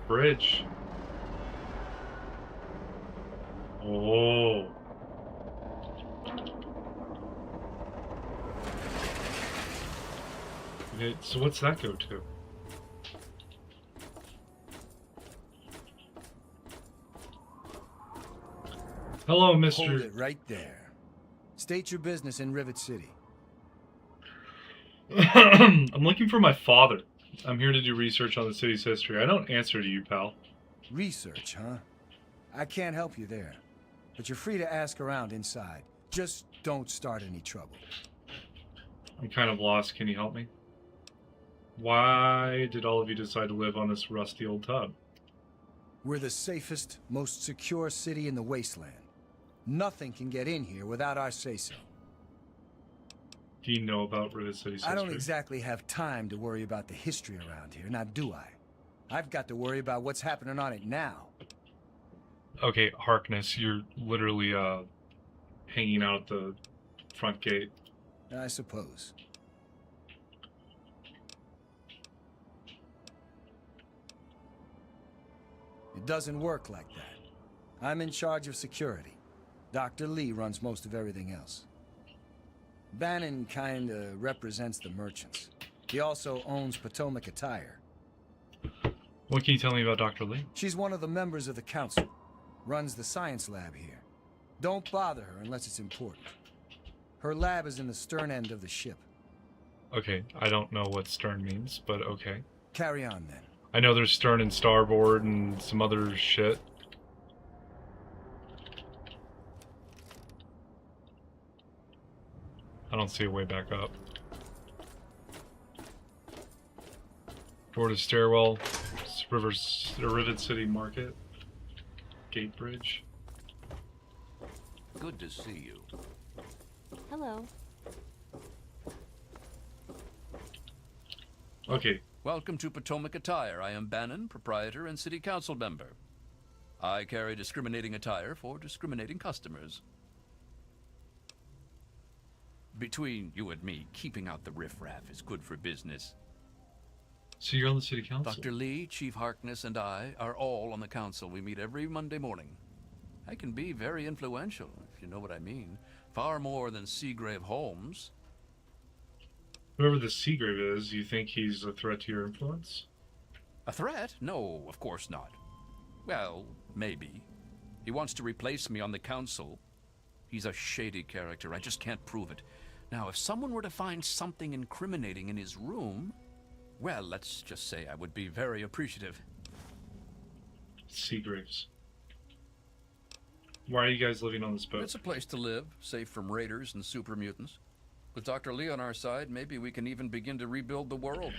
Speaker 1: Bridge. Oh. Okay, so what's that go to? Hello, Mr.
Speaker 19: Hold it right there. State your business in Rivet City.
Speaker 1: I'm looking for my father. I'm here to do research on the city's history. I don't answer to you, pal.
Speaker 19: Research, huh? I can't help you there. But you're free to ask around inside. Just don't start any trouble.
Speaker 1: I'm kind of lost. Can you help me? Why did all of you decide to live on this rusty old tub?
Speaker 19: We're the safest, most secure city in the Wasteland. Nothing can get in here without our say-so.
Speaker 1: Do you know about Rivet City's history?
Speaker 19: I don't exactly have time to worry about the history around here, now do I? I've got to worry about what's happening on it now.
Speaker 1: Okay, Harkness, you're literally hanging out at the front gate.
Speaker 19: I suppose. It doesn't work like that. I'm in charge of security. Dr. Lee runs most of everything else. Bannon kinda represents the merchants. He also owns Potomac Attire.
Speaker 1: What can you tell me about Dr. Lee?
Speaker 19: She's one of the members of the council. Runs the science lab here. Don't bother her unless it's important. Her lab is in the stern end of the ship.
Speaker 1: Okay, I don't know what stern means, but okay.
Speaker 19: Carry on then.
Speaker 1: I know there's stern and starboard and some other shit. I don't see a way back up. Door to stairwell. Rivet City Market. Gate bridge.
Speaker 15: Good to see you.
Speaker 2: Hello.
Speaker 1: Okay.
Speaker 22: Welcome to Potomac Attire. I am Bannon, proprietor and city council member. I carry discriminating attire for discriminating customers. Between you and me, keeping out the riffraff is good for business.
Speaker 1: So you're on the city council?
Speaker 22: Dr. Lee, Chief Harkness, and I are all on the council. We meet every Monday morning. I can be very influential, if you know what I mean. Far more than Seagrave Holmes.
Speaker 1: Whoever the Seagrave is, you think he's a threat to your influence?
Speaker 22: A threat? No, of course not. Well, maybe. He wants to replace me on the council. He's a shady character. I just can't prove it. Now, if someone were to find something incriminating in his room, well, let's just say I would be very appreciative.
Speaker 1: Seagraves. Why are you guys living on this boat?
Speaker 22: It's a place to live, safe from raiders and super mutants. With Dr. Lee on our side, maybe we can even begin to rebuild the world.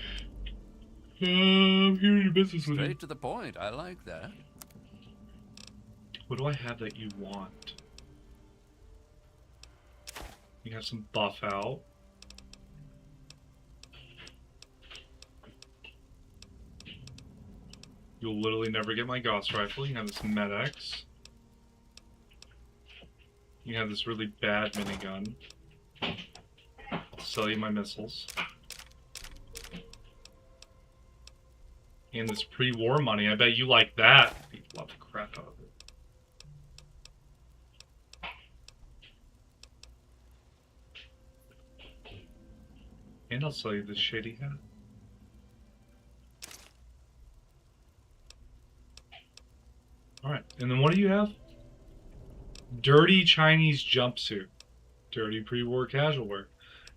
Speaker 1: I'm here to do business with you.
Speaker 22: Straight to the point. I like that.
Speaker 1: What do I have that you want? You have some buff out. You'll literally never get my Gauss rifle. You have this Med-X. You have this really bad minigun. I'll sell you my missiles. And this pre-war money. I bet you like that. You love the crap out of it. And I'll sell you this shady hat. Alright, and then what do you have? Dirty Chinese jumpsuit. Dirty pre-war casual wear.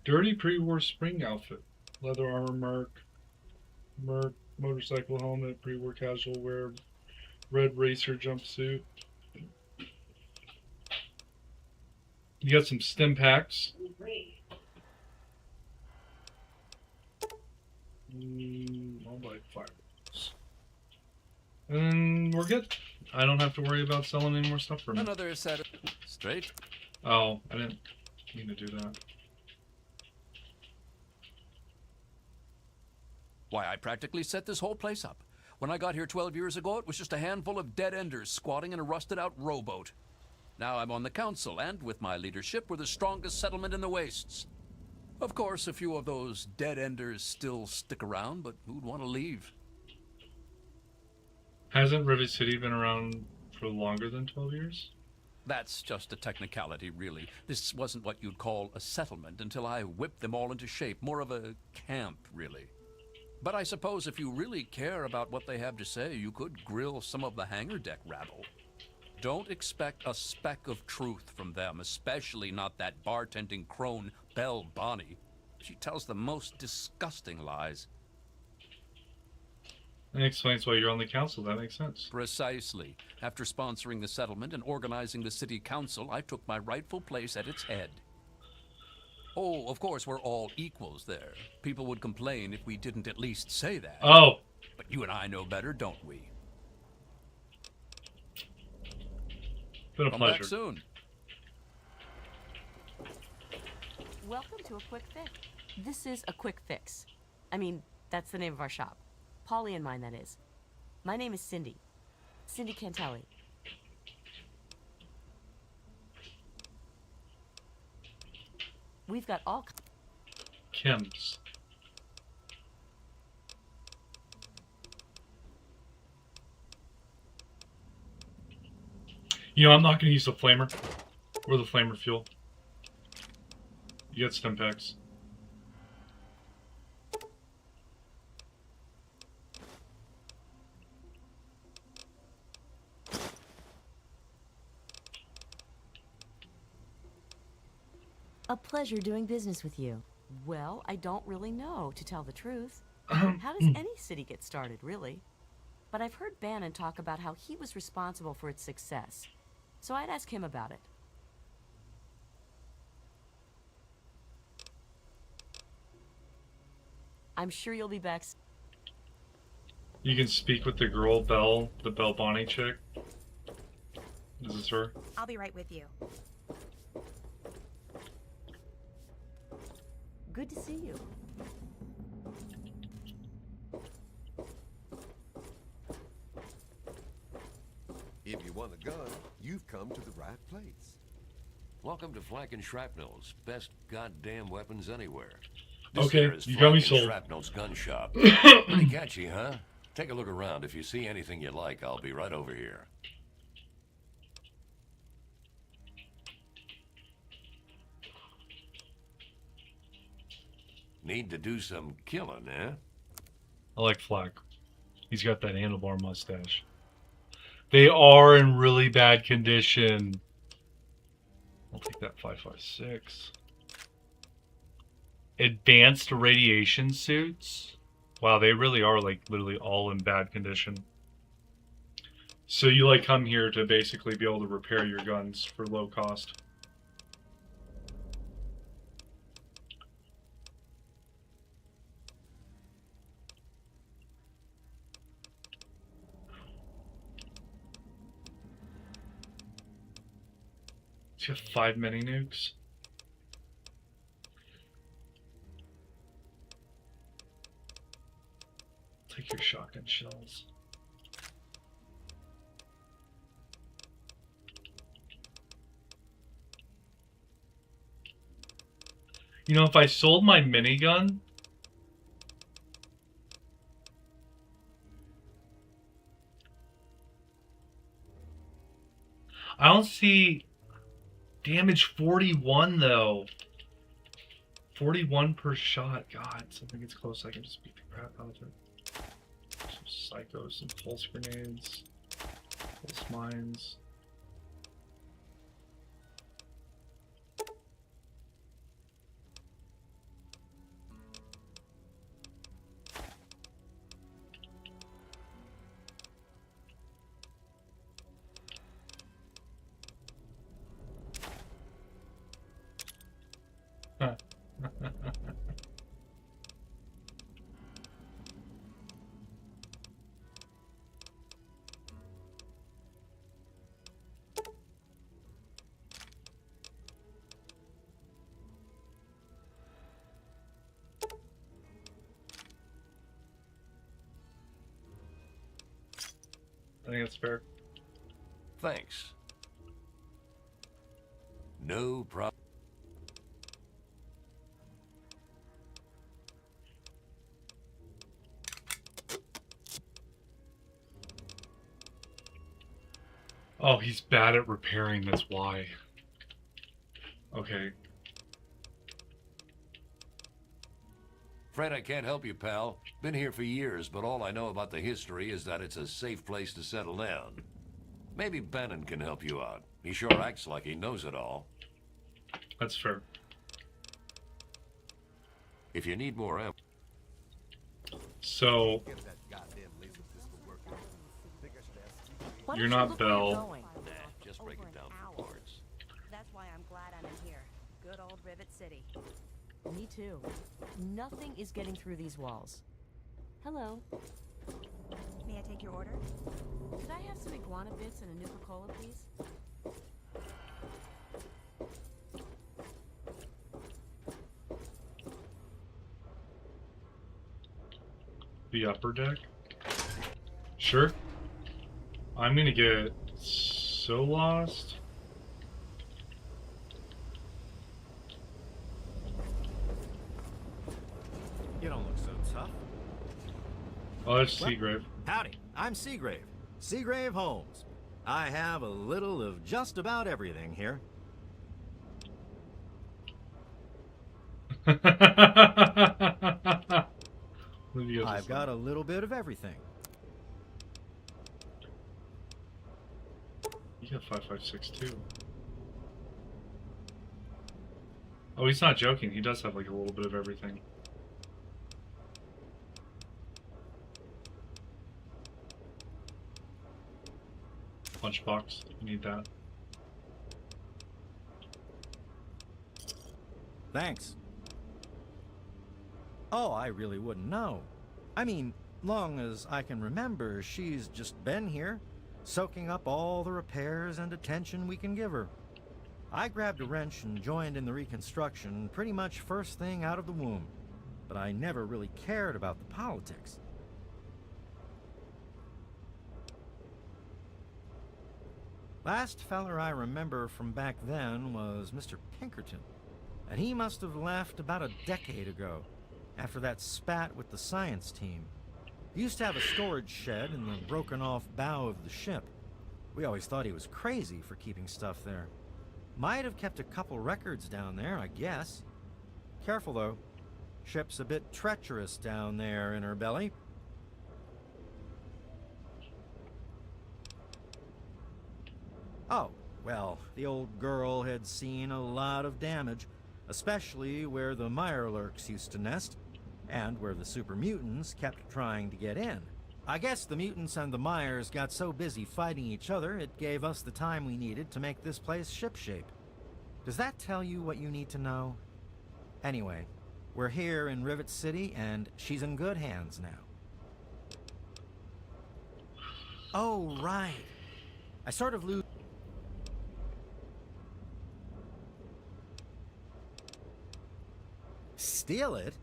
Speaker 1: Dirty pre-war spring outfit. Leather armor, Merc, motorcycle helmet, pre-war casual wear, red racer jumpsuit. You got some stim packs. I'll buy fireworks. And we're good. I don't have to worry about selling any more stuff for me.
Speaker 22: Another set of straight.
Speaker 1: Oh, I didn't mean to do that.
Speaker 22: Why, I practically set this whole place up. When I got here 12 years ago, it was just a handful of dead-enders squatting in a rusted-out rowboat. Now I'm on the council, and with my leadership, we're the strongest settlement in the Wastes. Of course, a few of those dead-enders still stick around, but who'd want to leave?
Speaker 1: Hasn't Rivet City been around for longer than 12 years?
Speaker 22: That's just a technicality, really. This wasn't what you'd call a settlement until I whipped them all into shape. More of a camp, really. But I suppose if you really care about what they have to say, you could grill some of the hangar deck rabble. Don't expect a speck of truth from them, especially not that bartending crone, Belle Bonnie. She tells the most disgusting lies.
Speaker 1: That explains why you're on the council. That makes sense.
Speaker 22: Precisely. After sponsoring the settlement and organizing the city council, I took my rightful place at its head. Oh, of course, we're all equals there. People would complain if we didn't at least say that.
Speaker 1: Oh.
Speaker 22: But you and I know better, don't we?
Speaker 1: Been a
Speaker 22: Come
Speaker 1: pleasure.
Speaker 22: back soon.
Speaker 8: Welcome to A Quick Fix. This is A Quick Fix. I mean, that's the name of our shop. Polly and mine, that is. My name is Cindy. Cindy Cantelli. We've got all...
Speaker 1: Chems. You know, I'm not going to use the flamer or the flamer fuel. You get stim packs.
Speaker 8: A pleasure doing business with you. Well, I don't really know, to tell the truth. How does any city get started, really? But I've heard Bannon talk about how he was responsible for its success. So I'd ask him about it. I'm sure you'll be back.
Speaker 1: You can speak with the girl, Belle, the Belle Bonnie chick. Is this her?
Speaker 12: I'll be right with you.
Speaker 8: Good to see you.
Speaker 3: If you want a gun, you've come to the right place.
Speaker 18: Welcome to Flak and Shrapnel's best goddamn weapons anywhere.
Speaker 1: Okay,
Speaker 18: here is
Speaker 1: you got me
Speaker 18: Flak and
Speaker 1: sold.
Speaker 18: Shrapnel's gun shop. Pretty catchy, huh? Take a look around. If you see anything you like, I'll be right over here. Need to do some killing, eh?
Speaker 1: I like Flak. He's got that handlebar mustache. They are in really bad condition. I'll take that 5.56. Advanced radiation suits. Wow, they really are like literally all in bad condition. So you like come here to basically be able to repair your guns for low cost. You have 5 mini nukes. Take your shotgun shells. You know, if I sold my minigun, I don't see damage 41 though. 41 per shot. God, something gets close, I can just beat the crap out of it. Some psychos, some pulse grenades, pulse mines. I think that's fair.
Speaker 18: Thanks. No problem.
Speaker 1: Oh, he's bad at repairing, that's why. Okay.
Speaker 18: Fred, I can't help you, pal. Been here for years, but all I know about the history is that it's a safe place to settle down. Maybe Bannon can help you out. He sure acts like he knows it all.
Speaker 1: That's fair.
Speaker 18: If you need more ammo...
Speaker 1: So... You're not Belle.
Speaker 18: Nah, just break it down for parts.
Speaker 12: That's why I'm glad I'm in here. Good old Rivet City.
Speaker 8: Me too. Nothing is getting through these walls. Hello.
Speaker 12: May I take your order?
Speaker 8: Could I have some iguana bits and a Nuka-Cola, please?
Speaker 1: The upper deck? Sure. I'm gonna get so lost.
Speaker 11: tough.
Speaker 1: Oh, it's Seagrave.
Speaker 11: Howdy, I'm Seagrave. Seagrave Holmes. I have a little of just about everything here. I've got a little bit of everything.
Speaker 1: You got 5562. Oh, he's not joking. He does have like a little bit of everything. Lunchbox. You need that.
Speaker 11: Thanks. Oh, I really wouldn't know. I mean, long as I can remember, she's just been here, soaking up all the repairs and attention we can give her. I grabbed a wrench and joined in the reconstruction pretty much first thing out of the womb, but I never really cared about the politics. Last feller I remember from back then was Mr. Pinkerton, and he must have left about a decade ago, after that spat with the science team. He used to have a storage shed in the broken-off bow of the ship. We always thought he was crazy for keeping stuff there. Might have kept a couple records down there, I guess. Careful, though. Ship's a bit treacherous down there in her belly. Oh, well, the old girl had seen a lot of damage, especially where the Mirelurks used to nest, and where the super mutants kept trying to get in. I guess the mutants and the Myers got so busy fighting each other, it gave us the time we needed to make this place shipshape. Does that tell you what you need to know? Anyway, we're here in Rivet City, and she's in good hands now. Oh, right. I sort of lose... Steal it?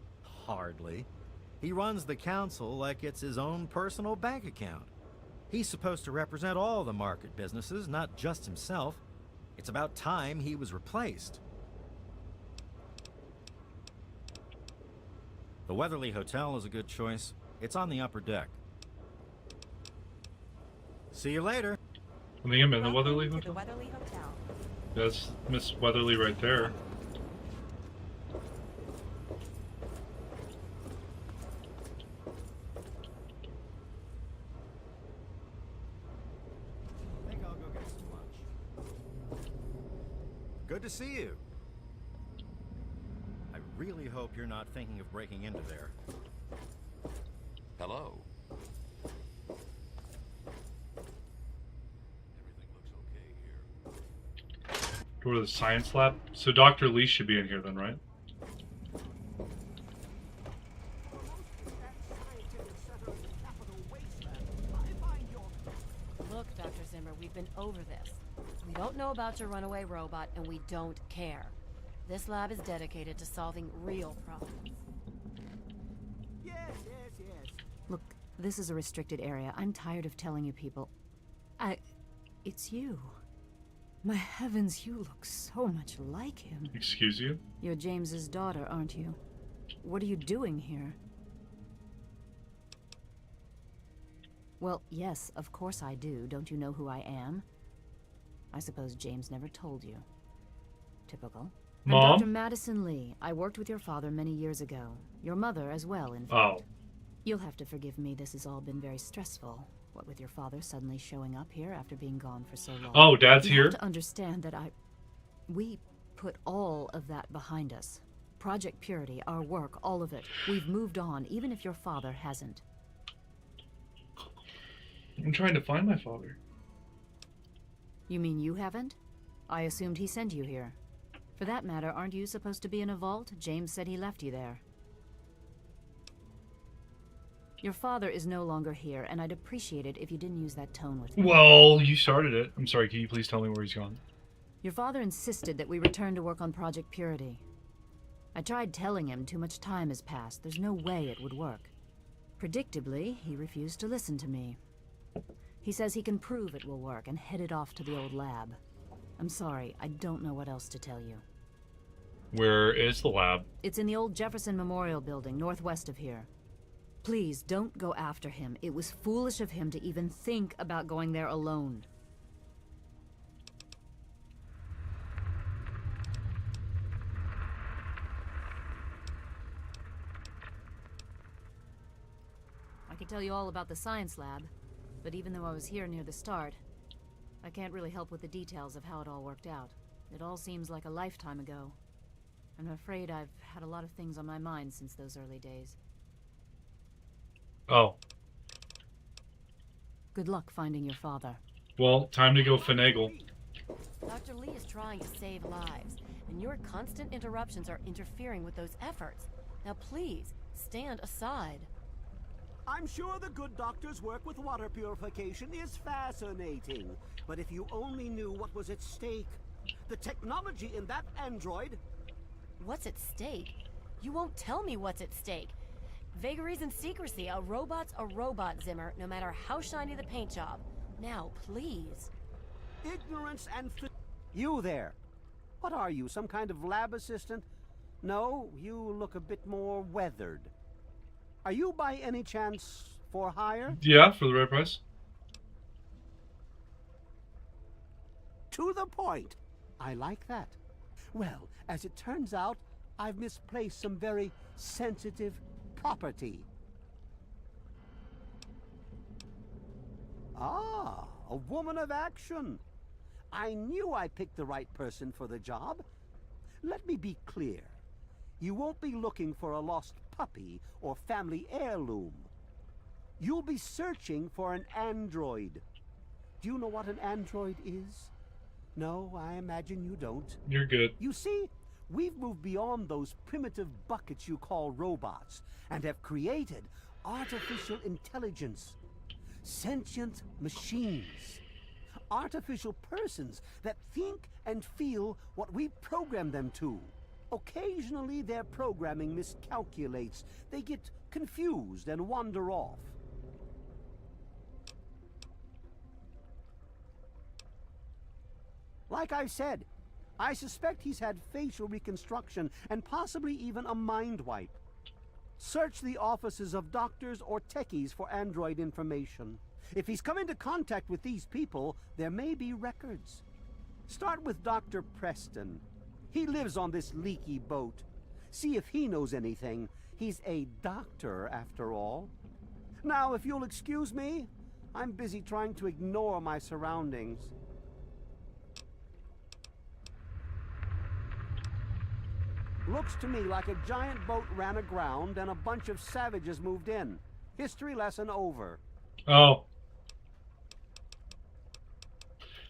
Speaker 11: Hardly. He runs the council like it's his own personal bank account. He's supposed to represent all the market businesses, not just himself. It's about time he was replaced. The Weatherly Hotel is a good choice. It's on the upper deck. See you later.
Speaker 1: I think I'm in the Weatherly
Speaker 12: The
Speaker 1: Hotel.
Speaker 12: Weatherly Hotel.
Speaker 1: That's Miss Weatherly right there.
Speaker 11: Good to see you. I really hope you're not thinking of breaking into there.
Speaker 23: Hello.
Speaker 1: Go to the science lab. So Dr. Lee should be in here then, right?
Speaker 2: Look, Dr. Zimmer, we've been over this. We don't know about your runaway robot, and we don't care. This lab is dedicated to solving real problems.
Speaker 16: Yes, yes, yes.
Speaker 8: Look, this is a restricted area. I'm tired of telling you people. It's you. My heavens, you look so much like him.
Speaker 1: Excuse you?
Speaker 8: You're James's daughter, aren't you? What are you doing here? Well, yes, of course I do. Don't you know who I am? I suppose James never told you. Typical.
Speaker 1: Mom?
Speaker 8: I'm Dr. Madison Lee. I worked with your father many years ago. Your mother as well, in fact.
Speaker 1: Oh.
Speaker 8: You'll have to forgive me. This has all been very stressful. What with your father suddenly showing up here after being gone for so long.
Speaker 1: Oh, Dad's
Speaker 8: you
Speaker 1: here?
Speaker 8: have to understand that we put all of that behind us. Project Purity, our work, all of it. We've moved on, even if your father hasn't.
Speaker 1: I'm trying to find my father.
Speaker 8: You mean you haven't? I assumed he sent you here. For that matter, aren't you supposed to be in a vault? James said he left you there. Your father is no longer here, and I'd appreciate it if you didn't use that tone with him.
Speaker 1: Well, you started it. I'm sorry, can you please tell me where he's gone?
Speaker 8: Your father insisted that we return to work on Project Purity. I tried telling him too much time has passed. There's no way it would work. Predictably, he refused to listen to me. He says he can prove it will work and headed off to the old lab. I'm sorry, I don't know what else to tell you.
Speaker 1: Where is the lab?
Speaker 8: It's in the old Jefferson Memorial Building, northwest of here.
Speaker 14: Please, don't go after him. It was foolish of him to even think about going there alone. I could tell you all about the science lab, but even though I was here near the start, I can't really help with the details of how it all worked out. It all seems like a lifetime ago. I'm afraid I've had a lot of things on my mind since those early days.
Speaker 1: Oh.
Speaker 14: Good luck finding your father.
Speaker 1: Well, time to go finagle.
Speaker 2: Dr. Lee is trying to save lives, and your constant interruptions are interfering with those efforts. Now please, stand aside.
Speaker 16: I'm sure the good doctor's work with water purification is fascinating. But if you only knew what was at stake. The technology in that android...
Speaker 2: What's at stake? You won't tell me what's at stake. Vagaries and secrecy. A robot's a robot, Zimmer, no matter how shiny the paint job. Now, please.
Speaker 16: Ignorance and... You there. What are you, some kind of lab assistant? No, you look a bit more weathered. Are you by any chance for hire?
Speaker 1: Yeah, for the right price.
Speaker 16: To the point. I like that. Well, as it turns out, I've misplaced some very sensitive property. Ah, a woman of action. I knew I picked the right person for the job. Let me be clear. You won't be looking for a lost puppy or family heirloom. You'll be searching for an android. Do you know what an android is? No, I imagine you don't.
Speaker 1: You're good.
Speaker 16: You see, we've moved beyond those primitive buckets you call robots and have created artificial intelligence, sentient machines, artificial persons that think and feel what we program them to. Occasionally, their programming miscalculates. They get confused and wander off. Like I said, I suspect he's had facial reconstruction and possibly even a mind wipe. Search the offices of doctors or techies for android information. If he's come into contact with these people, there may be records. Start with Dr. Preston. He lives on this leaky boat. See if he knows anything. He's a doctor, after all. Now, if you'll excuse me, I'm busy trying to ignore my surroundings. Looks to me like a giant boat ran aground and a bunch of savages moved in. History lesson over.
Speaker 1: Oh.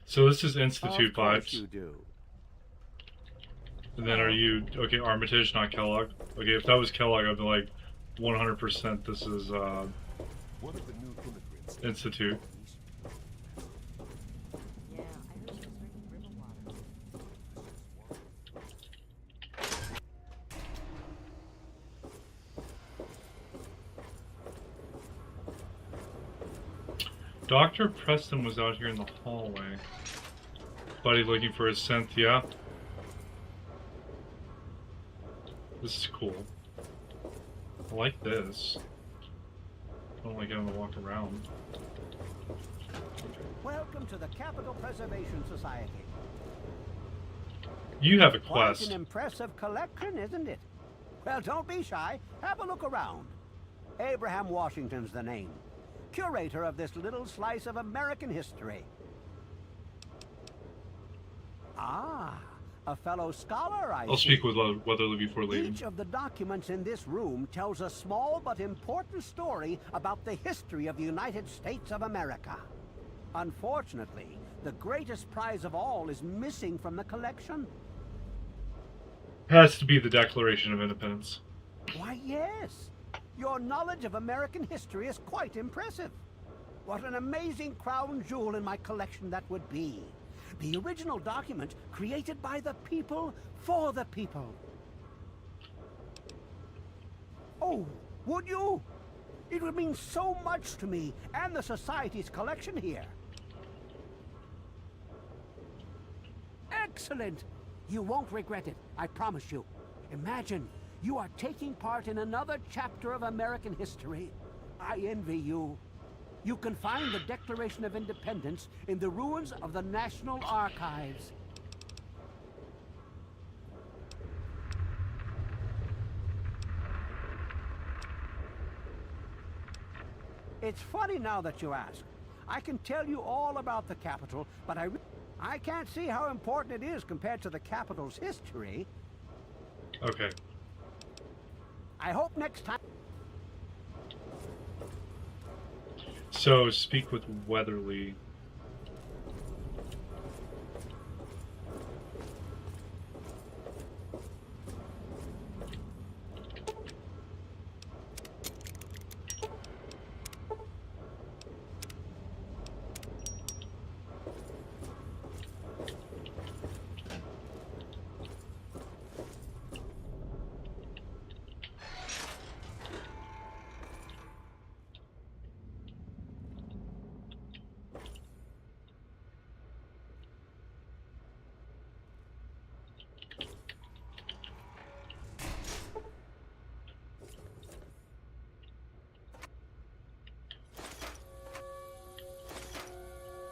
Speaker 1: So this is Institute
Speaker 16: Of course
Speaker 1: vibes.
Speaker 16: you do.
Speaker 1: And then are you... Okay, Armitage, not Kellogg. Okay, if that was Kellogg, I'd be like, 100% this is,
Speaker 3: One of the new immigrants.
Speaker 1: Institute. Dr. Preston was out here in the hallway. Buddy looking for his synth, yeah. This is cool. I like this. I don't like having to walk around.
Speaker 16: Welcome to the Capital Preservation Society.
Speaker 1: You have a
Speaker 16: Quite
Speaker 1: quest.
Speaker 16: an impressive collection, isn't it? Well, don't be shy. Have a look around. Abraham Washington's the name. Curator of this little slice of American history. Ah, a fellow scholar, I
Speaker 1: I'll
Speaker 16: see.
Speaker 1: speak with Weatherly before leaving.
Speaker 16: Each of the documents in this room tells a small but important story about the history of the United States of America. Unfortunately, the greatest prize of all is missing from the collection.
Speaker 1: Has to be the Declaration of Independence.
Speaker 16: Why, yes. Your knowledge of American history is quite impressive. What an amazing crown jewel in my collection that would be. The original document created by the people for the people. Oh, would you? It would mean so much to me and the Society's collection here. Excellent! You won't regret it, I promise you. Imagine, you are taking part in another chapter of American history. I envy you. You can find the Declaration of Independence in the ruins of the National Archives. It's funny now that you ask. I can tell you all about the Capitol, but I can't see how important it is compared to the Capitol's history.
Speaker 1: Okay.
Speaker 16: I hope next time...
Speaker 1: So, speak with Weatherly.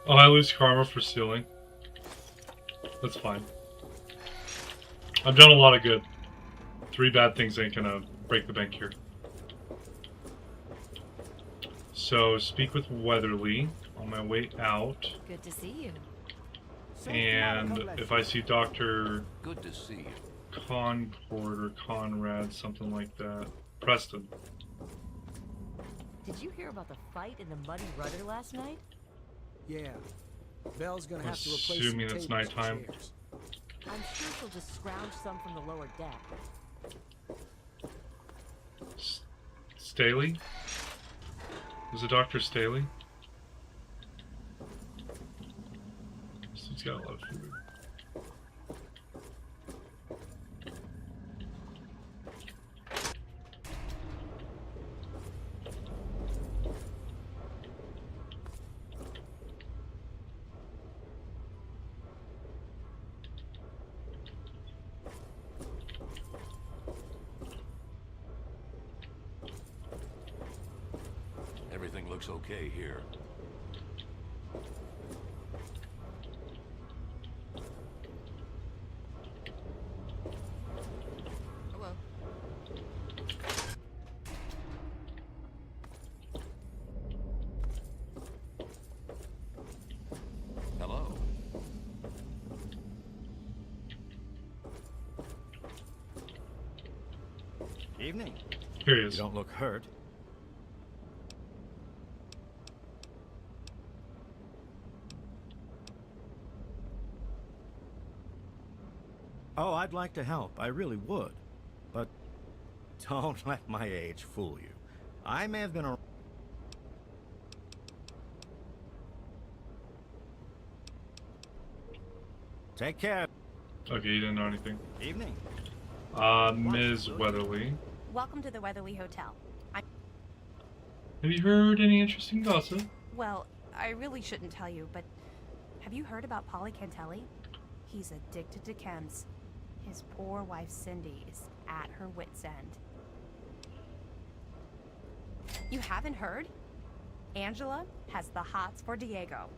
Speaker 1: Oh, I lose karma for stealing. That's fine. I've done a lot of good. 3 bad things ain't gonna break the bank here. So, speak with Weatherly on my way out.
Speaker 2: Good to see you.
Speaker 1: And if I see Dr.
Speaker 22: Good to see you.
Speaker 1: Concord or Conrad, something like that. Preston.
Speaker 8: Did you hear about the fight in the Muddy Rudder last night?
Speaker 19: Yeah. Belle's gonna have to replace some
Speaker 1: Assuming it's
Speaker 19: tables and
Speaker 1: nighttime.
Speaker 19: chairs.
Speaker 8: I'm sure she'll just scrounge some from the lower deck.
Speaker 1: Staley? Was it Dr. Staley? He's got a lot of food.
Speaker 22: Everything looks okay here.
Speaker 12: Hello.
Speaker 22: Hello.
Speaker 11: Evening.
Speaker 1: Here he is.
Speaker 11: You don't look hurt. Oh, I'd like to help. I really would. But don't let my age fool you. I may have been a... Take care.
Speaker 1: Okay, you didn't know anything.
Speaker 11: Evening.
Speaker 1: Ms. Weatherly.
Speaker 12: Welcome to the Weatherly Hotel.
Speaker 1: Have you heard any interesting gossip?
Speaker 12: Well, I really shouldn't tell you, but have you heard about Polly Cantelli? He's addicted to chems. His poor wife Cindy is at her wit's end. You haven't heard? Angela has the hots for Diego.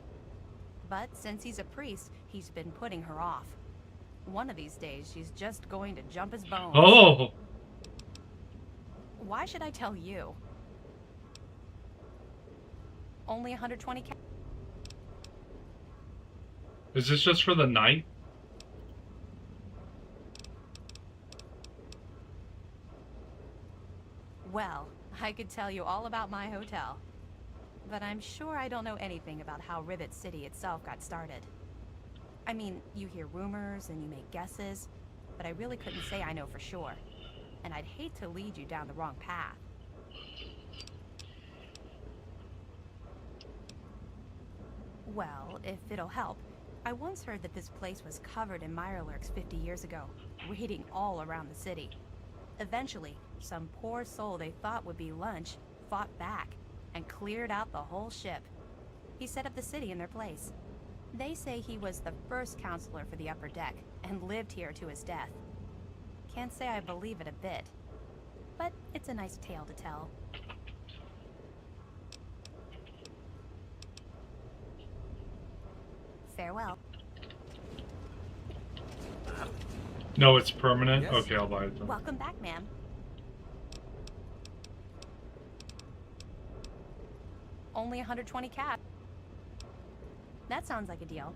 Speaker 12: But since he's a priest, he's been putting her off. One of these days, she's just going to jump his bones.
Speaker 1: Oh!
Speaker 12: Why should I tell you? Only 120 ca-
Speaker 1: Is this just for the night?
Speaker 12: Well, I could tell you all about my hotel. But I'm sure I don't know anything about how Rivet City itself got started. I mean, you hear rumors and you make guesses, but I really couldn't say I know for sure. And I'd hate to lead you down the wrong path. Well, if it'll help, I once heard that this place was covered in mirelurks 50 years ago, raiding all around the city. Eventually, some poor soul they thought would be lunch fought back and cleared out the whole ship. He set up the city in their place. They say he was the first counselor for the upper deck and lived here to his death. Can't say I believe it a bit, but it's a nice tale to tell. Farewell.
Speaker 1: No, it's permanent?
Speaker 4: Yes?
Speaker 1: Okay, I'll buy it then.
Speaker 12: Welcome back, ma'am. Only 120 cash. That sounds like a deal.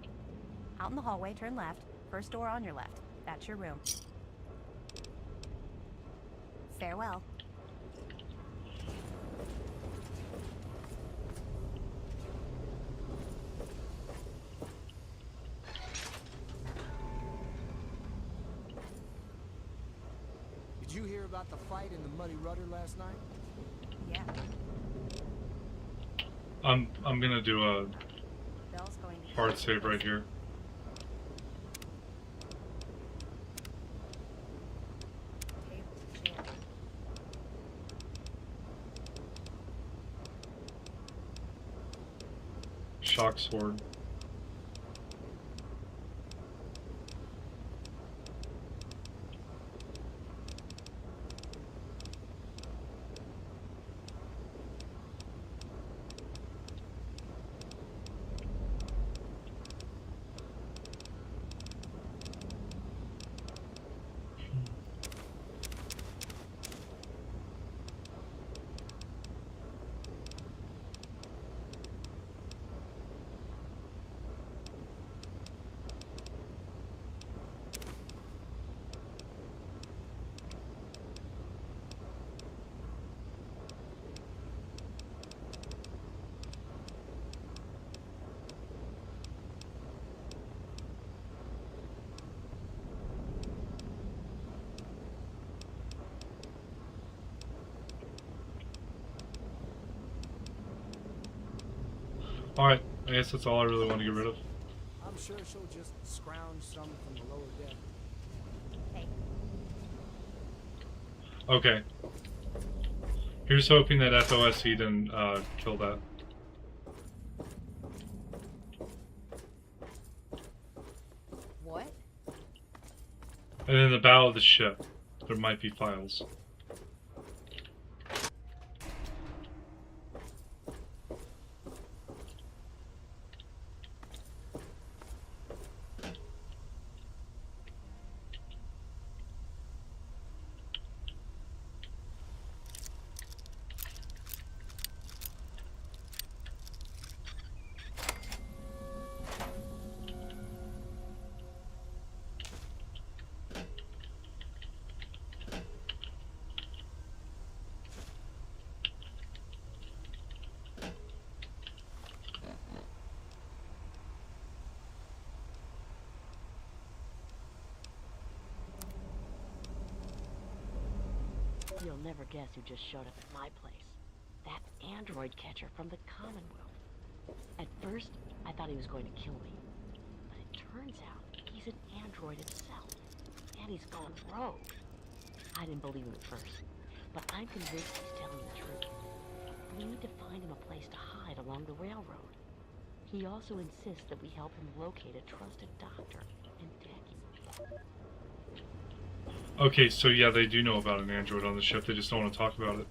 Speaker 12: Out in the hallway, turn left. First door on your left. That's your room. Farewell.
Speaker 4: Did you hear about the fight in the Muddy Rudder last night?
Speaker 12: Yeah.
Speaker 1: I'm gonna do a
Speaker 12: Bell's going to
Speaker 1: hard save right here. Shock sword. Alright, I guess that's all I really want to get rid of.
Speaker 4: I'm sure she'll just scrounge some from the lower deck.
Speaker 12: Hey.
Speaker 1: Okay. Here's hoping that FOSC didn't kill that.
Speaker 12: What?
Speaker 1: And in the bow of the ship, there might be files.
Speaker 8: You'll never guess who just showed up at my place. That android catcher from the Commonwealth. At first, I thought he was going to kill me. But it turns out he's an android himself. And he's gone rogue. I didn't believe him at first, but I'm convinced he's telling the truth. We need to find him a place to hide along the railroad. He also insists that we help him locate a trusted doctor and techie.
Speaker 1: Okay, so yeah, they do know about an android on the ship, they just don't want to talk about it.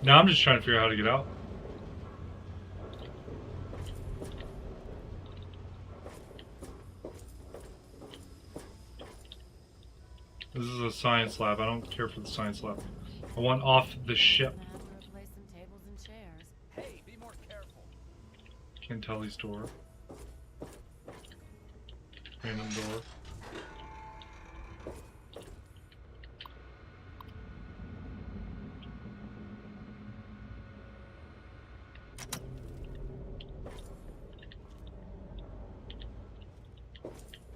Speaker 1: Now I'm just trying to figure out how to get out. This is a science lab. I don't care for the science lab. I want off the ship.
Speaker 2: Replace some tables and chairs.
Speaker 7: Hey, be more careful.
Speaker 1: Cantelli's door. Random door.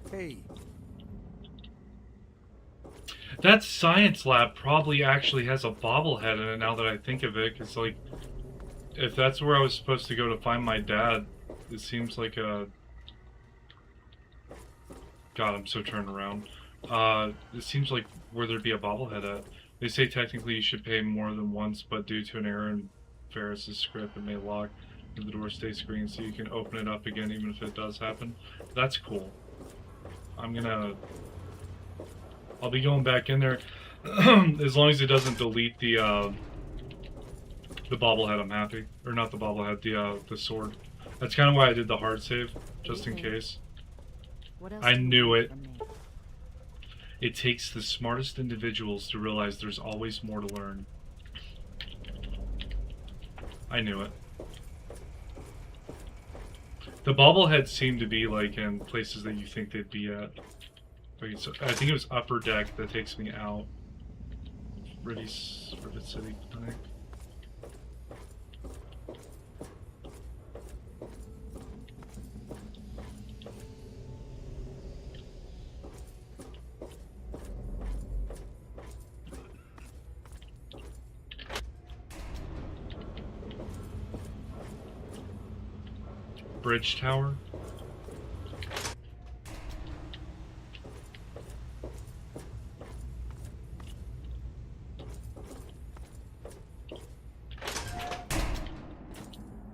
Speaker 4: Hey.
Speaker 1: That science lab probably actually has a bobblehead in it now that I think of it, because, like, if that's where I was supposed to go to find my dad, it seems like a... God, I'm so turned around. It seems like where there'd be a bobblehead at. They say technically you should pay more than once, but due to an error in Ferris's script, it may lock. The door stays green so you can open it up again even if it does happen. That's cool. I'll be going back in there as long as it doesn't delete the bobblehead. I'm happy. Or not the bobblehead, the sword. That's kind of why I did the hard save, just in case. I knew it. It takes the smartest individuals to realize there's always more to learn. I knew it. The bobbleheads seem to be like in places that you think they'd be at. Okay, so I think it was upper deck that takes me out. Rivet City, I think. Bridge tower.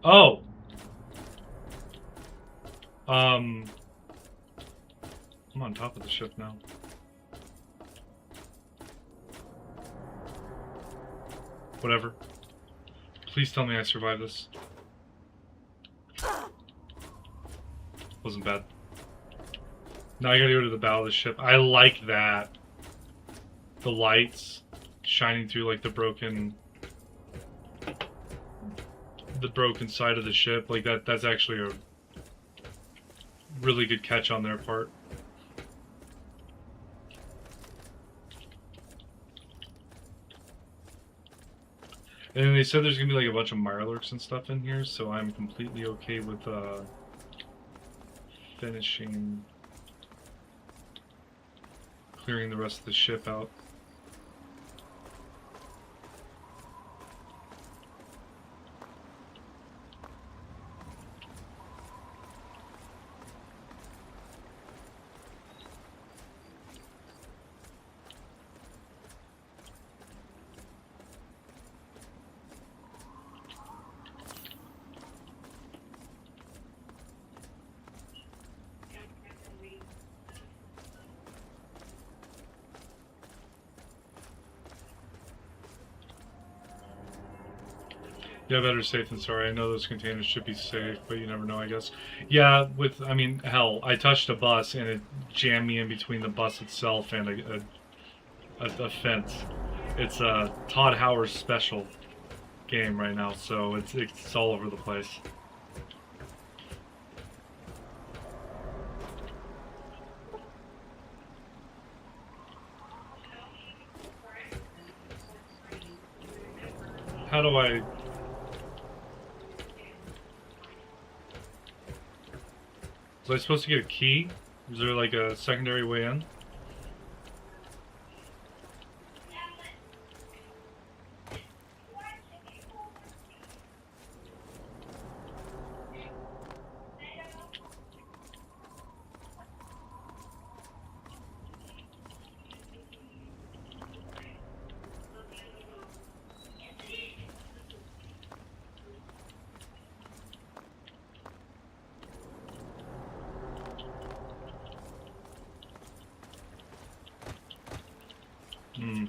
Speaker 1: Oh. I'm on top of the ship now. Whatever. Please tell me I survived this. Wasn't bad. Now I gotta go to the bow of the ship. I like that. The lights shining through like the broken side of the ship. Like that's actually a really good catch on their part. And then they said there's gonna be like a bunch of mirelurks and stuff in here, so I'm completely okay with finishing clearing the rest of the ship out. Yeah, better safe than sorry. I know those containers should be safe, but you never know, I guess. Yeah, I mean, hell, I touched a bus and it jammed me in between the bus itself and a fence. It's a Todd Howard special game right now, so it's all over the place. How do I... Was I supposed to get a key? Is there like a secondary way in? Hmm.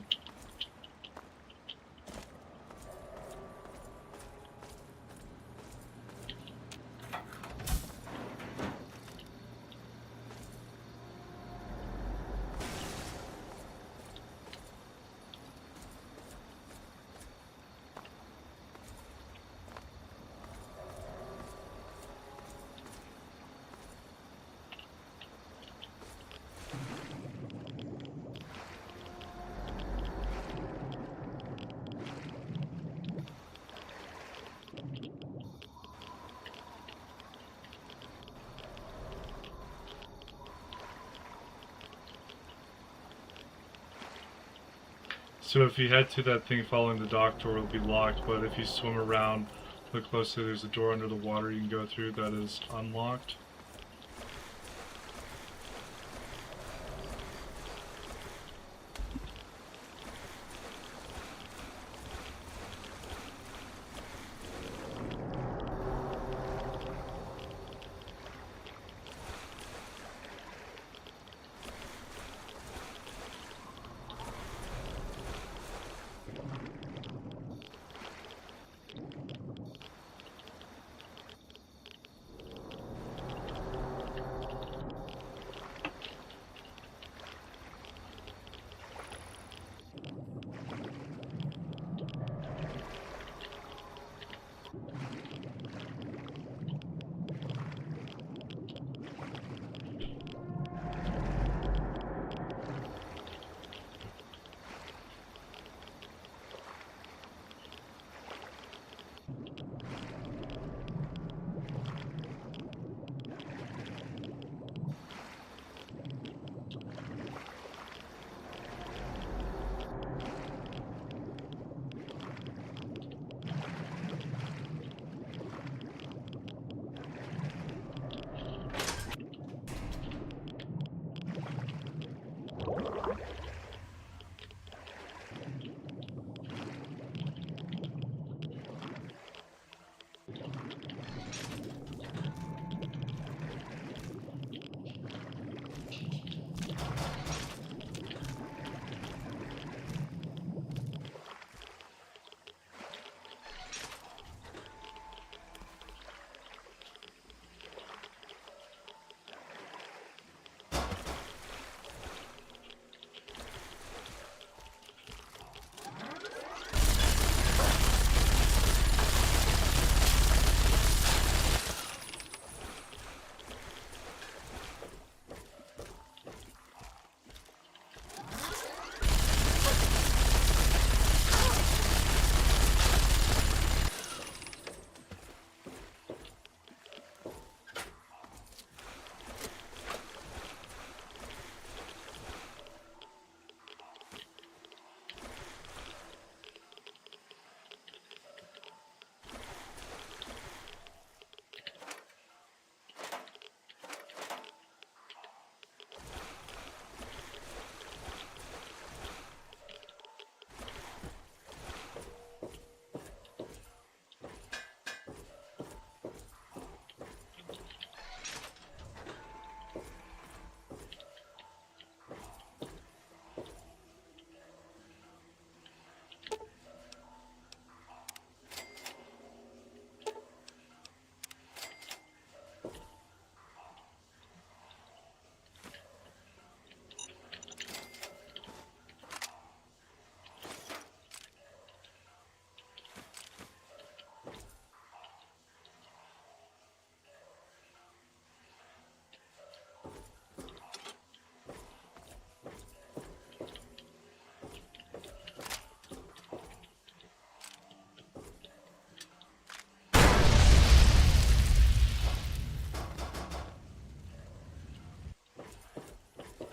Speaker 1: So if you head to that thing following the dock door, it'll be locked, but if you swim around, look closely, there's a door under the water you can go through that is unlocked.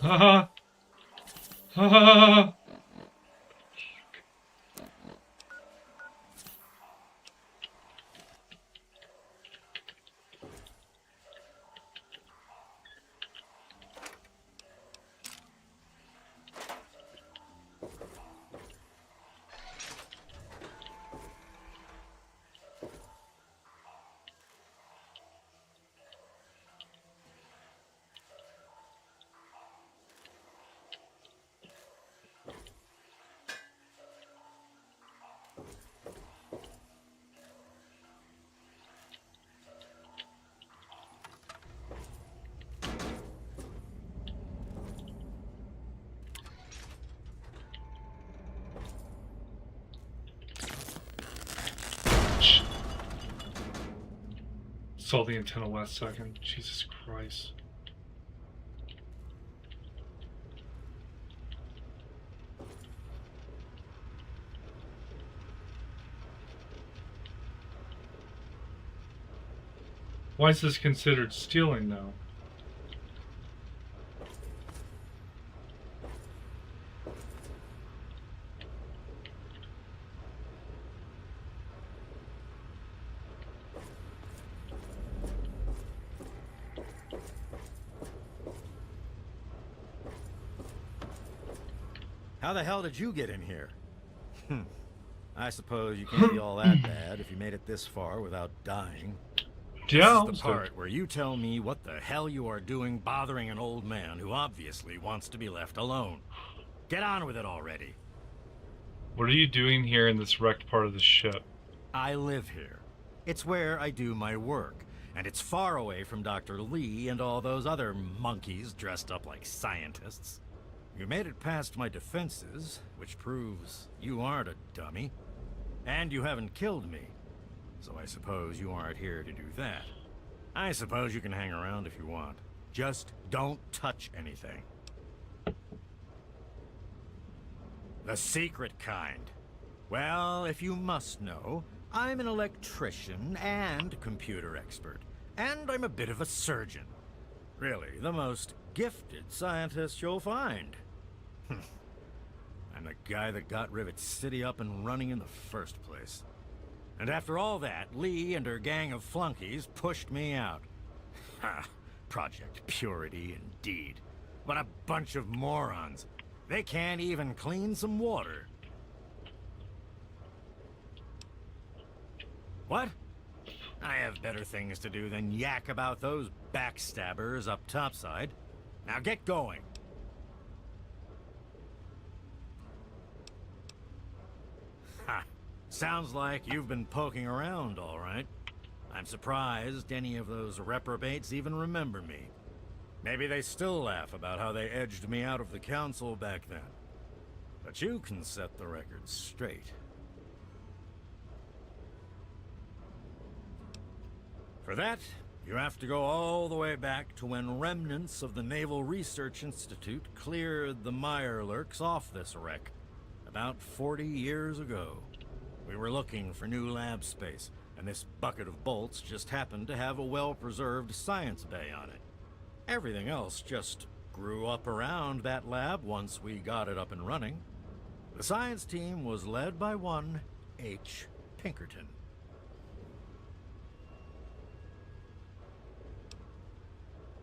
Speaker 1: Ha ha ha. Saw the antenna last second. Jesus Christ. Why is this considered stealing, though?
Speaker 11: How the hell did you get in here? I suppose you can't be all that bad if you made it this far without dying.
Speaker 1: Yeah,
Speaker 11: This is the part where you tell me what the hell you are doing bothering an old man who obviously wants to be left alone. Get on with it already.
Speaker 1: What are you doing here in this wrecked part of the ship?
Speaker 11: I live here. It's where I do my work, and it's far away from Dr. Lee and all those other monkeys dressed up like scientists. You made it past my defenses, which proves you aren't a dummy. And you haven't killed me. So I suppose you aren't here to do that. I suppose you can hang around if you want. Just don't touch anything. The secret kind. Well, if you must know, I'm an electrician and computer expert. And I'm a bit of a surgeon. Really, the most gifted scientist you'll find. I'm the guy that got Rivet City up and running in the first place. And after all that, Lee and her gang of flunkies pushed me out. Ha! Project Purity, indeed. What a bunch of morons. They can't even clean some water. What? I have better things to do than yak about those backstabbers up topside. Now get going. Ha! Sounds like you've been poking around, all right. I'm surprised any of those reprobates even remember me. Maybe they still laugh about how they edged me out of the council back then. But you can set the record straight. For that, you have to go all the way back to when remnants of the Naval Research Institute cleared the Mirelurks off this wreck, about 40 years ago. We were looking for new lab space, and this bucket of bolts just happened to have a well-preserved science bay on it. Everything else just grew up around that lab once we got it up and running. The science team was led by one H. Pinkerton.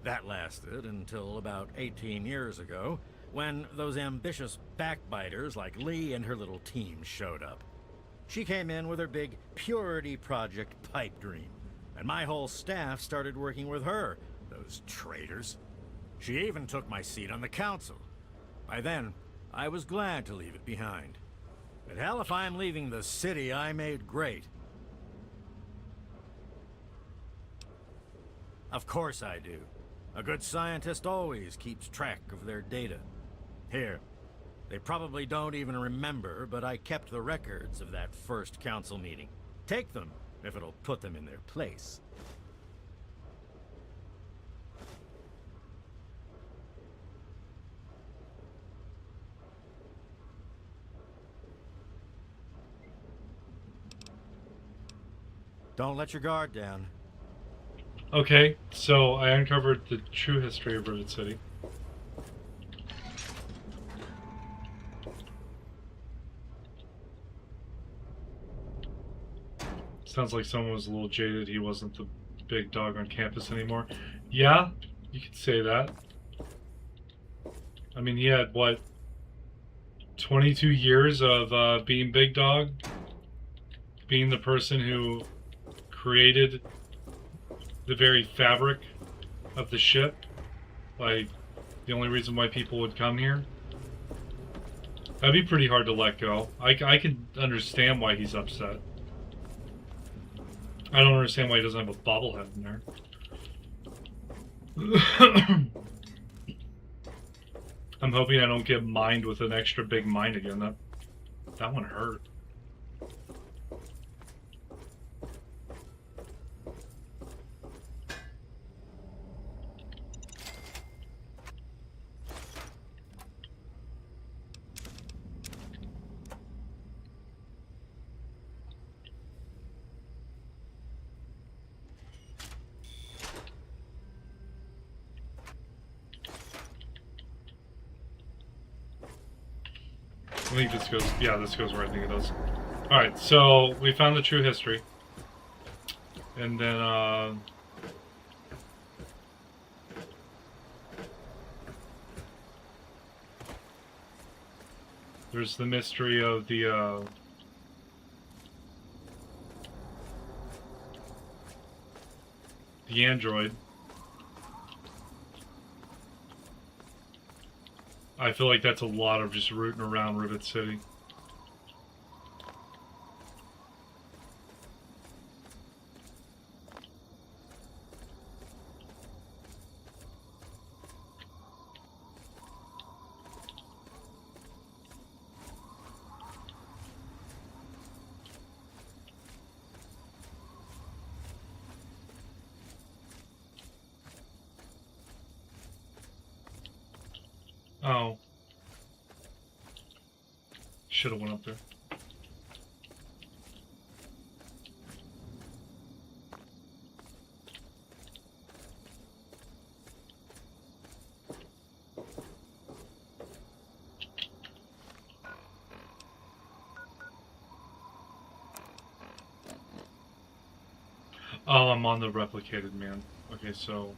Speaker 11: That lasted until about 18 years ago, when those ambitious backbiters like Lee and her little team showed up. She came in with her big Purity Project pipe dream, and my whole staff started working with her, those traitors. She even took my seat on the council. By then, I was glad to leave it behind. But hell, if I'm leaving the city I made great. Of course I do. A good scientist always keeps track of their data. Here, they probably don't even remember, but I kept the records of that first council meeting. Take them, if it'll put them in their place. Don't let your guard down.
Speaker 1: Okay, so I uncovered the true history of Rivet City. Sounds like someone was a little jaded. He wasn't the big dog on campus anymore. Yeah, you could say that. I mean, he had, what, 22 years of being big dog? Being the person who created the very fabric of the ship? Like, the only reason why people would come here? That'd be pretty hard to let go. I can understand why he's upset. I don't understand why he doesn't have a bobblehead in there. I'm hoping I don't get mined with an extra big mine again. That one hurt. I think this goes, yeah, this goes where I think it does. Alright, so we found the true history. And then, there's the mystery of the android. I feel like that's a lot of just rooting around Rivet City. Oh. Should have went up there. Oh, I'm on the replicated man. Okay, so...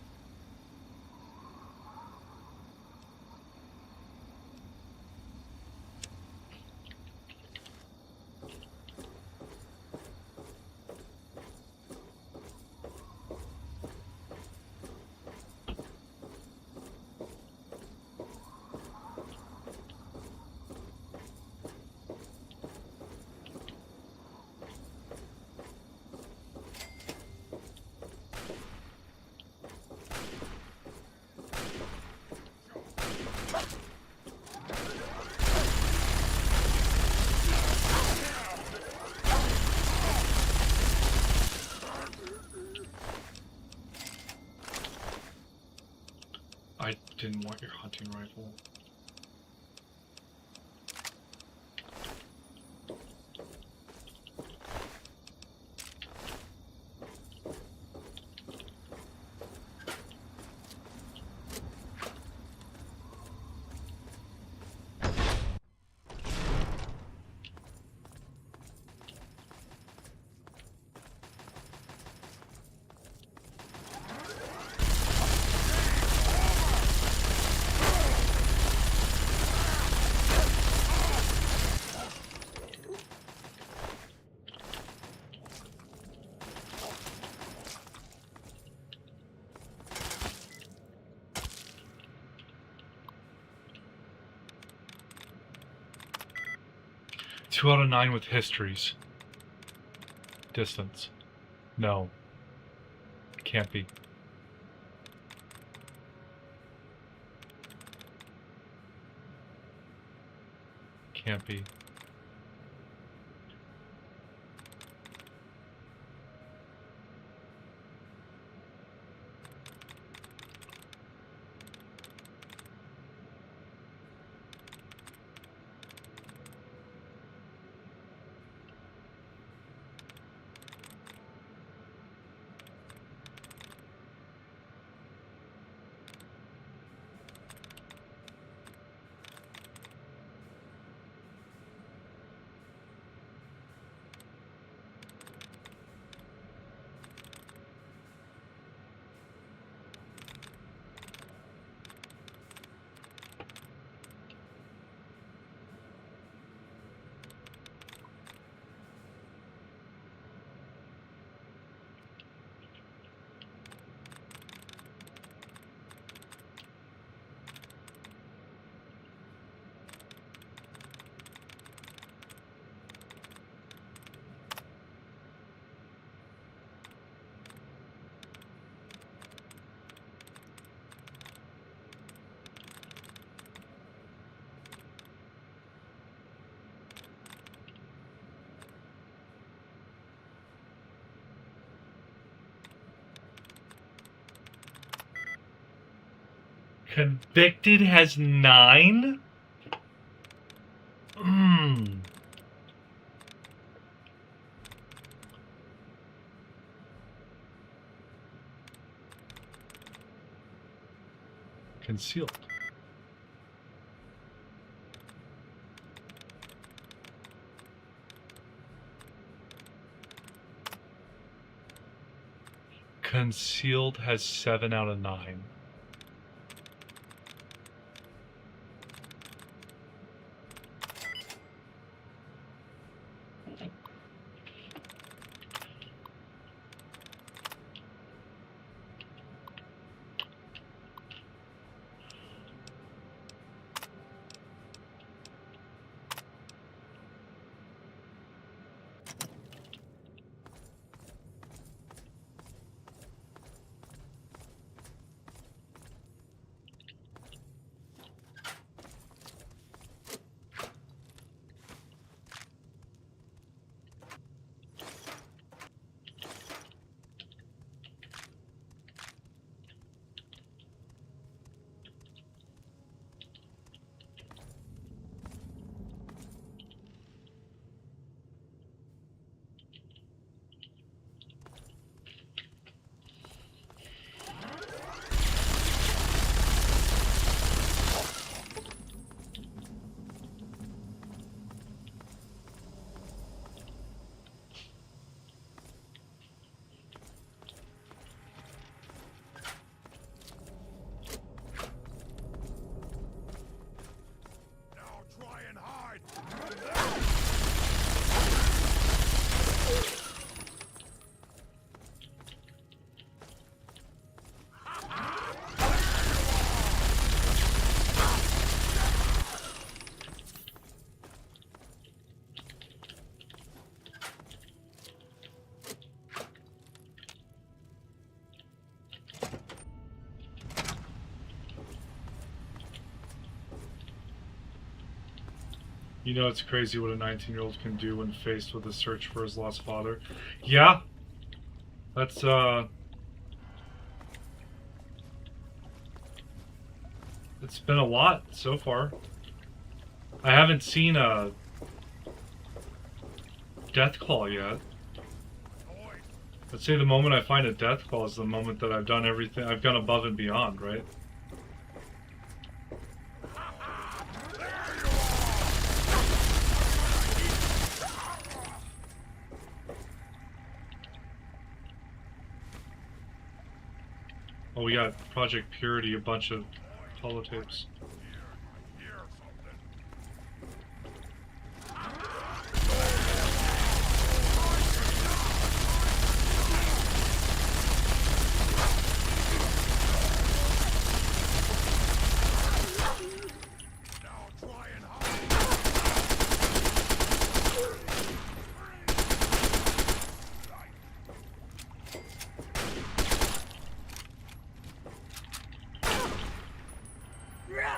Speaker 1: I didn't want your hunting rifle. Two out of 9 with histories. Distance. No. Can't be. Can't be. Convicted has 9? Concealed. Concealed has 7 out of 9. You know, it's crazy what a 19-year-old can do when faced with a search for his lost father. Yeah. That's, it's been a lot so far. I haven't seen a death claw yet. I'd say the moment I find a death claw is the moment that I've done everything, I've gone above and beyond, right? Oh, we got Project Purity, a bunch of holotapes.
Speaker 2: Yeah.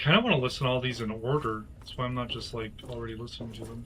Speaker 1: kind of want to listen to all these in order. That's why I'm not just like already listening to them.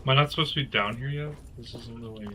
Speaker 1: Am I not supposed to be down here yet? This isn't really...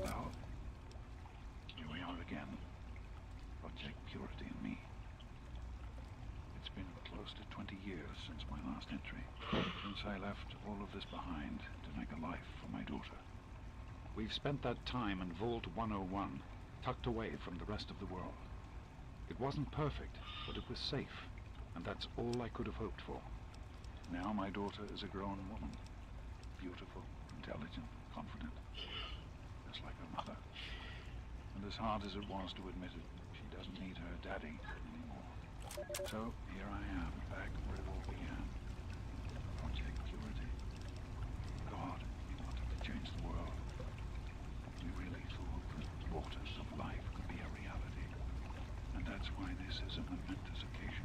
Speaker 10: Well, here we are again. Project Purity and me. It's been close to 20 years since my last entry. Since I left all of this behind to make a life for my daughter. We've spent that time in Vault 101, tucked away from the rest of the world. It wasn't perfect, but it was safe, and that's all I could have hoped for. Now my daughter is a grown woman. Beautiful, intelligent, confident. Just like her mother. And as hard as it was to admit it, she doesn't need her daddy anymore. So here I am, back where it all began. Project Purity. God, he wanted to change the world. We really thought that waters of life could be a reality. And that's why this is a momentous occasion.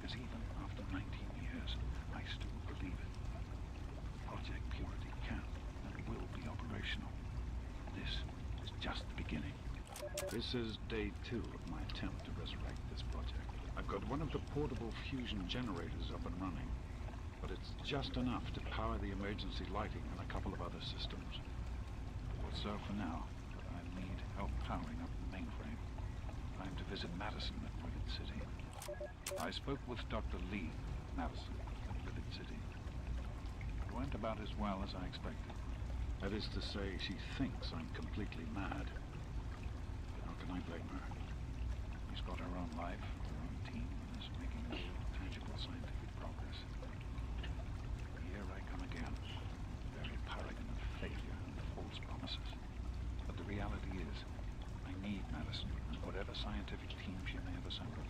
Speaker 10: Because even after 19 years, I still believe it. Project Purity can and will be operational. This is just the beginning. This is day 2 of my attempt to resurrect this project. I've got one of the portable fusion generators up and running, but it's just enough to power the emergency lighting and a couple of other systems. So for now, I need help powering up the mainframe. visit Madison at Rivet City. I spoke with Dr. Lee Madison at Rivet City. It went about as well as I expected. That is to say, she thinks I'm completely mad. How can I blame her? She's got her own life, her own team, and is making real, tangible scientific progress. Here I come again, very paragon of failure and false promises. But the reality is, I need Madison and whatever scientific team she may have assembled.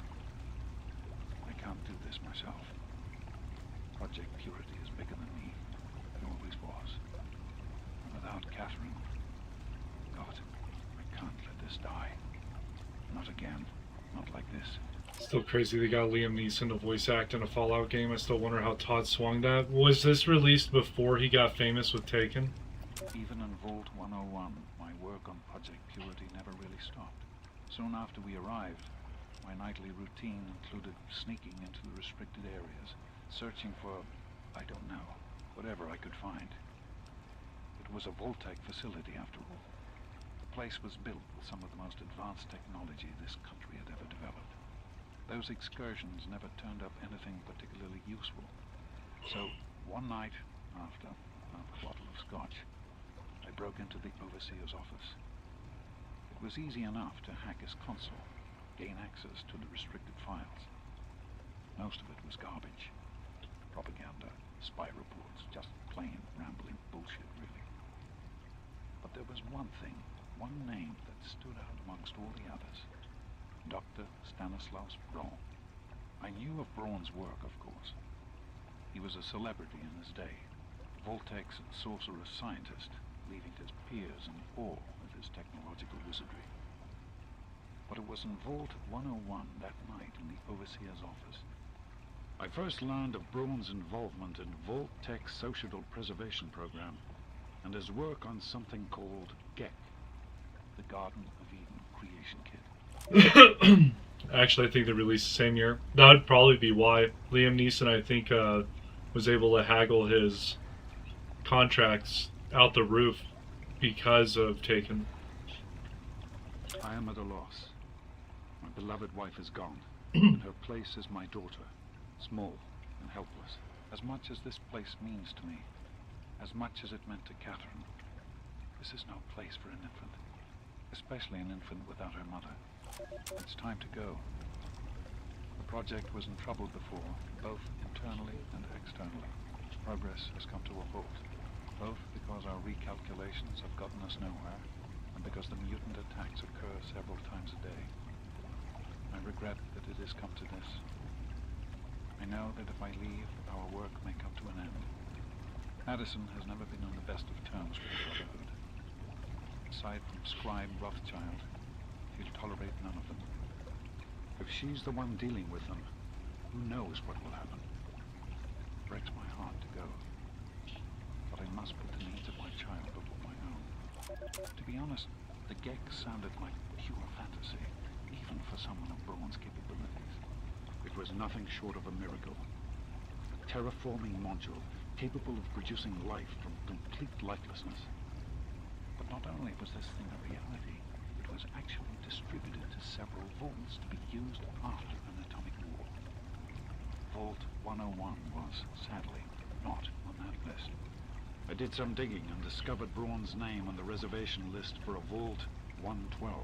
Speaker 10: I can't do this myself. Project Purity is bigger than me. It always was. And without Catherine, God, I can't let this die. Not again. Not like this.
Speaker 1: Still crazy they got Liam Neeson to voice act in a Fallout game. I still wonder how Todd swung that. Was this released before he got famous with Taken?
Speaker 10: Even in Vault 101, my work on Project Purity never really stopped. Soon after we arrived, my nightly routine included sneaking into the restricted areas, searching for, I don't know, whatever I could find. It was a Voltec facility after all. The place was built with some of the most advanced technology this country had ever developed. Those excursions never turned up anything particularly useful. So, one night, after a bottle of scotch, I broke into the overseer's office. It was easy enough to hack his console, gain access to the restricted files. Most of it was garbage. Propaganda, spy reports, just plain rambling bullshit, really. But there was one thing, one name that stood out amongst all the others. Dr. Stanislaus Braun. I knew of Braun's work, of course. He was a celebrity in his day, Voltec's sorcerous scientist, leaving his peers in awe of his technological wizardry. But it was in Vault 101 that night in the overseer's office I first learned of Braun's involvement in Voltec's Social Preservation Program and his work on something called GEC, the Garden of Eden Creation Kit.
Speaker 1: Actually, I think they released the same year. That would probably be why. Liam Neeson, I think, was able to haggle his contracts out the roof because of Taken.
Speaker 10: I am at a loss. My beloved wife is gone. In her place is my daughter, small and helpless. As much as this place means to me, as much as it meant to Catherine, this is no place for an infant, especially an infant without her mother. It's time to go. The project was in trouble before, both internally and externally. Progress has come to a halt, both because our recalculations have gotten us nowhere, and because the mutant attacks occur several times a day. I regret that it has come to this. I know that if I leave, our work may come to an end. Addison has never been on the best of terms with the Brotherhood. Aside from Scribe Rothschild, he'll tolerate none of them. If she's the one dealing with them, who knows what will happen? It breaks my heart to go. But I must put the needs of my child before my own. To be honest, the GEC sounded like pure fantasy, even for someone of Braun's capabilities. It was nothing short of a miracle. A terraforming module capable of producing life from complete lifelessness. But not only was this thing a reality, it was actually distributed to several vaults to be used after an atomic war. Vault 101 was, sadly, not on that list. I did some digging and discovered Braun's name on the reservation list for a Vault 112.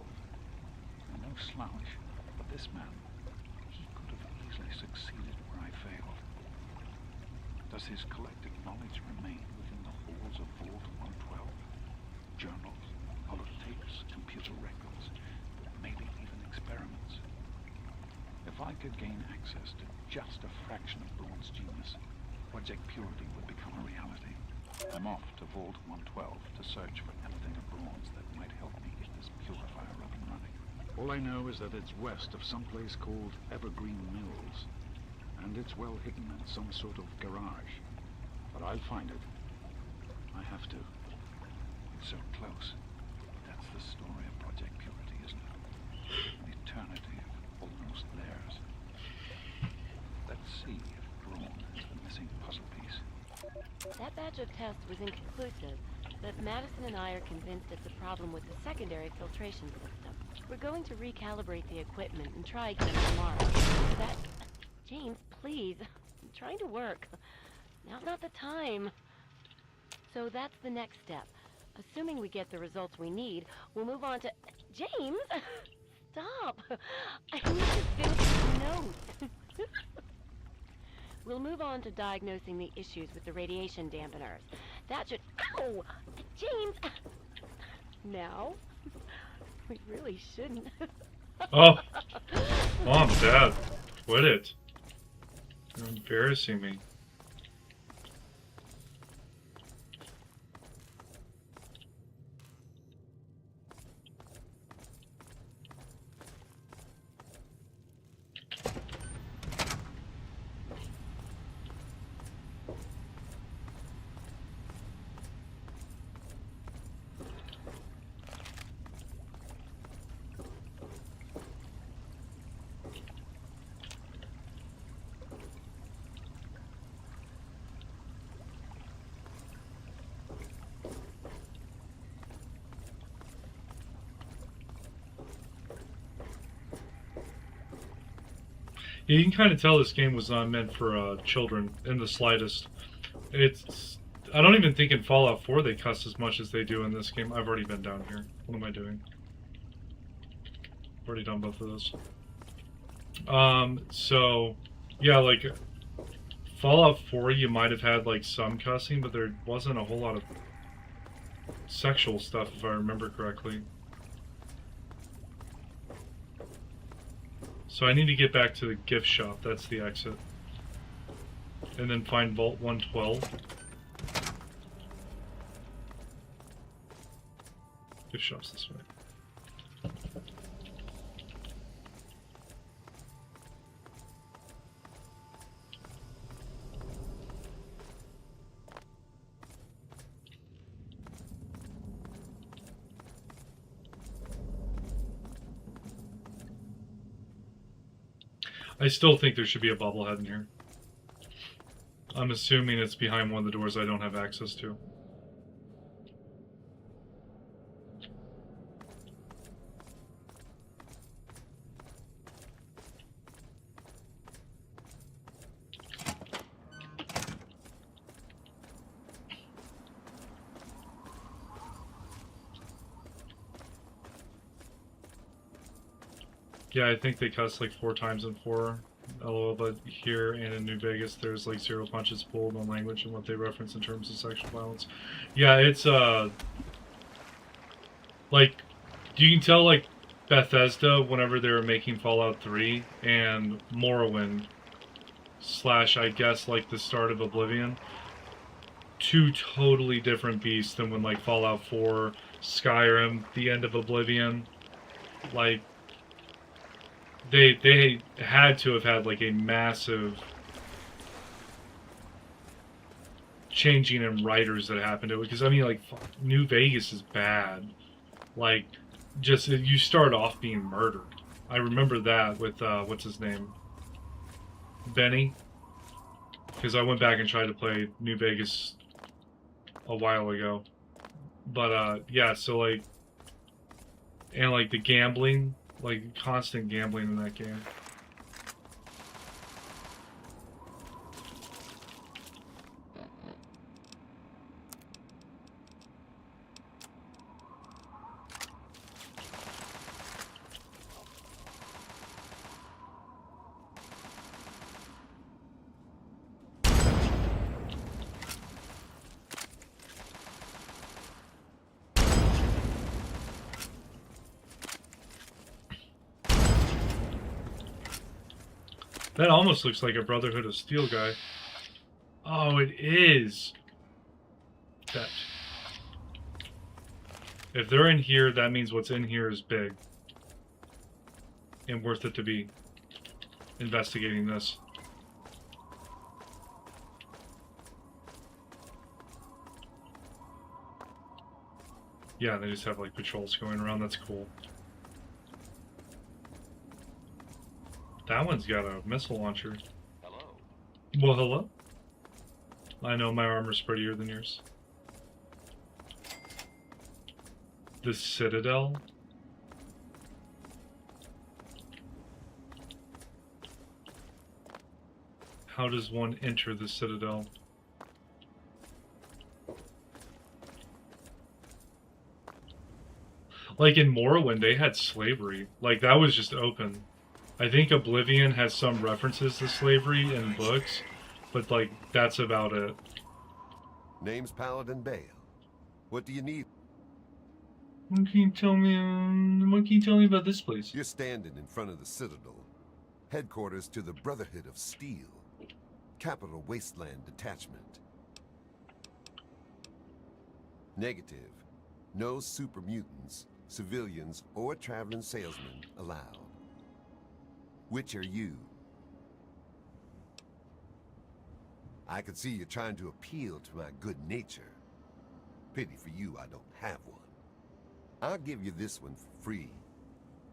Speaker 10: No slouch, but this man, he could have easily succeeded where I failed. Does his collective knowledge remain within the halls of Vault 112? Journals, holotapes, computer records, maybe even experiments. If I could gain access to just a fraction of Braun's genius, Project Purity would become a reality. I'm off to Vault 112 to search for anything of Braun's that might help me get this purifier up and running. All I know is that it's west of some place called Evergreen Mills, and it's well hidden in some sort of garage. But I'll find it. I have to. It's so close. That's the story of Project Purity, isn't it? An eternity of almost theirs. Let's see if Braun is the missing puzzle piece.
Speaker 2: That batch of tests was inconclusive, but Madison and I are convinced it's a problem with the secondary filtration system. We're going to recalibrate the equipment and try again tomorrow. That... James, please. I'm trying to work. Now's not the time. So that's the next step. Assuming we get the results we need, we'll move on to... James! Stop! I need to finish this note. We'll move on to diagnosing the issues with the radiation dampeners. That should... Ow! James! Now? We really shouldn't.
Speaker 1: Oh! Mom, Dad, quit it. You're embarrassing me. You can kind of tell this game was not meant for children in the slightest. I don't even think in Fallout 4 they cuss as much as they do in this game. I've already been down here. What am I doing? I've already done both of those. So, yeah, like, Fallout 4 you might have had, like, some cussing, but there wasn't a whole lot of sexual stuff, if I remember correctly. So I need to get back to the gift shop. That's the exit. And then find Vault 112. Gift shop's this way. I still think there should be a bobblehead in here. I'm assuming it's behind one of the doors I don't have access to. Yeah, I think they cuss like 4 times in 4. LOL, but here and in New Vegas, there's like 0 punches pulled on language and what they reference in terms of sexual violence. Yeah, it's like, you can tell like Bethesda, whenever they were making Fallout 3 and Morrowind / I guess like the start of Oblivion, 2 totally different beasts than when like Fallout 4, Skyrim, the end of Oblivion, like, they had to have had like a massive changing in writers that happened to it, because I mean, like, New Vegas is bad. Like, just you start off being murdered. I remember that with what's his name, Benny, because I went back and tried to play New Vegas a while ago. But yeah, so like, and like the gambling. Like, constant gambling in that game. That almost looks like a Brotherhood of Steel guy. Oh, it is. That. If they're in here, that means what's in here is big. And worth it to be investigating this. Yeah, they just have like patrols going around. That's cool. That one's got a missile launcher.
Speaker 5: Hello.
Speaker 1: Well, hello. I know my armor's prettier than yours. The Citadel? How does one enter the Citadel? Like in Morrowind, they had slavery. Like, that was just open. I think Oblivion has some references to slavery in books, but, like, that's about it.
Speaker 3: Name's Paladin Bale. What do you need?
Speaker 1: What can you tell me about this place?
Speaker 3: You're standing in front of the Citadel, headquarters to the Brotherhood of Steel, Capital Wasteland Detachment. Negative. No super mutants, civilians, or traveling salesmen allowed. Which are you? I can see you're trying to appeal to my good nature. Pity for you I don't have one. I'll give you this one for free.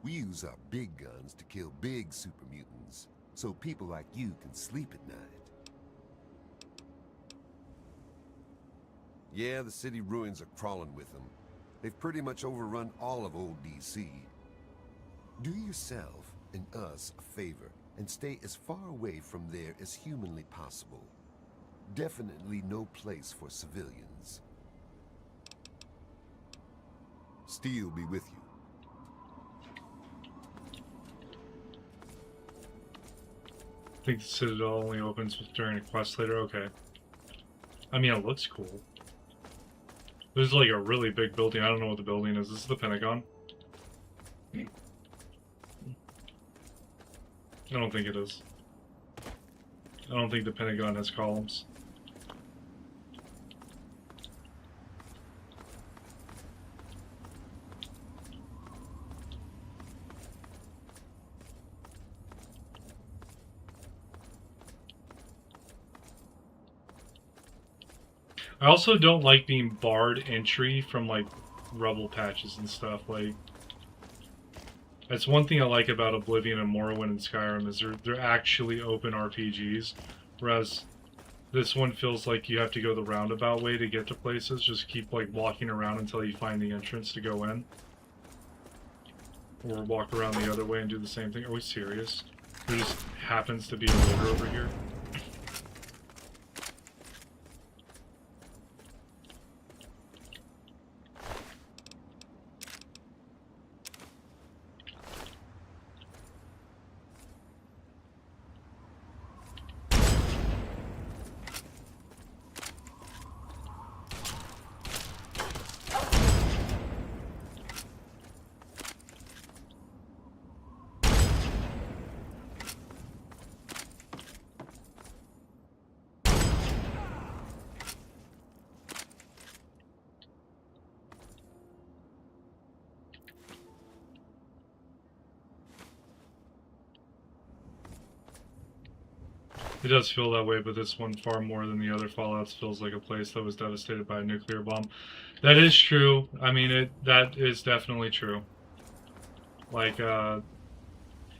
Speaker 3: We use our big guns to kill big super mutants, so people like you can sleep at night. Yeah, the city ruins are crawling with them. They've pretty much overrun all of old DC. Do yourself and us a favor and stay as far away from there as humanly possible. Definitely no place for civilians. Steel be with you.
Speaker 1: I think the Citadel only opens during a quest later. Okay. I mean, it looks cool. This is like a really big building. I don't know what the building is. This is the Pentagon. I don't think it is. I don't think the Pentagon has columns. I also don't like being barred entry from, like, rubble patches and stuff. Like, that's one thing I like about Oblivion and Morrowind and Skyrim is they're actually open RPGs, whereas this one feels like you have to go the roundabout way to get to places. Just keep, like, walking around until you find the entrance to go in. Or walk around the other way and do the same thing. Are we serious? There just happens to be a river over here. It does feel that way, but this one far more than the other Fallouts feels like a place that was devastated by a nuclear bomb. That is true. I mean, that is definitely true. Like,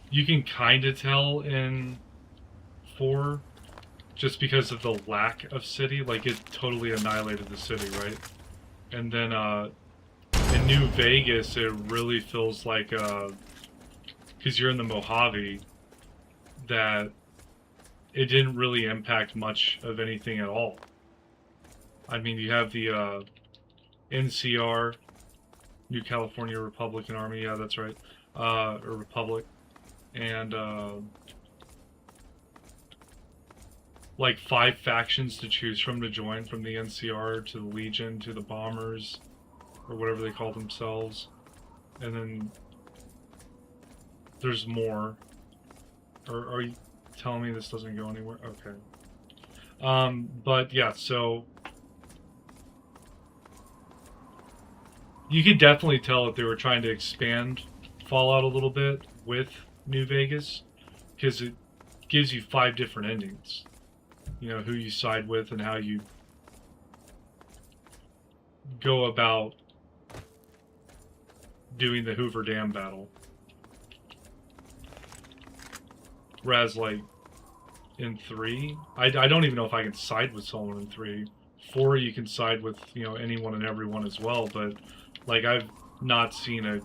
Speaker 1: you can kind of tell in 4, just because of the lack of city. Like, it totally annihilated the city, right? And then, in New Vegas, it really feels like, because you're in the Mojave, that it didn't really impact much of anything at all. I mean, you have the NCR, New California Republican Army, yeah, that's right, or Republic, and like 5 factions to choose from to join, from the NCR to the Legion to the Bombers, or whatever they call themselves, and then there's more. Or are you telling me this doesn't go anywhere? Okay. But yeah, so you could definitely tell that they were trying to expand Fallout a little bit with New Vegas, because it gives you 5 different endings. You know, who you side with and how you go about doing the Hoover Dam battle. Whereas, like, in 3, I don't even know if I can side with someone in 3. 4, you can side with, you know, anyone and everyone as well, but, like, I've not seen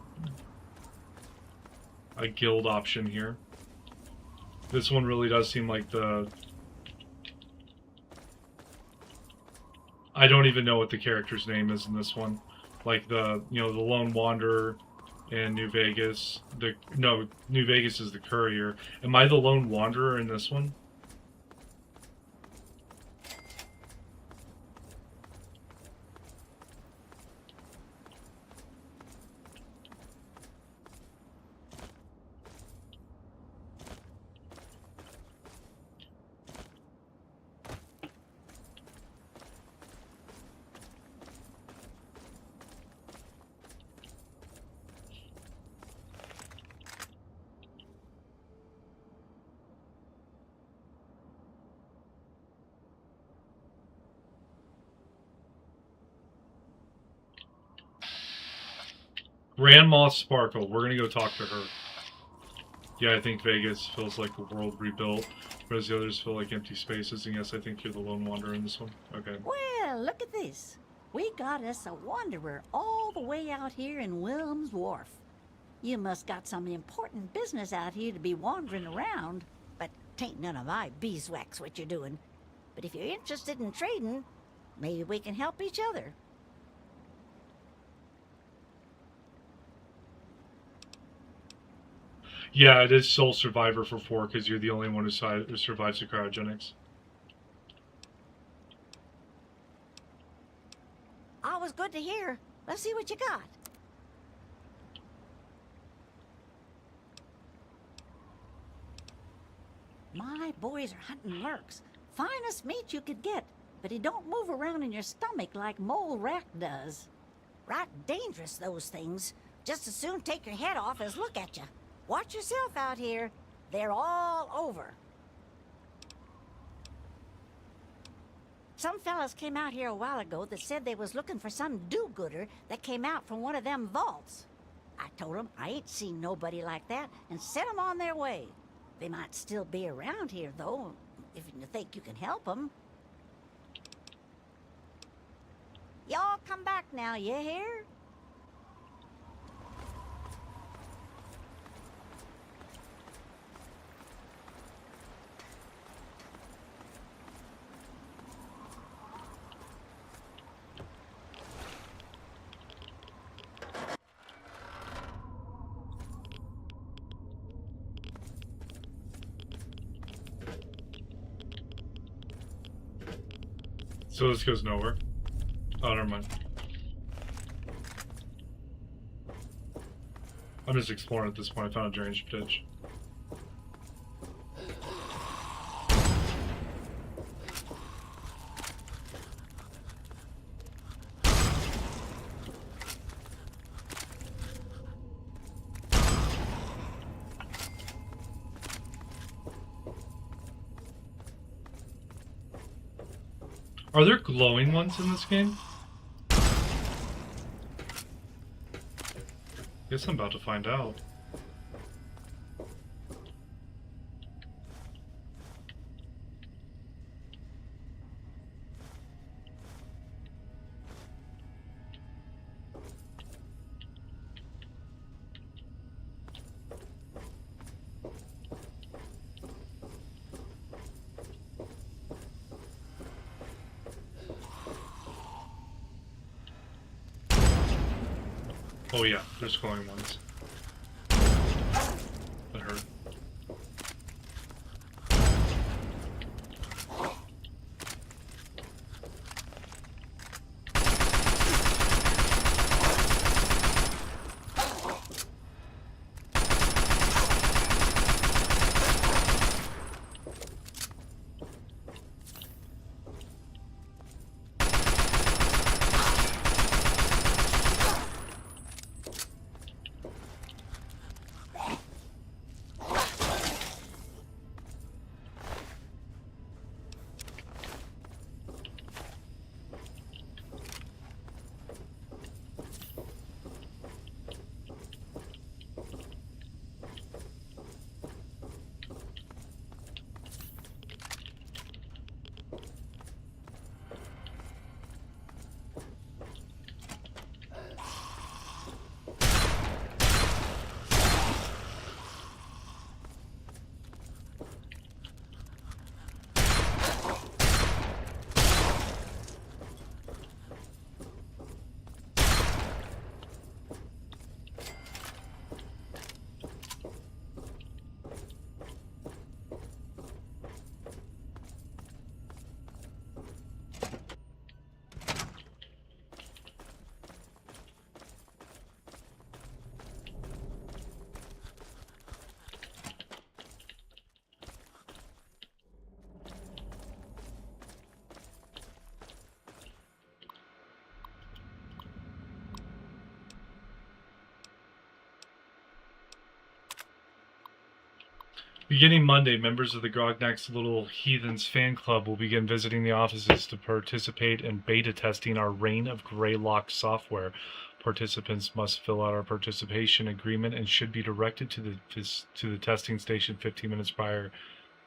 Speaker 1: a guild option here. This one really does seem like the I don't even know what the character's name is in this one. Like the Lone Wanderer in New Vegas. New Vegas is the courier. Am I the Lone Wanderer in this one? Grand Moss Sparkle. We're gonna go talk to her. Yeah, I think Vegas feels like the world rebuilt, whereas the others feel like empty spaces. And yes, I think you're the lone wanderer in this one. Okay.
Speaker 17: Well, look at this. We got us a wanderer all the way out here in Willem's Wharf. You must got some important business out here to be wandering around, but 'tain't none of my beeswax what you're doing. But if you're interested in trading, maybe we can help each other.
Speaker 1: Yeah, it is sole survivor for 4 because you're the only one who survives the cryogenics.
Speaker 17: Always good to hear. Let's see what you got. My boys are hunting lurks. Finest meat you could get, but he don't move around in your stomach like mole rat does. Right dangerous, those things. Just as soon take your head off as look at you. Watch yourself out here. They're all over. Some fellas came out here a while ago that said they was looking for some do-gooder that came out from one of them vaults. I told them I ain't seen nobody like that and sent them on their way. They might still be around here, though, if you think you can help them. Y'all come back now, you hear?
Speaker 1: So this goes nowhere. Oh, never mind. I'm just exploring at this point. I found a drainage ditch. Are there glowing ones in this game? Guess I'm about to find out. Oh yeah, there's glowing ones. That hurt. Beginning Monday, members of the Grognak's Little Heathens fan club will begin visiting the offices to participate in beta testing our Reign of Greylock software. Participants must fill out our participation agreement and should be directed to the testing station 15 minutes prior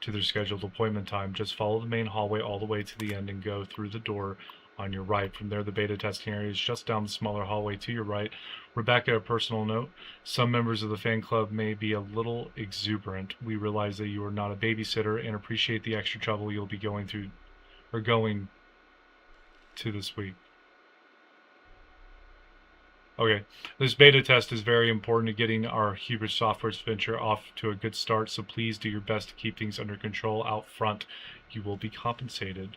Speaker 1: to their scheduled appointment time. Just follow the main hallway all the way to the end and go through the door on your right. From there, the beta testing area is just down the smaller hallway to your right. Rebecca, a personal note. Some members of the fan club may be a little exuberant. We realize that you are not a babysitter and appreciate the extra trouble you'll be going to this week. Okay, this beta test is very important to getting our Hubris software venture off to a good start, so please do your best to keep things under control out front. You will be compensated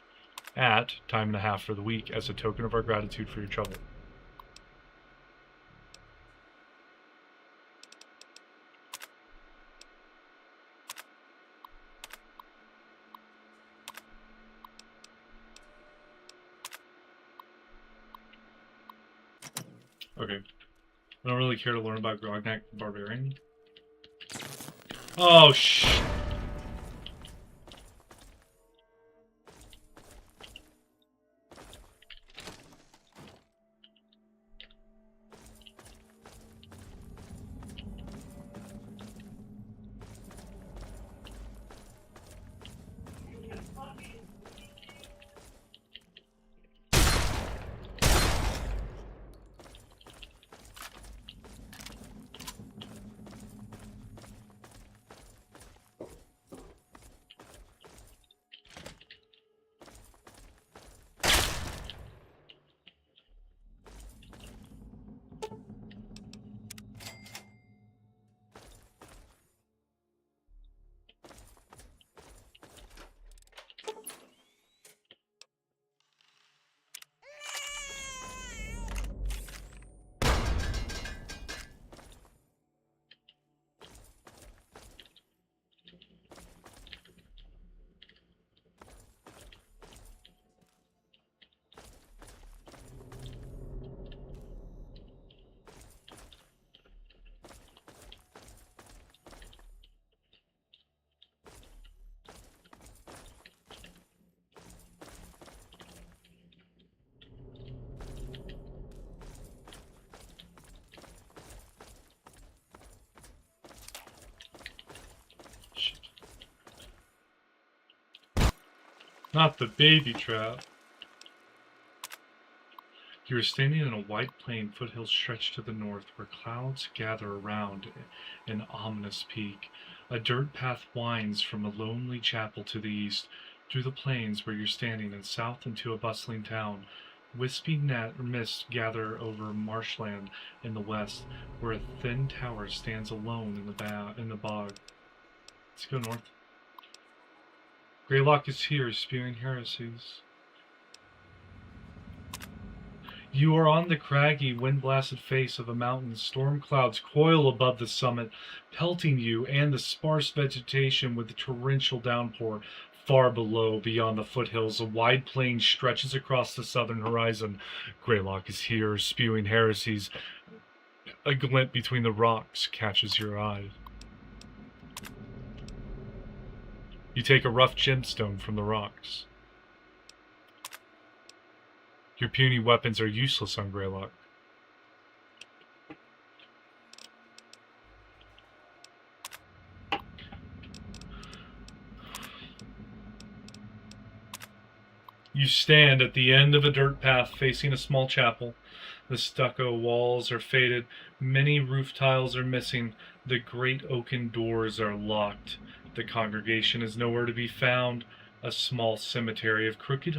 Speaker 1: at time and a half for the week as a token of our gratitude for your trouble. Okay. I don't really care to learn about Grognak the Barbarian. Oh, not the baby trap. You are standing in a wide plain, foothills stretch to the north, where clouds gather around an ominous peak. A dirt path winds from a lonely chapel to the east, through the plains where you're standing, and south into a bustling town. Wispy mist gather over marshland in the west, where a thin tower stands alone in the bog. Let's go north. Greylock is here, spewing heresies. You are on the craggy, wind-blasted face of a mountain. Storm clouds coil above the summit, pelting you and the sparse vegetation with the torrential downpour. Far below, beyond the foothills, a wide plain stretches across the southern horizon. Greylock is here, spewing heresies. A glint between the rocks catches your eye. You take a rough gemstone from the rocks. Your puny weapons are useless on Greylock. You stand at the end of a dirt path facing a small chapel. The stucco walls are faded. Many roof tiles are missing. The great oaken doors are locked. The congregation is nowhere to be found. A small cemetery of crooked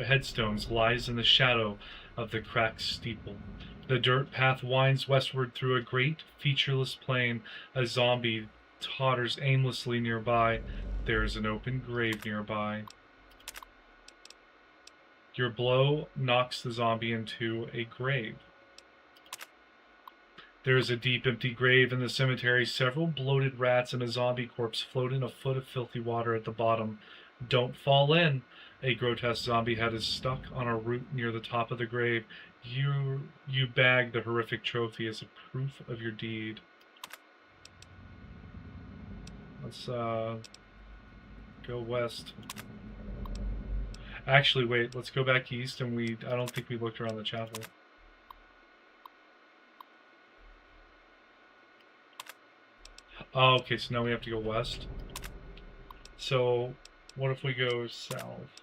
Speaker 1: headstones lies in the shadow of the cracked steeple. The dirt path winds westward through a great, featureless plain. A zombie totters aimlessly nearby. There is an open grave nearby. Your blow knocks the zombie into a grave. There is a deep, empty grave in the cemetery. Several bloated rats and a zombie corpse float in a foot of filthy water at the bottom. Don't fall in. A grotesque zombie head is stuck on a root near the top of the grave. You bag the horrific trophy as a proof of your deed. Let's go west. Actually, wait. Let's go back east, and I don't think we looked around the chapel. Oh, okay, so now we have to go west. So, what if we go south?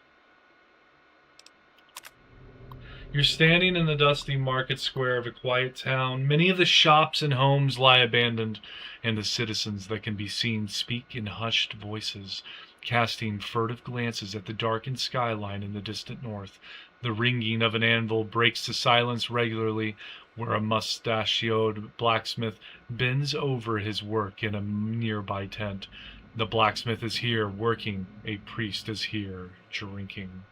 Speaker 1: You're standing in the dusty market square of a quiet town. Many of the shops and homes lie abandoned, and the citizens that can be seen speak in hushed voices, casting furtive glances at the darkened skyline in the distant north. The ringing of an anvil breaks the silence regularly, where a mustachioed blacksmith bends over his work in a nearby tent. The blacksmith is here working, a priest is here drinking.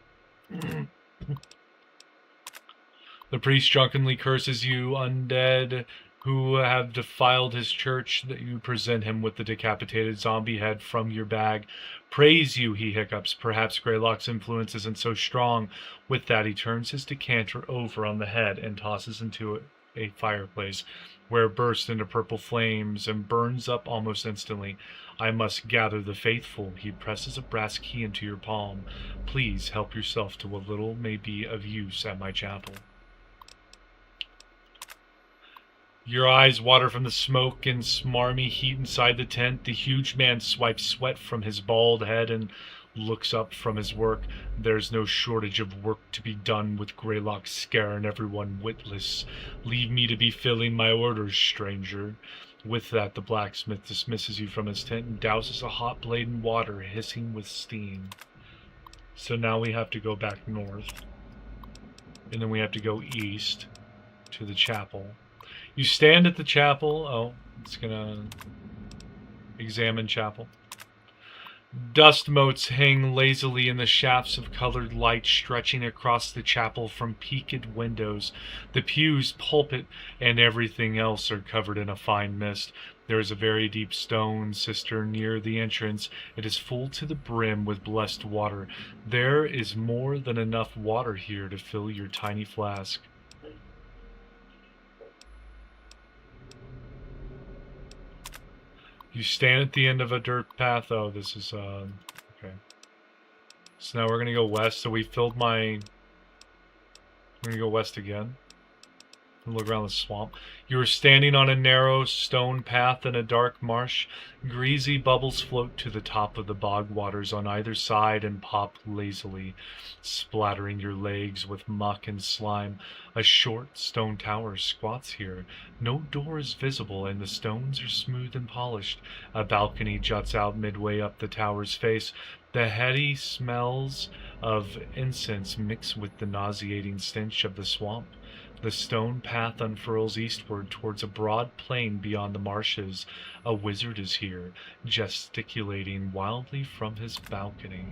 Speaker 1: The priest drunkenly curses you, undead, who have defiled his church, that you present him with the decapitated zombie head from your bag. Praise you, he hiccups. Perhaps Greylock's influence isn't so strong. With that, he turns his decanter over on the head and tosses into a fireplace, where it bursts into purple flames and burns up almost instantly. I must gather the faithful. He presses a brass key into your palm. Please help yourself to what little may be of use at my chapel. Your eyes water from the smoke and smarmy heat inside the tent. The huge man swipes sweat from his bald head and looks up from his work. There's no shortage of work to be done with Greylock scaring everyone witless. Leave me to be filling my orders, stranger. With that, the blacksmith dismisses you from his tent and douses a hot blade in water, hissing with steam. So now we have to go back north. And then we have to go east to the chapel. You stand at the chapel. Oh, it's gonna examine chapel. Dust motes hang lazily in the shafts of colored light stretching across the chapel from peaked windows. The pews, pulpit, and everything else are covered in a fine mist. There is a very deep stone cistern near the entrance. It is full to the brim with blessed water. There is more than enough water here to fill your tiny flask. You stand at the end of a dirt path. Oh, this is, okay. So now we're going to go west. So we filled my... We're going to go west again. And look around the swamp. You are standing on a narrow stone path in a dark marsh. Greasy bubbles float to the top of the bog waters on either side and pop lazily, splattering your legs with muck and slime. A short stone tower squats here. No door is visible, and the stones are smooth and polished. A balcony juts out midway up the tower's face. The heady smells of incense mix with the nauseating stench of the swamp. The stone path unfurls eastward towards a broad plain beyond the marshes. A wizard is here, gesticulating wildly from his balcony.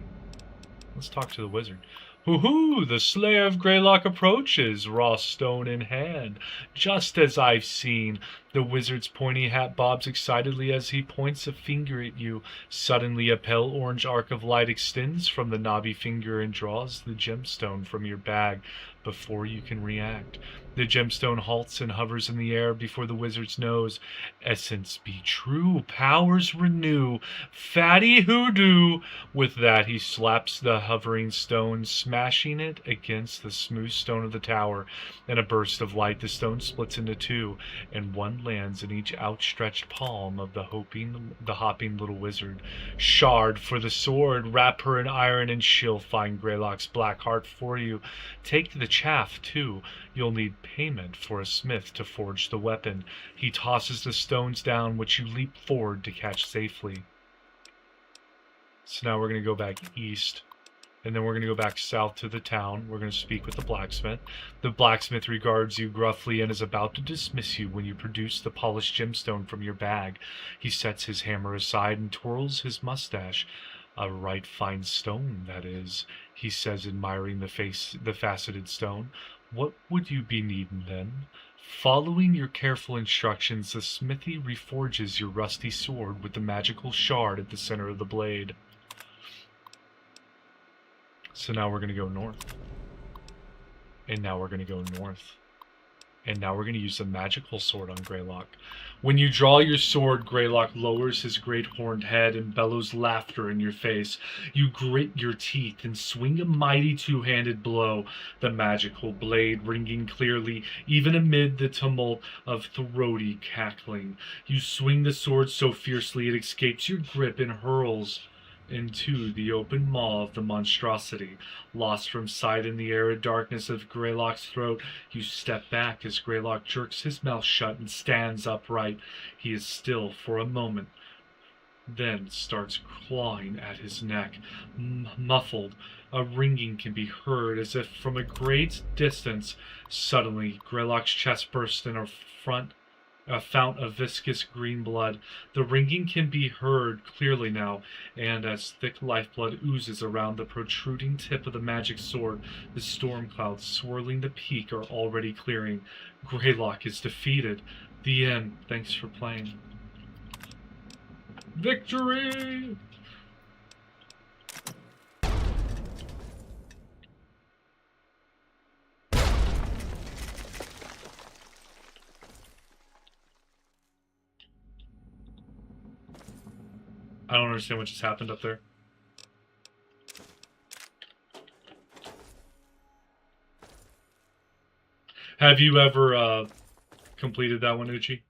Speaker 1: Let's talk to the wizard. Hoo-hoo! The Slayer of Greylock approaches, raw stone in hand. Just as I've seen. The wizard's pointy hat bobs excitedly as he points a finger at you. Suddenly a pale orange arc of light extends from the knobby finger and draws the gemstone from your bag before you can react. The gemstone halts and hovers in the air before the wizard's nose. Essence be true, powers renew, fatty hoodoo. With that, he slaps the hovering stone, smashing it against the smooth stone of the tower. In a burst of light, the stone splits into two, and one lands in each outstretched palm of the hopping little wizard. Shard for the sword, wrap her in iron, and she'll find Greylock's black heart for you. Take the chaff, too. You'll need payment for a smith to forge the weapon. He tosses the stones down, which you leap forward to catch safely. So now we're going to go back east, and then we're going to go back south to the town. We're going to speak with the blacksmith. The blacksmith regards you gruffly and is about to dismiss you when you produce the polished gemstone from your bag. He sets his hammer aside and twirls his mustache. A right fine stone, that is, he says, admiring the faceted stone. What would you be needing then? Following your careful instructions, the smithy reforges your rusty sword with the magical shard at the center of the blade. So now we're going to go north. And now we're going to go north. And now we're going to use the magical sword on Greylock. When you draw your sword, Greylock lowers his great horned head and bellows laughter in your face. You grit your teeth and swing a mighty two-handed blow, the magical blade ringing clearly, even amid the tumult of throaty cackling. You swing the sword so fiercely it escapes your grip and hurls into the open maw of the monstrosity. Lost from sight in the arid darkness of Greylock's throat, you step back as Greylock jerks his mouth shut and stands upright. He is still for a moment, then starts clawing at his neck. Muffled, a ringing can be heard as if from a great distance. Suddenly, Greylock's chest bursts in a fount of viscous green blood. The ringing can be heard clearly now, and as thick lifeblood oozes around the protruding tip of the magic sword, the storm clouds swirling the peak are already clearing. Greylock is defeated. The end. Thanks for playing. Victory! I don't understand what just happened up there. Have you ever completed that one, Uchi?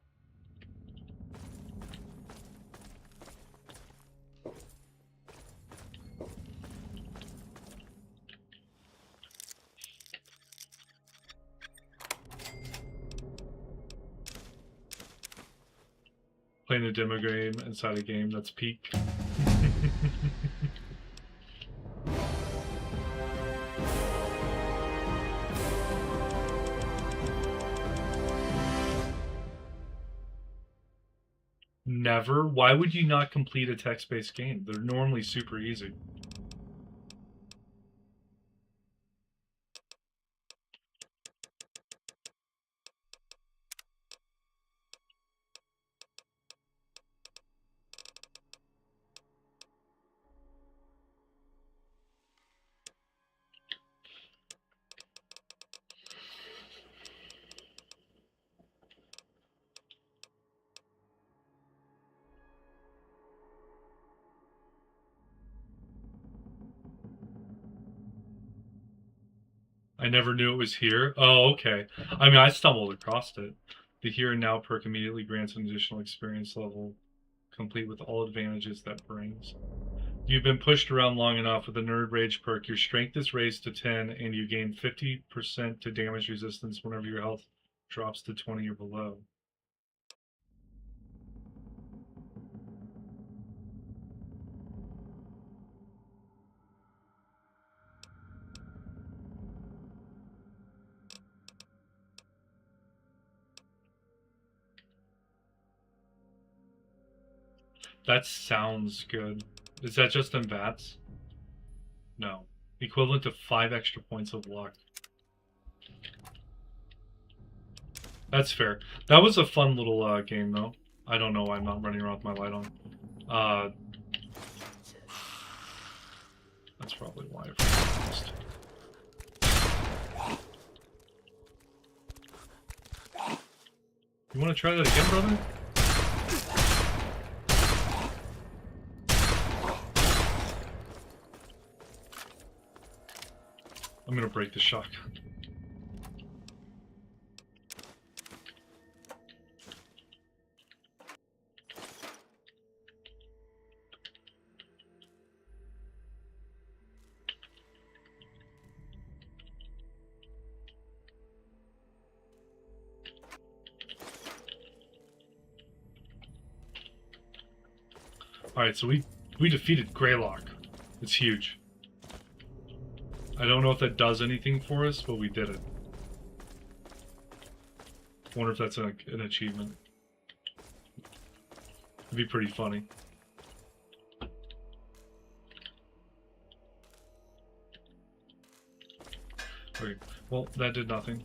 Speaker 1: Playing a demo game inside a game that's peak. Never? Why would you not complete a text-based game? They're normally super easy. I never knew it was here. Oh, okay. I mean, I stumbled across it. The here and now perk immediately grants an additional experience level, complete with all advantages that brings. You've been pushed around long enough with the Nerd Rage perk. Your strength is raised to 10, and you gain 50% to damage resistance whenever your health drops to 20 or below. That sounds good. Is that just in VATS? No. Equivalent to 5 extra points of luck. That's fair. That was a fun little game, though. I don't know why I'm not running around with my light on. That's probably why I missed. You want to try that again, brother? I'm gonna break the shotgun. Alright, so we defeated Greylock. It's huge. I don't know if that does anything for us, but we did it. Wonder if that's an achievement. It'd be pretty funny. Okay, well, that did nothing.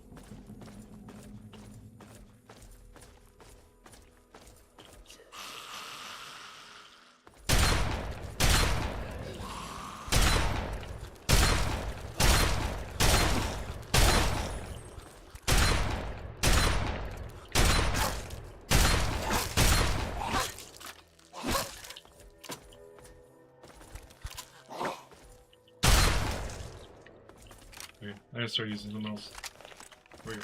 Speaker 1: Okay, I gotta start using something else. Where?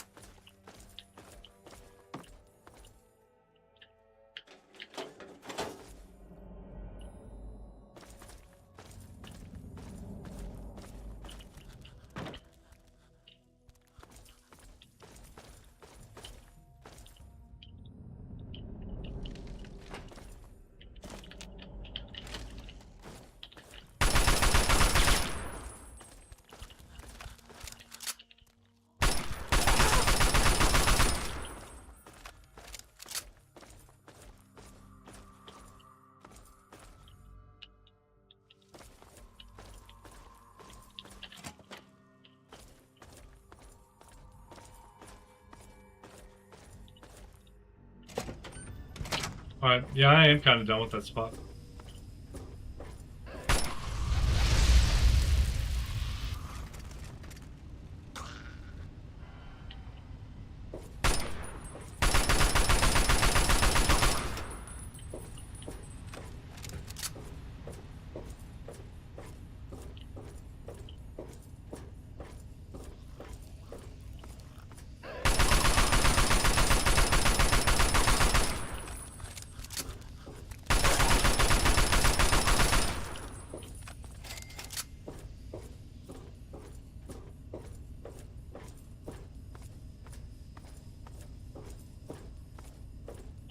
Speaker 1: Alright, yeah, I am kind of done with that spot.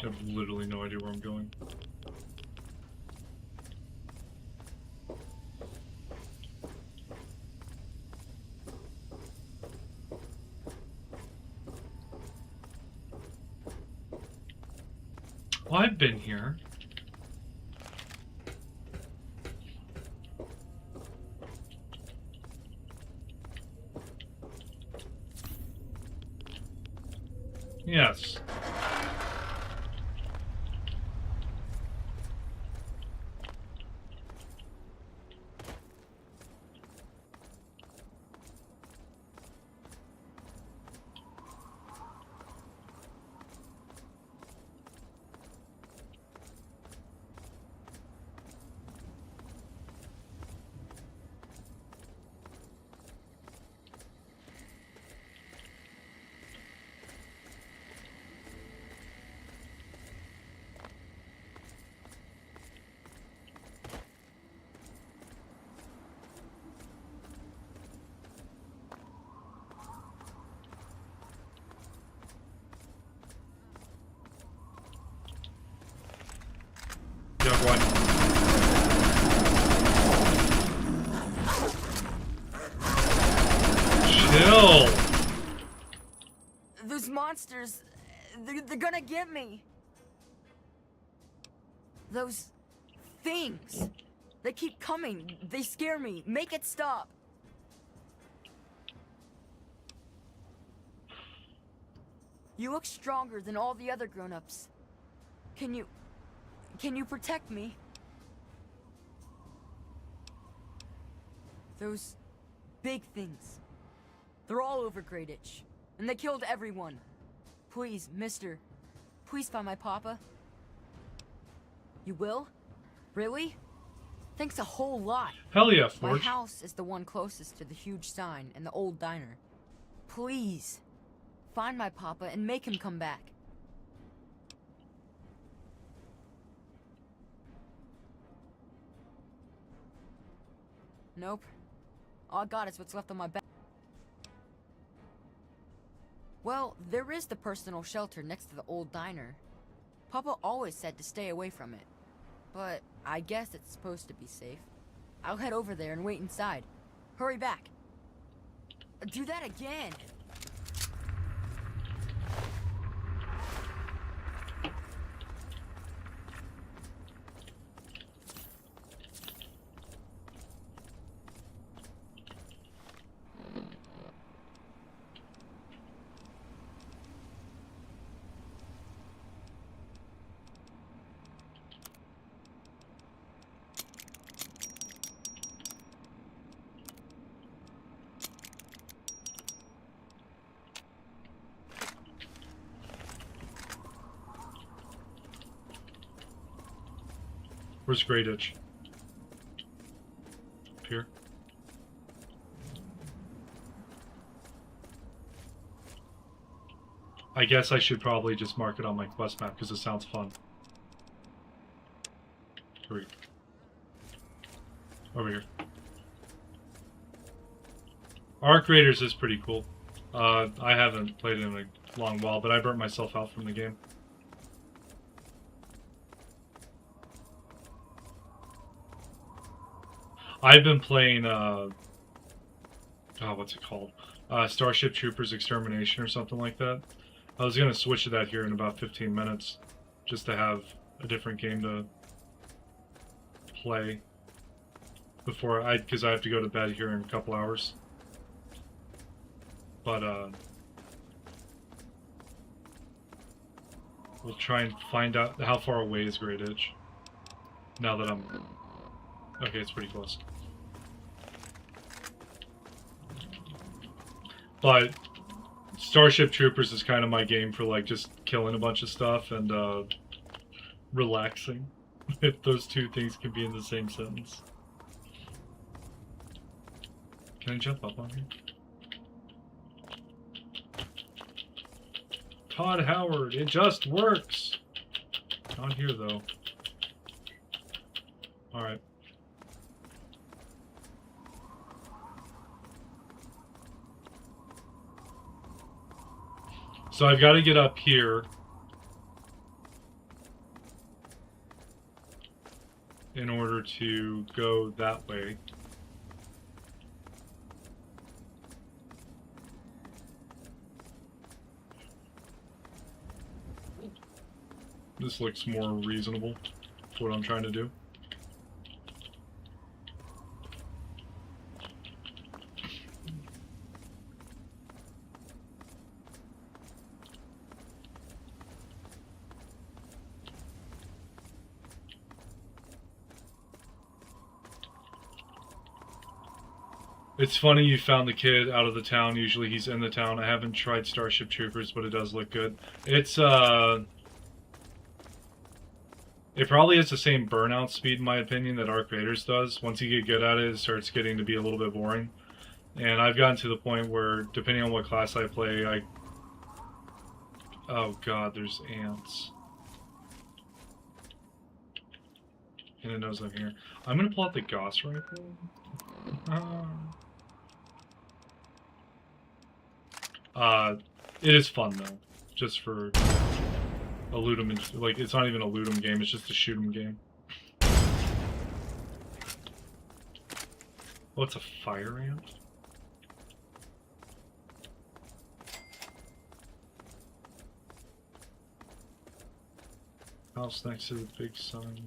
Speaker 1: I have literally no idea where I'm going. Well, I've been here. Yes. Chill.
Speaker 6: Those monsters, they're gonna get me. Those things, they keep coming. They scare me. Make it stop. You look stronger than all the other grown-ups. Can you protect me? Those big things. They're all over Greyditch, and they killed everyone. Please, mister, please find my papa. You will? Really? Thanks a whole lot.
Speaker 1: Hell yeah,
Speaker 6: My
Speaker 1: Forge.
Speaker 6: house is the one closest to the huge sign and the old diner. Please, find my papa and make him come back. Nope. All I got is what's left on my back. Well, there is the personal shelter next to the old diner. Papa always said to stay away from it. But I guess it's supposed to be safe. I'll head over there and wait inside. Hurry back. Do that again.
Speaker 1: Where's Greyditch? Up here. I guess I should probably just mark it on my quest map because it sounds fun. Over here. Arc Raiders is pretty cool. I haven't played it in a long while, but I burnt myself out from the game. I've been playing, what's it called? Starship Troopers Extermination or something like that. I was going to switch to that here in about 15 minutes, just to have a different game to play before because I have to go to bed here in a couple hours. But, we'll try and find out how far away is Great Edge. Now that I'm... Okay, it's pretty close. But Starship Troopers is kind of my game for like just killing a bunch of stuff and relaxing. If those two things can be in the same sentence. Can I jump up on here? Todd Howard, it just works! Not here though. Alright. So I've got to get up here in order to go that way. This looks more reasonable for what I'm trying to do. It's funny you found the kid out of the town. Usually he's in the town. I haven't tried Starship Troopers, but it does look good. It's, it probably has the same burnout speed, in my opinion, that Arc Raiders does. Once you get good at it, it starts getting to be a little bit boring. And I've gotten to the point where, depending on what class I play, oh god, there's ants. And it knows I'm here. I'm gonna pull out the Gauss rifle. It is fun though, just for a loot 'em. Like, it's not even a loot 'em game; it's just a shoot 'em game. Oh, it's a fire ant. House next to the big sign.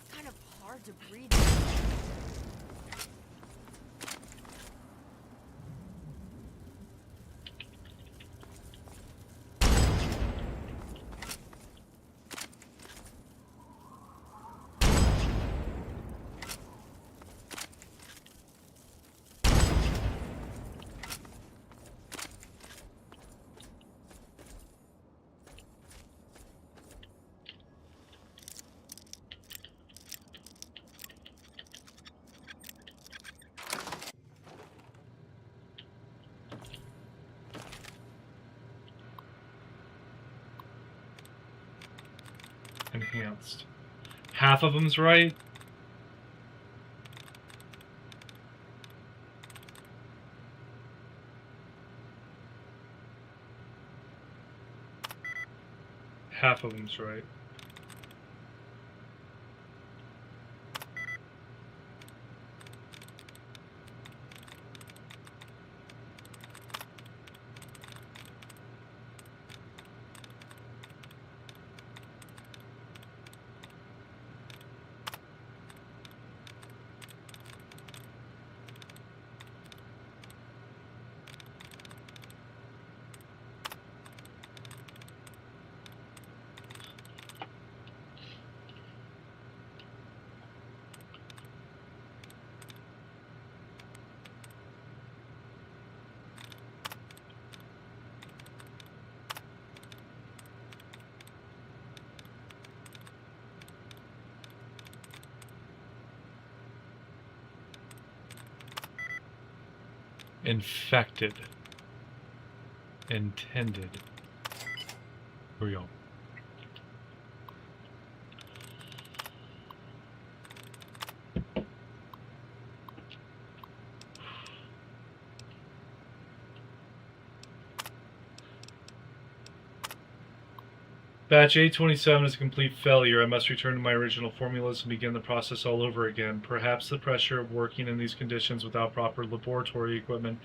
Speaker 6: It's kind of hard to breathe.
Speaker 1: Enhanced. Half of them's right. Half of them's right. Infected. intended. Here we go. Batch 827 is a complete failure. I must return to my original formulas and begin the process all over again. Perhaps the pressure of working in these conditions without proper laboratory equipment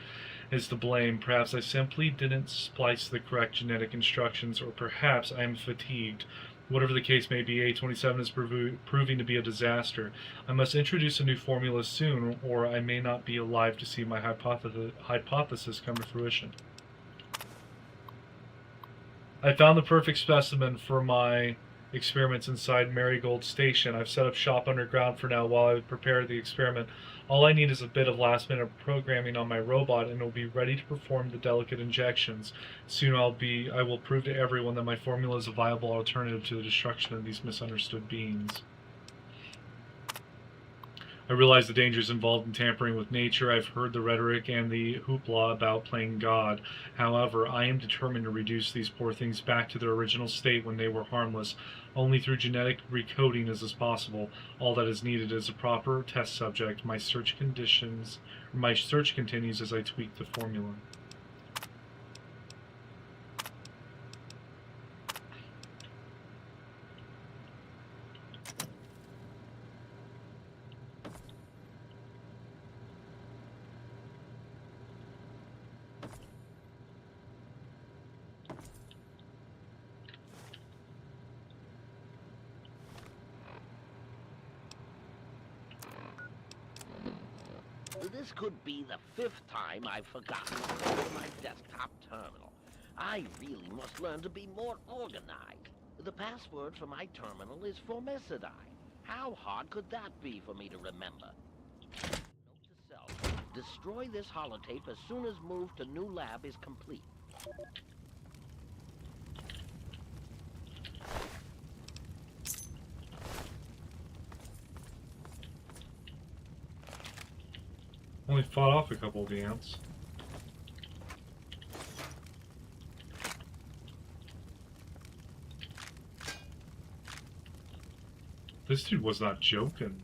Speaker 1: is to blame. Perhaps I simply didn't splice the correct genetic instructions, or perhaps I am fatigued. Whatever the case may be, A27 is proving to be a disaster. I must introduce a new formula soon, or I may not be alive to see my hypothesis come to fruition. I found the perfect specimen for my experiments inside Marigold Station. I've set up shop underground for now while I prepare the experiment. All I need is a bit of last-minute programming on my robot, and it'll be ready to perform the delicate injections. Soon I will prove to everyone that my formula is a viable alternative to the destruction of these misunderstood beings. I realize the dangers involved in tampering with nature. I've heard the rhetoric and the hoopla about playing God. However, I am determined to reduce these poor things back to their original state when they were harmless. Only through genetic recoding is this possible. All that is needed is a proper test subject. My search continues as I tweak the formula.
Speaker 9: This could be the 5th time I've forgotten to close my desktop terminal. I really must learn to be more organized. The password for my terminal is Formicidae. How hard could that be for me to remember? Note to self, destroy this holotape as soon as move to new lab is complete.
Speaker 1: Only fought off a couple of the ants. This dude was not joking.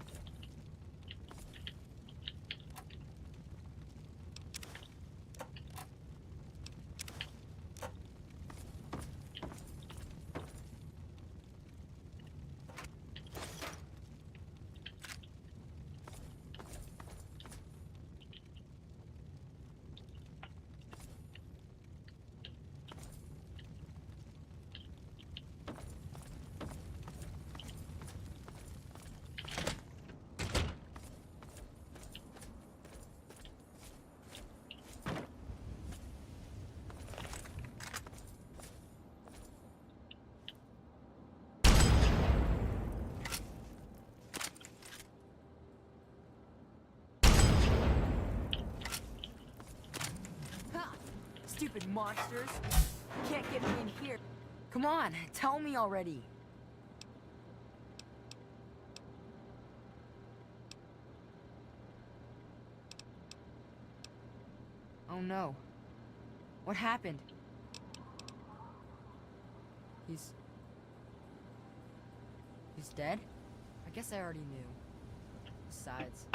Speaker 6: Stupid monsters. You can't get me in here. Come on, tell me already. Oh no. What happened? He's dead? I guess I already knew. Besides,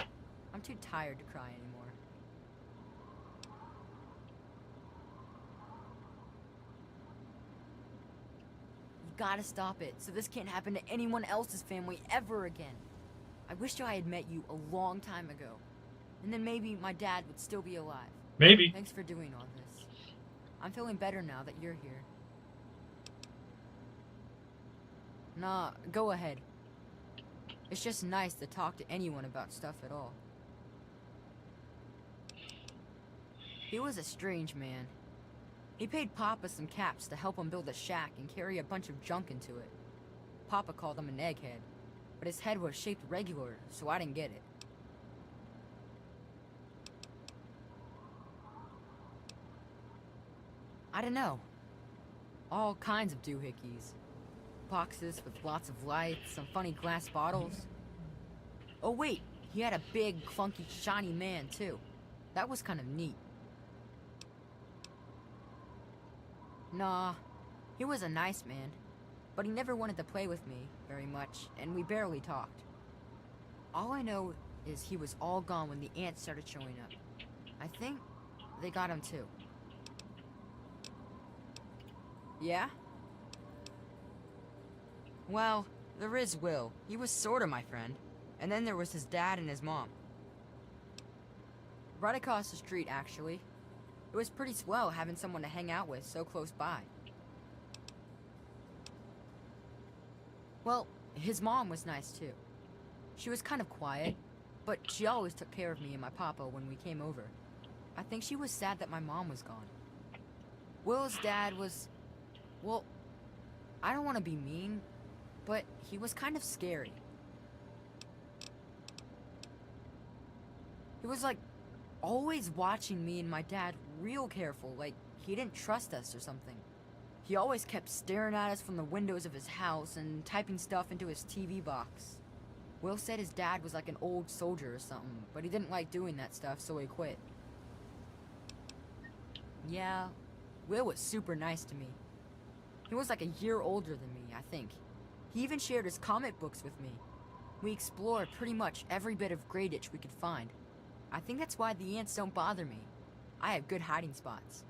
Speaker 6: I'm too tired to cry anymore. Gotta stop it, so this can't happen to anyone else's family ever again. I wish I had met you a long time ago. And then maybe my dad would still be alive.
Speaker 1: Maybe.
Speaker 6: Thanks for doing all this. I'm feeling better now that you're here. Nah, go ahead. It's just nice to talk to anyone about stuff at all. He was a strange man. He paid Papa some caps to help him build a shack and carry a bunch of junk into it. Papa called him an egghead, but his head was shaped regular, so I didn't get it. I don't know. All kinds of doohickeys. Boxes with lots of lights, some funny glass bottles. Oh wait, he had a big, funky, shiny man too. That was kind of neat. Nah, he was a nice man, but he never wanted to play with me very much, and we barely talked. All I know is he was all gone when the ants started showing up. I think they got him too. Yeah? Well, there is Will. He was sorta my friend. And then there was his dad and his mom. Right across the street, actually. It was pretty swell having someone to hang out with so close by. Well, his mom was nice too. She was kind of quiet, but she always took care of me and my papa when we came over. I think she was sad that my mom was gone. Will's dad was... well, I don't want to be mean, but he was kind of scary. He was like, always watching me and my dad real careful, like he didn't trust us or something. He always kept staring at us from the windows of his house and typing stuff into his TV box. Will said his dad was like an old soldier or something, but he didn't like doing that stuff, so he quit. Yeah, Will was super nice to me. He was like a year older than me, I think. He even shared his comic books with me. We explored pretty much every bit of Greyditch we could find. I think that's why the ants don't bother me. I have good hiding spots.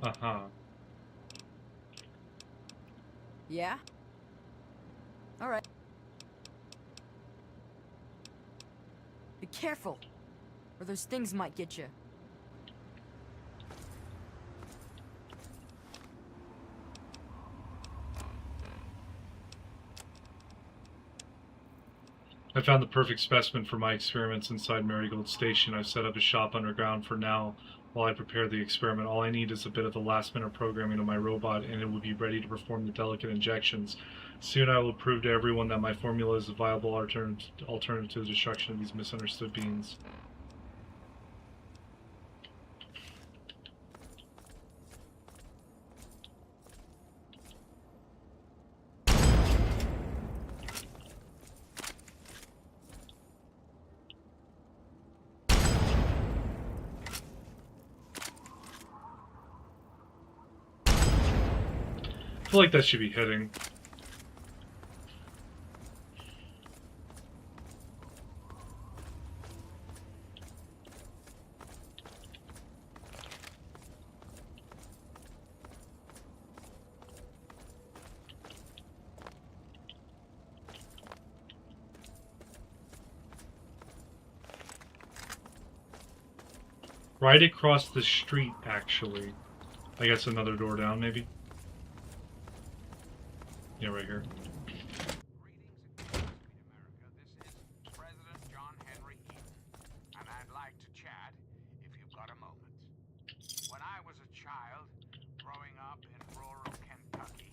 Speaker 1: Uh-huh.
Speaker 6: Yeah? Alright. Be careful, or those things might get you.
Speaker 1: I found the perfect specimen for my experiments inside Marigold Station. I've set up a shop underground for now while I prepare the experiment. All I need is a bit of the last-minute programming of my robot, and it will be ready to perform the delicate injections. Soon I will prove to everyone that my formula is a viable alternative to the destruction of these misunderstood beings. I feel like that should be hitting. Right across the street, actually. I guess another door down, maybe? Yeah, right here.
Speaker 13: And I'd like to chat if you've got a moment. When I was a child, growing up in rural Kentucky,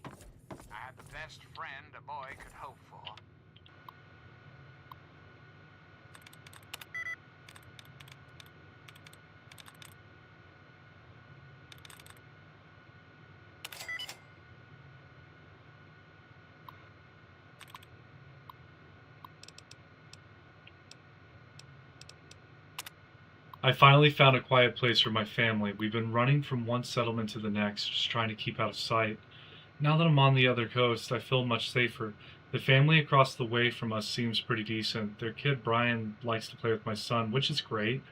Speaker 13: I had the best friend a boy could hope for.
Speaker 1: I finally found a quiet place for my family. We've been running from one settlement to the next, just trying to keep out of sight. Now that I'm on the other coast, I feel much safer. The family across the way from us seems pretty decent. Their kid Brian likes to play with my son, which is great.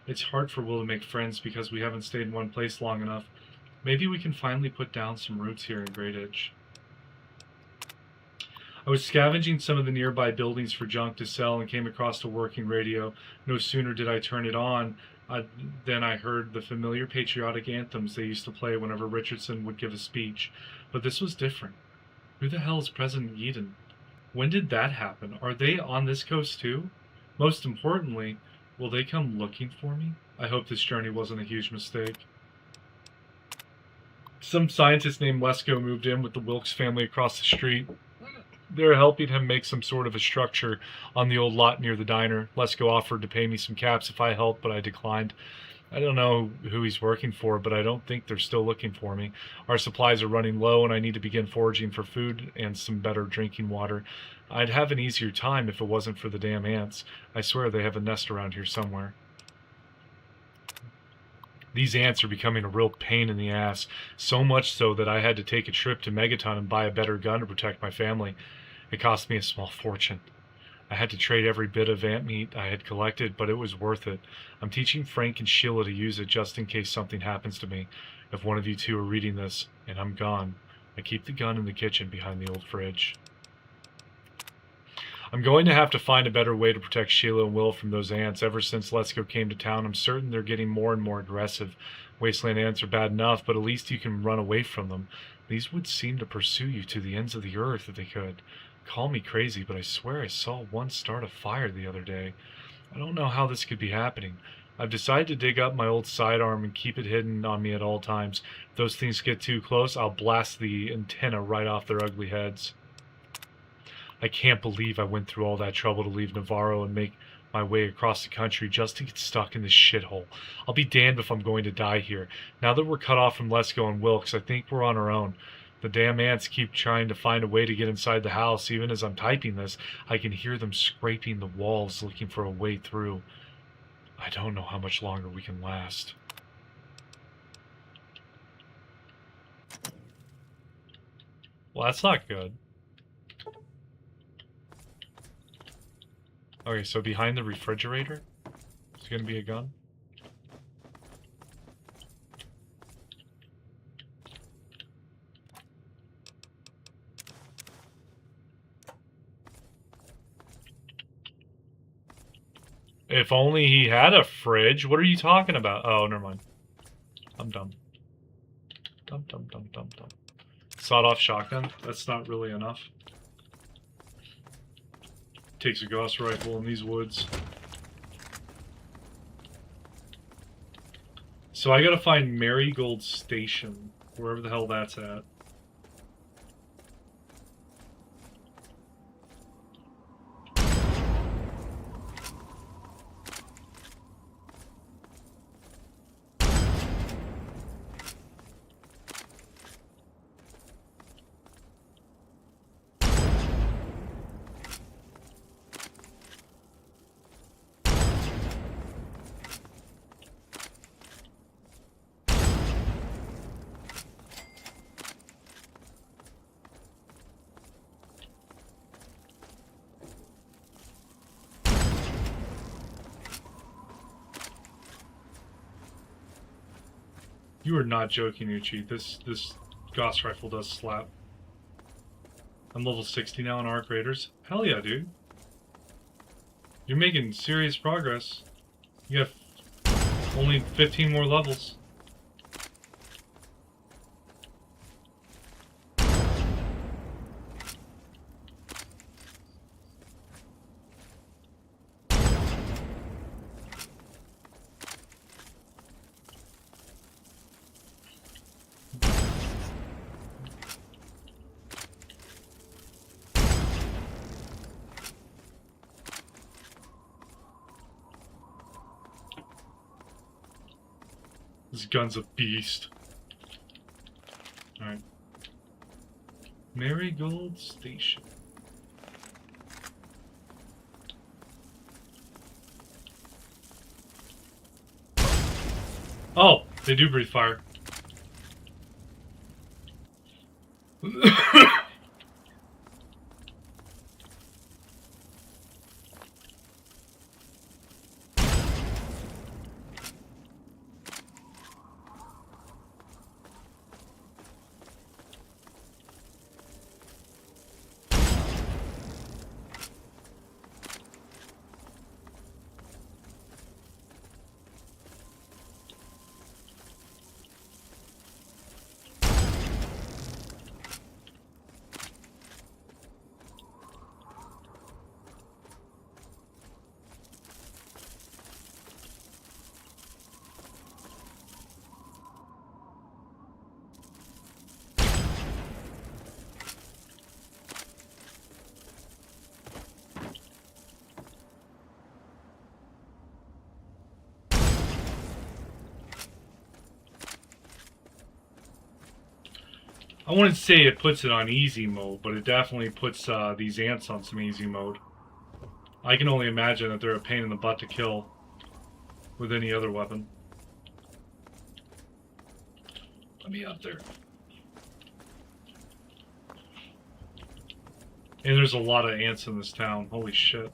Speaker 1: It's hard for Will to make friends because we haven't stayed in one place long enough. Maybe we can finally put down some roots here in Greyditch. I was scavenging some of the nearby buildings for junk to sell and came across a working radio. No sooner did I turn it on than I heard the familiar patriotic anthems they used to play whenever Richardson would give a speech. But this was different. Who the hell is President Eden? When did that happen? Are they on this coast too? Most importantly, will they come looking for me? I hope this journey wasn't a huge mistake. Some scientist named Lesko moved in with the Wilkes family across the street. They're helping him make some sort of a structure on the old lot near the diner. Lesko offered to pay me some caps if I helped, but I declined. I don't know who he's working for, but I don't think they're still looking for me. Our supplies are running low, and I need to begin foraging for food and some better drinking water. I'd have an easier time if it wasn't for the damn ants. I swear they have a nest around here somewhere. These ants are becoming a real pain in the ass, so much so that I had to take a trip to Megaton and buy a better gun to protect my family. It cost me a small fortune. I had to trade every bit of ant meat I had collected, but it was worth it. I'm teaching Frank and Sheila to use it just in case something happens to me. If one of you two are reading this, and I'm gone, I keep the gun in the kitchen behind the old fridge. I'm going to have to find a better way to protect Sheila and Will from those ants. Ever since Let's Go came to town, I'm certain they're getting more and more aggressive. Wasteland ants are bad enough, but at least you can run away from them. These would seem to pursue you to the ends of the earth if they could. Call me crazy, but I swear I saw one start a fire the other day. I don't know how this could be happening. I've decided to dig up my old sidearm and keep it hidden on me at all times. If those things get too close, I'll blast the antenna right off their ugly heads. I can't believe I went through all that trouble to leave Navarro and make my way across the country just to get stuck in this shithole. I'll be damned if I'm going to die here. Now that we're cut off from Lesko and Wilkes, I think we're on our own. The damn ants keep trying to find a way to get inside the house. Even as I'm typing this, I can hear them scraping the walls looking for a way through. I don't know how much longer we can last. Well, that's not good. Okay, so behind the refrigerator, it's gonna be a gun. If only he had a fridge. What are you talking about? Oh, never mind. I'm dumb. Dumb. Sawed-off shotgun. That's not really enough. Takes a Gauss rifle in these woods. So I gotta find Marigold Station, wherever the hell that's at. You are not joking, Uchi. This Gauss rifle does slap. I'm level 60 now in arc raiders. Hell yeah, dude. You're making serious progress. You have only 15 more levels. This gun's a beast. Alright. Marigold Station. Oh, they do breathe fire. I wouldn't say it puts it on easy mode, but it definitely puts these ants on some easy mode. I can only imagine that they're a pain in the butt to kill with any other weapon. Let me up there. And there's a lot of ants in this town. Holy shit.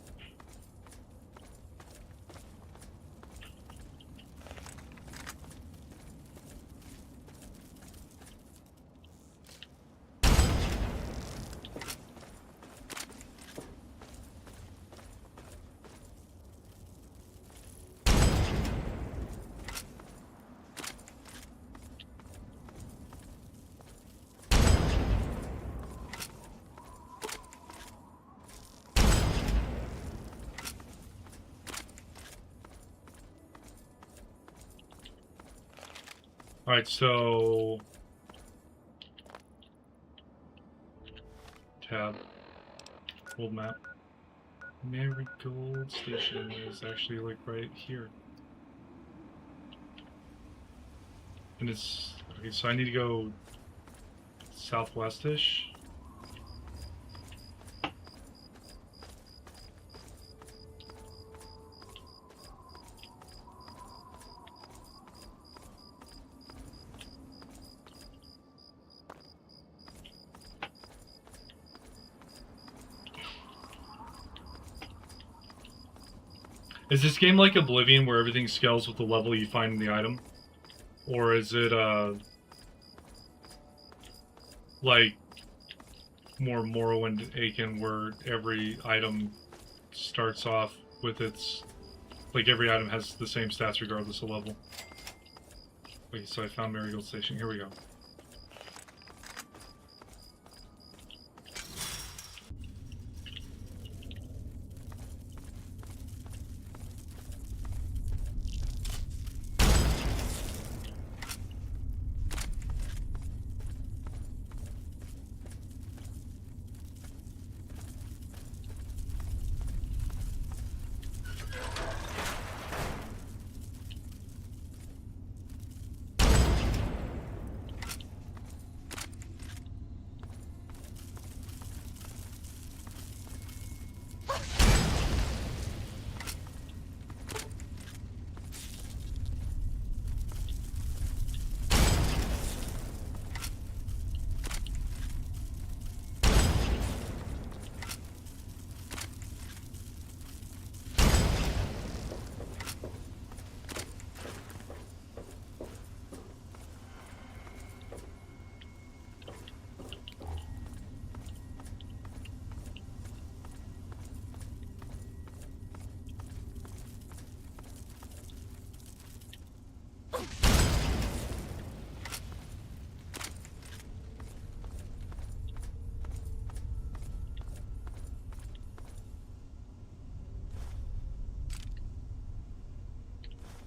Speaker 1: Alright, so... Tab. Old map. Marigold Station is actually like right here. And it's... Okay, so I need to go southwest-ish. Is this game like Oblivion where everything scales with the level you find in the item? Or is it, like, more Morrowind Aiken where every item starts off with its... Like, every item has the same stats regardless of level? Wait, so I found Marigold Station. Here we go.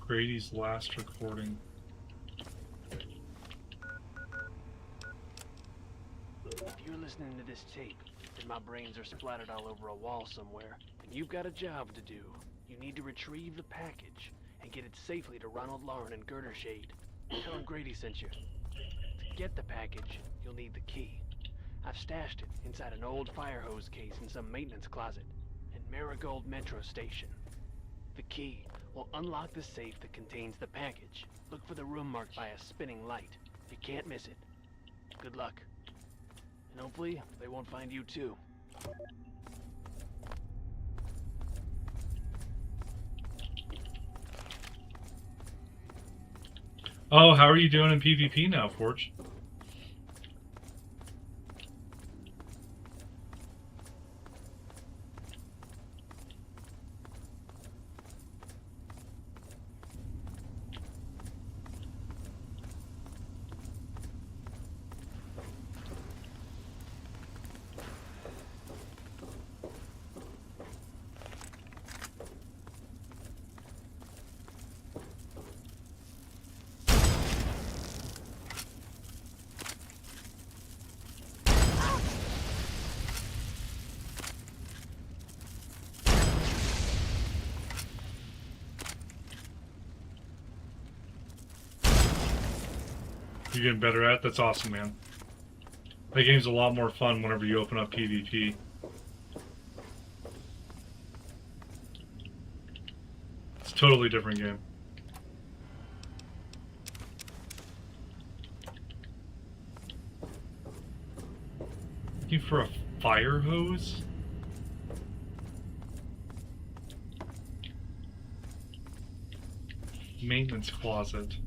Speaker 1: Grady's last recording.
Speaker 15: If you're listening to this tape, then my brains are splattered all over a wall somewhere, and you've got a job to do. You need to retrieve the package and get it safely to Ronald Lauren and Girder Shade. Tell him Grady sent you. To get the package, you'll need the key. I've stashed it inside an old fire hose case in some maintenance closet in Marigold Metro Station. The key will unlock the safe that contains the package. Look for the room marked by a spinning light. You can't miss it. Good luck. And hopefully, they won't find you too.
Speaker 1: Oh, how are you doing in PvP now, Forge? You're getting better at it? That's awesome, man. That game's a lot more fun whenever you open up PvP. It's a totally different game. for a fire hose? Maintenance closet.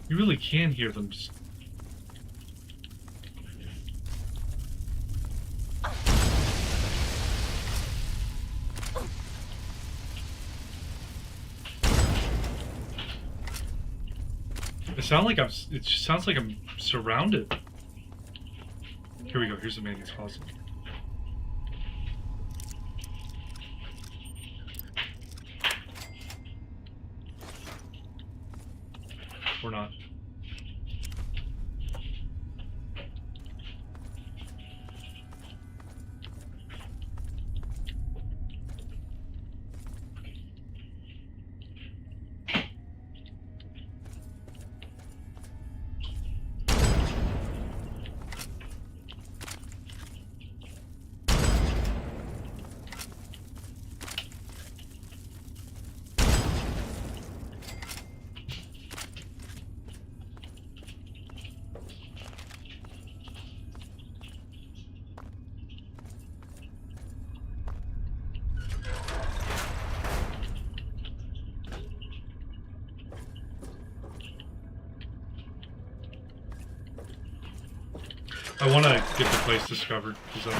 Speaker 1: You really can hear them. It just sounds like I'm surrounded. Here we go. Here's the maintenance closet. Or not. I want to get the place discovered, because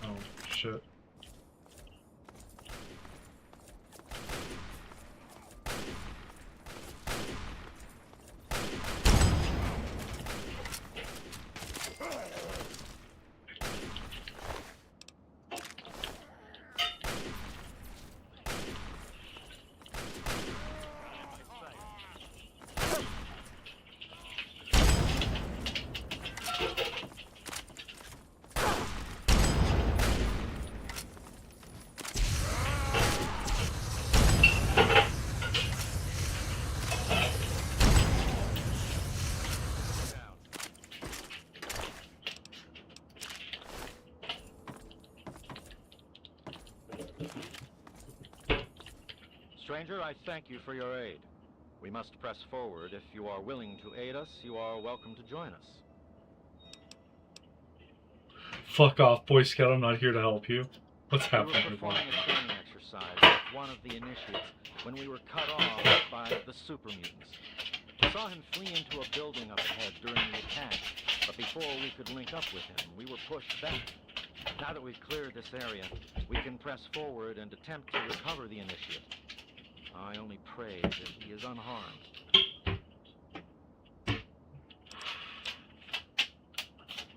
Speaker 1: oh, shit.
Speaker 18: Stranger, I thank you for your aid. We must press forward. If you are willing to aid us, you are welcome to join us.
Speaker 1: Fuck off, Boy Scout. I'm not here to help you. What's
Speaker 18: We
Speaker 1: happening?
Speaker 18: were performing a training exercise with one of the initiates when we were cut off by the super mutants. We saw him flee into a building up ahead during the attack, but before we could link up with him, we were pushed back. Now that we've cleared this area, we can press forward and attempt to recover the initiate. I only pray that he is unharmed.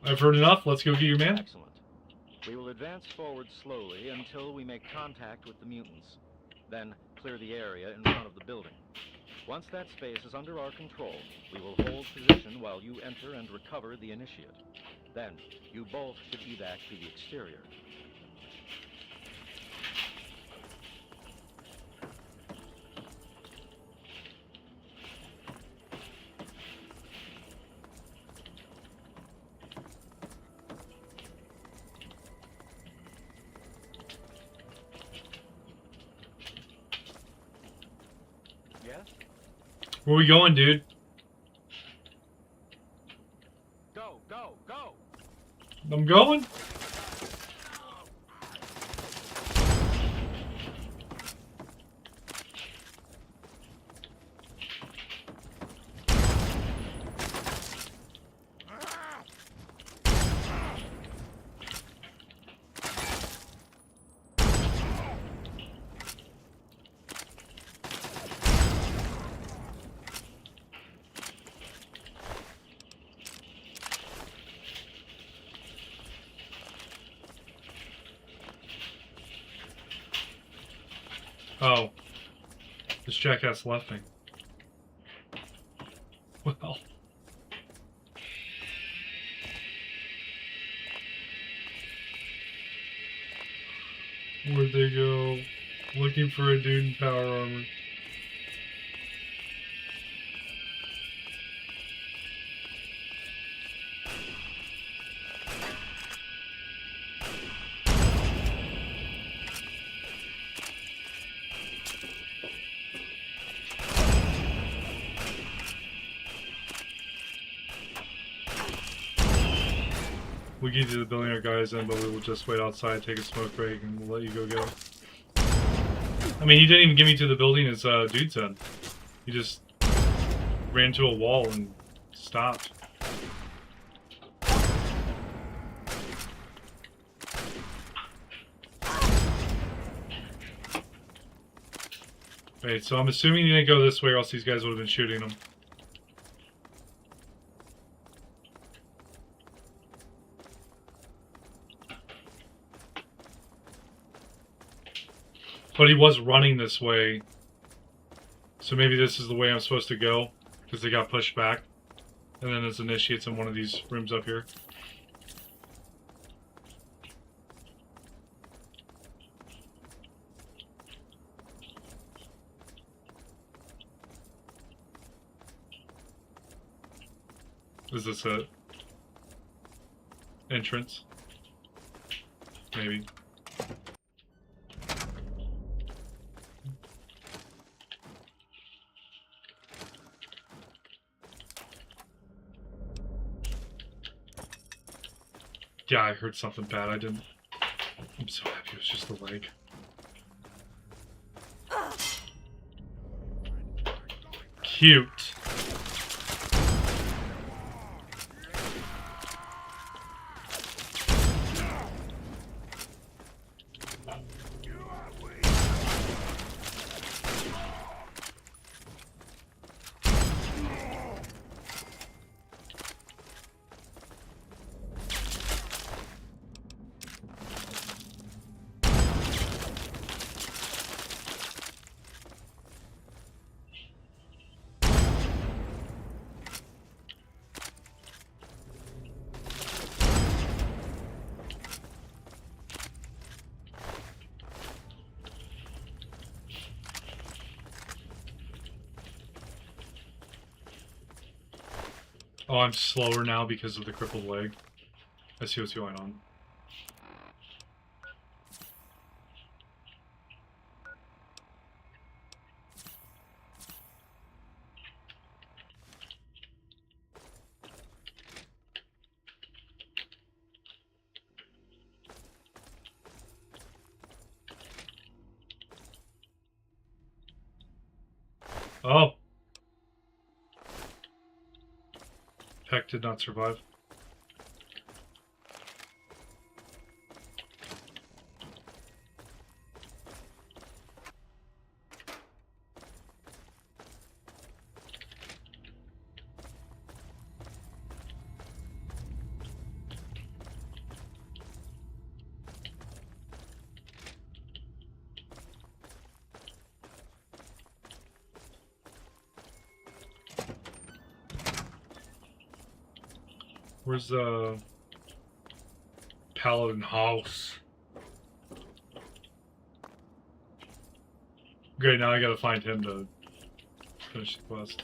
Speaker 1: I've heard enough. Let's go get your man.
Speaker 18: Excellent. We will advance forward slowly until we make contact with the mutants. Then clear the area in front of the building. Once that space is under our control, we will hold position while you enter and recover the initiate. Then, you both should evac to the exterior.
Speaker 1: Where we going, dude?
Speaker 18: Go, go, go!
Speaker 1: I'm going? Oh. This jackass left me. Well. Where'd they go? Looking for a dude in power armor. We get to the billionaire guys in, but we will just wait outside, take a smoke break, and we'll let you go get it. I mean, he didn't even get me to the building as dude said. He just ran to a wall and stopped. Wait, so I'm assuming he didn't go this way or else these guys would have been shooting him. But he was running this way. So maybe this is the way I'm supposed to go. Because they got pushed back. And then it's initiates in one of these rooms up here. Is this a entrance? Maybe. Yeah, I heard something bad. I didn't. I'm so happy it was just a leg. Cute. Oh, I'm slower now because of the crippled leg. I see what's going on. Oh! Peck did not survive. Where's the Paladin house? Great, now I gotta find him to finish the quest.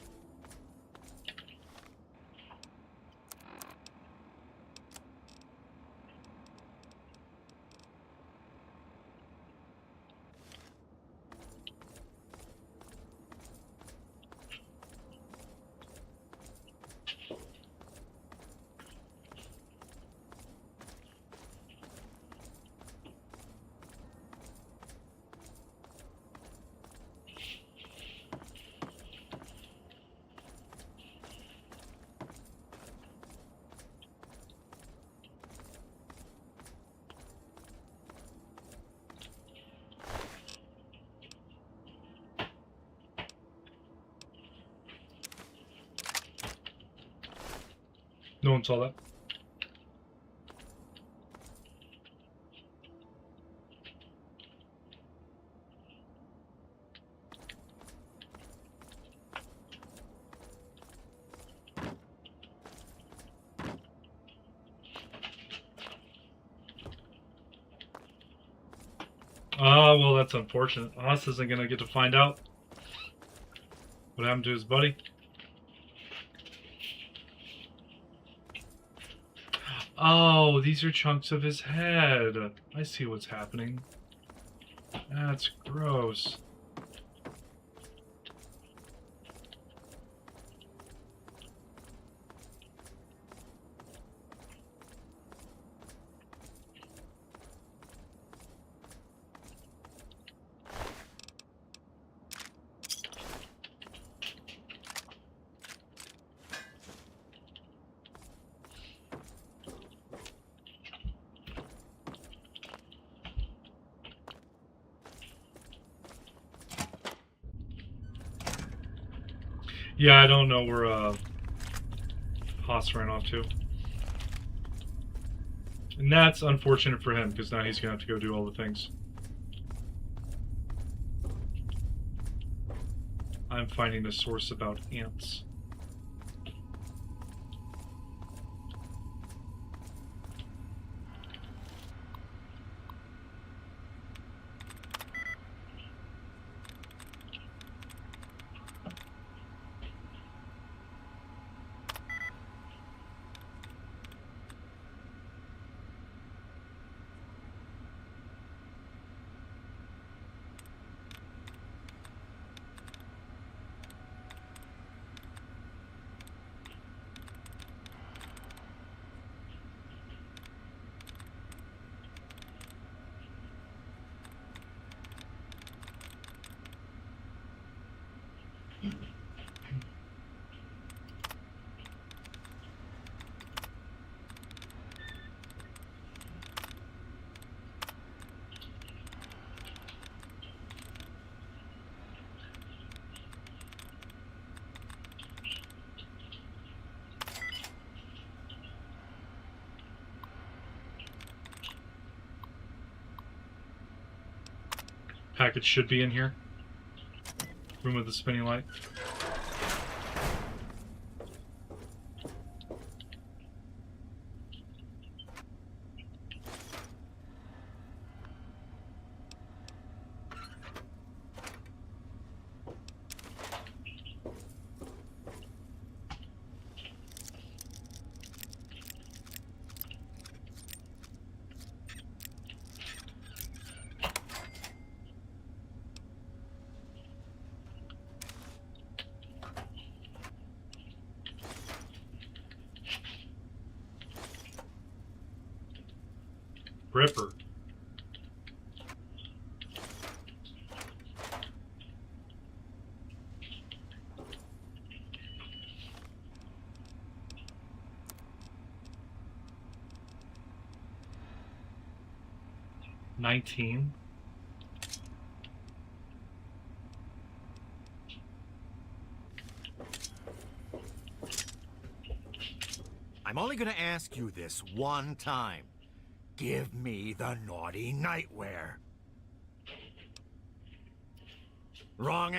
Speaker 1: No one saw that. Oh, well, that's unfortunate. Haas isn't going to get to find out what happened to his buddy. Oh, these are chunks of his head. I see what's happening. That's gross. Yeah, I don't know where Haas ran off to. And that's unfortunate for him, because now he's going to have to go do all the things. I'm finding a source about ants. Package should be in here. Room with the spinning light. Ripper. $19.
Speaker 11: I'm only gonna ask you this one time. Give me the naughty nightwear. Wrong.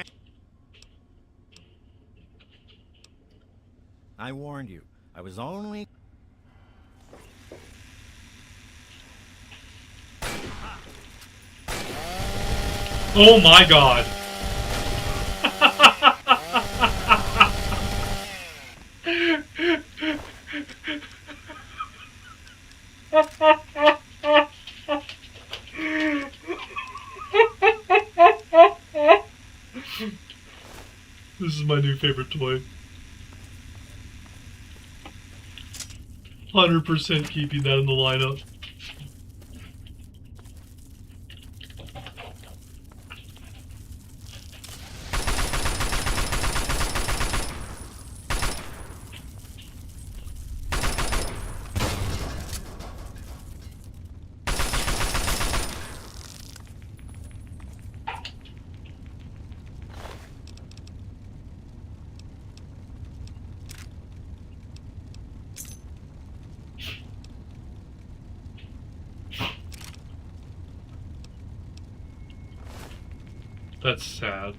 Speaker 11: I warned you. I was only...
Speaker 1: Oh my god. This is my new favorite toy. 100% keeping that in the lineup. That's sad.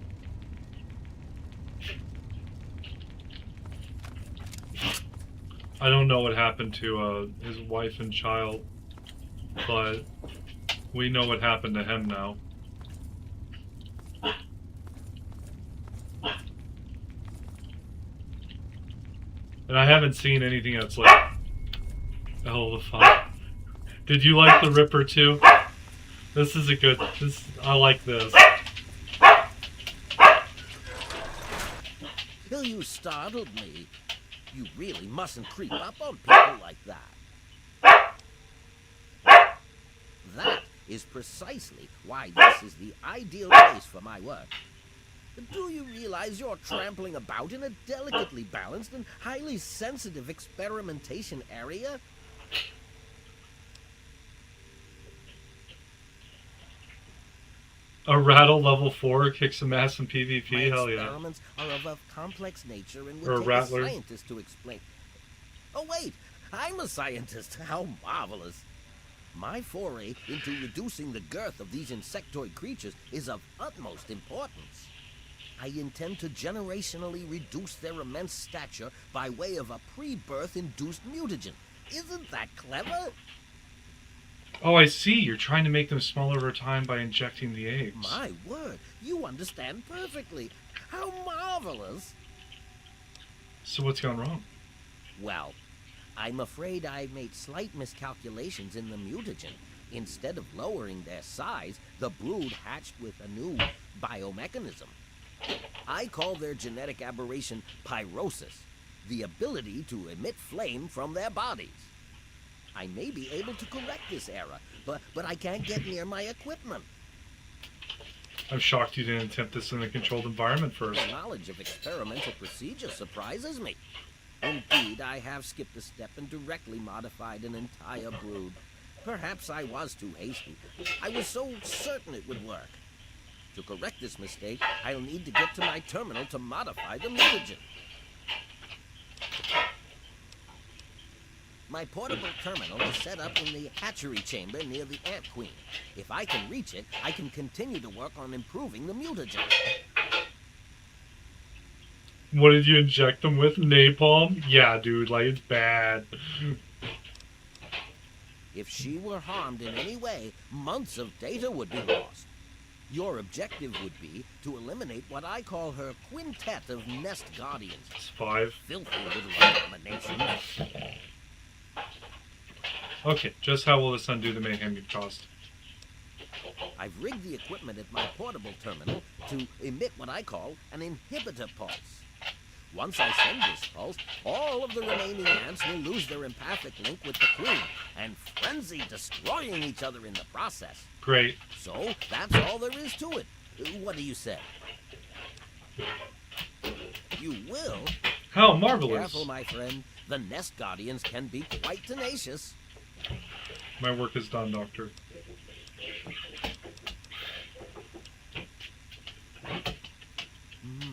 Speaker 1: I don't know what happened to his wife and child, but we know what happened to him now. And I haven't seen anything that's like a hell of a fun. Did you like the Ripper too? This is a good. I like this.
Speaker 9: You startled me. You really mustn't creep up on people like that. That is precisely why this is the ideal place for my work. Do you realize you're trampling about in a delicately balanced and highly sensitive experimentation area?
Speaker 1: A rattle level 4 kicks some ass in PvP.
Speaker 9: My
Speaker 1: Hell yeah.
Speaker 9: experiments are of a complex nature and
Speaker 1: Or a
Speaker 9: would take a
Speaker 1: rattler.
Speaker 9: scientist to explain. Oh wait, I'm a scientist. How marvelous. My foray into reducing the girth of these insectoid creatures is of utmost importance. I intend to generationally reduce their immense stature by way of a pre-birth induced mutagen. Isn't that clever?
Speaker 1: Oh, I see. You're trying to make them smaller over time by injecting the eggs.
Speaker 9: My word, you understand perfectly. How marvelous.
Speaker 1: So what's gone wrong?
Speaker 9: Well, I'm afraid I made slight miscalculations in the mutagen. Instead of lowering their size, the brood hatched with a new biomechanism. I call their genetic aberration pyrosis, the ability to emit flame from their bodies. I may be able to correct this error, but I can't get near my equipment.
Speaker 1: I'm shocked you didn't attempt this in a controlled environment first.
Speaker 9: The knowledge of experimental procedure surprises me. Indeed, I have skipped a step and directly modified an entire brood. Perhaps I was too hasty. I was so certain it would work. To correct this mistake, I'll need to get to my terminal to modify the mutagen. My portable terminal is set up in the hatchery chamber near the Ant Queen. If I can reach it, I can continue to work on improving the mutagen.
Speaker 1: What did you inject them with? Napalm? Yeah, dude, like, it's bad.
Speaker 9: If she were harmed in any way, months of data would be lost. Your objective would be to eliminate what I call her quintet of nest guardians.
Speaker 1: It's 5.
Speaker 9: Filthy little abominations.
Speaker 1: Okay, just how will this undo the mayhem you've caused?
Speaker 9: I've rigged the equipment at my portable terminal to emit what I call an inhibitor pulse. Once I send this pulse, all of the remaining ants will lose their empathic link with the queen and frenzy, destroying each other in the process.
Speaker 1: Great.
Speaker 9: So, that's all there is to it. What do you say? You will?
Speaker 1: How marvelous.
Speaker 9: Careful, my friend. The nest guardians can be quite tenacious.
Speaker 1: My work is done, Doctor.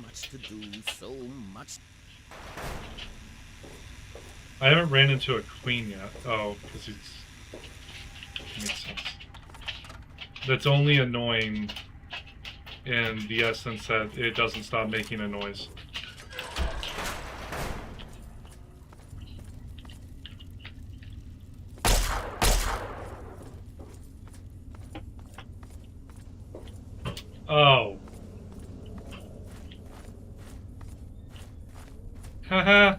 Speaker 9: Much to do, so much.
Speaker 1: I haven't ran into a queen yet. Oh, because it's... Makes sense. That's only annoying in the essence that it doesn't stop making a noise. Oh. Haha.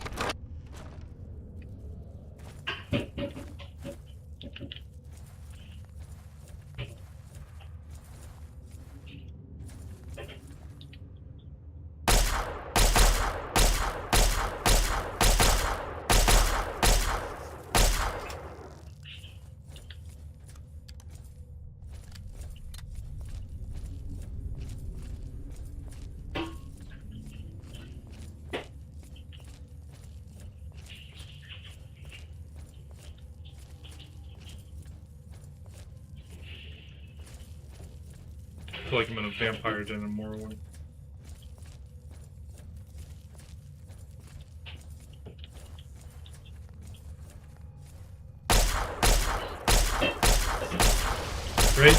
Speaker 1: I feel like I'm in a vampire den in Morrowind. Great.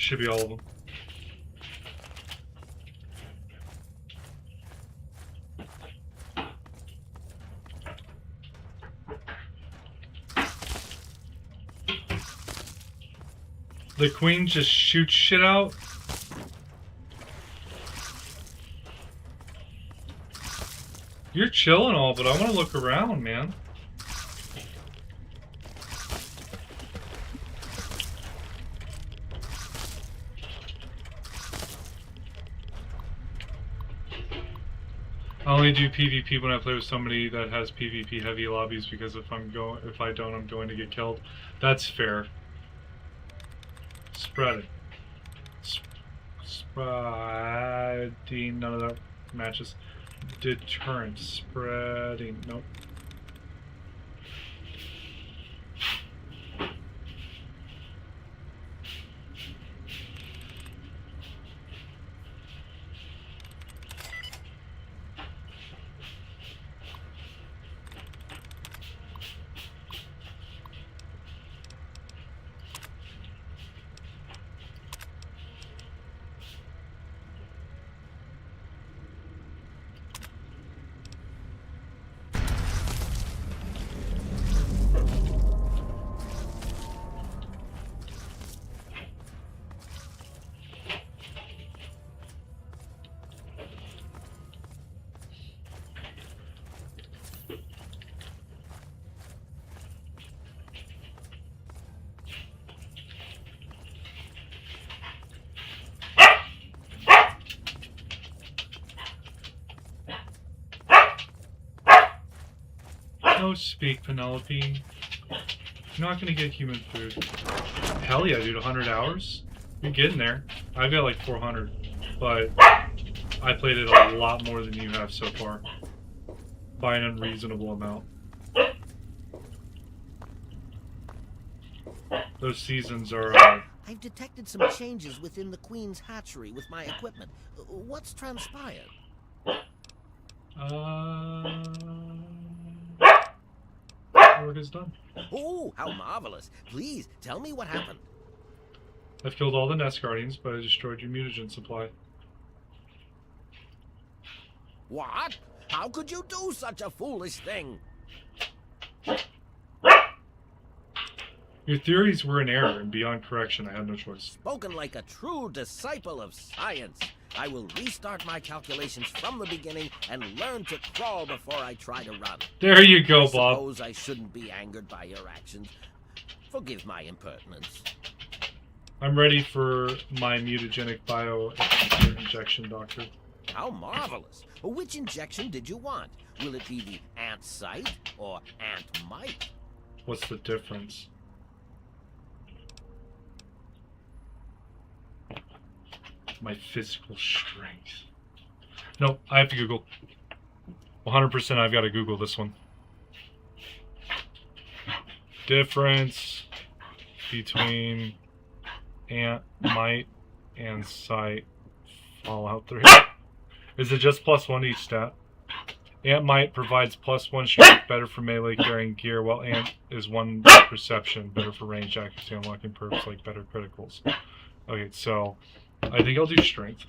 Speaker 1: Should be all of them. The queen just shoots shit out. You're chilling all, but I want to look around, man. I only do PvP when I play with somebody that has PvP heavy lobbies because if I don't, I'm going to get killed. That's fair. Spreading. Spreading. None of that matches. Deterrent. Spreading. Nope. No speak, Penelope. You're not gonna get human food. Hell yeah, dude, 100 hours? You're getting there. I've got like 400, but I played it a lot more than you have so far. By an unreasonable amount. Those seasons are,
Speaker 9: I've detected some changes within the Queen's hatchery with my equipment. What's transpired?
Speaker 1: Work is done.
Speaker 9: Oh, how marvelous. Please, tell me what happened.
Speaker 1: I've killed all the nest guardians, but I destroyed your mutagen supply.
Speaker 9: What? How could you do such a foolish thing?
Speaker 1: Your theories were in error and beyond correction. I had no choice.
Speaker 9: Spoken like a true disciple of science. I will restart my calculations from the beginning and learn to crawl before I try to run.
Speaker 1: There you go,
Speaker 9: I
Speaker 1: Bob.
Speaker 9: suppose I shouldn't be angered by your actions. Forgive my impertinence.
Speaker 1: I'm ready for my mutagenic bio injection, Doctor.
Speaker 9: How marvelous. Which injection did you want? Will it be the ant site or ant mite?
Speaker 1: What's the difference? My physical strength. No, I have to Google. 100% I've got to Google this one. Difference between ant, mite, and site. Fallout 3. Is it just +1 each stat? Ant Mite provides +1 strength, better for melee carrying gear, while Ant is 1 perception, better for range accuracy, unlocking perks like better criticals. Okay, so I think I'll do strength.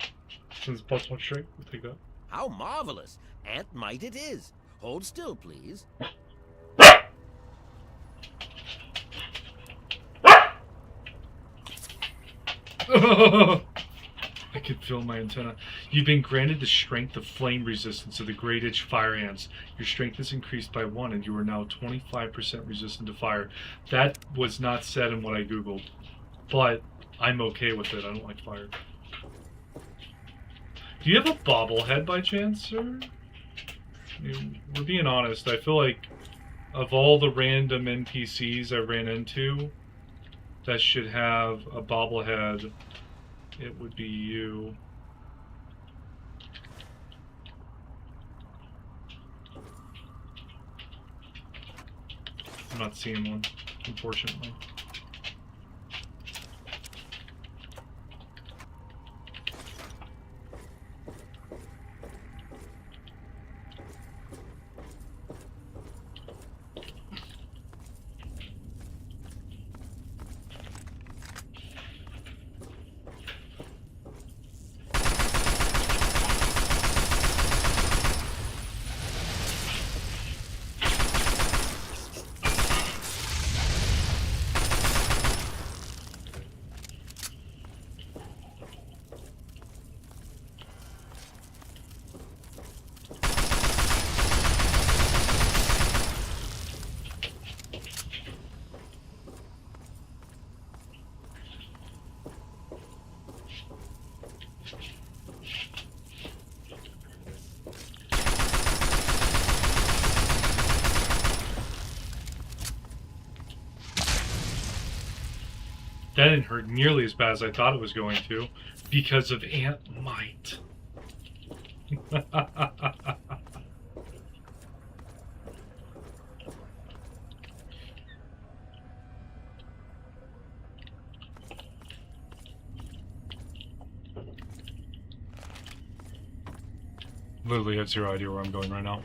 Speaker 1: Since +1 strength, we'll take that.
Speaker 9: How marvelous. Ant mite it is. Hold still, please.
Speaker 1: I can feel my antenna. You've been granted the strength of flame resistance of the Great Itch Fire Ants. Your strength is increased by 1 and you are now 25% resistant to fire. That was not said in what I Googled, but I'm okay with it. I don't like fire. Do you have a bobblehead by chance, sir? I mean, we're being honest. I feel like of all the random NPCs I ran into that should have a bobblehead, it would be you. I'm not seeing one, unfortunately. That didn't hurt nearly as bad as I thought it was going to, because of ant mite. Literally have zero idea where I'm going right now.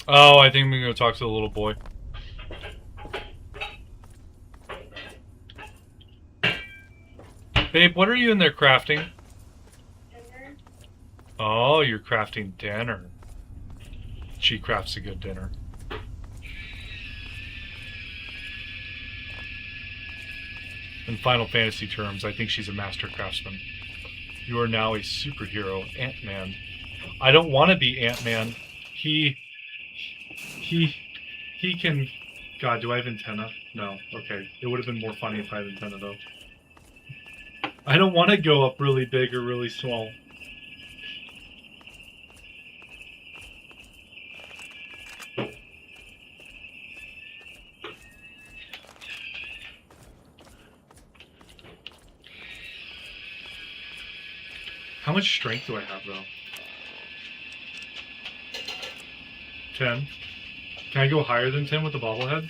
Speaker 1: Oh, I think I'm gonna go talk to the little boy. Babe, what are you in there crafting? Dinner. Oh, you're crafting dinner. She crafts a good dinner. In Final Fantasy terms, I think she's a master craftsman. You are now a superhero, Ant-Man. I don't want to be Ant-Man. He can... God, do I have antenna? No. Okay. It would have been more funny if I had antenna, though. I don't want to go up really big or really small. How much strength do I have, though? 10. Can I go higher than 10 with the bobblehead?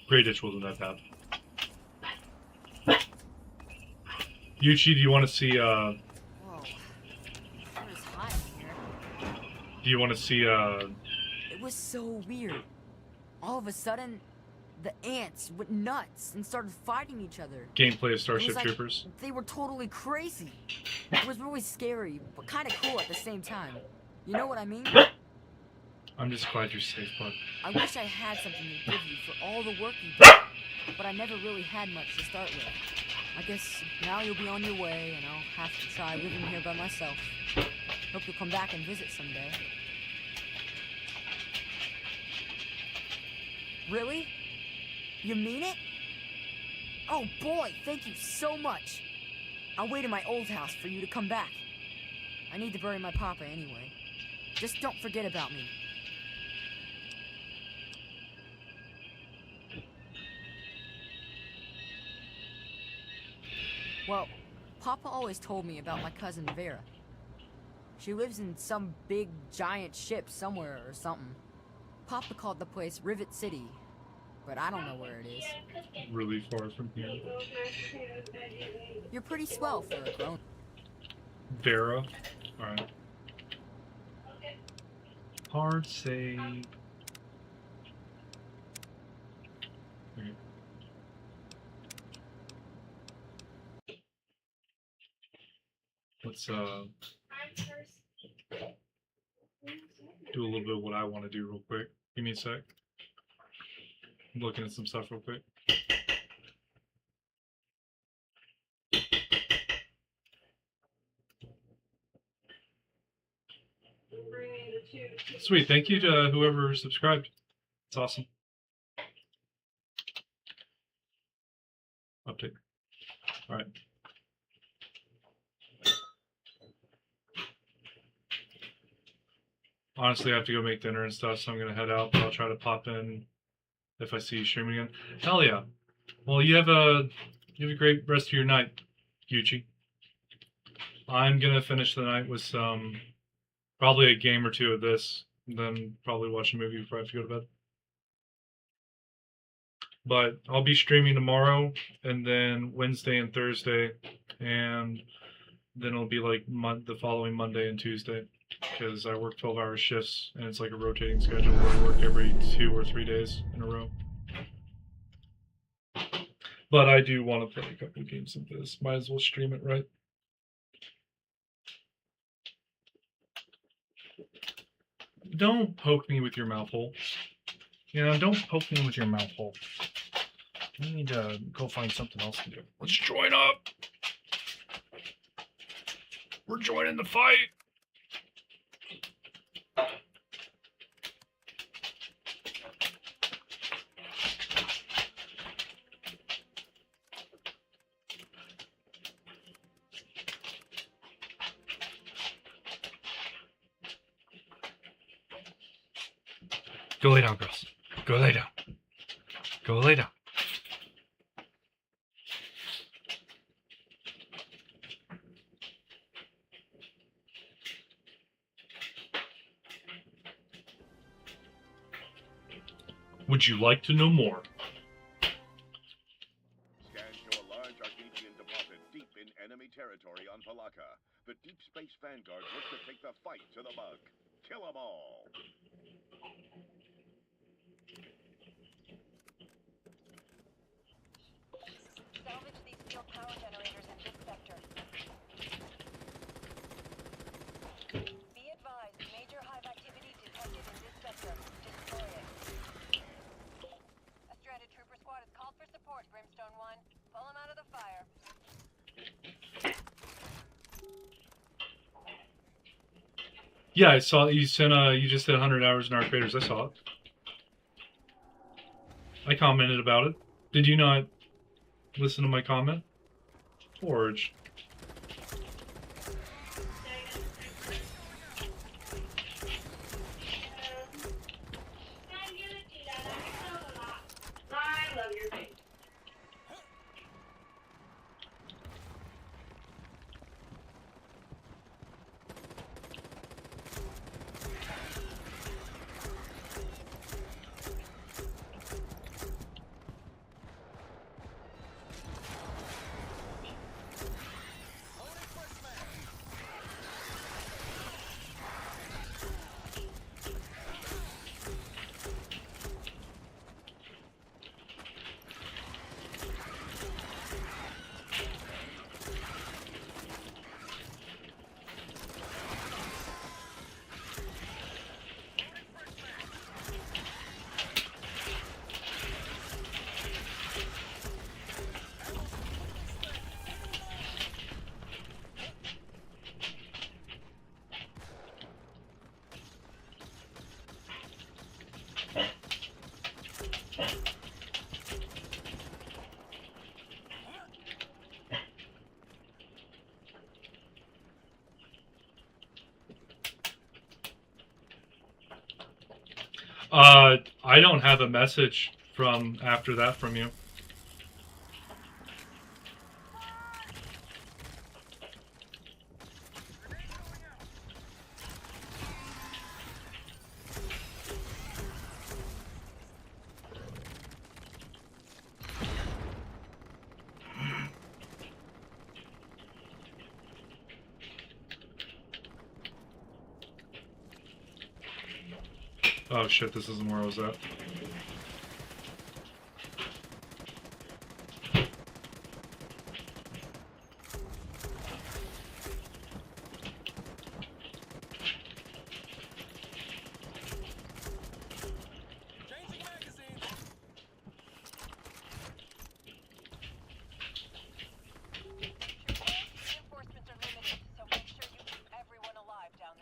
Speaker 1: Great Ditch wasn't that bad. Yuchi, do you want to see,
Speaker 6: Whoa. It was hot in here.
Speaker 1: do you want to see,
Speaker 6: It was so weird. All of a sudden, the ants went nuts and started fighting each other.
Speaker 1: gameplay of
Speaker 6: It was
Speaker 1: Starship
Speaker 6: like
Speaker 1: Troopers?
Speaker 6: They were totally crazy. It was really scary, but kind of cool at the same time. You know what I mean?
Speaker 1: I'm just glad you're safe, bud.
Speaker 6: I wish I had something to give you for all the work you did, but I never really had much to start with. I guess now you'll be on your way, and I'll have to try living here by myself. Hope you'll come back and visit someday. Really? You mean it? Oh boy, thank you so much. I'll wait in my old house for you to come back. I need to bury my papa anyway. Just don't forget about me. Well, Papa always told me about my cousin Vera. She lives in some big, giant ship somewhere or something. Papa called the place Rivet City, but I don't know where it is.
Speaker 1: Really far from here.
Speaker 6: You're pretty swell for a grown.
Speaker 1: Vera. Alright. Hard save. Okay. Let's do a little bit of what I want to do real quick. Give me a sec. I'm looking at some stuff real quick. Sweet, thank you to whoever subscribed. It's awesome. Update. Alright. Honestly, I have to go make dinner and stuff, so I'm gonna head out, but I'll try to pop in if I see you streaming again. Hell yeah. Well, you have a great rest of your night, Yuchi. I'm gonna finish the night with some probably a game or two of this, and then probably watch a movie before I have to go to bed. But I'll be streaming tomorrow, and then Wednesday and Thursday, and then it'll be like the following Monday and Tuesday, because I work 12-hour shifts, and it's like a rotating schedule where I work every 2 or 3 days in a row. But I do want to play a couple of games of this. Might as well stream it, right? Don't poke me with your mouth hole. You know, don't poke me with your mouth hole. You need to go find something else to do. Let's join up! We're joining the fight! Go lay down, girls. Go lay down. Go lay down. Would you like to know more?
Speaker 20: Scans show a large Argentian deposit deep in enemy territory on Palaka. The Deep Space Vanguard looks to take the fight to the bug. Kill them all!
Speaker 21: Salvage these steel power generators in this sector. Be advised, major hive activity detected in this sector. Destroy it. A stranded trooper squad is called for support, Brimstone 1. Pull them out of the fire.
Speaker 1: Yeah, I saw you sent you just did 100 hours in Arc Raiders. I saw it. I commented about it. Did you not listen to my comment? Forge. I don't have a message from after that from you. Oh shit, this isn't where I was at.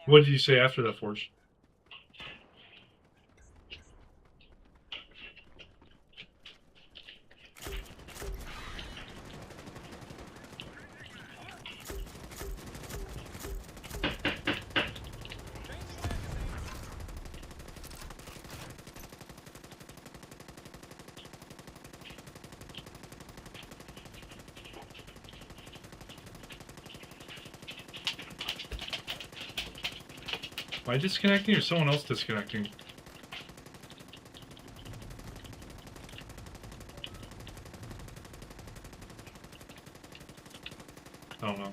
Speaker 1: What did you say after that, Forge? Am I disconnecting or someone else disconnecting? I don't know.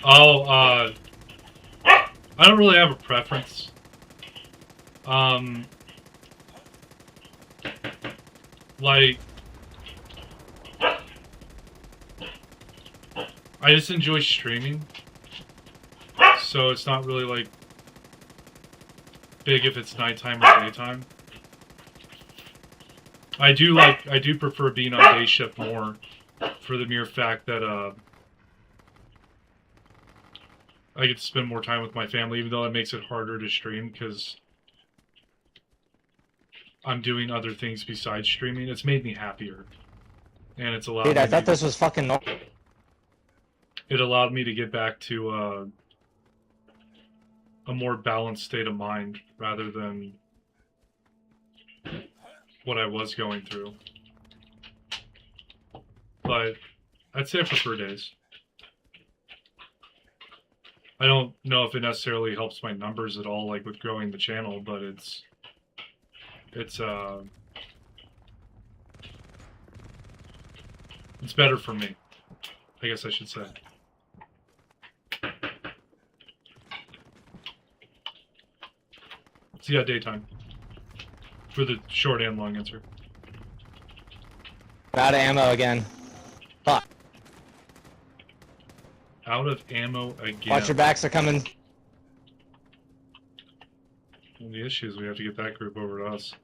Speaker 1: Oh, I don't really have a preference. Like, I just enjoy streaming, so it's not really like big if it's nighttime or daytime. I do prefer being on day shift more, for the mere fact that I get to spend more time with my family, even though it makes it harder to stream because I'm doing other things besides streaming. It's made me happier, and it's allowed.
Speaker 23: Dude, I
Speaker 1: me
Speaker 23: thought
Speaker 1: to...
Speaker 23: this was fucking normal.
Speaker 1: it allowed me to get back to a more balanced state of mind rather than what I was going through. But I'd say I prefer days. I don't know if it necessarily helps my numbers at all, like with growing the channel, but it's better for me, I guess I should say. So yeah, daytime. For the short and long answer.
Speaker 14: Out of ammo again. Fuck.
Speaker 1: Out of ammo again.
Speaker 14: Watch your backs are coming.
Speaker 1: Well, the issue is we have to get that group over to us.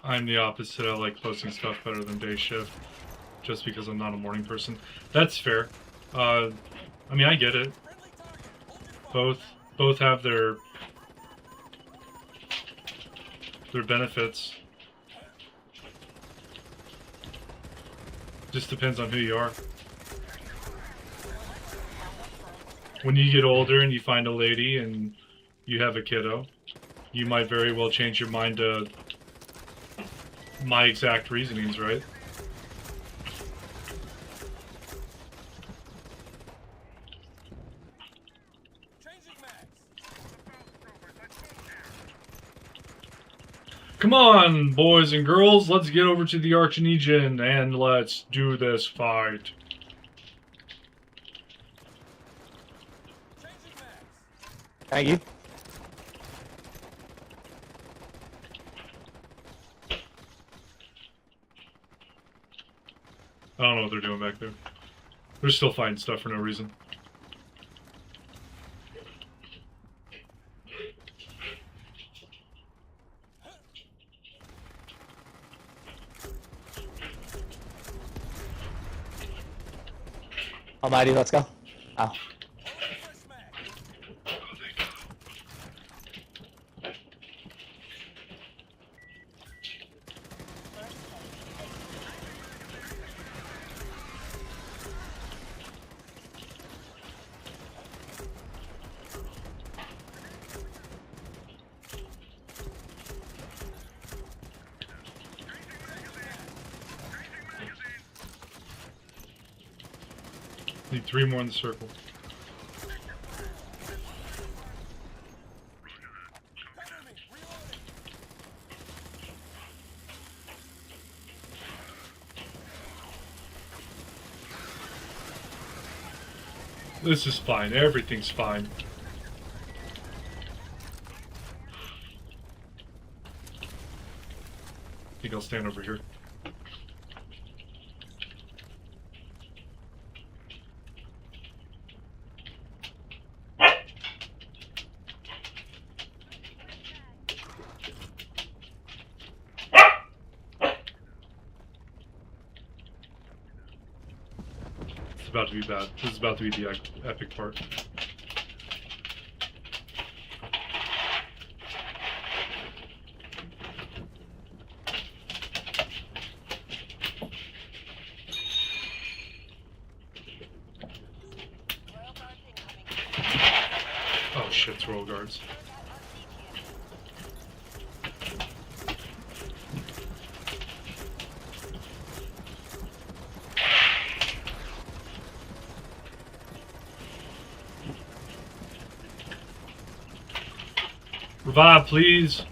Speaker 1: I'm the opposite. I like closing stuff better than day shift, just because I'm not a morning person. That's fair. I mean, I get it. Both have their benefits. Just depends on who you are. When you get older and you find a lady and you have a kiddo, you might very well change your mind to my exact reasonings, right? Come on, boys and girls, let's get over to the Archnegian and let's do this fight.
Speaker 14: Thank you.
Speaker 1: I don't know what they're doing back there. They're still fighting stuff for no reason.
Speaker 14: Almighty, let's go. Oh.
Speaker 1: Need 3 more in the circle. This is fine. Everything's fine. I think I'll stand over here. About to be bad. This is about to be the epic part. shit's royal guards. Revive, please.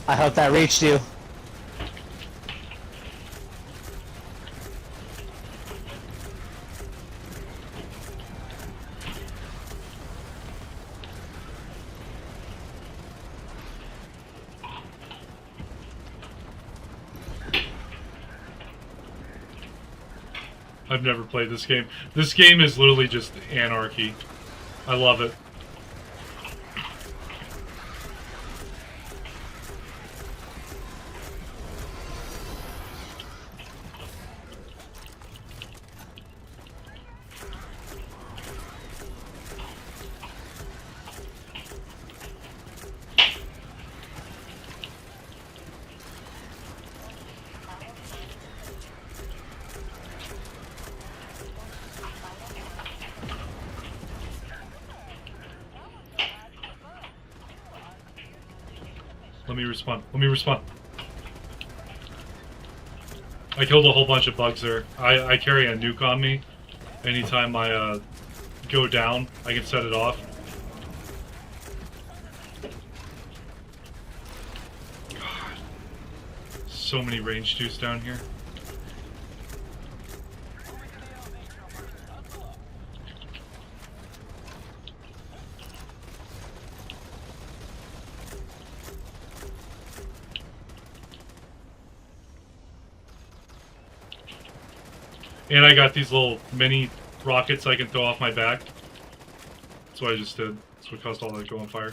Speaker 14: I hope that reached you.
Speaker 1: I've never played this game. This game is literally just anarchy. I love it. Let me respawn. Let me respawn. I killed a whole bunch of bugs there. I carry a nuke on me. Anytime I go down, I can set it off. God. So many range juice down here. And I got these little mini rockets I can throw off my back. That's what I just did. That's what caused all that to go on fire.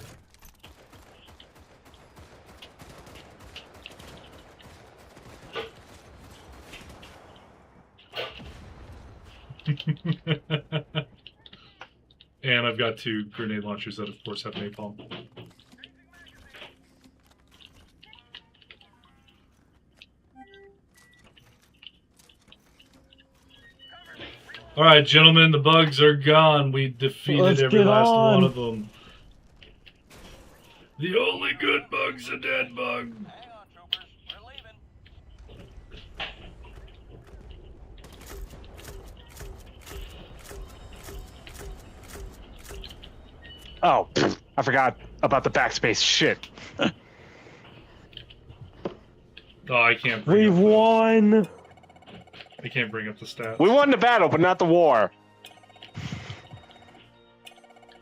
Speaker 1: And I've got 2 grenade launchers that, of course, have napalm. Alright, gentlemen, the bugs are gone. We defeated every last one of them. The only good bug's a dead bug.
Speaker 16: Oh, I forgot about the backspace shit.
Speaker 1: Oh, I can't.
Speaker 16: We've won.
Speaker 1: I can't bring up the stats.
Speaker 16: We won the battle, but not the war.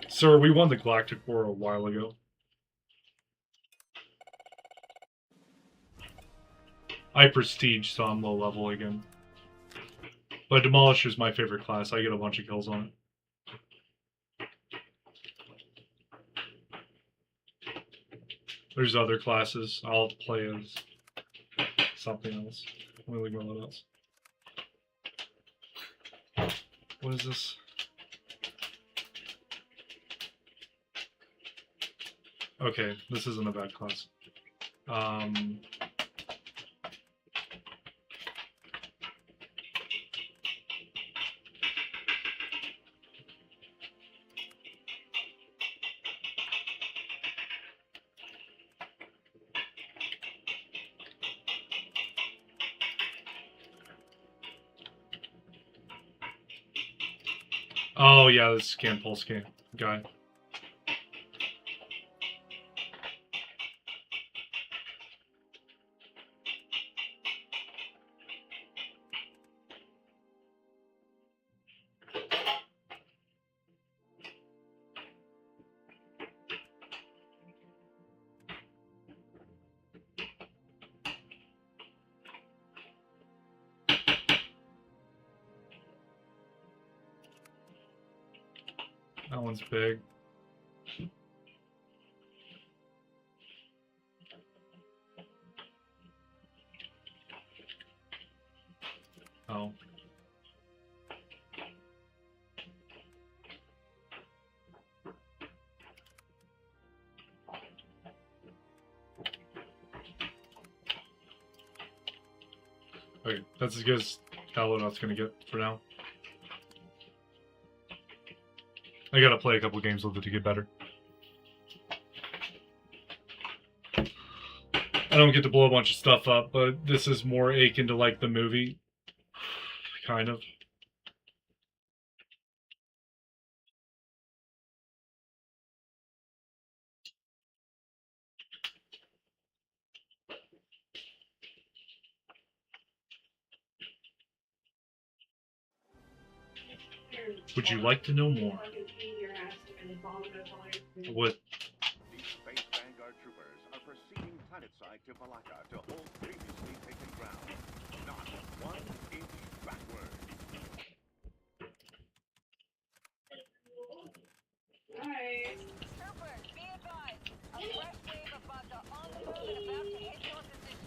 Speaker 1: Sir, we won the Galactic War a while ago. I prestige, so I'm low level again. But Demolisher's my favorite class. I get a bunch of kills on it. There's other classes. I'll play as something else. Let me look at what else. What is this? Okay, this isn't a bad class. Oh yeah, this scan pulse game guy. That one's big. Oh. Okay, that's as good as Halonaut's gonna get for now. I gotta play a couple games with it to get better. I don't get to blow a bunch of stuff up, but this is more akin to like the movie. Kind of. Would you like to know more? What?
Speaker 20: Deep Space Vanguard troopers are proceeding planetside to Valaka to hold previously taken ground. Not 1 inch backward.
Speaker 21: Troopers, be advised. A fresh wave of bugs are on the move and about to hit your position.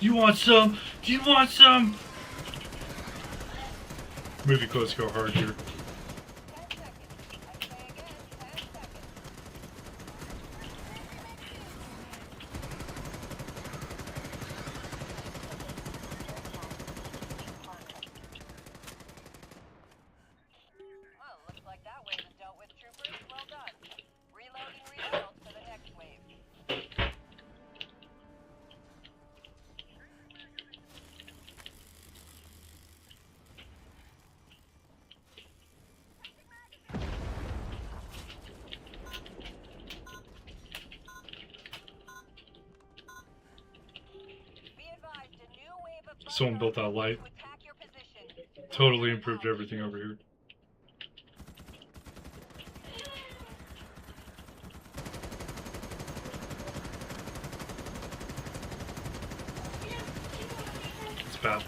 Speaker 1: You want some? Do you want some? Movie quotes go hard here.
Speaker 21: Well, looks like that wave is dealt with, troopers. Well done. Reloading results for the next wave.
Speaker 1: Someone built that light. Totally improved everything over here. It's bad.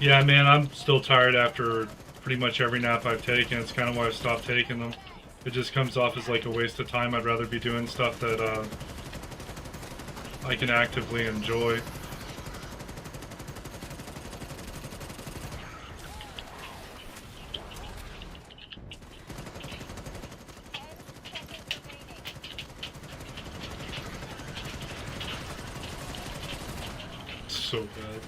Speaker 1: Yeah, man, I'm still tired after pretty much every nap I've taken. It's kind of why I stopped taking them. It just comes off as like a waste of time. I'd rather be doing stuff that I can actively enjoy. So bad.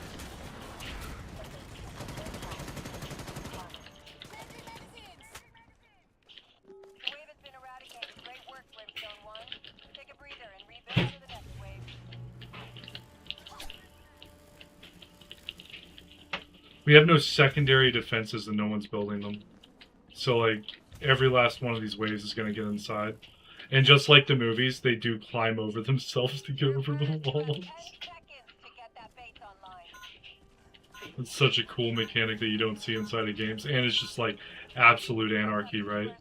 Speaker 1: We have no secondary defenses and no one's building them. So, like, every last one of these waves is going to get inside. And just like the movies, they do climb over themselves to get over the walls. It's such a cool mechanic that you don't see inside of games. And it's just, like, absolute anarchy, right?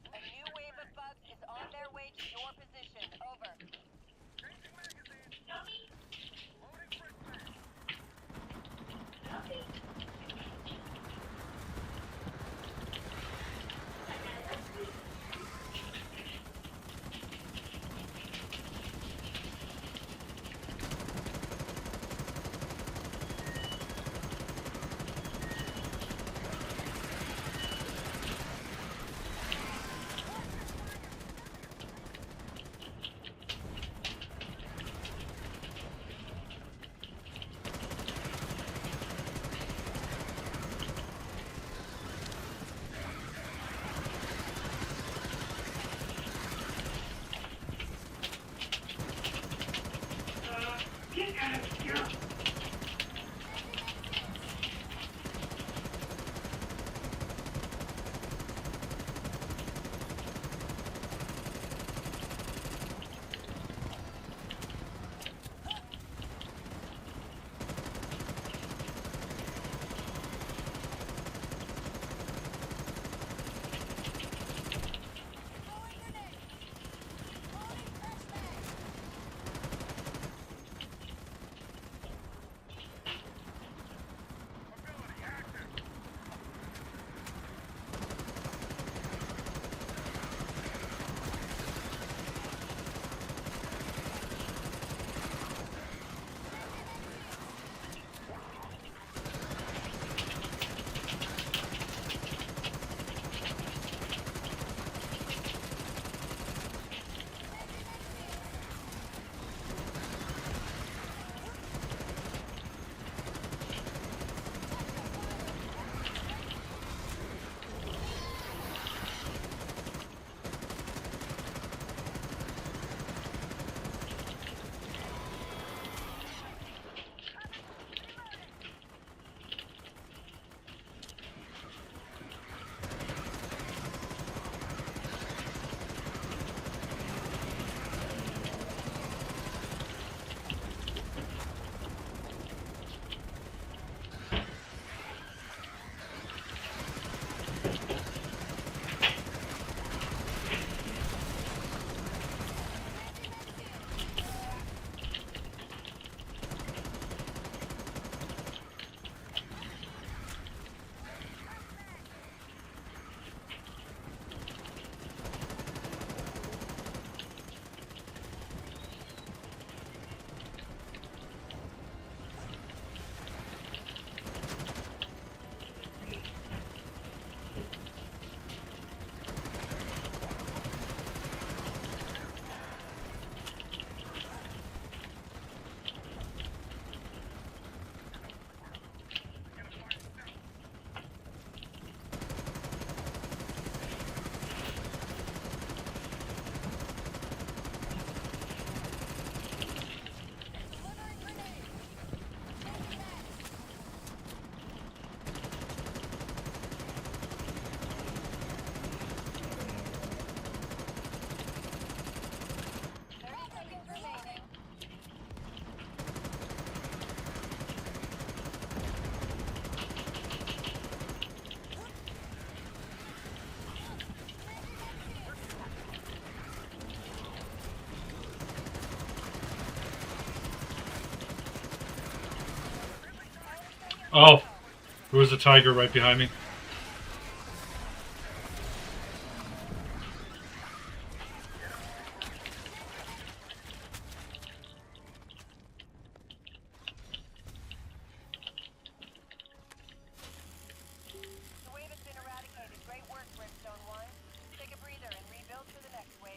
Speaker 1: Oh, there was a tiger right behind me.
Speaker 21: The wave has been eradicated. Great work, Brimstone 1. Take a breather and rebuild for the next wave.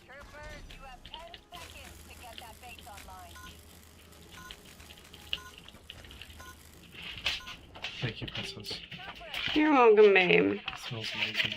Speaker 21: Troopers, you have 10 seconds to get that base online.
Speaker 1: Thank you, princess.
Speaker 19: You're welcome, babe.
Speaker 1: It smells amazing.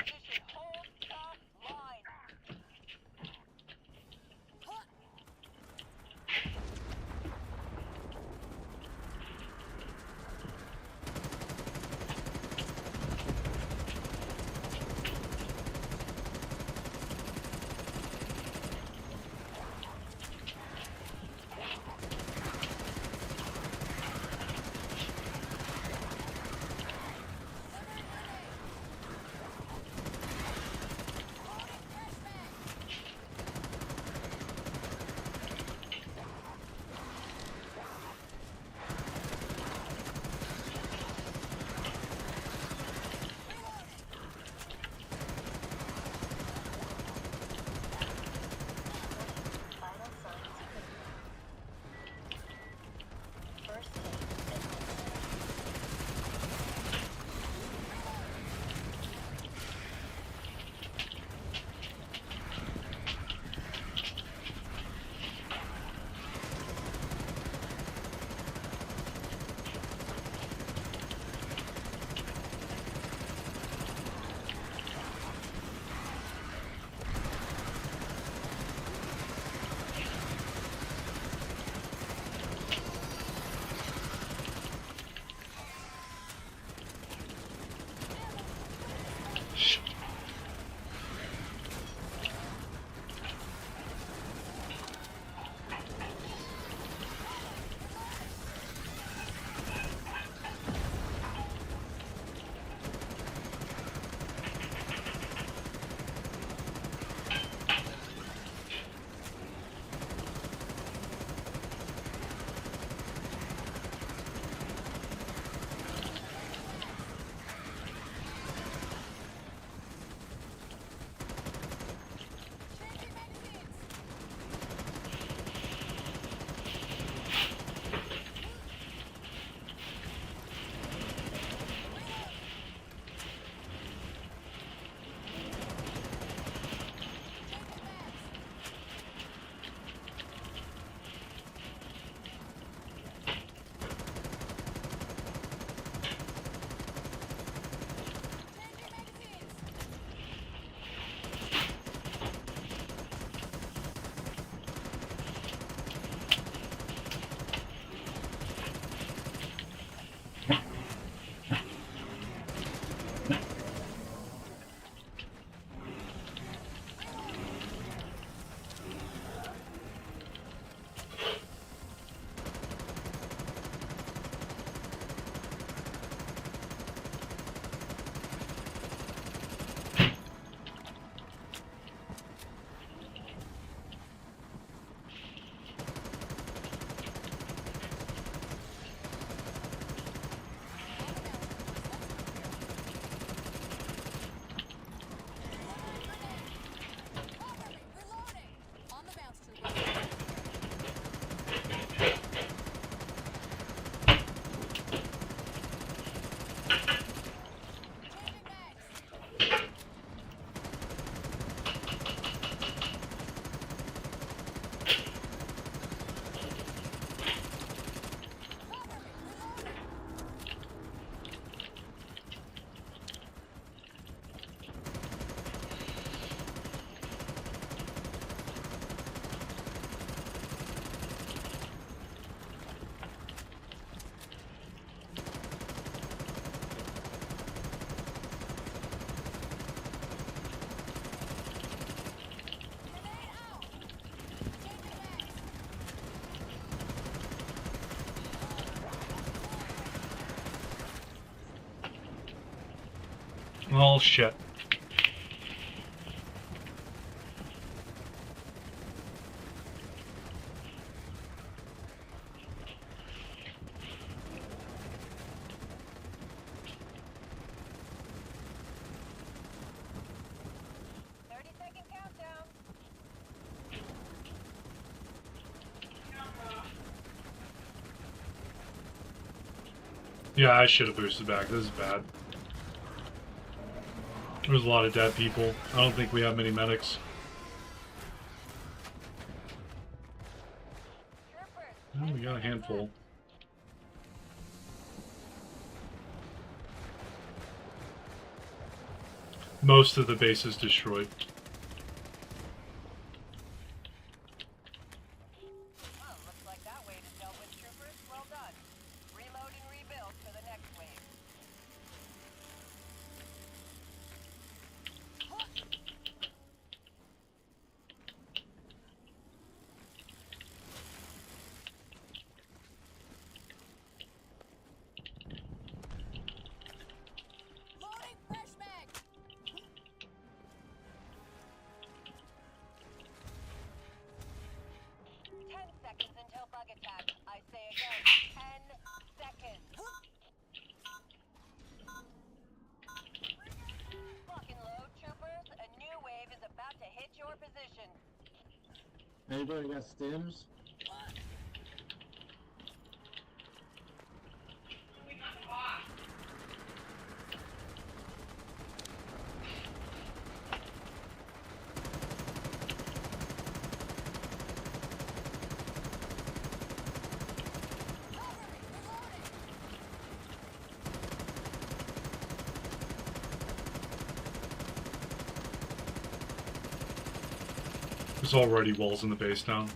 Speaker 1: Oh, shit. Yeah, I should have boosted back. This is bad. There's a lot of dead people. I don't think we have many medics. Oh, we got a handful. Most of the base is destroyed.
Speaker 12: Anybody got stims?
Speaker 1: There's already walls in the base now.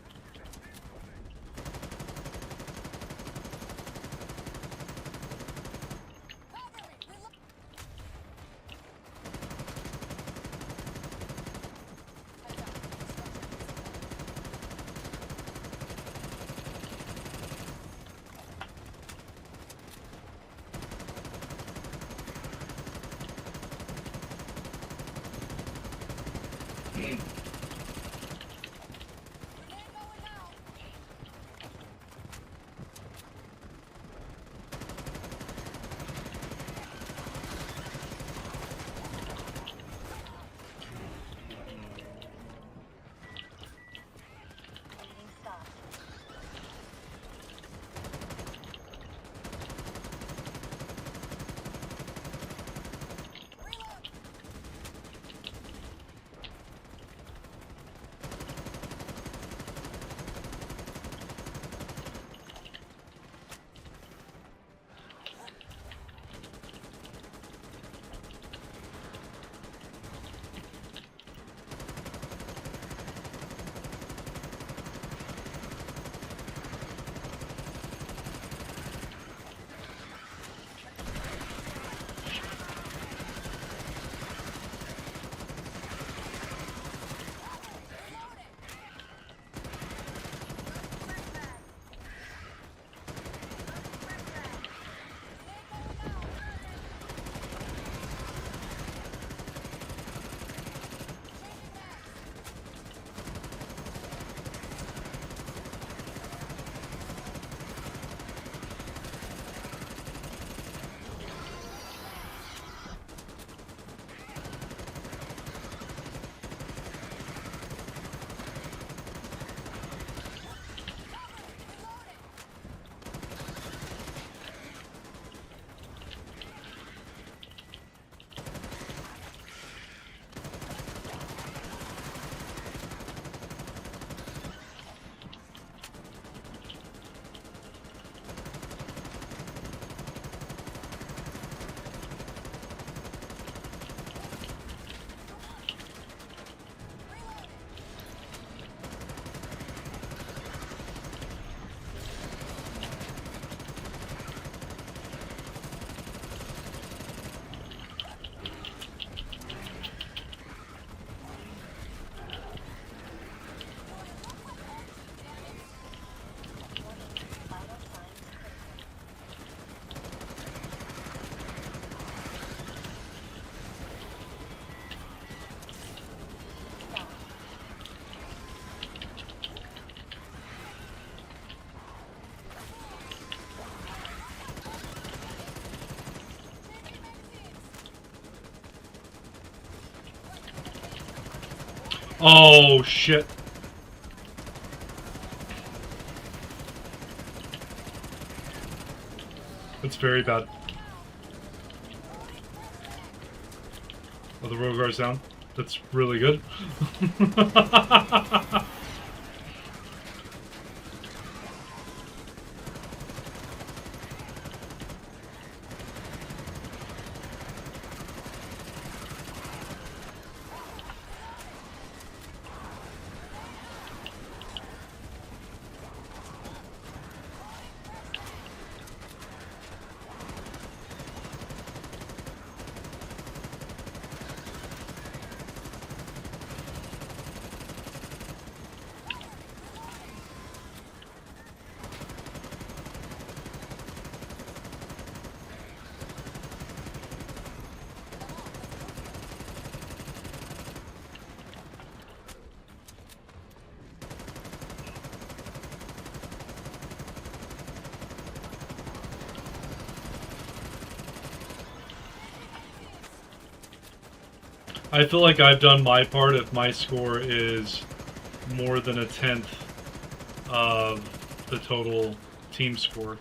Speaker 1: Oh, shit. It's very bad. Oh, the road guard's down. That's really good. I feel like I've done my part if my score is more than 1/10 of the total team score.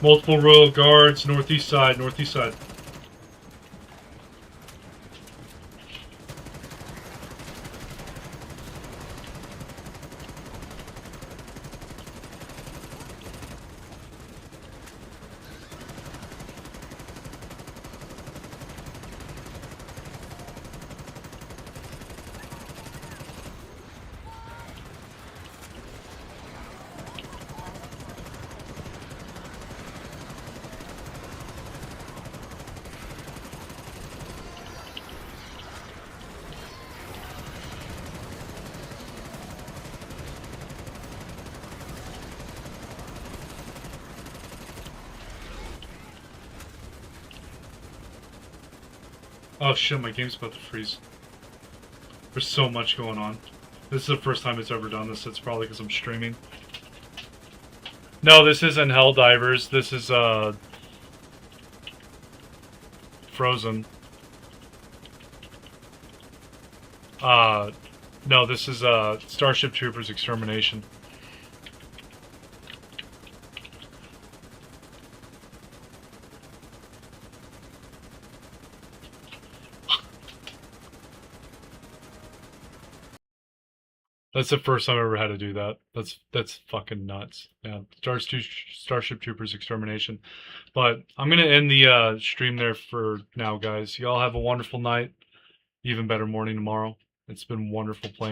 Speaker 1: Multiple royal guards, northeast side, northeast side. Oh shit, my game's about to freeze. There's so much going on. This is the first time it's ever done this. It's probably because I'm streaming. No, this isn't Helldivers. This is, Frozen. No, this is, Starship Troopers Extermination. That's the first time I ever had to do that. That's fucking nuts. Yeah, Starship Troopers Extermination. But I'm gonna end the stream there for now, guys. Y'all have a wonderful night. Even better morning tomorrow. It's been wonderful playing.